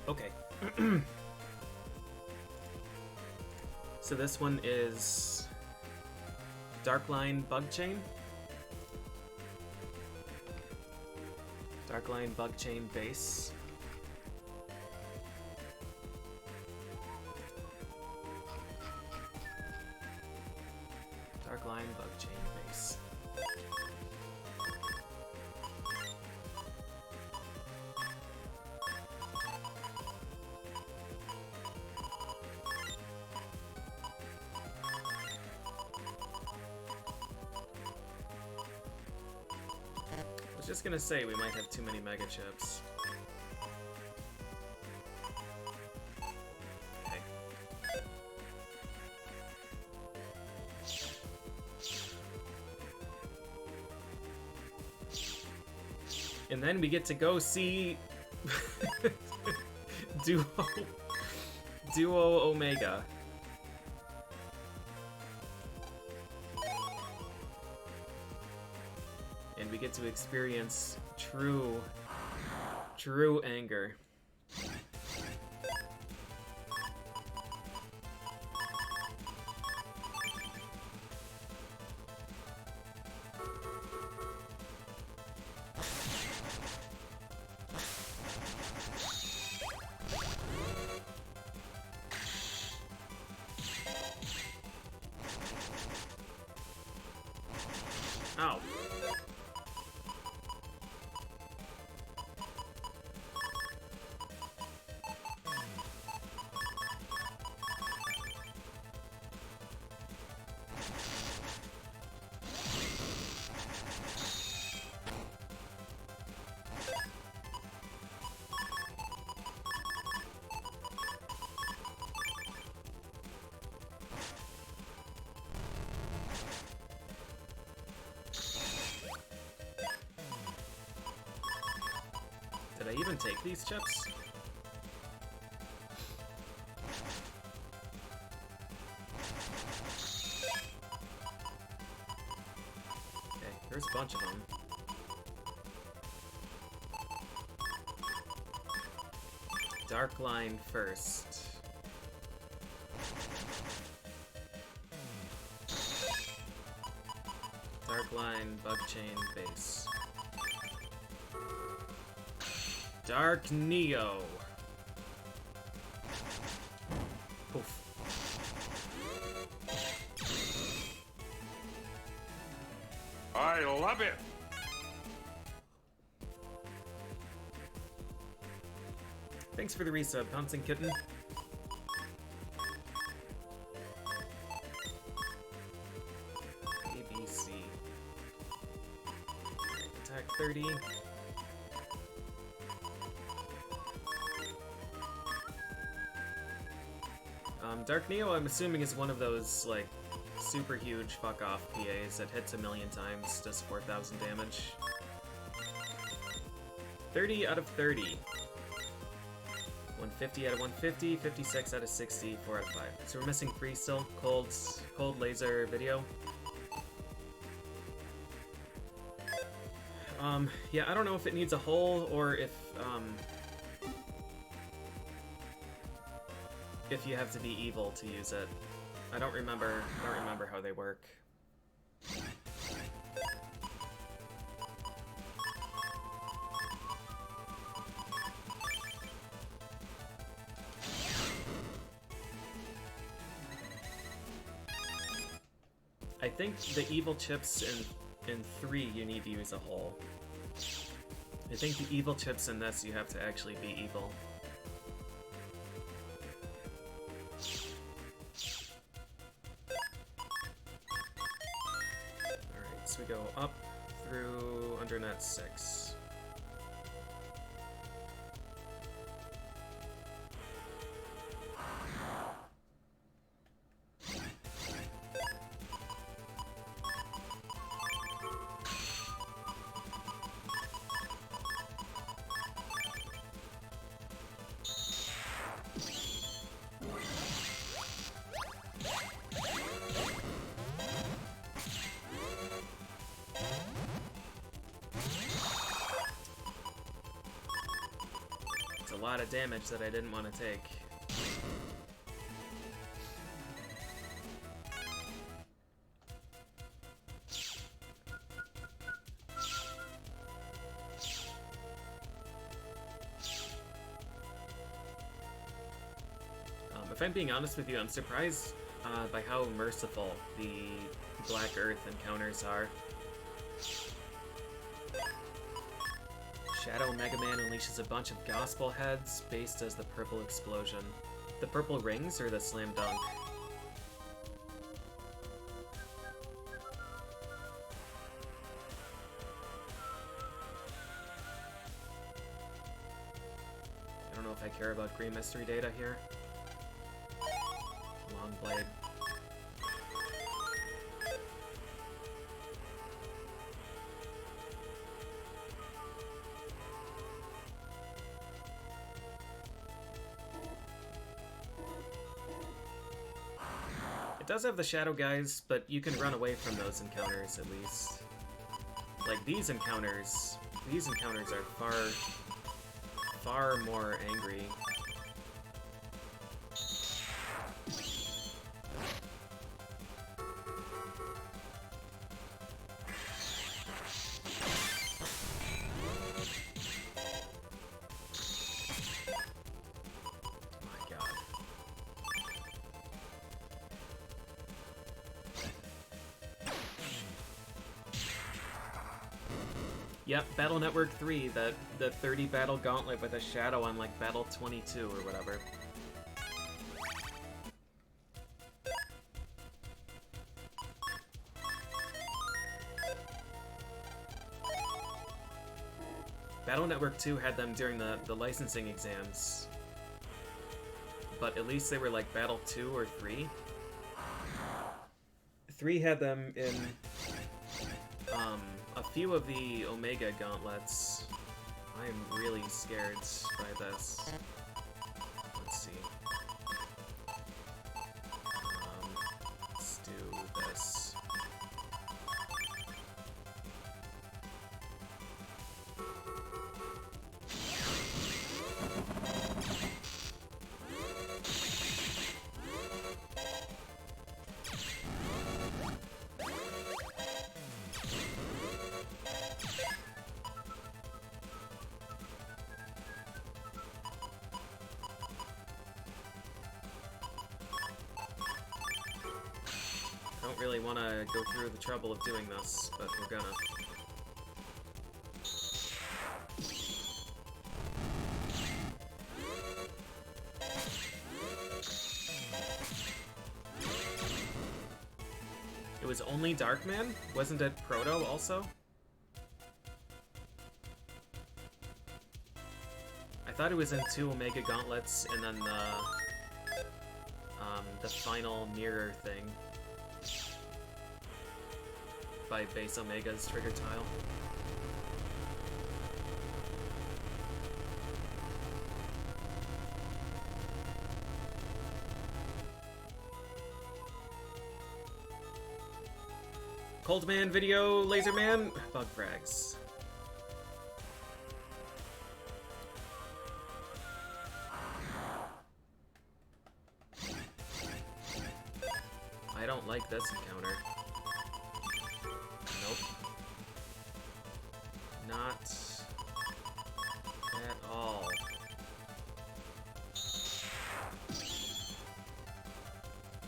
Okay. So this one is Darkline Bug Chain. Darkline Bug Chain base. Darkline Bug Chain base. just gonna say we might have too many mega chips. Okay. And then we get to go see Duo Omega. And we get to experience true anger. Ow. Did I even take these chips? Okay, there's a bunch of them. Dark line first. Dark line, bug chain, base. Dark Neo. Poof. I love it. Thanks for the resub, Pouncing Kitten. ABC. Attack 30. Dark Neo, I'm assuming, is one of those, like, super huge fuck-off PAs that hits 1,000,000 times, does 4,000 damage. 30 out of 30. 150 out of 150, 56 out of 60, 4 out of 5. So we're missing 3 still. Cold laser video. Yeah, I don't know if it needs a hole or if you have to be evil to use it. I don't remember how they work. I think the evil chips in 3 you need to use a hole. I think the evil chips in this you have to actually be evil. So we go up through undernet 6. A lot of damage that I didn't want to take. If I'm being honest with you, I'm surprised by how merciful the Black Earth encounters are. Shadow Mega Man unleashes a bunch of gospel heads based as the purple explosion. The purple rings or the slam dunk? if I care about green mystery data here. Long blade. It does have the shadow guys, but you can run away from those encounters at least. Like these encounters are far more angry. Yep, Battle Network 3, the 30 battle gauntlet with a shadow on like battle 22 or whatever. Battle Network 2 had them during the licensing exams, but at least they were like battle 2 or 3. 3 had them in a few of the Omega gauntlets. I am really scared by this. Let's see. Let's do this. I don't really want to go through the trouble of doing this, but we're gonna. It was only Darkman? Wasn't it Proto also? I thought it was in 2 Omega Gauntlets and then the final mirror thing by Base Omega's trigger tile. Cold Man video, Laser Man, bug frags. I don't like this encounter. Nope. Not at all.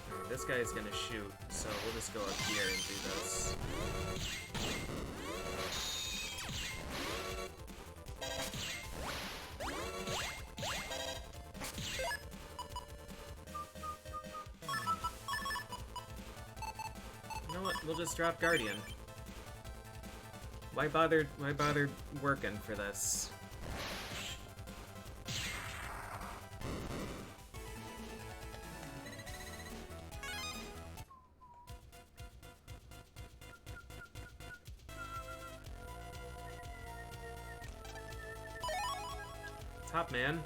Alright, this guy's gonna shoot, so we'll just go up here and do this. You know what? We'll just drop Guardian. Why bother working for this? Top man.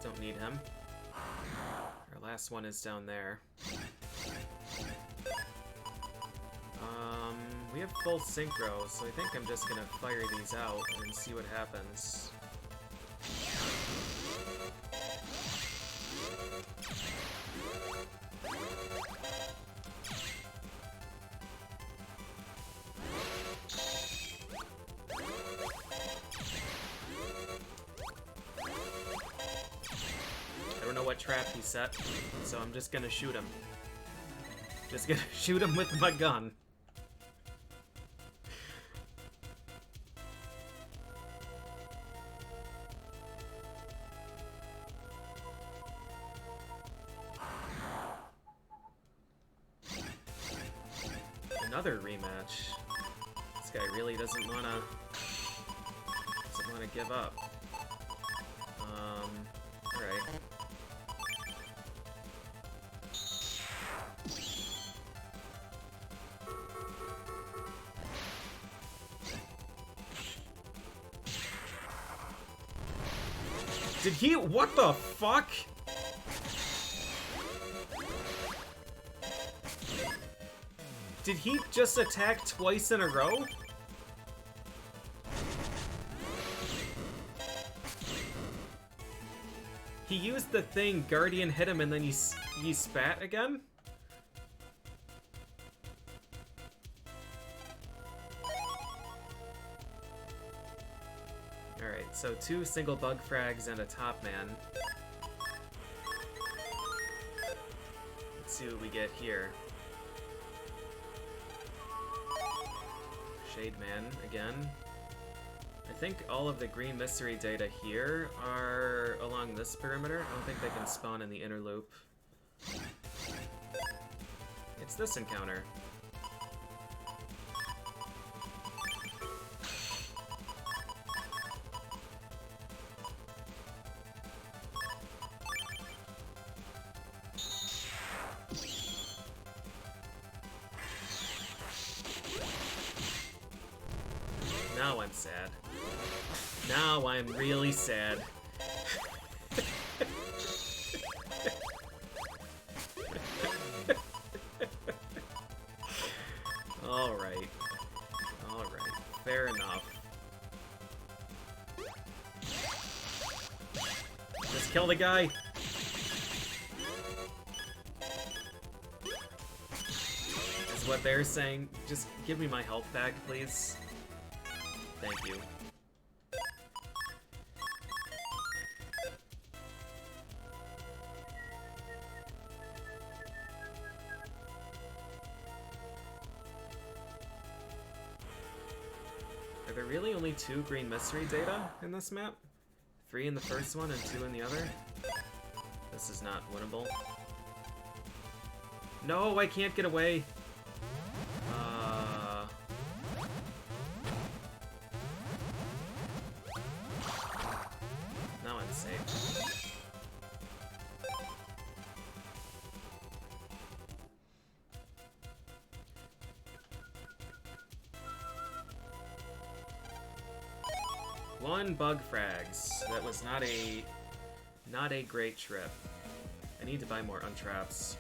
Don't need him. Our last one is down there. We have full synchro, so I think I'm just gonna fire these out and see what happens. I don't know what trap he set, so I'm just gonna shoot him. Just gonna shoot him with my gun. Another rematch. This guy really doesn't wanna give up. Alright. Did he? What the fuck? Did he just attack twice in a row? He used the thing, Guardian hit him, and then he spat again? Alright, so 2 single bug frags and a top man. Let's see what we get here. Shade Man again. I think all of the green mystery data here are along this perimeter. I don't think they can spawn in the inner loop. It's this encounter. Now I'm sad. Now I'm really sad. Alright. Alright. Fair enough. Just kill the guy! Is what they're saying. Just give me my health back, please. Thank you. Are there really only 2 green mystery data in this map? 3 in the first one and 2 in the other? This is not winnable. No, I can't get away! Now I'm safe. One bug frags. That was not a great trip. I need to buy more untraps.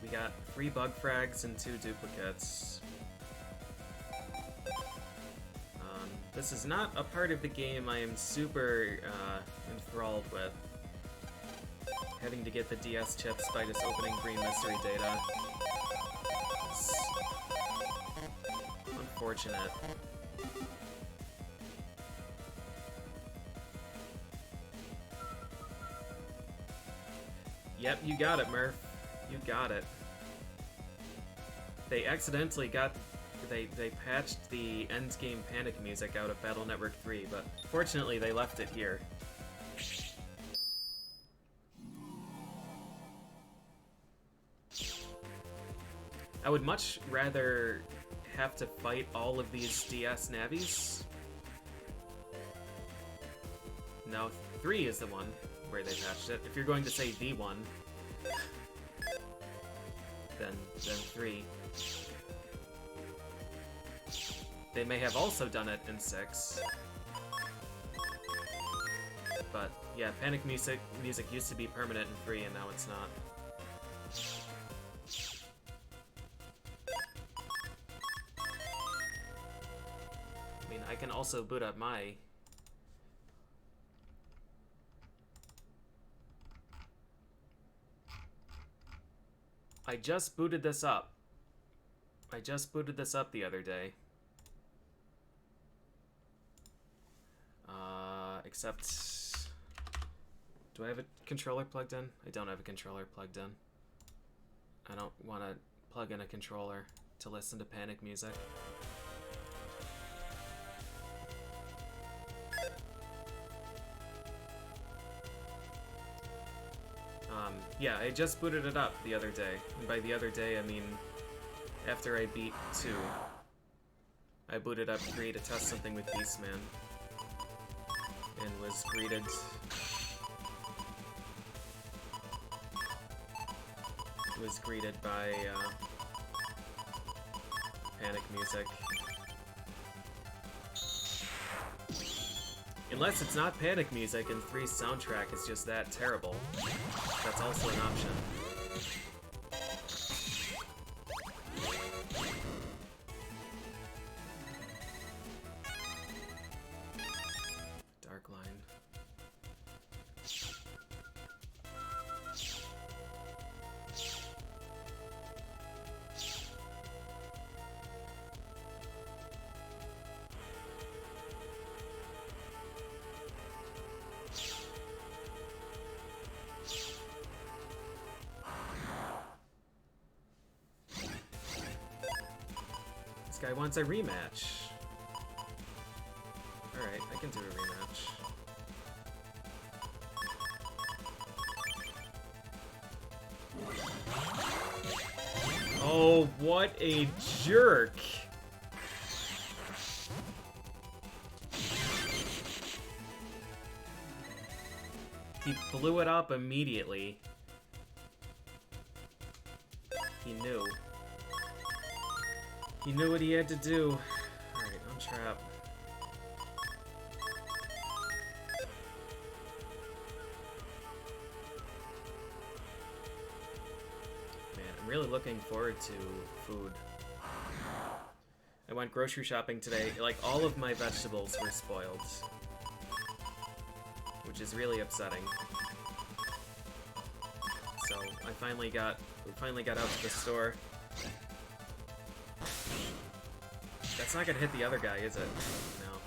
We got 3 bug frags and 2 duplicates. This is not a part of the game I am super enthralled with. Having to get the DS chips by just opening green mystery data. It's unfortunate. Yep, you got it, Murph. You got it. They accidentally got... They patched the endgame panic music out of Battle Network 3, but fortunately they left it here. I would much rather have to fight all of these DS navis. No, 3 is the one where they patched it. If you're going to say the one, then 3. They may have also done it in 6. But yeah, panic music used to be permanent in 3 and now it's not. I mean, I can also boot up my... I just booted this up. I just booted this up the other day. Except... Do I have a controller plugged in? I don't have a controller plugged in. I don't want to plug in a controller to listen to panic music. Yeah, I just booted it up the other day. And by the other day, I mean after I beat 2. I booted up 3 to test something with Beastman. and was greeted. Was greeted by panic music. Unless it's not panic music and 3's soundtrack is just that terrible. That's also an option. Dark line. This guy wants a rematch. Alright, I can do a rematch. Oh, what a jerk! He blew it up immediately. He knew. He knew what he had to do. Alright, untrap. Man, I'm really looking forward to food. I went grocery shopping today. Like, all of my vegetables were spoiled. Which is really upsetting. So, we finally got out to the store. That's not gonna hit the other guy, is it? No.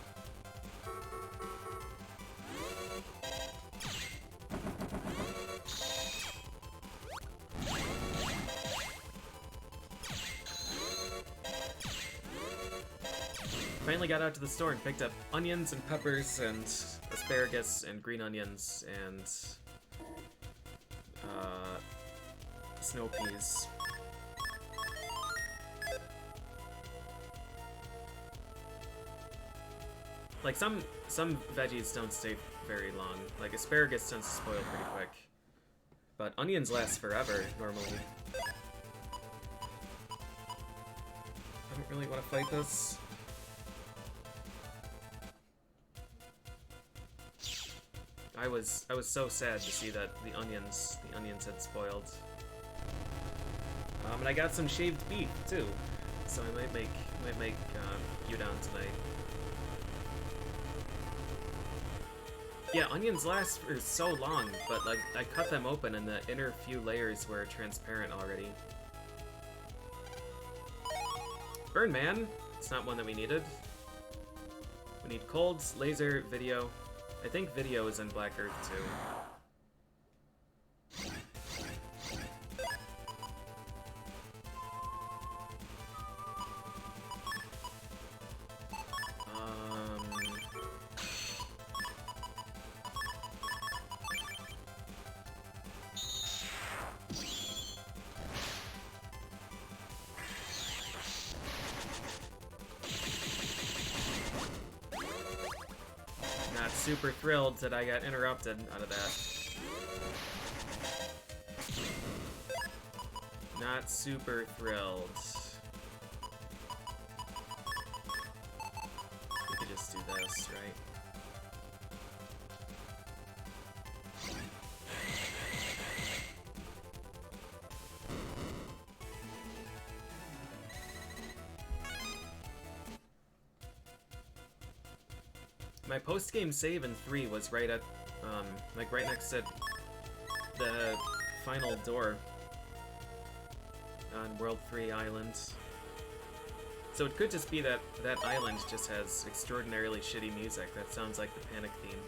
Finally got out to the store and picked up onions and peppers and asparagus and green onions and snow peas. Like, some veggies don't stay very long. Like, asparagus tends to spoil pretty quick. But onions last forever, normally. I don't really want to fight this. I was so sad to see that the onions had spoiled. And I got some shaved beef too, so I might make udon tonight. Yeah, onions last for so long, but like I cut them open and the inner few layers were transparent already. Burn Man! It's not one that we needed. We need colds, laser, video. I think video is in Black Earth too. Super thrilled that I got interrupted out of that. Not super thrilled. We could just do this, right? My post-game save in 3 was right at, like right next to the final door on World 3 Island. So it could just be that that island just has extraordinarily shitty music. That sounds like the Panic theme.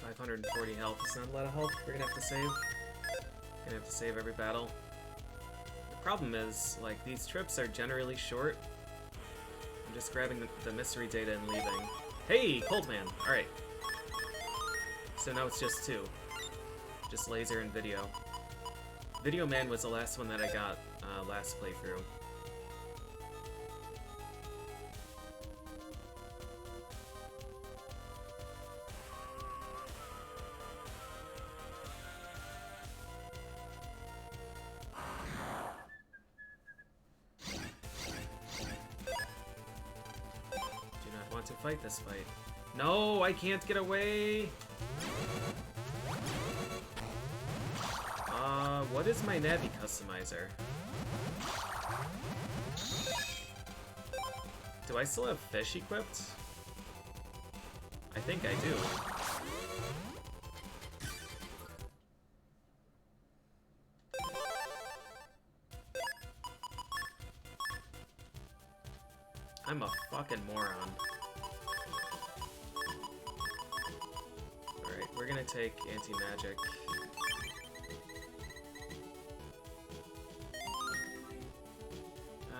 540 health. It's not a lot of health. We're gonna have to save. Gonna have to save every battle. The problem is, like, these trips are generally short. I'm just grabbing the mystery data and leaving. Hey, Cold Man! Alright. So now it's just two. Just laser and video. Video Man was the last one that I got last playthrough. To fight this fight. No, I can't get away! What is my Navi customizer? Do I still have fish equipped? I think I do. I'm a fucking moron. Alright, we're gonna take anti-magic.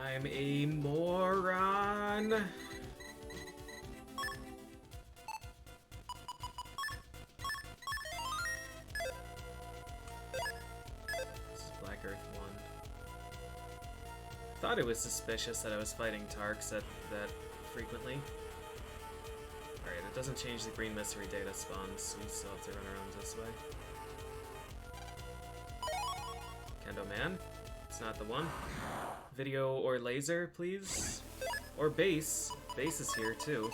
I'm a moron! This is Black Earth 1. Thought it was suspicious that I was fighting Tarks that frequently. Alright, it doesn't change the green mystery data spawns, so we still have to run around this way. Kendo Man? It's not the one. Video or laser, please? Or base. Base is here, too.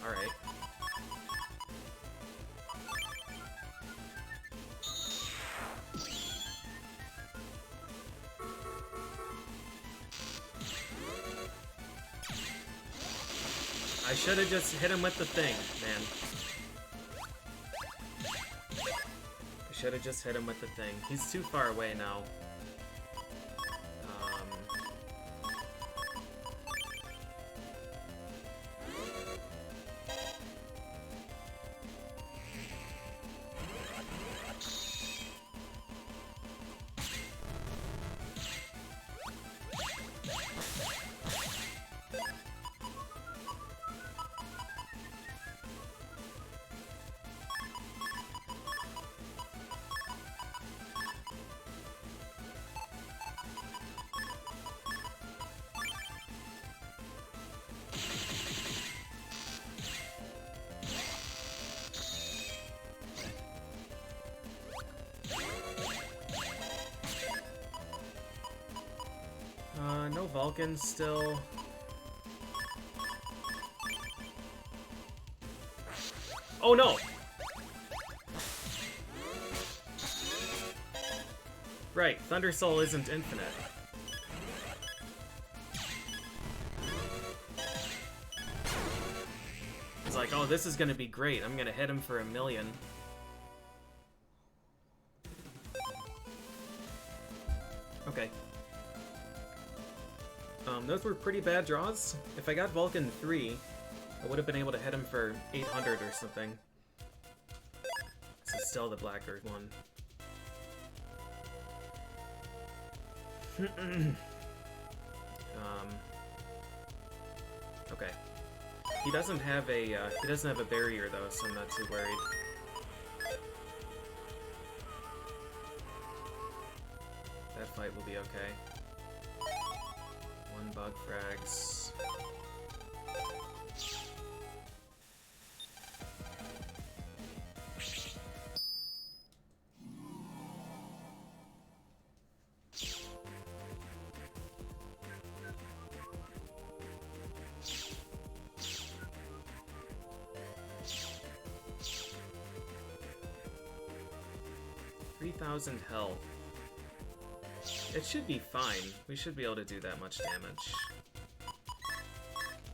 Alright. I should have just hit him with the thing, man. I should have just hit him with the thing. He's too far away now. No Vulcan still. Oh no! Right, Thunder Soul isn't infinite. It's like, oh, this is gonna be great. I'm gonna hit him for 1,000,000. Okay. Those were pretty bad draws. If I got Vulcan 3, I would have been able to hit him for 800 or something. This is still the Black Earth one. Okay. He doesn't have a barrier though, so I'm not too worried. That fight will be okay. One bug frags. Health. It should be fine. We should be able to do that much damage.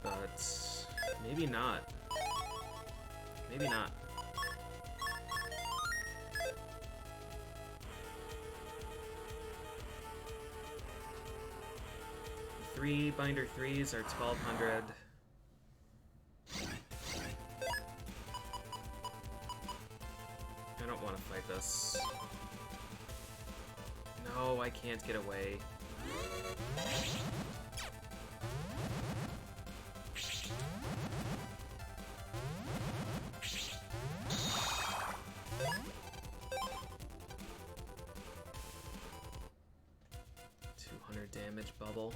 But maybe not. Maybe not. 3 binder 3s are 1200. want to fight this. No, I can't get away. Damage bubble.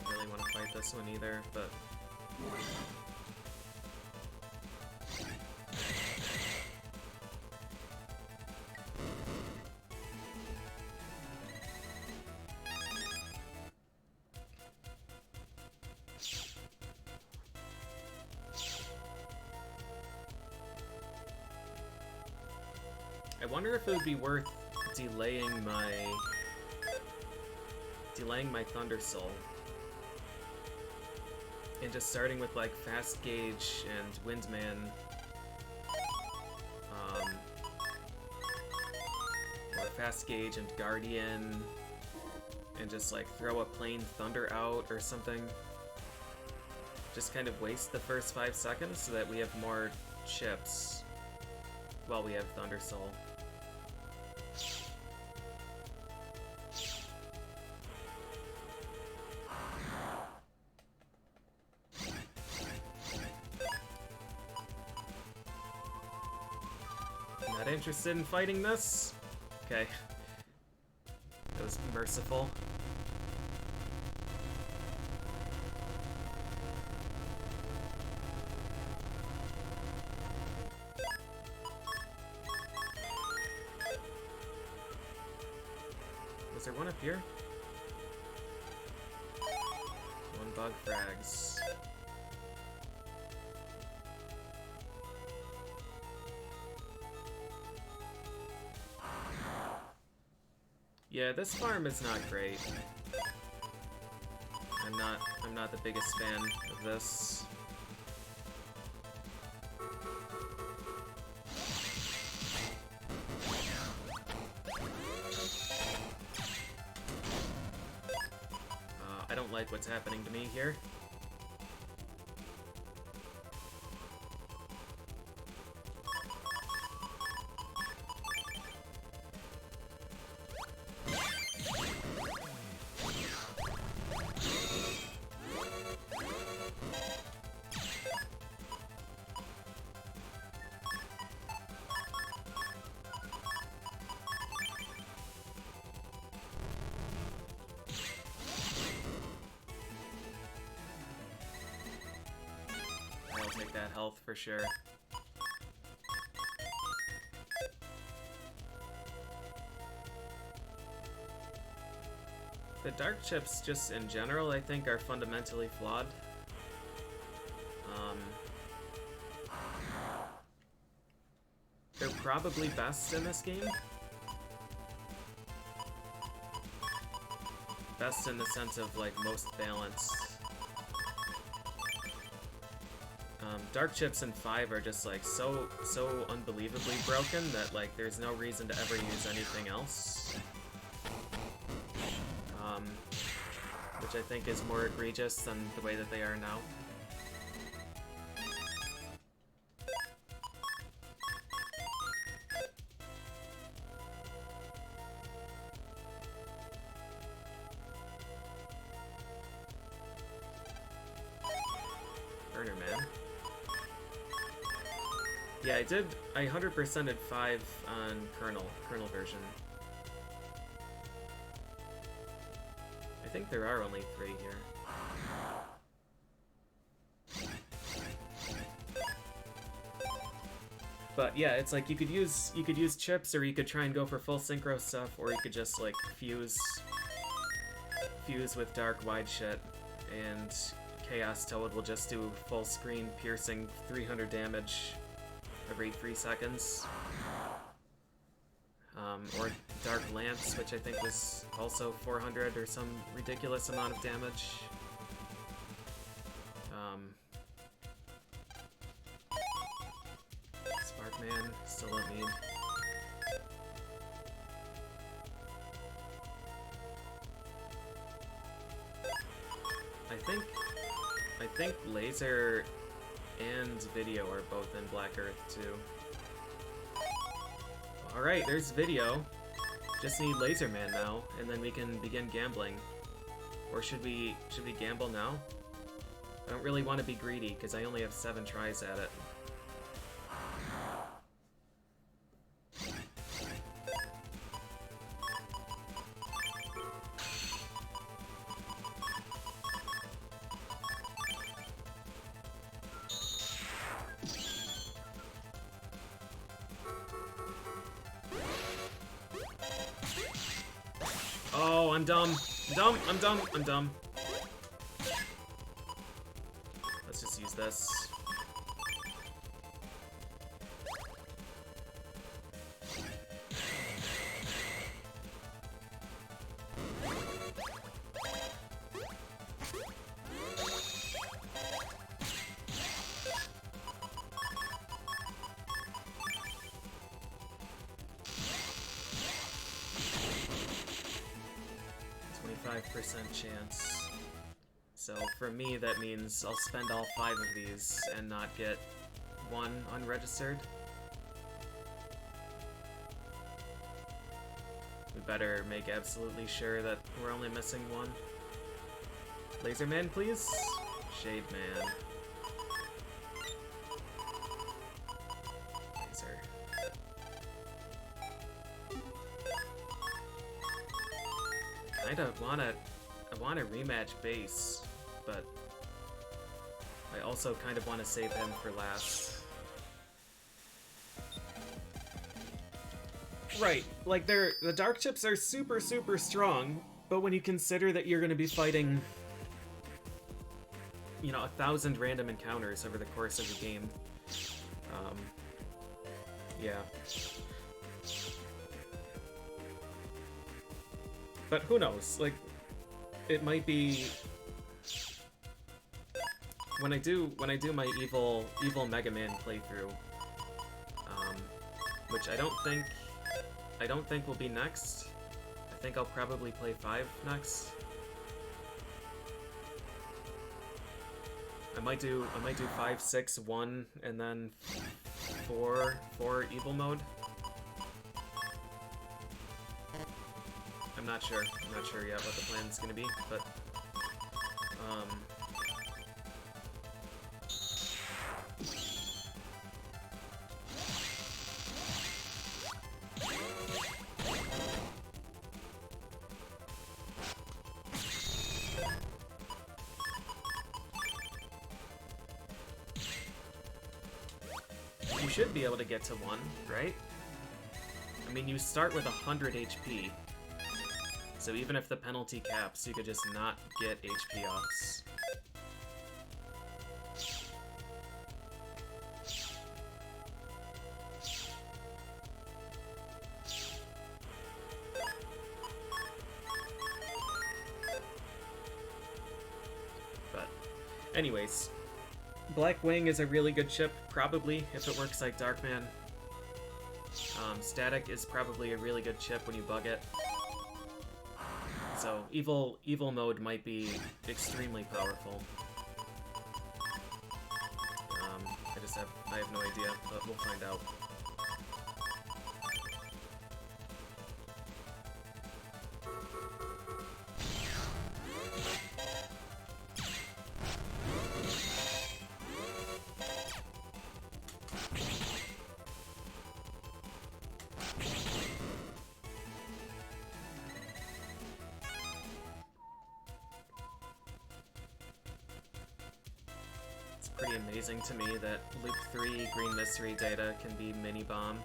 Don't really want to fight this one either, but I wonder if it would be worth delaying my Thunder Soul and just starting with like Fast Gauge and Windman, or Fast Gauge and Guardian, and just like throw a plain Thunder out or something. Just kind of waste the first 5 seconds so that we have more chips while we have Thunder Soul. Not interested in fighting this? Okay. That was merciful. Was there one up here? One bug frags. Yeah, this farm is not great. I'm not the biggest fan of this. I don't like what's happening to me here. I'll take that health for sure. The dark chips, just in general, I think are fundamentally flawed. They're probably best in this game. Best in the sense of, like, most balanced. Dark chips in 5 are just, like, so unbelievably broken that, like, there's no reason to ever use anything else. Which I think is more egregious than the way that they are now. Burner Man. Yeah, I 100%ed 5 on Kernel version. I think there are only 3 here. But yeah, it's like you could use chips, or you could try and go for full synchro stuff, or you could just like fuse with dark wide shit, and Chaos Toad will just do full screen piercing 300 damage every 3 seconds. Or Dark Lance, which I think was also 400 or some ridiculous amount of damage. Man, still don't need. I think laser and video are both in Black Earth too. Alright, there's video. Just need Laser Man now, and then we can begin gambling. Or should we gamble now? I don't really want to be greedy, because I only have 7 tries at it. Oh, I'm dumb. I'm dumb. Let's just use this. Chance. So for me, that means I'll spend all 5 of these and not get 1 unregistered. We better make absolutely sure that we're only missing 1. Laser Man, please? Shade Man. Laser. I want to rematch Base, but I also kind of want to save him for last. Right, like the dark chips are super strong, but when you consider that you're going to be fighting, you know, 1,000 random encounters over the course of the game, yeah. But who knows? Like, it might be when I do my evil Mega Man playthrough, which I don't think will be next. I think I'll probably play 5 next. I might do 5, 6, 1, and then 4 evil mode. I'm not sure yet what the plan's gonna be, but you should be able to get to 1, right? I mean, you start with 100 HP. So even if the penalty caps, you could just not get HP ups. But anyways, Black Wing is a really good chip, probably, if it works like Darkman. Static is probably a really good chip when you bug it. So evil mode might be extremely powerful. I have no idea, but we'll find out. Pretty amazing to me that Loop 3 Green Mystery data can be mini-bomb.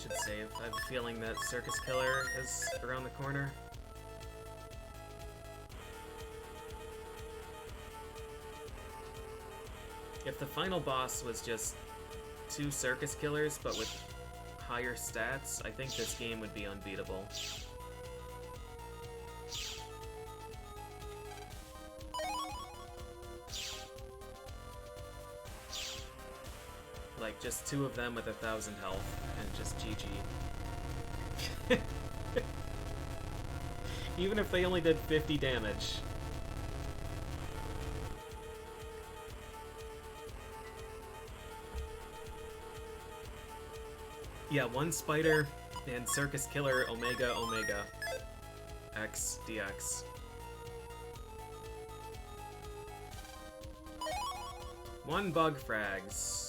Should save. I have a feeling that Circus Killer is around the corner. If the final boss was just 2 Circus Killers, but with higher stats, I think this game would be unbeatable. Like, just 2 of them with 1,000 health, and just GG. Even if they only did 50 damage. Yeah, 1 spider and Circus Killer Omega Omega X DX. 1 bug frags.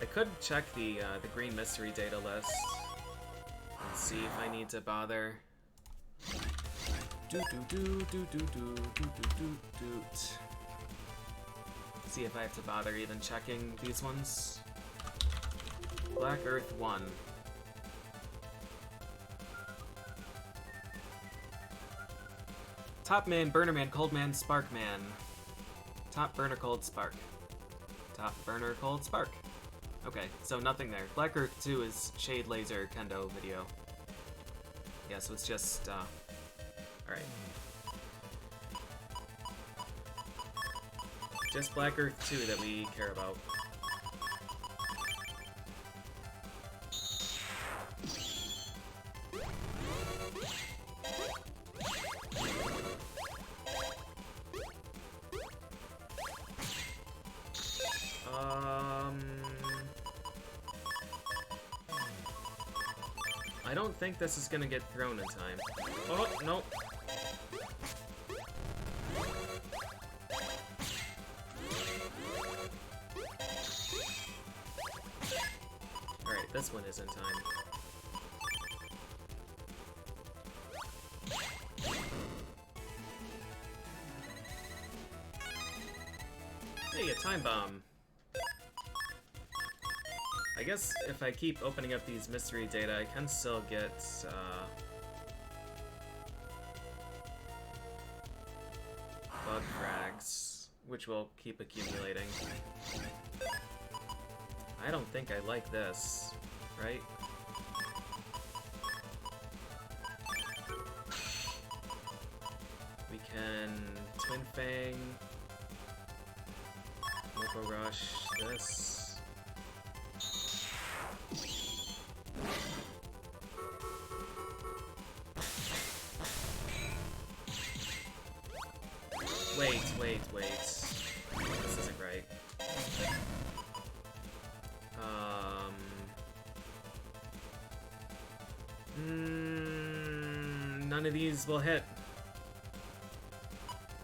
I could check the green mystery data list and see if I need to bother. See if I have to bother even checking these ones. Black Earth 1. Top Man, Burner Man, Cold Man, Spark Man. Top Burner, Cold Spark. Top Burner, Cold Spark. Okay, so nothing there. Black Earth 2 is Shade Laser Kendo video. Yeah, so it's just, alright. Just Black Earth 2 that we care about. I don't think this is gonna get thrown in time. Oh, no. Alright, this one is in time. Hey, a time bomb. I guess if I keep opening up these mystery data, I can still get, bug frags, which will keep accumulating. I don't think I like this, right? We can Twin Fang, Mopo Rush, this. Wait. This isn't right. None of these will hit.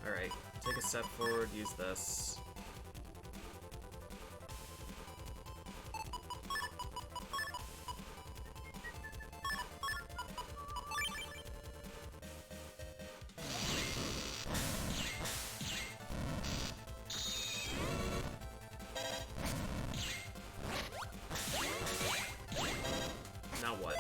Alright, take a step forward, use this. Now what?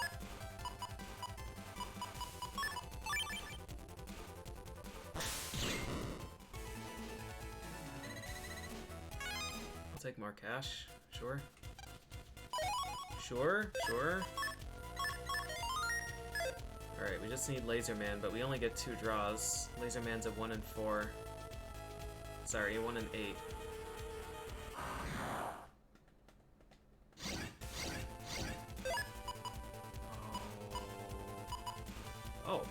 I'll take more cash. Sure. Sure. Alright, we just need Laser Man, but we only get 2 draws. Laser Man's a 1 and 4. Sorry, a 1 and 8. Oh.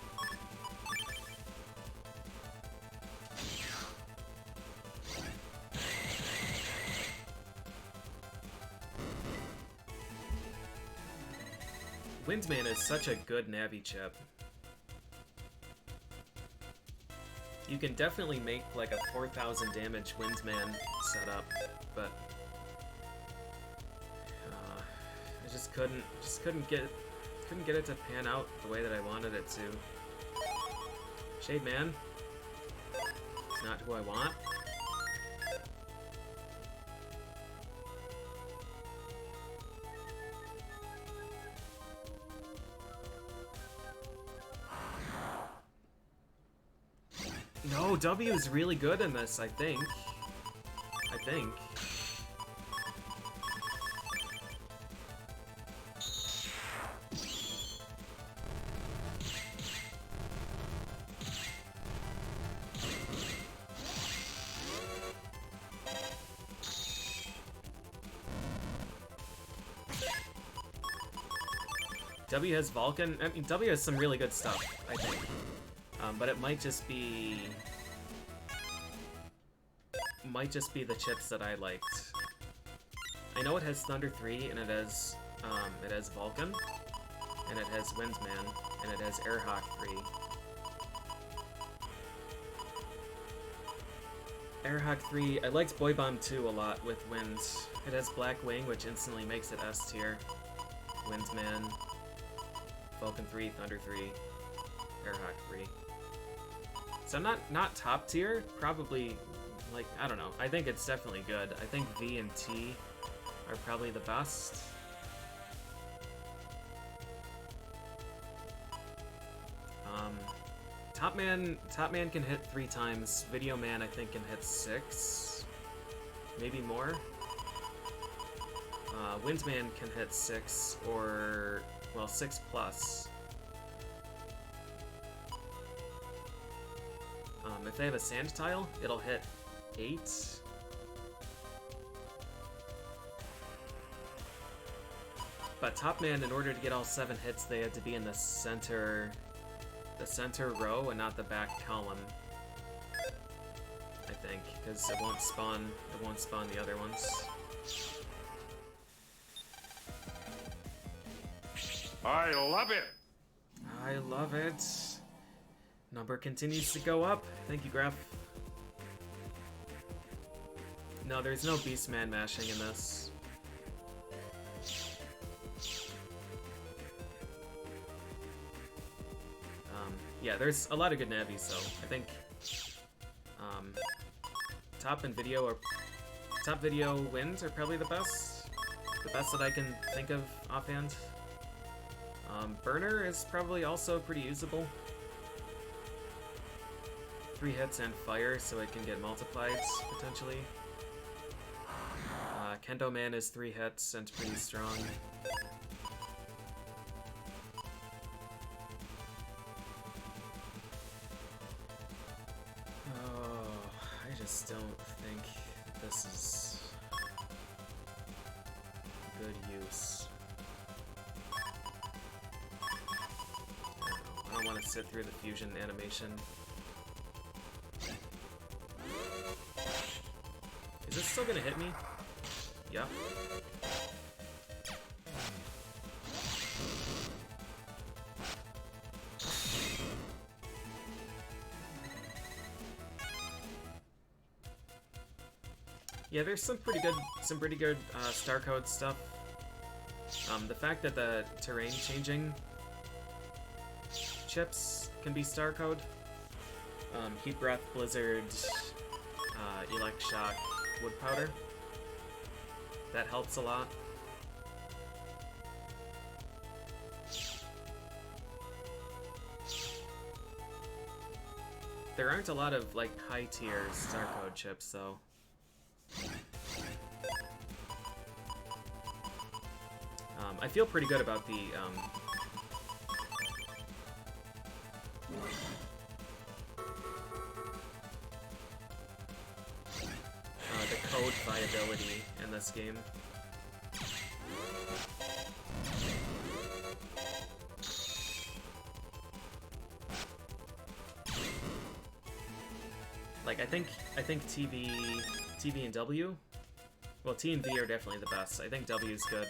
Windman is such a good Navi chip. You can definitely make like a 4,000 damage Windman setup, but I just couldn't get it to pan out the way that I wanted it to. Shade Man. It's not who I want. No, W is really good in this, I think. W has Vulcan. I mean, W has some really good stuff, I think. But it might just be the chips that I liked. I know it has Thunder 3, and it has Vulcan, and it has Windman, and it has Airhawk 3. Airhawk 3, I liked Boy Bomb 2 a lot with Wind. It has Black Wing, which instantly makes it S tier. Windman, Vulcan 3, Thunder 3, Airhawk 3. So not top tier, probably, like, I don't know. I think it's definitely good. I think V and T are probably the best. Top Man can hit 3 times. Video Man, I think, can hit 6. Maybe more. Windman can hit 6, or, well, 6 plus. If they have a sand tile, it'll hit 8. But Top Man, in order to get all 7 hits, they had to be in the center row and not the back column. I think, because it won't spawn the other ones. I love it! I love it. Number continues to go up. Thank you, Graph. No, there's no Beastman mashing in this. Yeah, there's a lot of good navies, though. I think Top Video Wind are probably the best. The best that I can think of offhand. Burner is probably also pretty usable. 3 hits and fire, so it can get multiplied, potentially. Kendo Man is 3 hits and pretty strong. Oh, I just don't think this is good use. I don't want to sit through the fusion animation. Is this still gonna hit me? Yeah. Yeah, there's some pretty good star code stuff. The fact that the terrain changing chips can be star code. Heat Breath, Blizzard, Elect Shock, Wood Powder. That helps a lot. There aren't a lot of, like, high-tier star code chips, though. I feel pretty good about the code viability in this game. Like, I think TV and W. Well, T and V are definitely the best. I think W is good.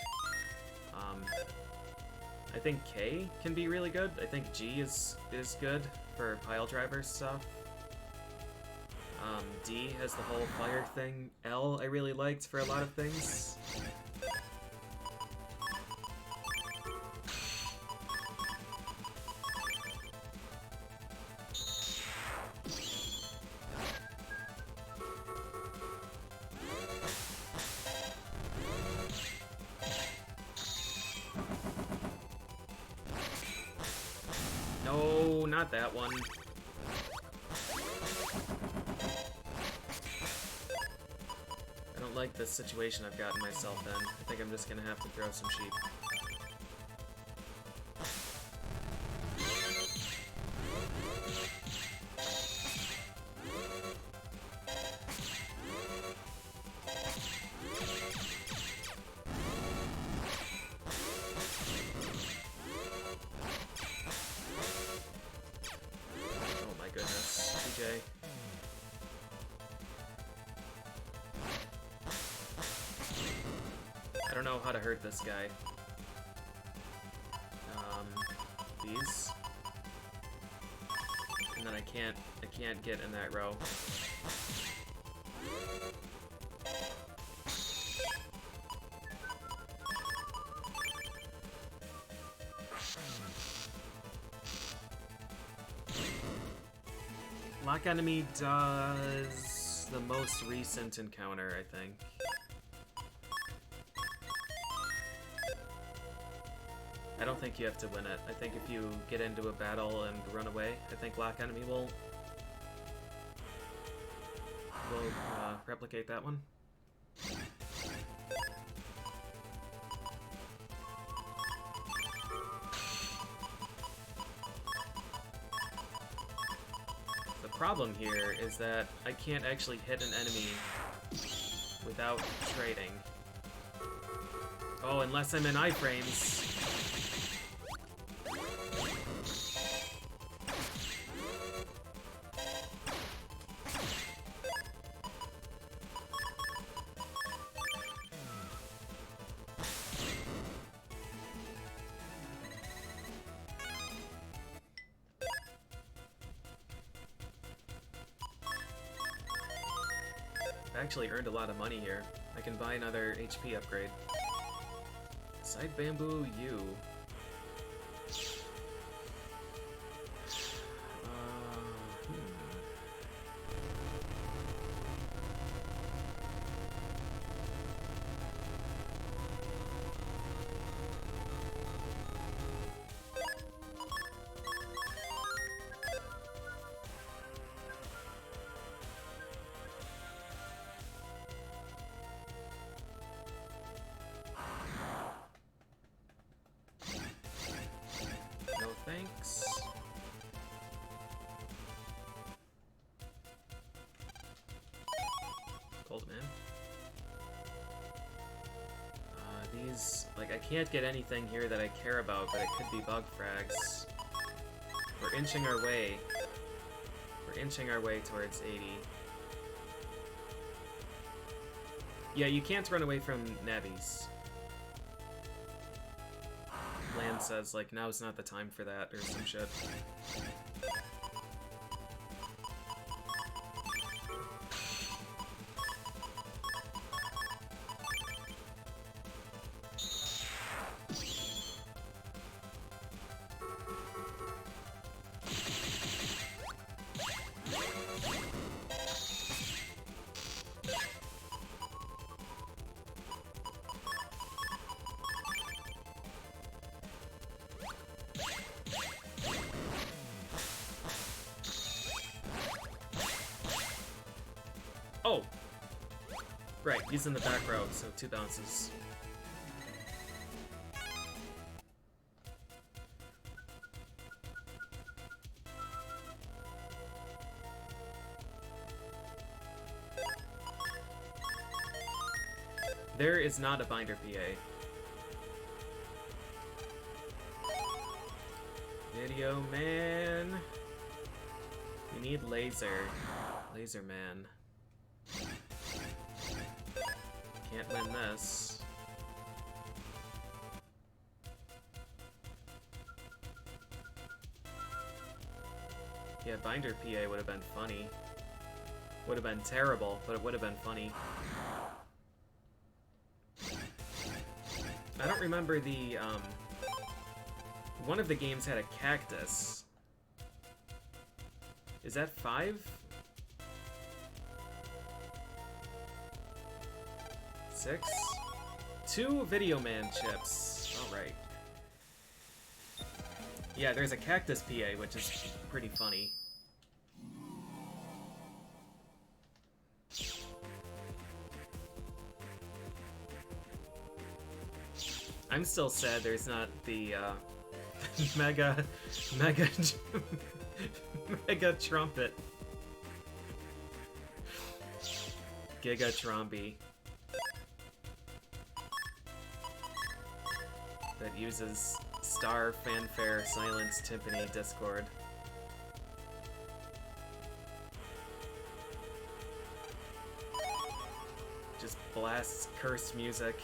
I think K can be really good. I think G is good for pile driver stuff. D has the whole fire thing. L I really liked for a lot of things. No, not that one. like this situation I've gotten myself in. I think I'm just gonna have to throw some sheep. Oh my goodness, DJ. I don't know how to hurt this guy. These. And then I can't get in that row. Lock enemy does the most recent encounter, I think. I don't think you have to win it. I think if you get into a battle and run away, I think lock enemy will replicate that one. The problem here is that I can't actually hit an enemy without trading. Oh, unless I'm in iframes. I actually earned a lot of money here. I can buy another HP upgrade. Side bamboo U. No thanks. Gold man. These, like, I can't get anything here that I care about, but it could be bug frags. We're inching our way. We're inching our way towards 80. Yeah, you can't run away from navis. Land says, like, now's not the time for that, or some shit. Oh! Right, he's in the back row, so 2 bounces. There is not a binder PA. Video man. We need laser. Laser man. Can't win this. Yeah, binder PA would have been funny. Would have been terrible, but it would have been funny. I don't remember the, one of the games had a cactus. Is that 5? 6? 2 Video Man chips. Alright. Yeah, there's a cactus PA, which is pretty funny. I'm still sad there's not the mega mega trumpet. Giga Tromby. That uses Star Fanfare Silence Timpani Discord. Just blasts cursed music.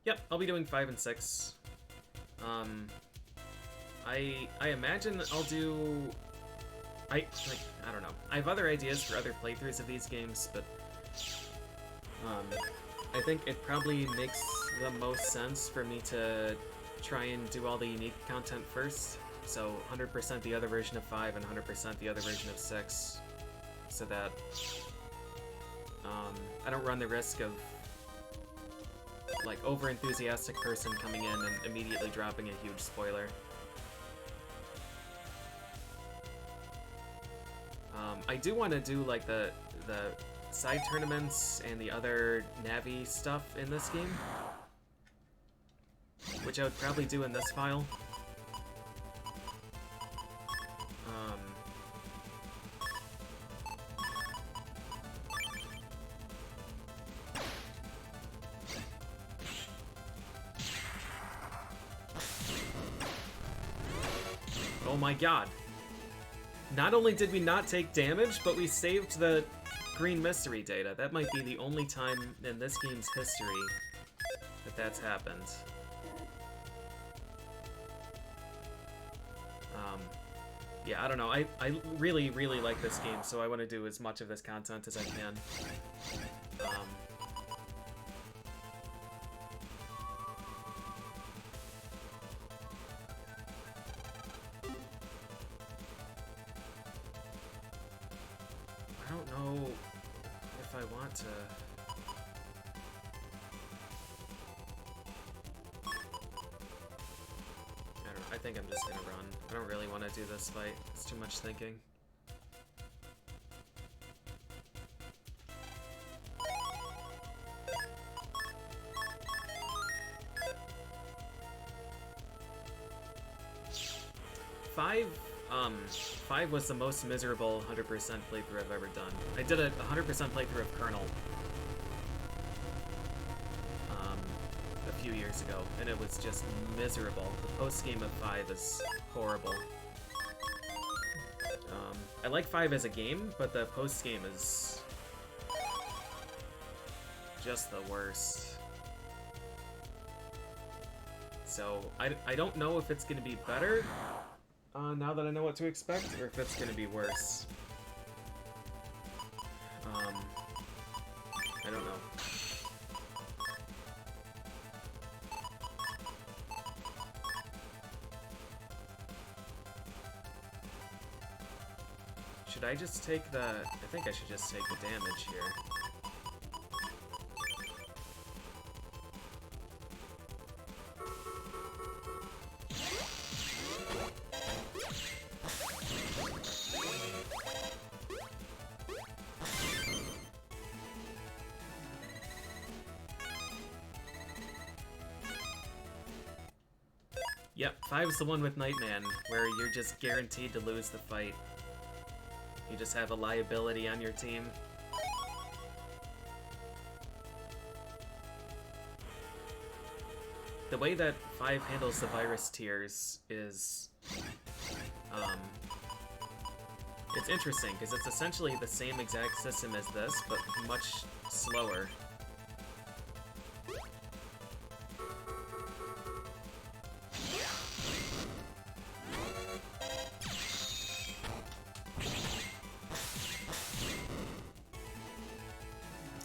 Yep, I'll be doing 5 and 6. I imagine I'll do... I don't know. I have other ideas for other playthroughs of these games, but I think it probably makes the most sense for me to try and do all the unique content first. So 100% the other version of 5 and 100% the other version of 6, so that I don't run the risk of like over-enthusiastic person coming in and immediately dropping a huge spoiler. I do want to do like the side tournaments and the other Navi stuff in this game, which I would probably do in this file. Oh my god. Not only did we not take damage, but we saved the green mystery data. That might be the only time in this game's history that that's happened. Yeah, I don't know. I really, really like this game, so I want to do as much of this content as I can. I don't know if I want to... I think I'm just gonna run. I don't really want to do this fight. It's too much thinking. Five was the most miserable 100% playthrough I've ever done. I did a 100% playthrough of Colonel a few years ago, and it was just miserable. The post-game of 5 is horrible. I like 5 as a game, but the post-game is just the worst. So, I don't know if it's going to be better now that I know what to expect, or if it's going to be worse. I don't know. Should I just take the... I think I should just take the damage here. Yep, 5's the one with Nightman, where you're just guaranteed to lose the fight. You just have a liability on your team. The way that 5 handles the virus tiers is... it's interesting, because it's essentially the same exact system as this, but much slower.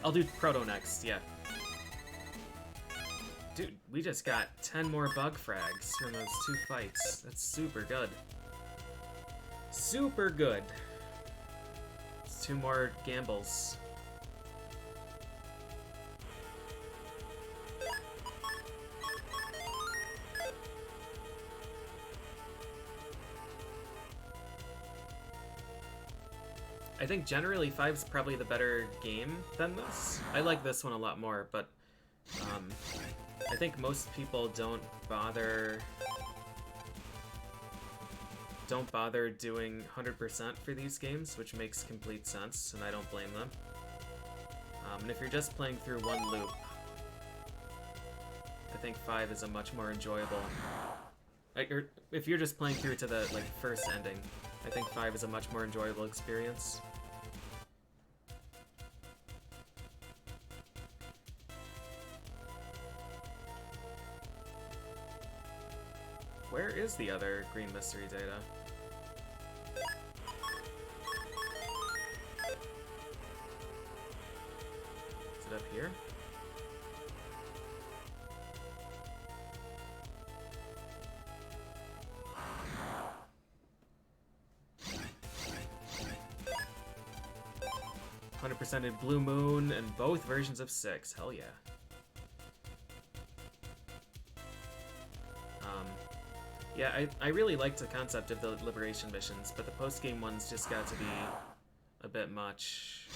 I'll do Proto next, yeah. Dude, we just got 10 more bug frags from those 2 fights. That's super good. Super good. It's 2 more gambles. I think generally 5's probably the better game than this. I like this one a lot more, but I think most people don't bother doing 100% for these games, which makes complete sense, and I don't blame them. And if you're just playing through one loop, I think 5 is a much more enjoyable... if you're just playing through to the first ending, I think 5 is a much more enjoyable experience. Where is the other green mystery data? Is it up here? In Blue Moon and both versions of 6. Hell yeah. Yeah, I really liked the concept of the liberation missions, but the post-game ones just got to be a bit much.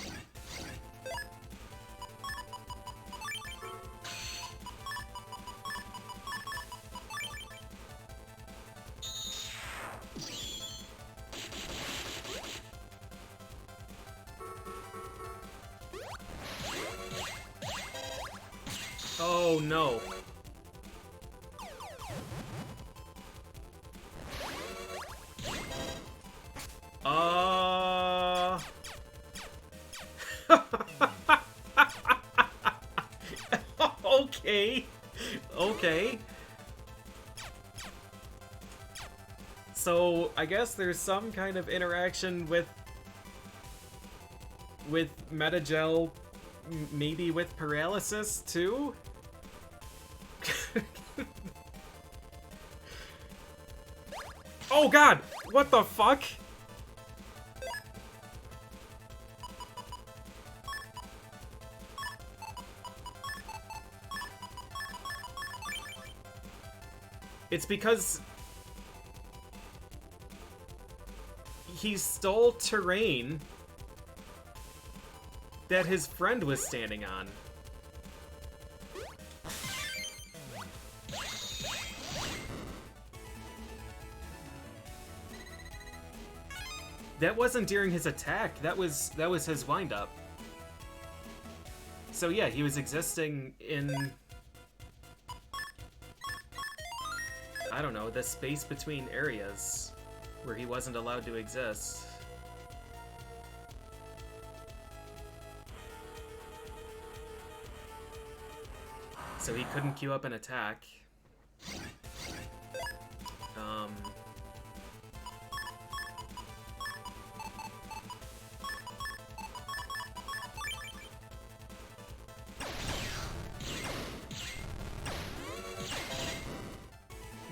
Oh no. Okay. Okay. So, I guess there's some kind of interaction with Metagel, maybe with paralysis too? Oh god! What the fuck? It's because he stole terrain that his friend was standing on. That wasn't during his attack. That was his wind-up. So yeah, he was existing in, I don't know, the space between areas where he wasn't allowed to exist. So he couldn't queue up an attack.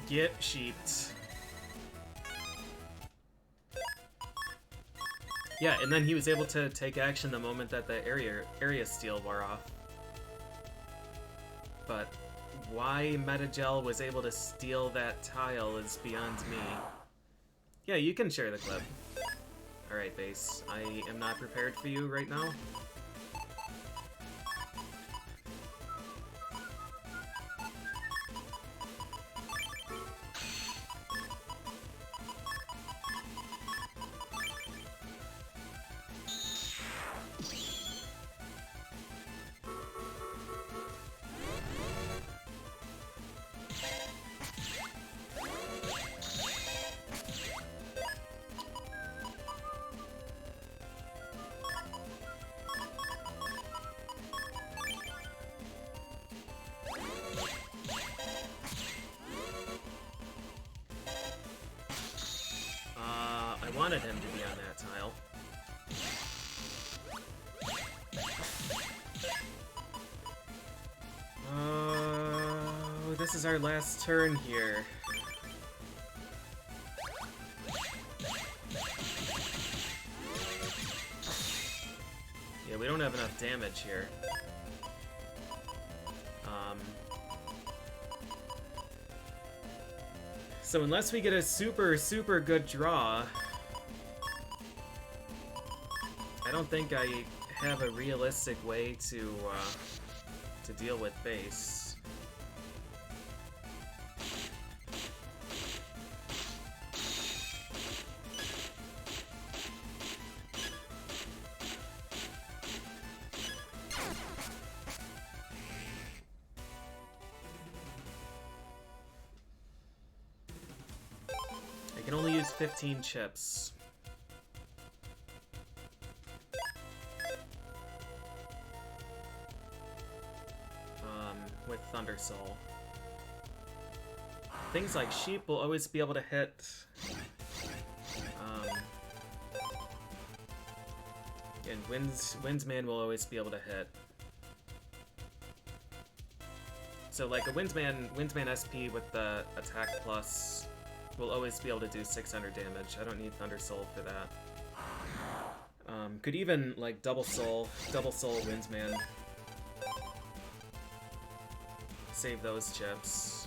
Get sheeped. Yeah, and then he was able to take action the moment that the area steal wore off. But why Metagel was able to steal that tile is beyond me. Yeah, you can share the clip. Alright, Base. I am not prepared for you right now. I wanted him to be on that tile. This is our last turn here. Yeah, we don't have enough damage here. So unless we get a super, super good draw... I don't think I have a realistic way to deal with base. I can only use 15 chips. With Thunder Soul. Things like Sheep will always be able to hit. And Windsman will always be able to hit. So like a Windsman SP with the attack plus will always be able to do 600 damage. I don't need Thunder Soul for that. Could even like double soul Windsman. Save those chips.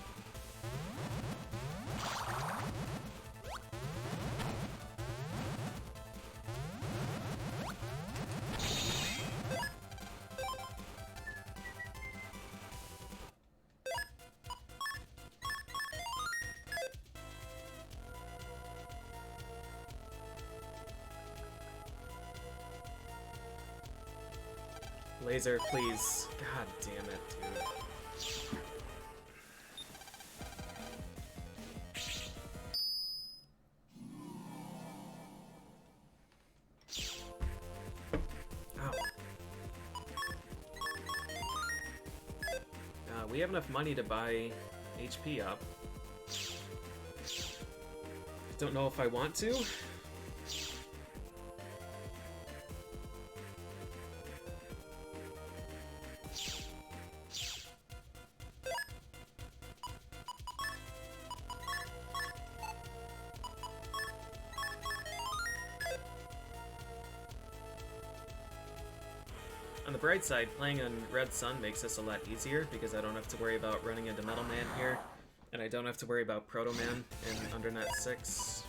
Laser, please. God damn it, dude. We have enough money to buy HP up. Don't know if I want to. On the bright side, playing on Red Sun makes this a lot easier because I don't have to worry about running into Metal Man here, and I don't have to worry about Proto Man in Undernet 6.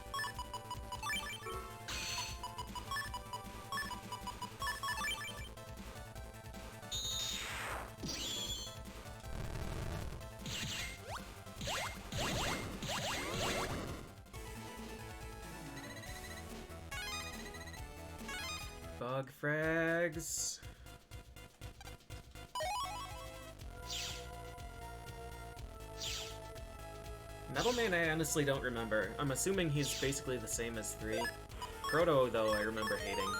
Bug frags. Metal Man I honestly don't remember. I'm assuming he's basically the same as 3. Proto, though, I remember hating.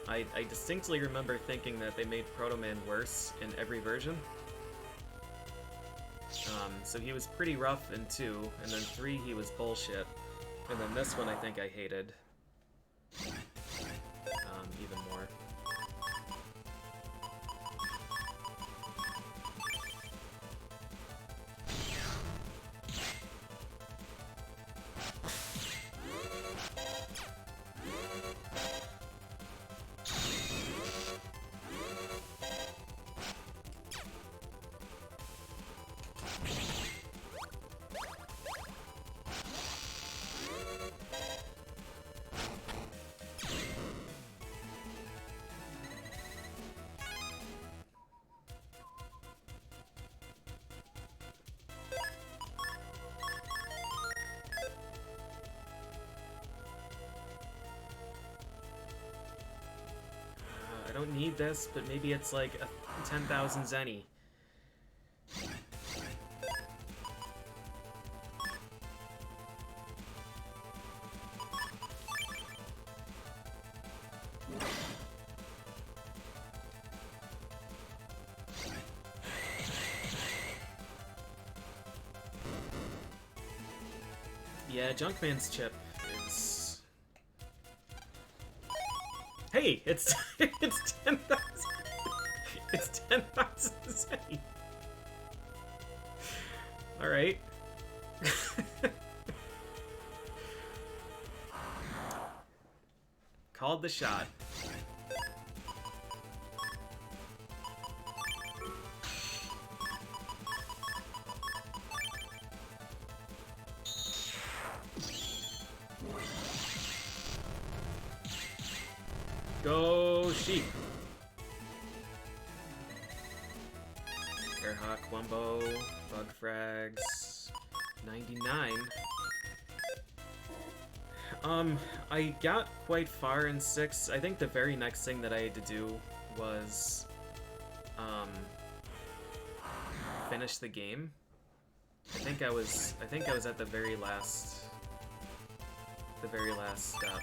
I distinctly remember thinking that they made Proto Man worse in every version. So he was pretty rough in 2, and then 3 he was bullshit. And then this one I think I hated. Even more. I don't need this, but maybe it's like a 10,000 zenny. Yeah, Junkman's chip is... Hey, it's 10,000. It's 10,000 zenny. All right. Called the shot. Go sheep. Airhawk, Wumbo, Bug Frags, 99. I got quite far in 6. I think the very next thing that I had to do was, finish the game. I think I was at the very last step.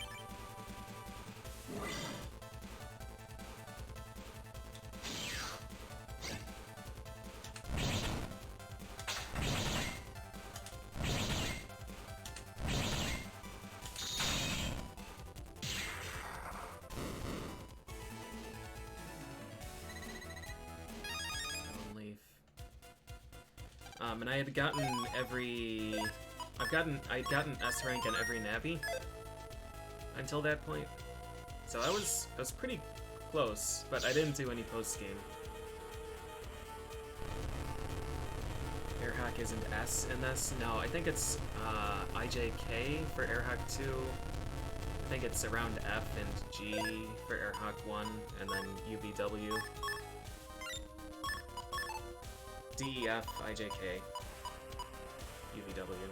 And I had gotten I'd gotten S rank in every Navi until that point. So I was pretty close, but I didn't do any post game. Airhawk isn't S in this? No, I think it's IJK for Airhawk 2. I think it's around F and G for Airhawk 1, and then UVW. DEF, IJK, UVW.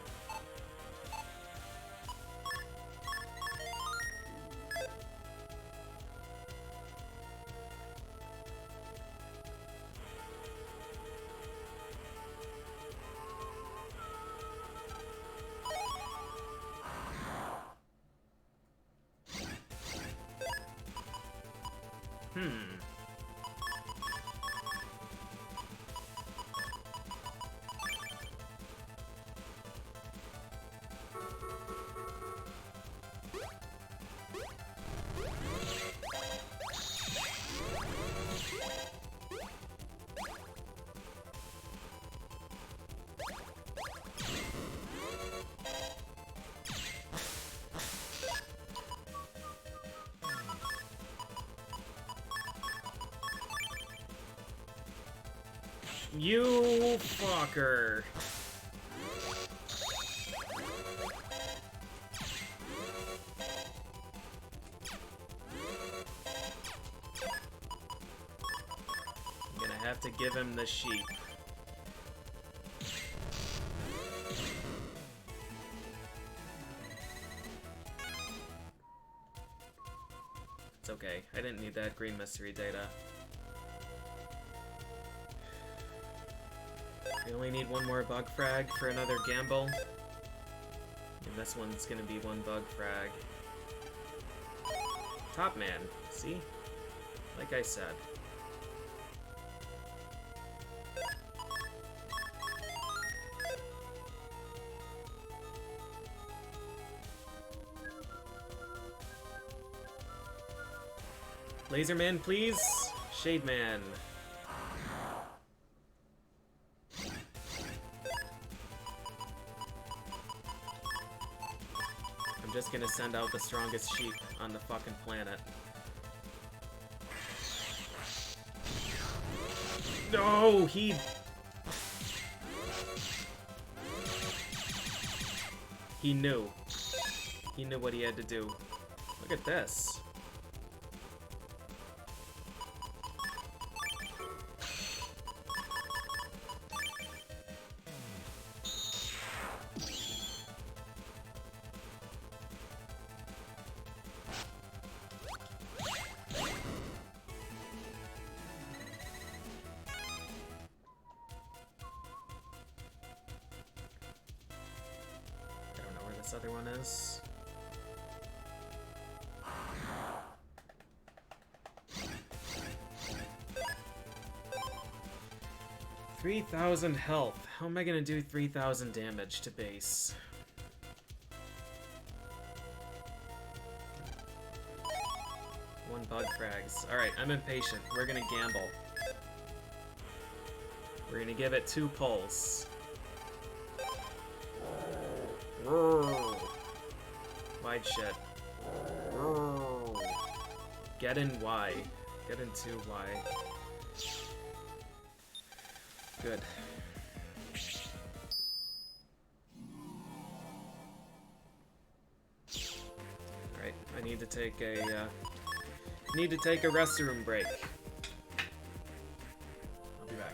You fucker. I'm gonna have to give him the sheep. It's okay. I didn't need that green mystery data. We only need one more bug frag for another gamble. And this one's gonna be one bug frag. Top man, see? Like I said. Laserman, please! Shade man. I'm just gonna send out the strongest sheep on the fucking planet. No, he knew. He knew what he had to do. Look at this. This other one is. $3,000 health. How am I gonna do 3,000 damage to base? One bug frags. Alright, I'm impatient. We're gonna gamble. We're gonna give it 2 pulls. Wide shit. Get in Y. Get into Y. Good. Alright, I need to take a Need to take a restroom break. I'll be back.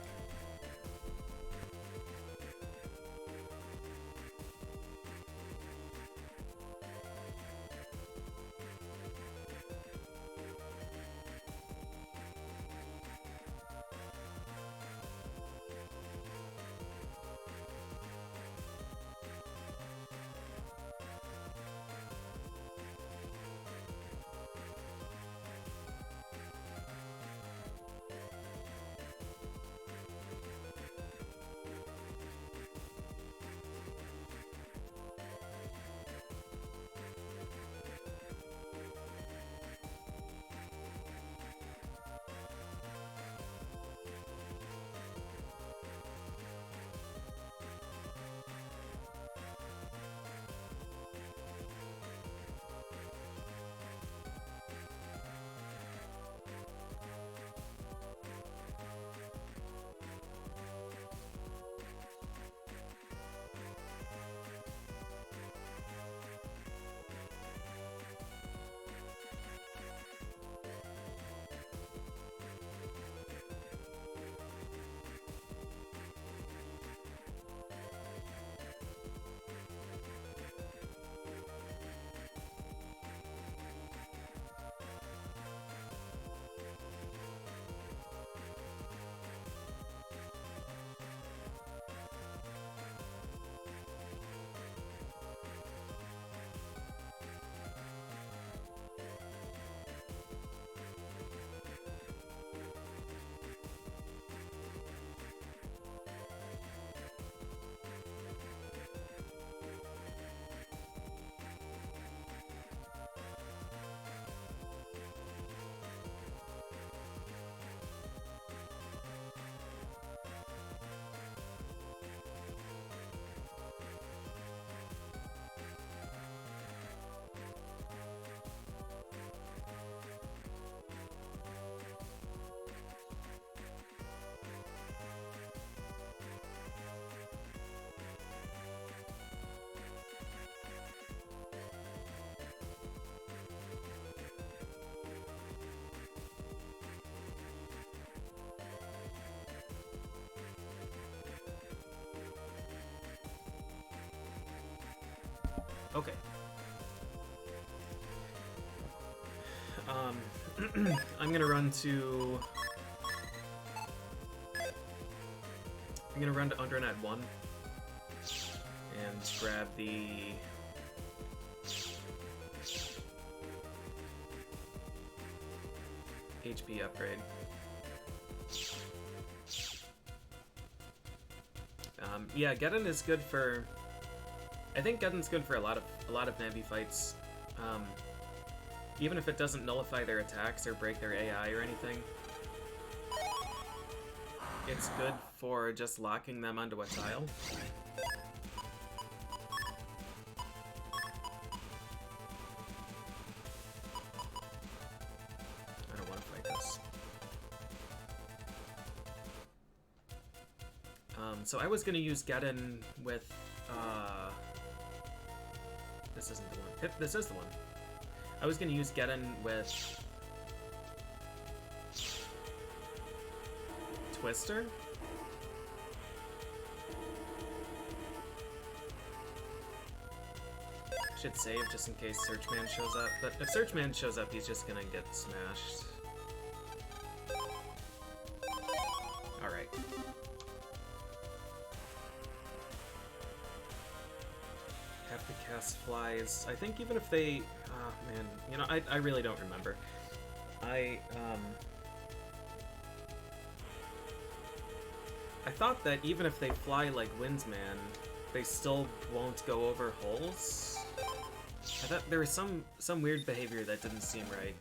Okay. I'm gonna run to Undernet 1 and grab the HP upgrade. Yeah, Geddon is good for. I think Geddon's good for a lot of Nambi fights. Even if it doesn't nullify their attacks or break their AI or anything. It's good for just locking them onto a tile. I don't want to fight this. So I was going to use Geddon with... this isn't the one. This is the one. I was going to use Geddon with... Twister? Should save just in case Searchman shows up, but if Searchman shows up, he's just gonna get smashed. Alright. Have to cast flies. I think even if they... Oh, man. You know, I really don't remember. I thought that even if they fly like Windsman, they still won't go over holes. I thought there was some weird behavior that didn't seem right.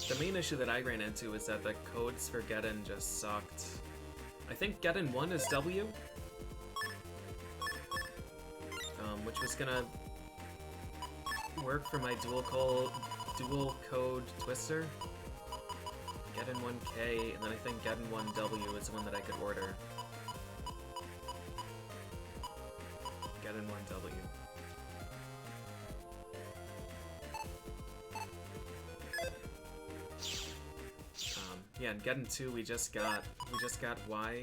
The main issue that I ran into is that the codes for Geddon just sucked. I think Geddon 1 is W, which was gonna work for my dual code Twister. Get in 1K, and then I think Get in 1W is one that I could order. Get in 1W. Yeah, and Get in 2 we just got Y.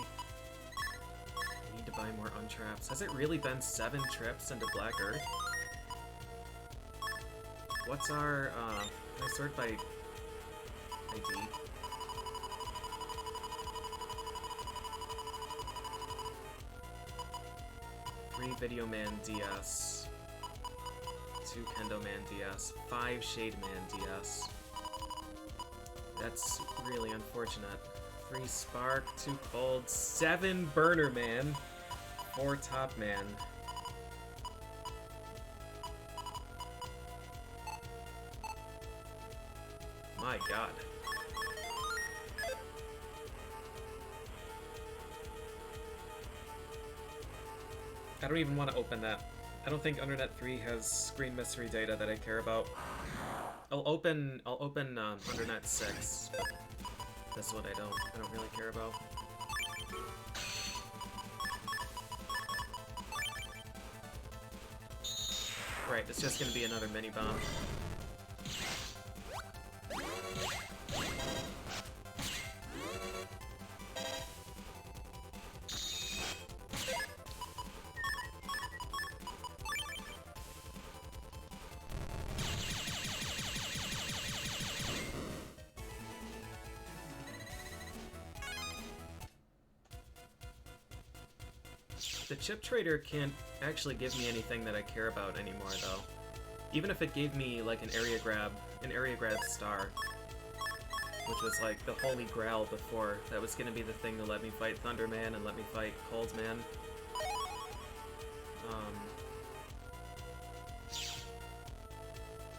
I need to buy more untraps. Has it really been 7 trips into Black Earth? What's our, can I sort by ID? Three Video Man DS, 2 Kendo Man DS, 5 Shade Man DS. That's really unfortunate. 3 Spark, 2 Cold, 7 Burner Man, 4 Top Man. My god. I don't even want to open that. I don't think Undernet 3 has screen mystery data that I care about. I'll open Undernet 6. That's what I don't really care about. Right, it's just gonna be another mini bomb. The chip trader can't actually give me anything that I care about anymore, though. Even if it gave me like an area grab star, which was like the holy grail before. That was gonna be the thing to let me fight Thunderman and let me fight Coldman.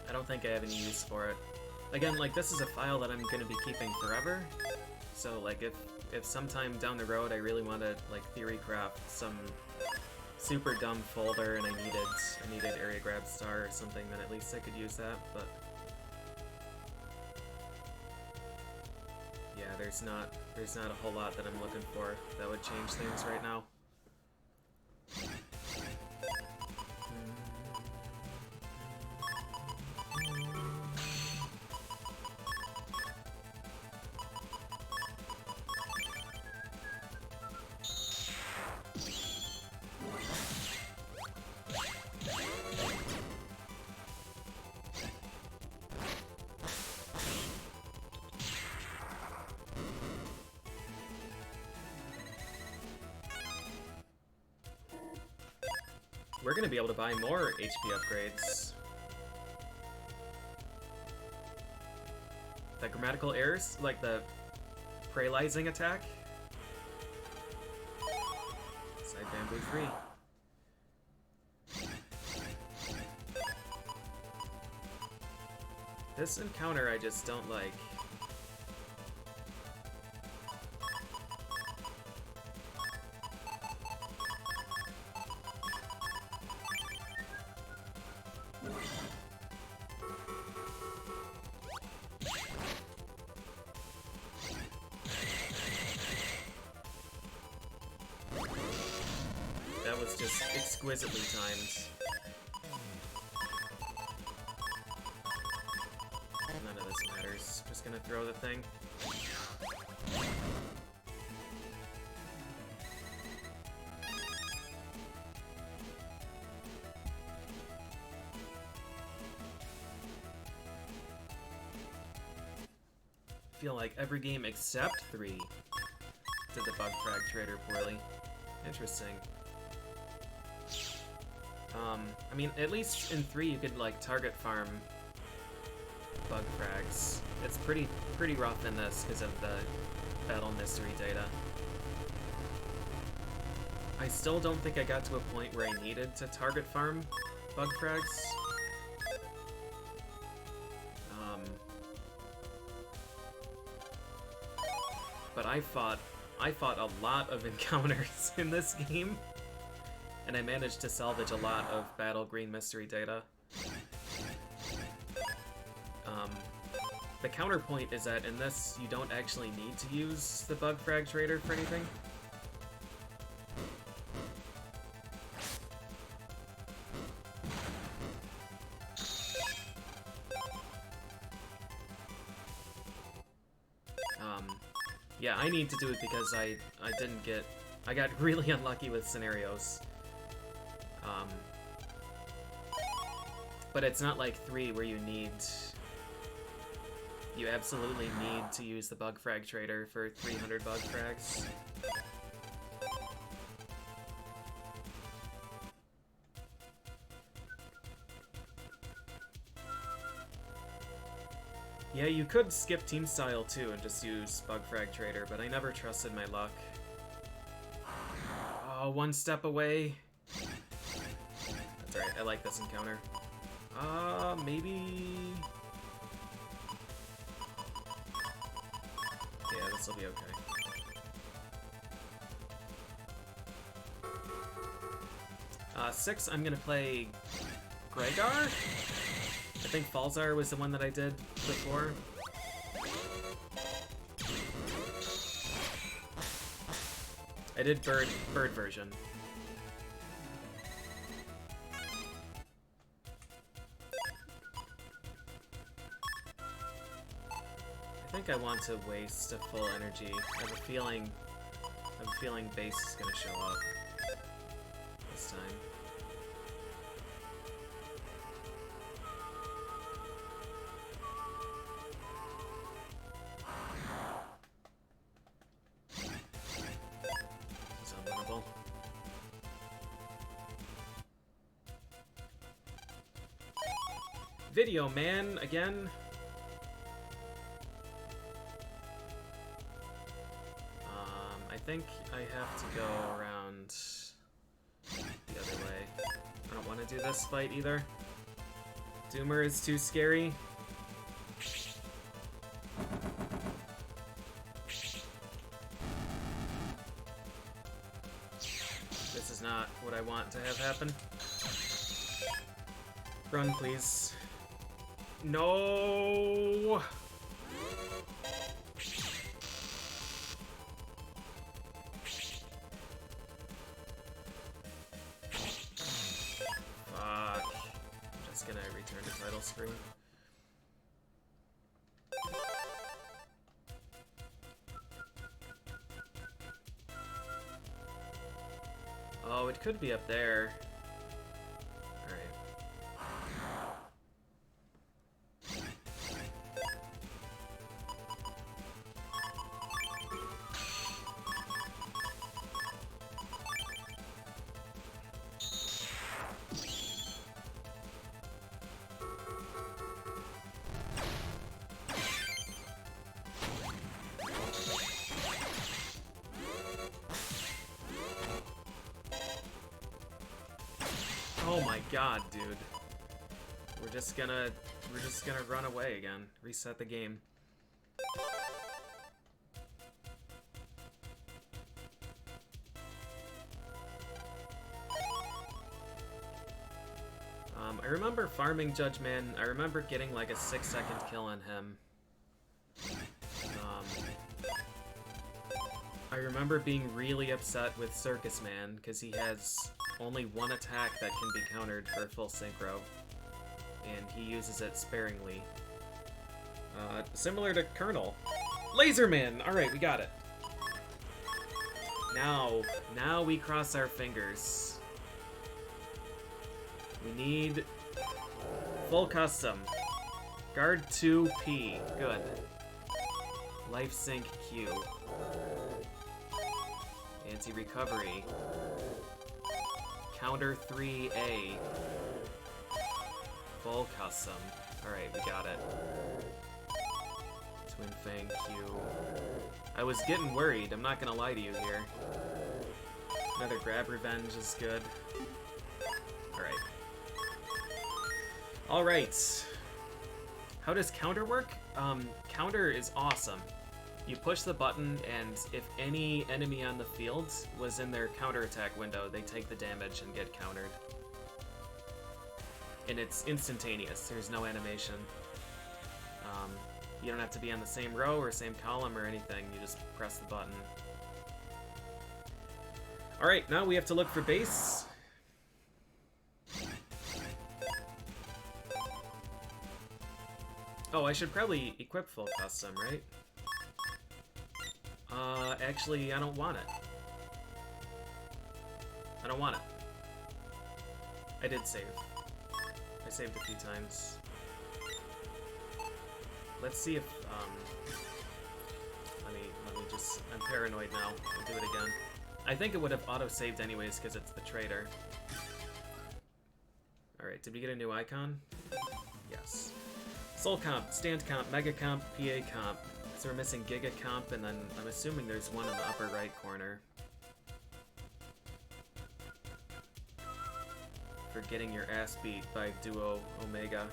I don't think I have any use for it. Again, like, this is a file that I'm gonna be keeping forever, so like if sometime down the road I really want to like theory craft some super dumb folder and I needed area grab star or something, then at least I could use that. But yeah, there's not a whole lot that I'm looking for that would change things right now. We're gonna be able to buy more HP upgrades. The grammatical errors, like the paralyzing attack. Side bamboo 3. This encounter I just don't like. That was just exquisitely timed. None of this matters. Just gonna throw the thing. I feel like every game except 3 did the bug frag trader poorly. Interesting. I mean, at least in 3 you could, like, target farm bug frags. It's pretty rough in this because of the battle mystery data. I still don't think I got to a point where I needed to target farm bug frags. But I fought a lot of encounters in this game, and I managed to salvage a lot of battle green mystery data. The counterpoint is that in this, you don't actually need to use the bug frag trader for anything. Yeah, I need to do it because I got really unlucky with scenarios. But it's not like 3 where you absolutely need to use the bug frag trader for 300 bug frags. Yeah, you could skip team style too and just use bug frag trader, but I never trusted my luck. Oh, 1 step away. That's alright, I like this encounter. Maybe... Yeah, this will be okay. Six, I'm gonna play Gregar? I think Falzar was the one that I did before. I did bird version. I think I want to waste a full energy. I have a feeling base is gonna show up this time. This is unwinnable. Video man again. I think I have to go around the other way. I don't want to do this fight either. Doomer is too scary. This is not what I want to have happen. Run, please. No! Screen. Oh, it could be up there. Alright. Oh my god, dude. We're just gonna run away again. Reset the game. I remember farming Judgeman. I remember getting like a 6-second kill on him. I remember being really upset with Circus Man because he has only 1 attack that can be countered for full synchro, and he uses it sparingly. Similar to Colonel. Laserman! Alright, we got it. Now we cross our fingers. We need full custom. Guard 2P. Good. Life Sync Q. Anti-recovery. Counter 3A. Full custom. Alright, we got it. Twin Fang Q. I was getting worried, I'm not gonna lie to you here. Another grab revenge is good. Alright. Alright. How does counter work? Counter is awesome. You push the button, and if any enemy on the field was in their counterattack window, they take the damage and get countered. And it's instantaneous, there's no animation. You don't have to be on the same row or same column or anything. You just press the button. Alright, now we have to look for base. Oh, I should probably equip full custom, right? Actually, I don't want it. I don't want it. I did save. I saved a few times. Let's see if, let me just, I'm paranoid now. I'll do it again. I think it would have auto-saved anyways, because it's the trader. Alright, did we get a new icon? Yes. Soul Comp, Stand Comp, Mega Comp, PA Comp. So we're missing Giga Comp, and then I'm assuming there's one in the upper right corner. For getting your ass beat by Duo Omega.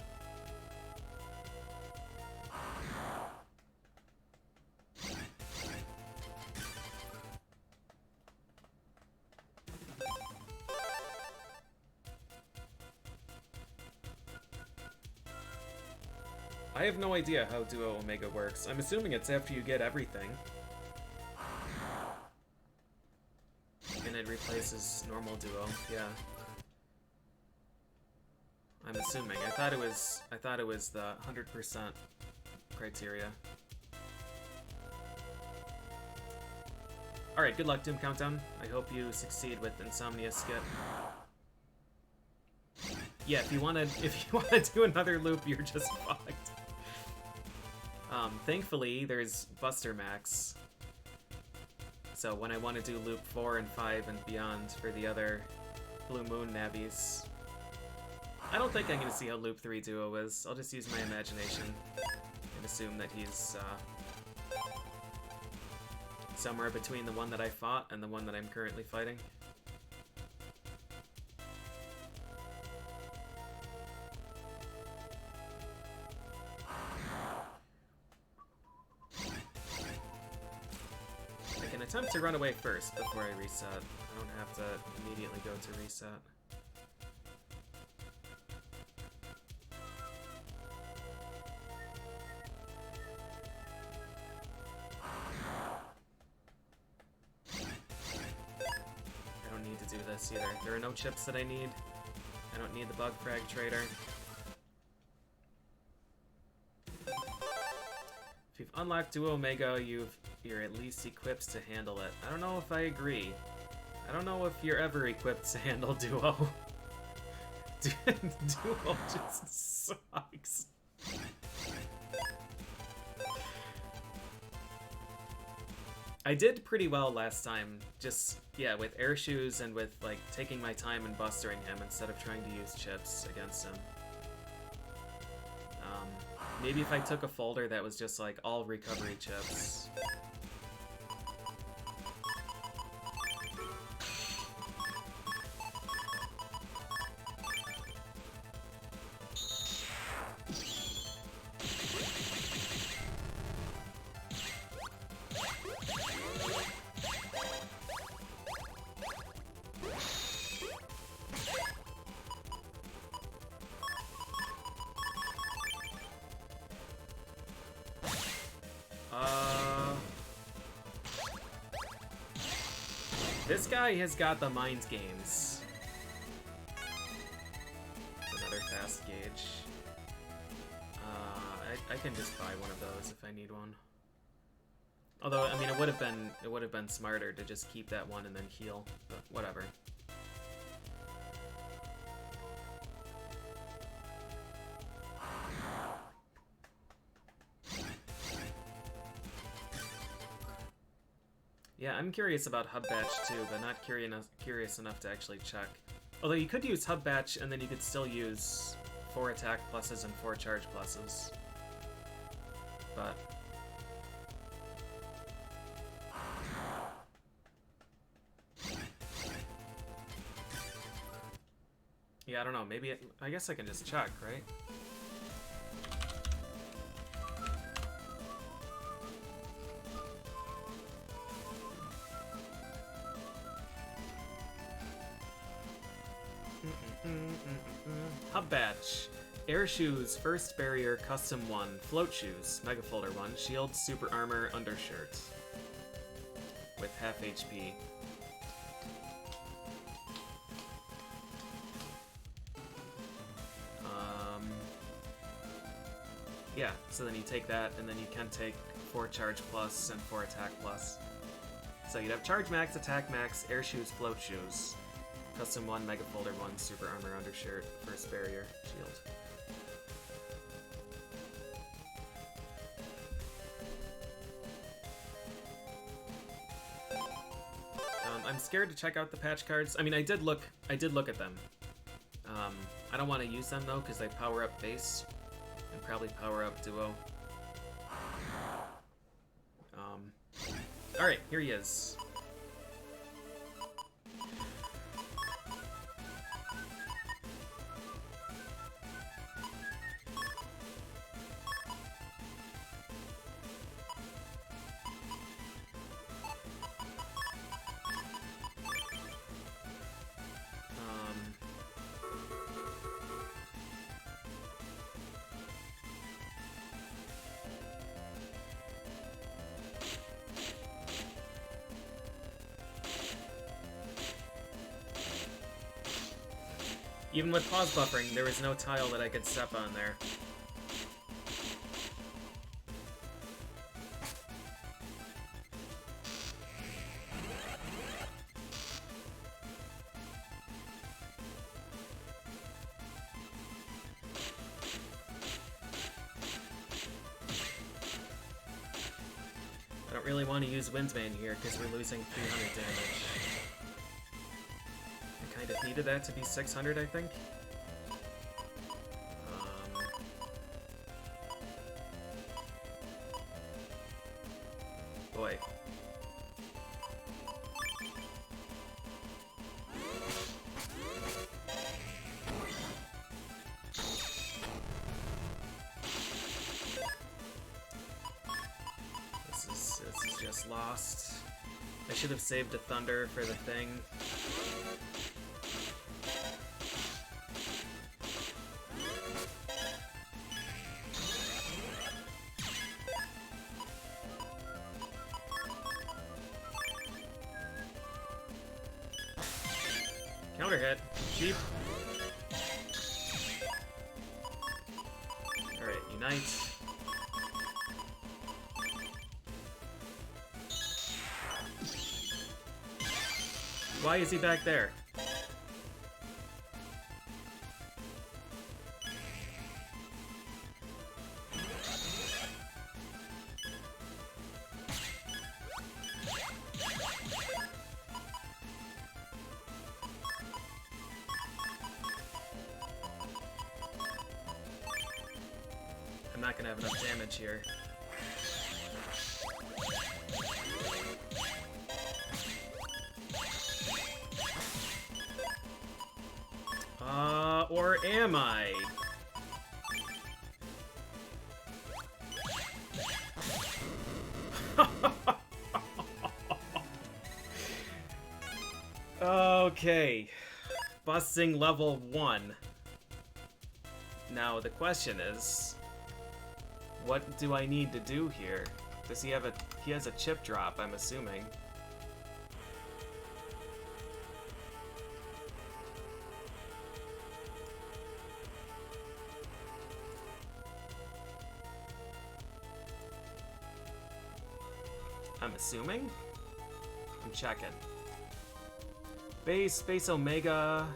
I have no idea how Duo Omega works. I'm assuming it's after you get everything. And it replaces normal Duo, yeah. I'm assuming. I thought it was the 100% criteria. Alright, good luck, Doom Countdown. I hope you succeed with Insomnia Skip. Yeah, if you wanna do another loop, you're just fucked. Thankfully, there's Buster Max. So when I want to do loop 4 and 5 and beyond for the other Blue Moon navis, I don't think I'm going to see how loop 3 Duo is. I'll just use my imagination and assume that he's somewhere between the one that I fought and the one that I'm currently fighting. Attempt to run away first before I reset. I don't have to immediately go to reset. I don't need to do this either. There are no chips that I need. I don't need the bug frag trader. If you've unlocked Duo Omega, you're at least equipped to handle it. I don't know if I agree. I don't know if you're ever equipped to handle Duo. Duo just sucks. I did pretty well last time, just, yeah, with air shoes and with, like, taking my time and bustering him instead of trying to use chips against him. Maybe if I took a folder that was just, like, all recovery chips. This guy has got the mind games. It's another fast gauge. I can just buy one of those if I need one. Although, I mean, it would have been smarter to just keep that one and then heal, but whatever. Yeah, I'm curious about Hub Batch too, but not curious enough to actually check. Although you could use Hub Batch and then you could still use 4 attack pluses and 4 charge pluses. But yeah, I don't know. Maybe I guess I can just check, right? Hub Batch. Air Shoes, First Barrier, Custom 1, Float Shoes, Mega Folder 1, Shield, Super Armor, Undershirt. With half HP. Yeah, so then you take that, and then you can take 4 Charge Plus and 4 Attack Plus. So you'd have Charge Max, Attack Max, Air Shoes, Float Shoes, Custom 1, Mega Folder 1, Super Armor, Undershirt, First Barrier, Shield. I'm scared to check out the patch cards. I mean, I did look at them. I don't want to use them though, because they power up base and probably power up duo. All right, here he is. Even with pause buffering, there was no tile that I could step on there. I don't really want to use Windbane here because we're losing 300 damage. I kind of needed that to be 600, I think. Boy. This is just lost. I should have saved a Thunder for the thing. Counter hit. Cheap. Alright, Unite. Why is he back there? I'm not gonna have enough damage here. Or am I? Okay. Busting level 1. Now the question is, what do I need to do here? Does he have he has a chip drop, I'm assuming. I'm checking. Base Omega.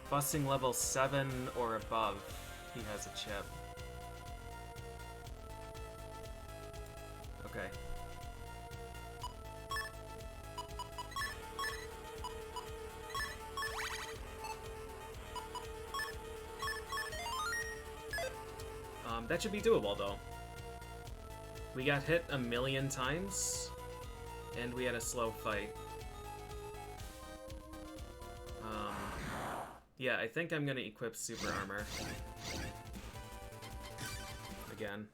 Busting level 7 or above. He has a chip. Okay. That should be doable though. We got hit 1,000,000 times, and we had a slow fight. Yeah, I think I'm gonna equip Super Armor. Again.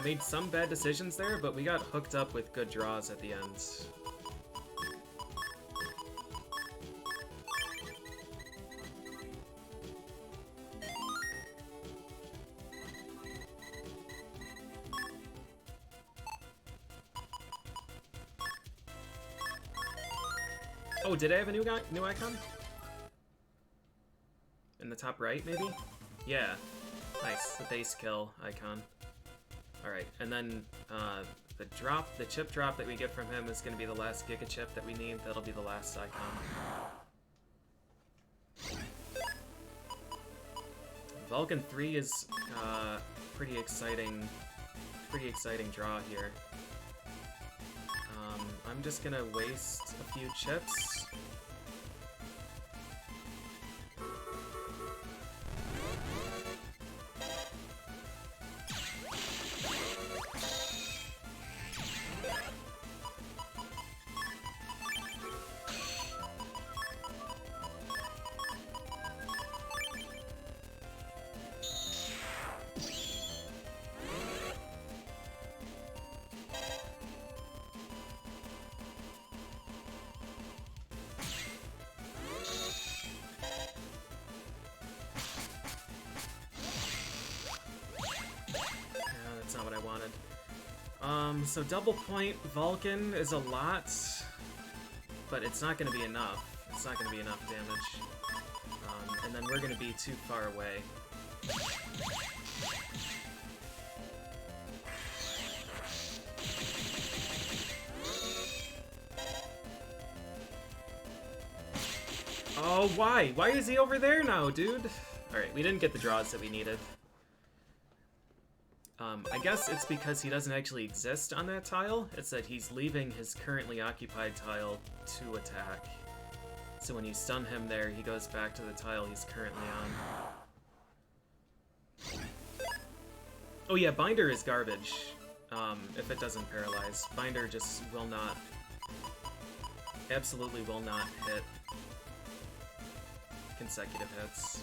made some bad decisions there, but we got hooked up with good draws at the end. Oh, did I have a new icon? In the top right, maybe? Yeah. Nice, the base kill icon. Alright, and then the chip drop that we get from him is going to be the last Giga Chip that we need. That'll be the last icon. Vulcan 3 is pretty exciting draw here. I'm just gonna waste a few chips. So double point Vulcan is a lot, but it's not going to be enough. It's not going to be enough damage. And then we're going to be too far away. Oh, why? Why is he over there now, dude? Alright, we didn't get the draws that we needed. I guess it's because he doesn't actually exist on that tile. It's that he's leaving his currently occupied tile to attack. So when you stun him there, he goes back to the tile he's currently on. Oh yeah, Binder is garbage. If it doesn't paralyze. Binder just will not... absolutely will not hit consecutive hits.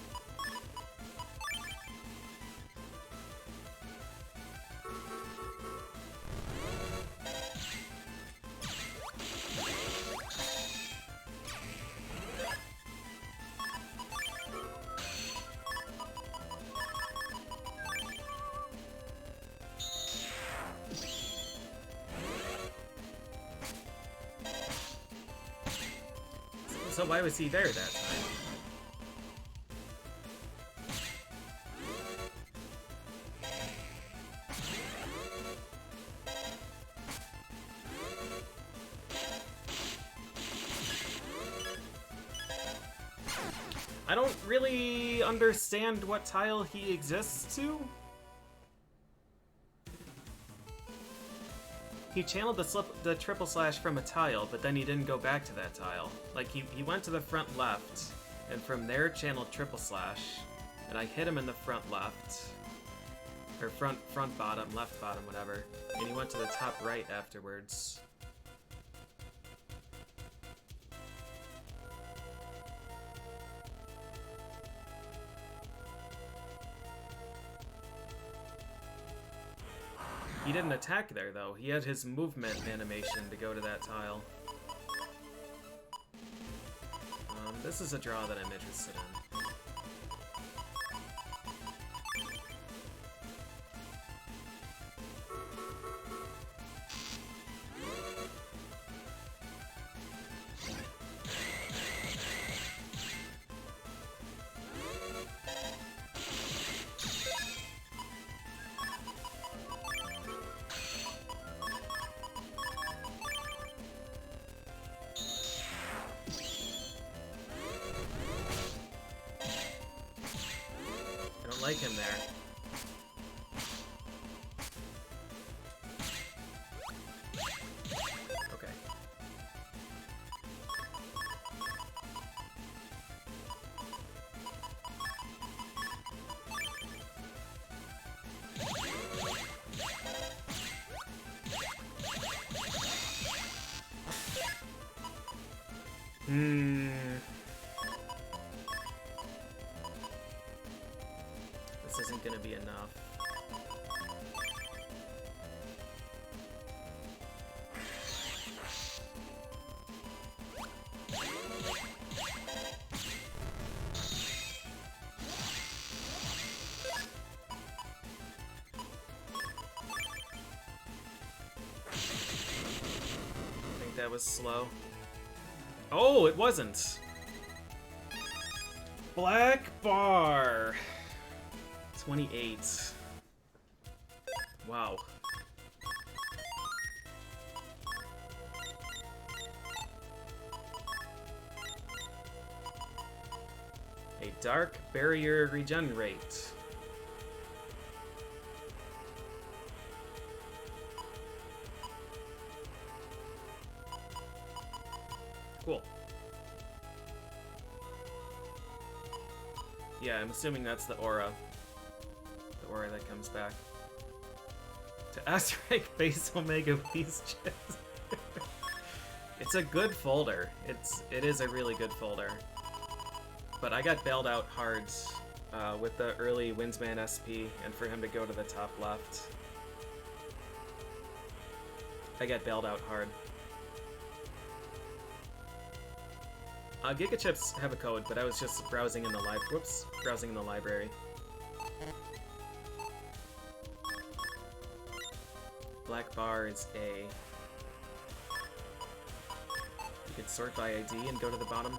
So why was he there that time? I don't really understand what tile he exists to. He channeled the triple slash from a tile, but then he didn't go back to that tile. Like, he went to the front left, and from there channeled triple slash, and I hit him in the front left. Or front bottom, left bottom, whatever. And he went to the top right afterwards. He didn't attack there, though. He had his movement animation to go to that tile. This is a draw that I'm interested in. Like him there. Okay. This isn't gonna be enough. that was slow. Oh, it wasn't! Black bar! 28. Wow. A dark barrier regenerate. Cool. Yeah, I'm assuming that's the aura. The aura that comes back. To S-rank base Omega Beast Chips. It's a good folder. It is a really good folder. But I got bailed out hard with the early Windsman SP, and for him to go to the top left. I got bailed out hard. Giga Chips have a code, but I was just browsing in the browsing in the library. Black bar is A. You could sort by ID and go to the bottom.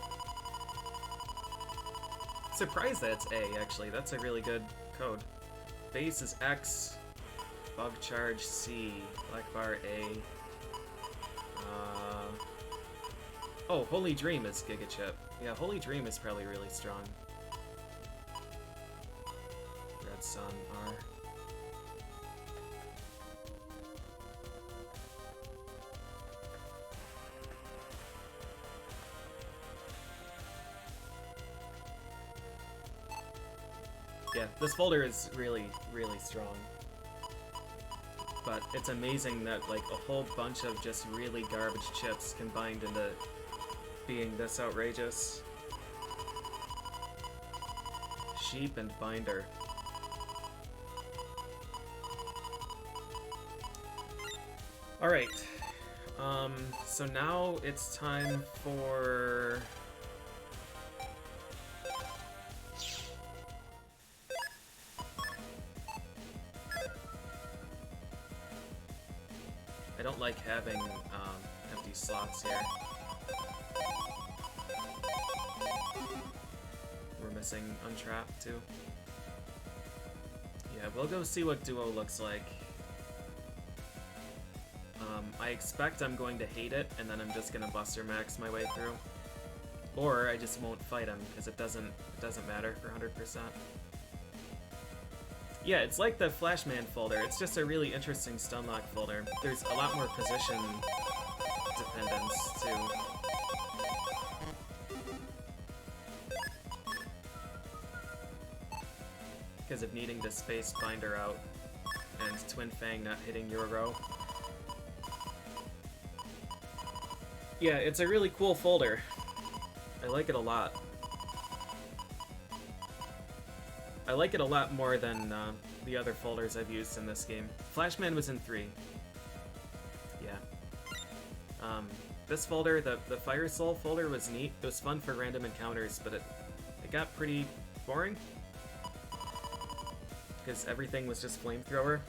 Surprised that it's A, actually. That's a really good code. Base is X. Bug charge C. Black bar A. Oh, Holy Dream is Giga Chip. Yeah, Holy Dream is probably really strong. Red Sun R. Yeah, this folder is really, really strong. But it's amazing that, like, a whole bunch of just really garbage chips combined into being this outrageous. Sheep and binder. Alright. So now it's time for... I don't like having empty slots here. We're missing Untrap too. Yeah, we'll go see what Duo looks like. I expect I'm going to hate it, and then I'm just gonna Buster Max my way through. Or I just won't fight him, because it doesn't matter for 100%. Yeah, it's like the Flashman folder. It's just a really interesting Stunlock folder. There's a lot more position dependence, too. Because of needing to space Binder out, and Twin Fang not hitting your row. Yeah, it's a really cool folder. I like it a lot. I like it a lot more than the other folders I've used in this game. Flashman was in 3. Yeah. This folder, the Fire Soul folder, was neat. It was fun for random encounters, but it got pretty boring. Because everything was just Flamethrower.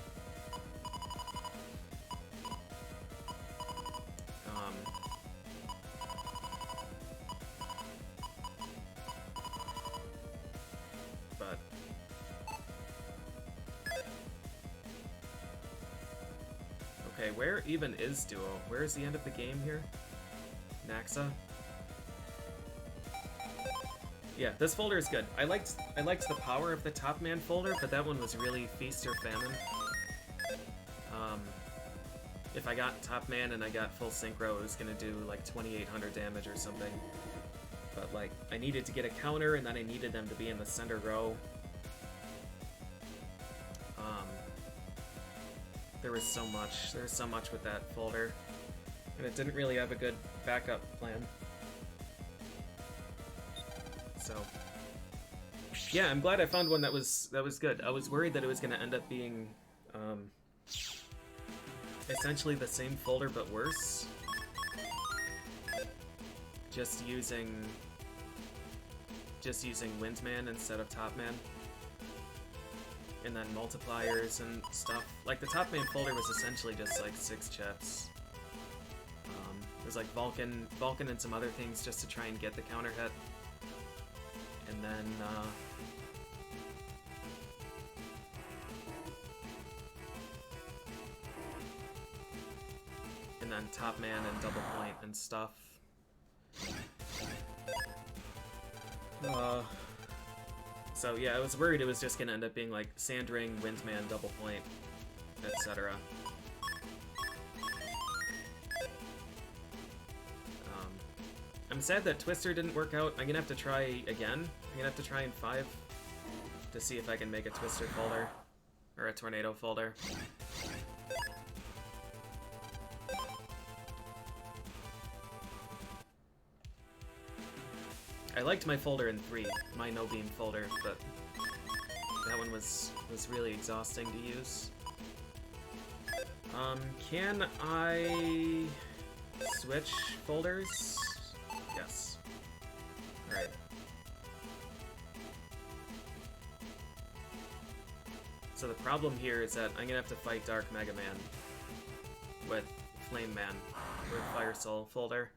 Okay, where even is Duo? Where is the end of the game here? Naxa? Yeah, this folder is good. I liked the power of the Top Man folder, but that one was really feast or famine. If I got Top Man and I got full synchro, it was gonna do like 2,800 damage or something. But like, I needed to get a counter, and then I needed them to be in the center row. There was so much with that folder, and it didn't really have a good backup plan. So, yeah, I'm glad I found one that was good. I was worried that it was going to end up being essentially the same folder but worse. Just using Windman instead of Top Man. And then multipliers and stuff. Like, the Top Man folder was essentially just like 6 chips. was like Vulcan and some other things just to try and get the counter hit. And then, top man and double point and stuff. So yeah, I was worried it was just gonna end up being like Sandring, Windman, double point, etc. I'm sad that Twister didn't work out. I'm gonna have to try again. I'm gonna have to try in 5 to see if I can make a Twister folder or a Tornado folder. I liked my folder in 3, my no beam folder, but that one was really exhausting to use. Can I switch folders? Yes. Alright. So the problem here is that I'm gonna have to fight Dark Mega Man with Flame Man or Fire Soul folder.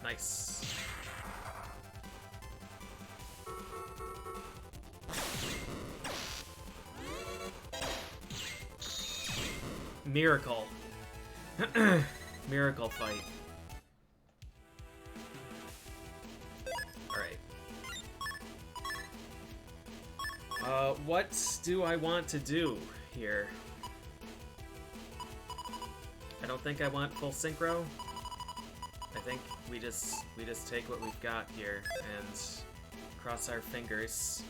Nice. Miracle. Miracle fight. Alright. What do I want to do here? I don't think I want full synchro. I think we just take what we've got here and cross our fingers.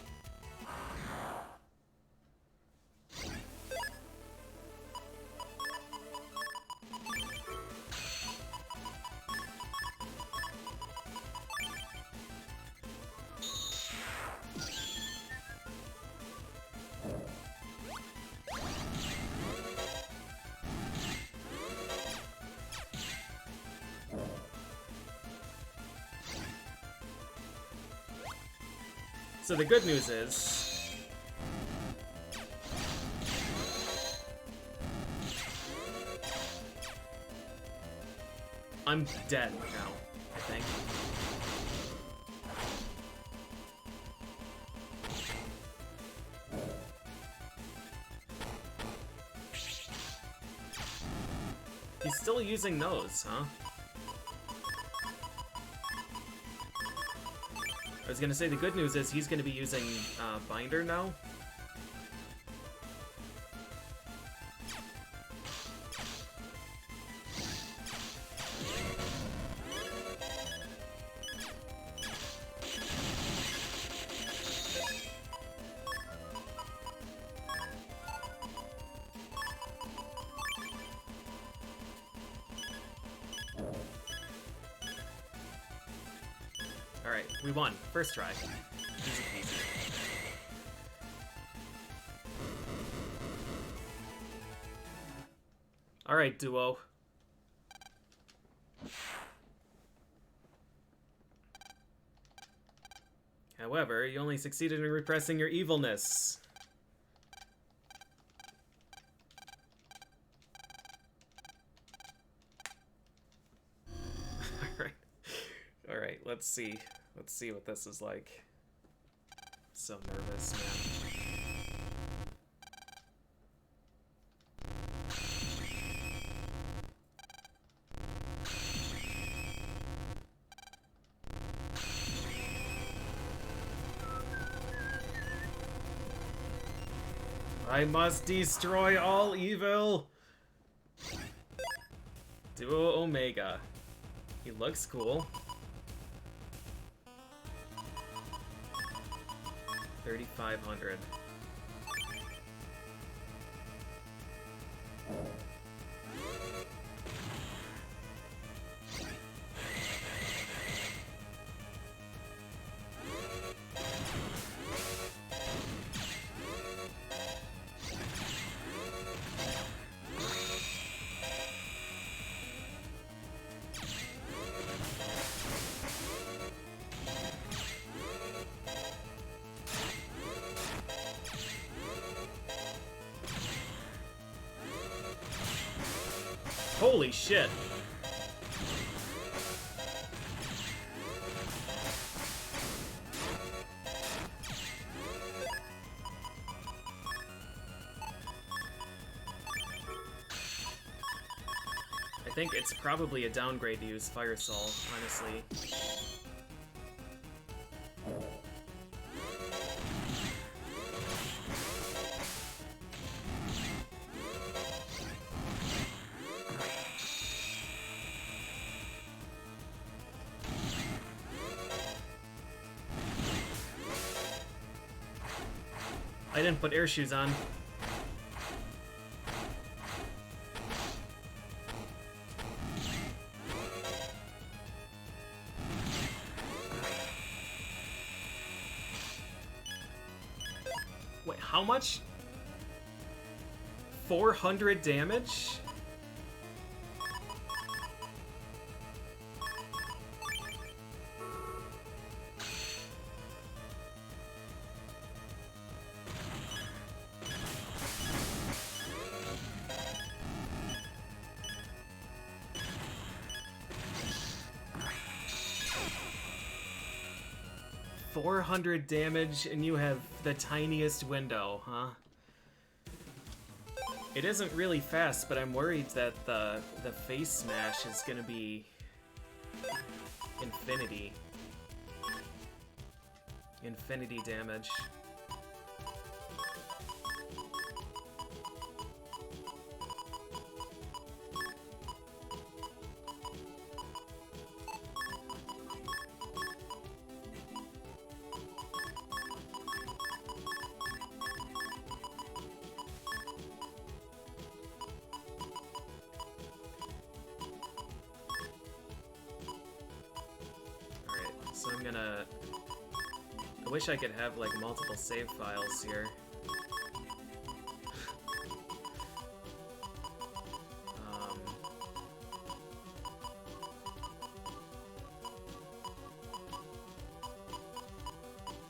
So the good news is I'm dead now, I think. He's still using those, huh? I was gonna say the good news is he's gonna be using Binder now. Alright, we won. First try. Easy peasy. Alright, Duo. However, you only succeeded in repressing your evilness. Alright, let's see. Let's see what this is like. So nervous, man. I must destroy all evil! Duo Omega. He looks cool. 3,500. Holy shit. I think it's probably a downgrade to use Fire Soul, honestly. I didn't put air shoes on. Wait, how much? 400 damage? $400 damage, and you have the tiniest window, huh? It isn't really fast, but I'm worried that the face smash is gonna be infinity. Infinity damage. So I'm gonna... I wish I could have, like, multiple save files here.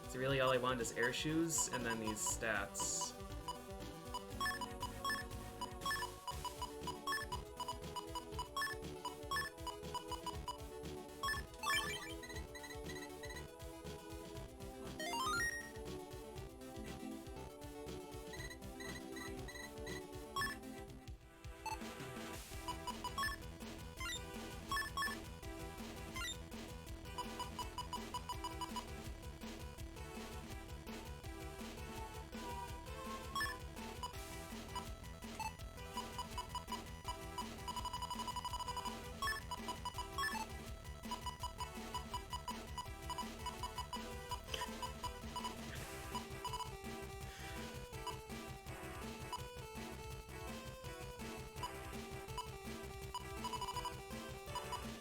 So really all I want is air shoes and then these stats.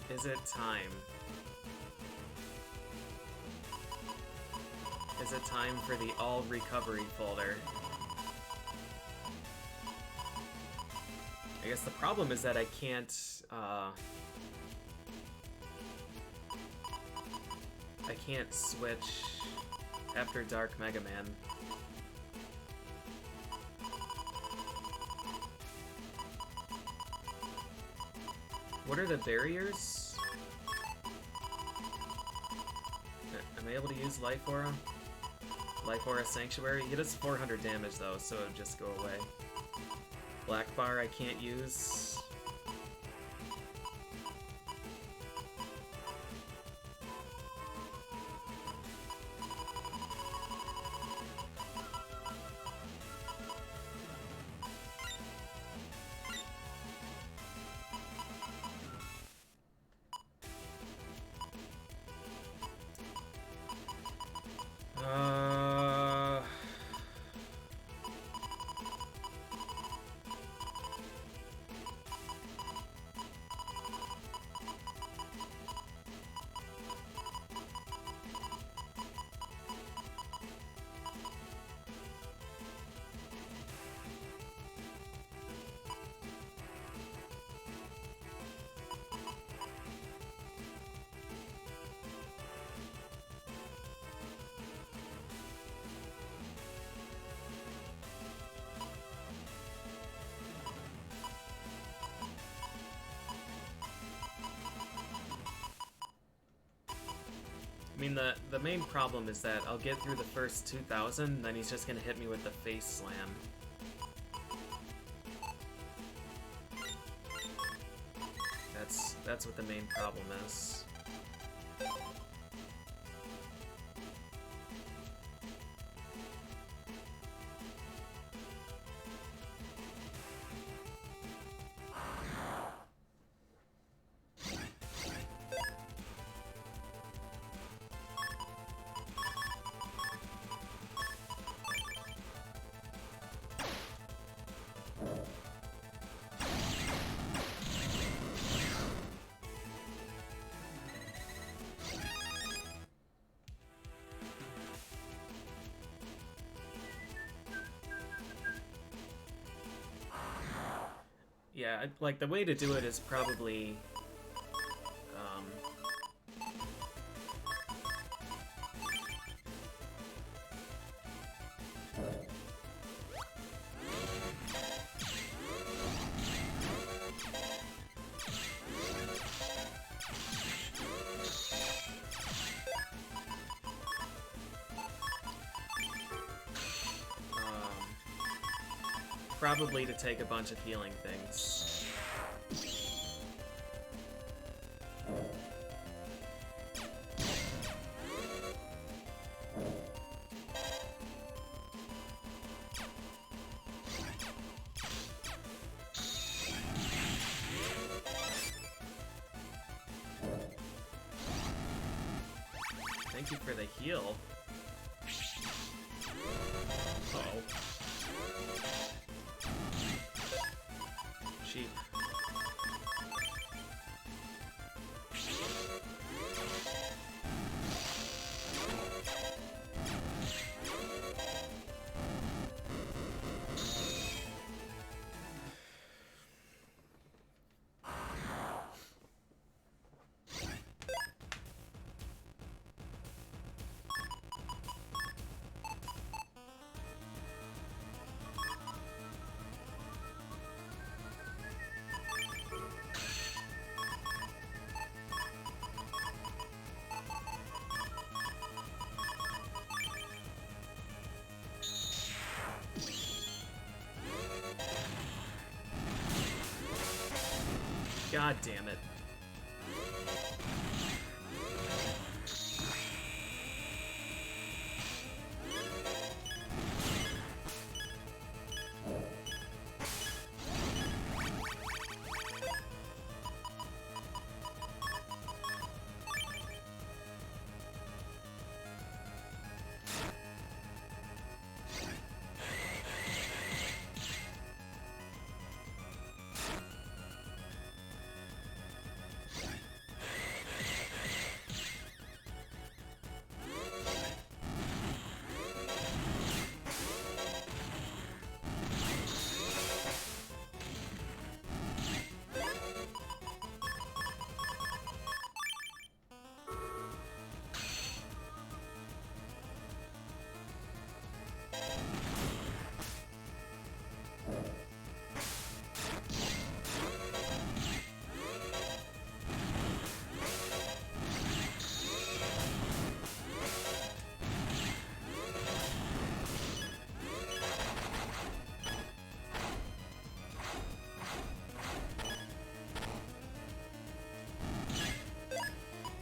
Is it time? Is it time for the all recovery folder? I guess the problem is that I can't, I can't switch after Dark Mega Man. What are the barriers? Am I able to use Life Aura? Life Aura Sanctuary? He does 400 damage though, so it would just go away. Black Bar I can't use. mean, the main problem is that I'll get through the first 2,000, then he's just gonna hit me with the face slam. That's what the main problem is. Yeah, like, the way to do it is probably... probably to take a bunch of healing things. Thank you for the heal. Uh-oh. Sheep. God damn it.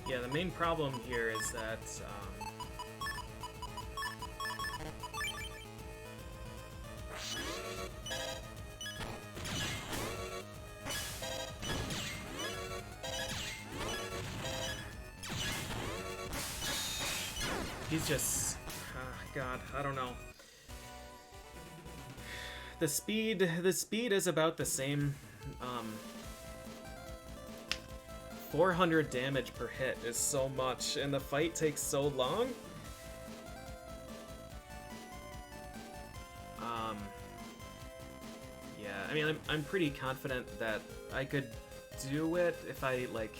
Yeah, the main problem here is that, he's just... God, I don't know. The speed is about the same. 400 damage per hit is so much, and the fight takes so long. Yeah, I mean, I'm pretty confident that I could do it if I, like...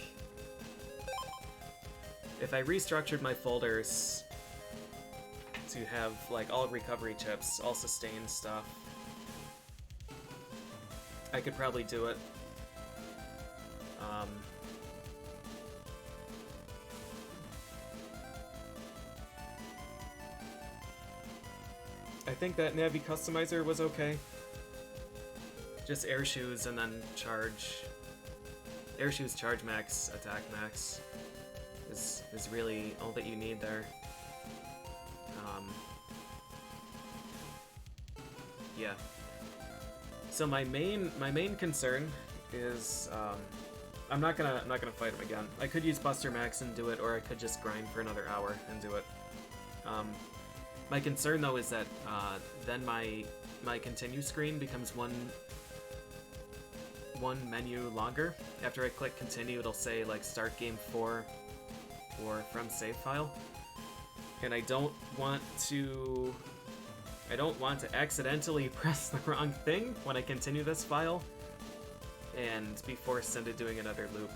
if I restructured my folders to have, like, all recovery chips, all sustain stuff. I could probably do it. think that Navi customizer was okay. Just air shoes and then charge. Air shoes charge max, attack max is really all that you need there. Yeah. So my main concern is I'm not gonna fight him again. I could use Buster Max and do it, or I could just grind for another hour and do it. My concern though is that then my continue screen becomes one menu longer. After I click continue, it'll say like start game 4 or from save file, and I don't want to accidentally press the wrong thing when I continue this file and be forced into doing another loop.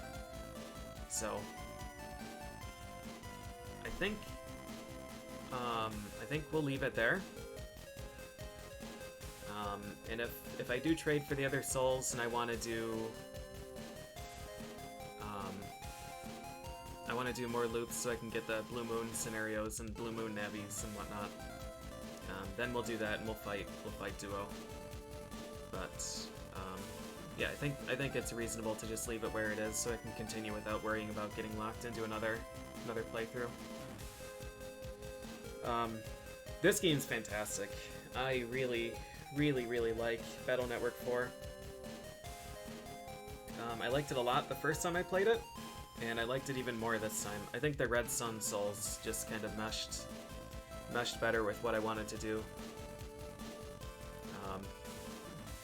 So I think we'll leave it there. And if I do trade for the other souls and I want to do more loops so I can get the Blue Moon scenarios and Blue Moon navis and whatnot, then we'll do that and we'll fight duo. But yeah, I think it's reasonable to just leave it where it is so I can continue without worrying about getting locked into another playthrough. This game's fantastic. I really like Battle Network 4. I liked it a lot the first time I played it, and I liked it even more this time. I think the Red Sun souls just kind of meshed better with what I wanted to do.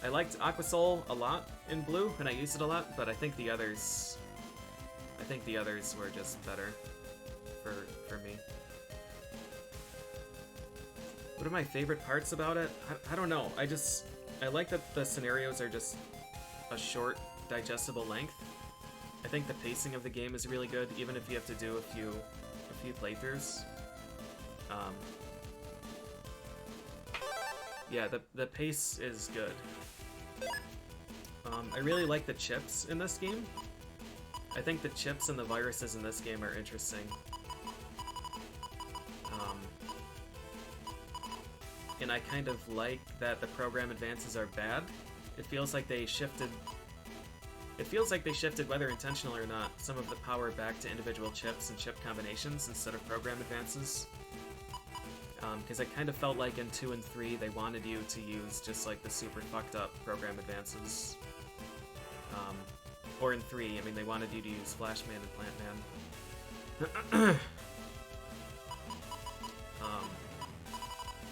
I liked Aqua Soul a lot in Blue, and I used it a lot, but I think the others were just better for me. What are my favorite parts about it? I don't know. I like that the scenarios are just a short, digestible length. I think the pacing of the game is really good, even if you have to do a few playthroughs. Yeah, the pace is good. I really like the chips in this game. I think the chips and the viruses in this game are interesting. And I kind of like that the program advances are bad. It feels like they shifted, whether intentional or not, some of the power back to individual chips and chip combinations instead of program advances. Because I kind of felt like in 2 and 3 they wanted you to use just like the super fucked up program advances. Or in 3, I mean, they wanted you to use Flash Man and Plant Man.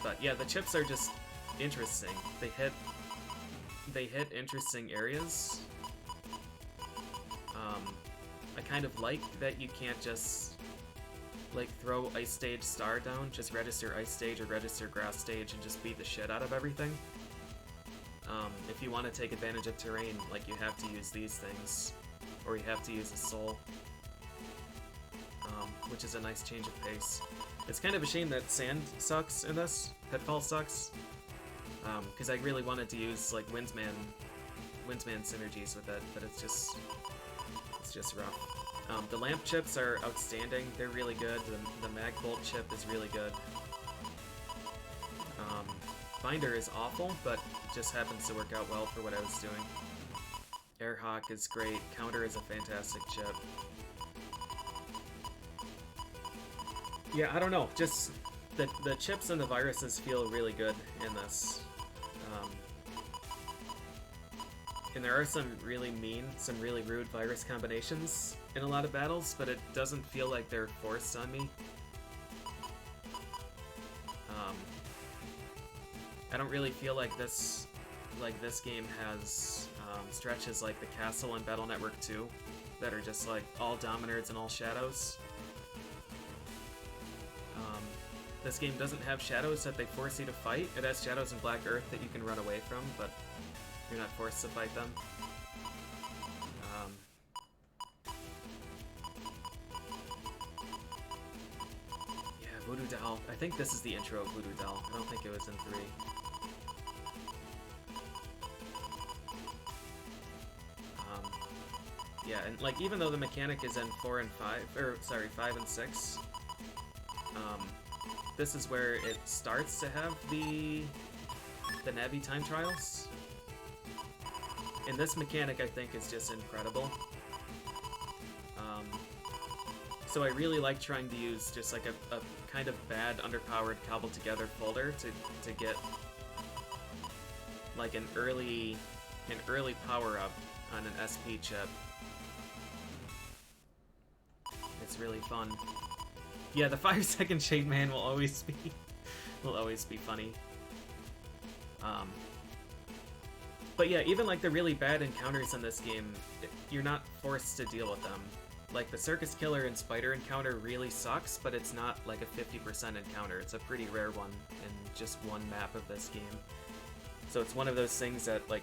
But yeah, the chips are just interesting. They hit interesting areas. I kind of like that you can't just like throw Ice Stage Star down, just register Ice Stage or register Grass Stage and just beat the shit out of everything. If you want to take advantage of terrain, like you have to use these things, or you have to use a soul, which is a nice change of pace. It's kind of a shame that sand sucks in this, Pitfall sucks, because I really wanted to use like Windsman synergies with it, but it's just rough. The lamp chips are outstanding, they're really good, the mag bolt chip is really good. Binder is awful, but just happens to work out well for what I was doing. Airhawk is great, Counter is a fantastic chip. Yeah, I don't know, just the chips and the viruses feel really good in this. And there are some really mean, some really rude virus combinations in a lot of battles, but it doesn't feel like they're forced on me. I don't really feel like this game has stretches like the Castle and Battle Network 2 that are just like all Dominards and all Shadows. This game doesn't have shadows that they force you to fight. It has shadows in Black Earth that you can run away from, but you're not forced to fight them. Yeah, Voodoo Doll. I think this is the intro of Voodoo Doll. I don't think it was in 3. Yeah, and like even though the mechanic is in 4 and 5, or sorry, 5 and 6, this is where it starts to have the Navi time trials. And this mechanic, I think, is just incredible. So I really like trying to use just like a kind of bad, underpowered, cobbled together folder to get like an early power up on an SP chip. It's really fun. Yeah, the 5-second Shade Man will always be funny. But yeah, even like the really bad encounters in this game, you're not forced to deal with them. Like the Circus Killer and Spider encounter really sucks, but it's not like a 50% encounter. It's a pretty rare one in just one map of this game. So it's one of those things that like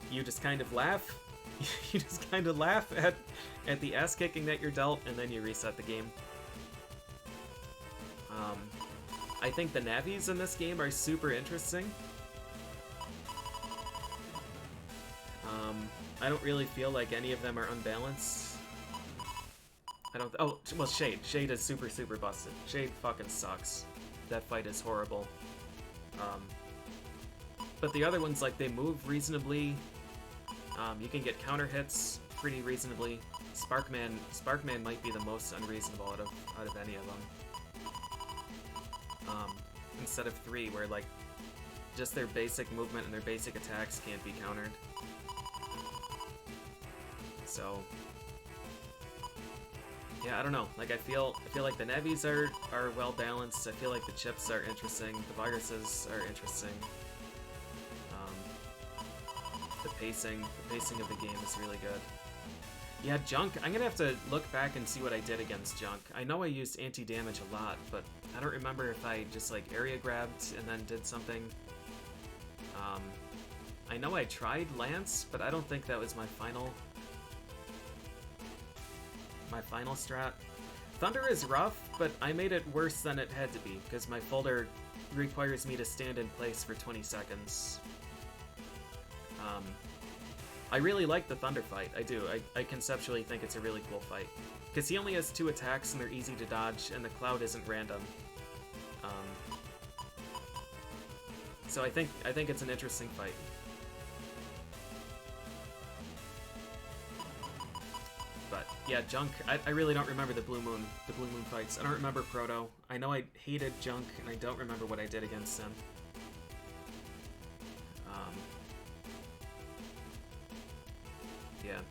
you just kind of laugh. You just kind of laugh at the ass kicking that you're dealt, and then you reset the game. I think the navis in this game are super interesting. I don't really feel like any of them are unbalanced. Oh, well, Shade. Shade is super, super busted. Shade fucking sucks. That fight is horrible. But the other ones, like, they move reasonably. You can get counter hits pretty reasonably. Sparkman might be the most unreasonable out of any of them. Instead of 3, where, like, just their basic movement and their basic attacks can't be countered. So yeah, I don't know. Like I feel like the navis are well balanced. I feel like the chips are interesting. The viruses are interesting. The pacing of the game is really good. Yeah, Junk. I'm gonna have to look back and see what I did against Junk. I know I used anti-damage a lot, but I don't remember if I just like area grabbed and then did something. I know I tried Lance, but I don't think that was my final strat. Thunder is rough, but I made it worse than it had to be, because my folder requires me to stand in place for 20 seconds. I really like the Thunder fight, I do. I conceptually think it's a really cool fight. Because he only has 2 attacks and they're easy to dodge, and the cloud isn't random. So I think it's an interesting fight. But yeah, Junk, I really don't remember the Blue Moon fights. I don't remember Proto. I know I hated Junk, and I don't remember what I did against him. Yeah.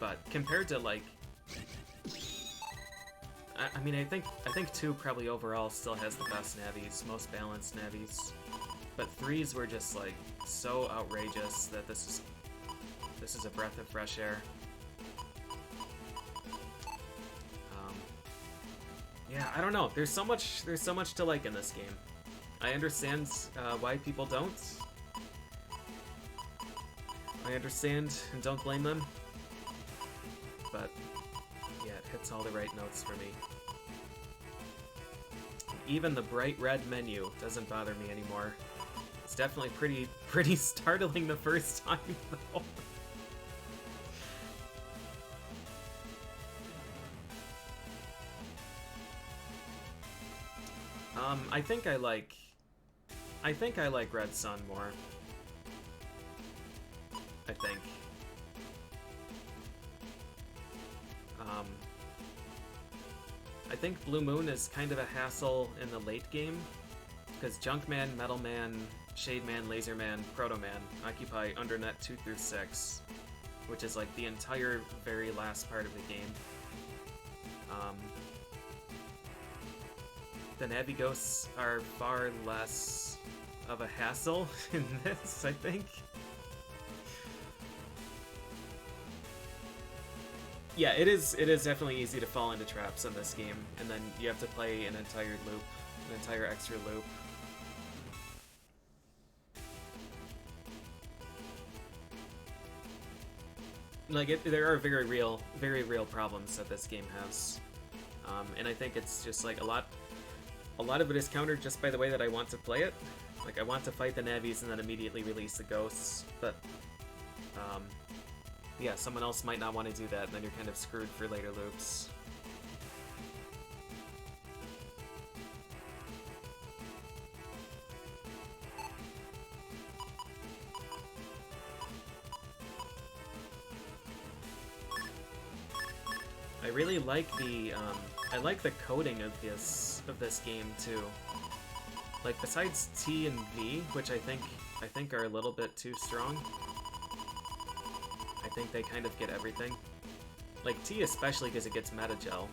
But compared to like, I mean, I think 2 probably overall still has the best navis, most balanced navis. But 3s were just like so outrageous that this is a breath of fresh air. Yeah, I don't know. There's so much to like in this game. I understand why people don't. I understand and don't blame them. But yeah, it hits all the right notes for me. Even the bright red menu doesn't bother me anymore. It's definitely pretty startling the first time, though. I think I like Red Sun more. I think. I think Blue Moon is kind of a hassle in the late game, because Junkman, Metalman, Shademan, Laserman, Protoman occupy Undernet 2 through 6, which is like the entire very last part of the game. The Navighosts are far less of a hassle in this, I think. Yeah, it is definitely easy to fall into traps in this game, and then you have to play an entire extra loop. Like, there are very real problems that this game has. And I think it's just like a lot of it is countered just by the way that I want to play it. Like, I want to fight the navis and then immediately release the ghosts, but yeah, someone else might not want to do that, and then you're kind of screwed for later loops. I really like the coding of this game too. Like besides T and V, which I think are a little bit too strong. I think they kind of get everything. Like T especially because it gets Metagel.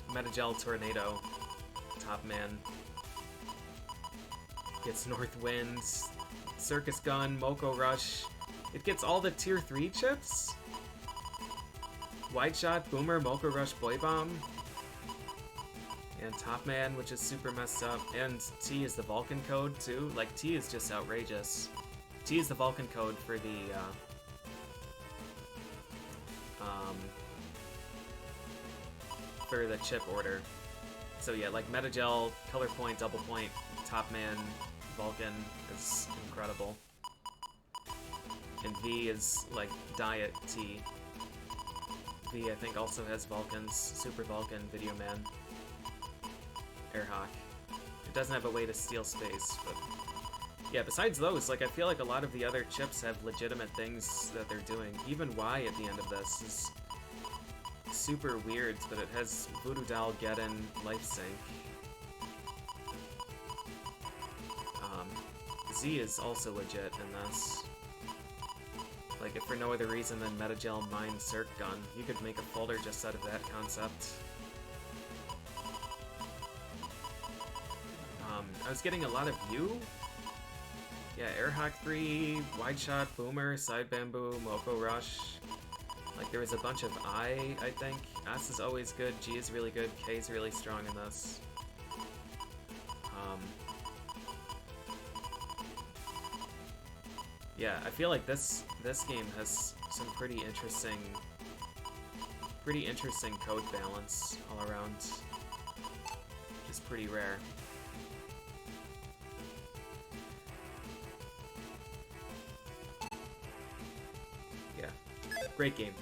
Metagel Tornado. Top Man. Gets North Wind. Circus Gun, Moko Rush. It gets all the tier 3 chips? Wide Shot, Boomer, Moko Rush, Boy Bomb. And Top Man, which is super messed up. And T is the Vulcan code too. Like T is just outrageous. T is the Vulcan code for the chip order. So yeah, like Metagel, Color Point, Double Point, Top Man, Vulcan is incredible. And V is like Diet T. V I think also has Vulcans, Super Vulcan, Video Man, Airhawk. It doesn't have a way to steal space, but yeah, besides those, like I feel like a lot of the other chips have legitimate things that they're doing. Even Y at the end of this is super weird, but it has Voodoo Doll, Geddon, Life Sync. Z is also legit in this. Like, if for no other reason than Metagel Mine Circ Gun, you could make a folder just out of that concept. I was getting a lot of U. Yeah, Airhawk 3, Wide Shot, Boomer, Side Bamboo, Moko Rush. Like, there was a bunch of I think. S is always good, G is really good, K is really strong in this. Yeah, I feel like this game has some pretty interesting code balance all around, which is pretty rare. Yeah, great game.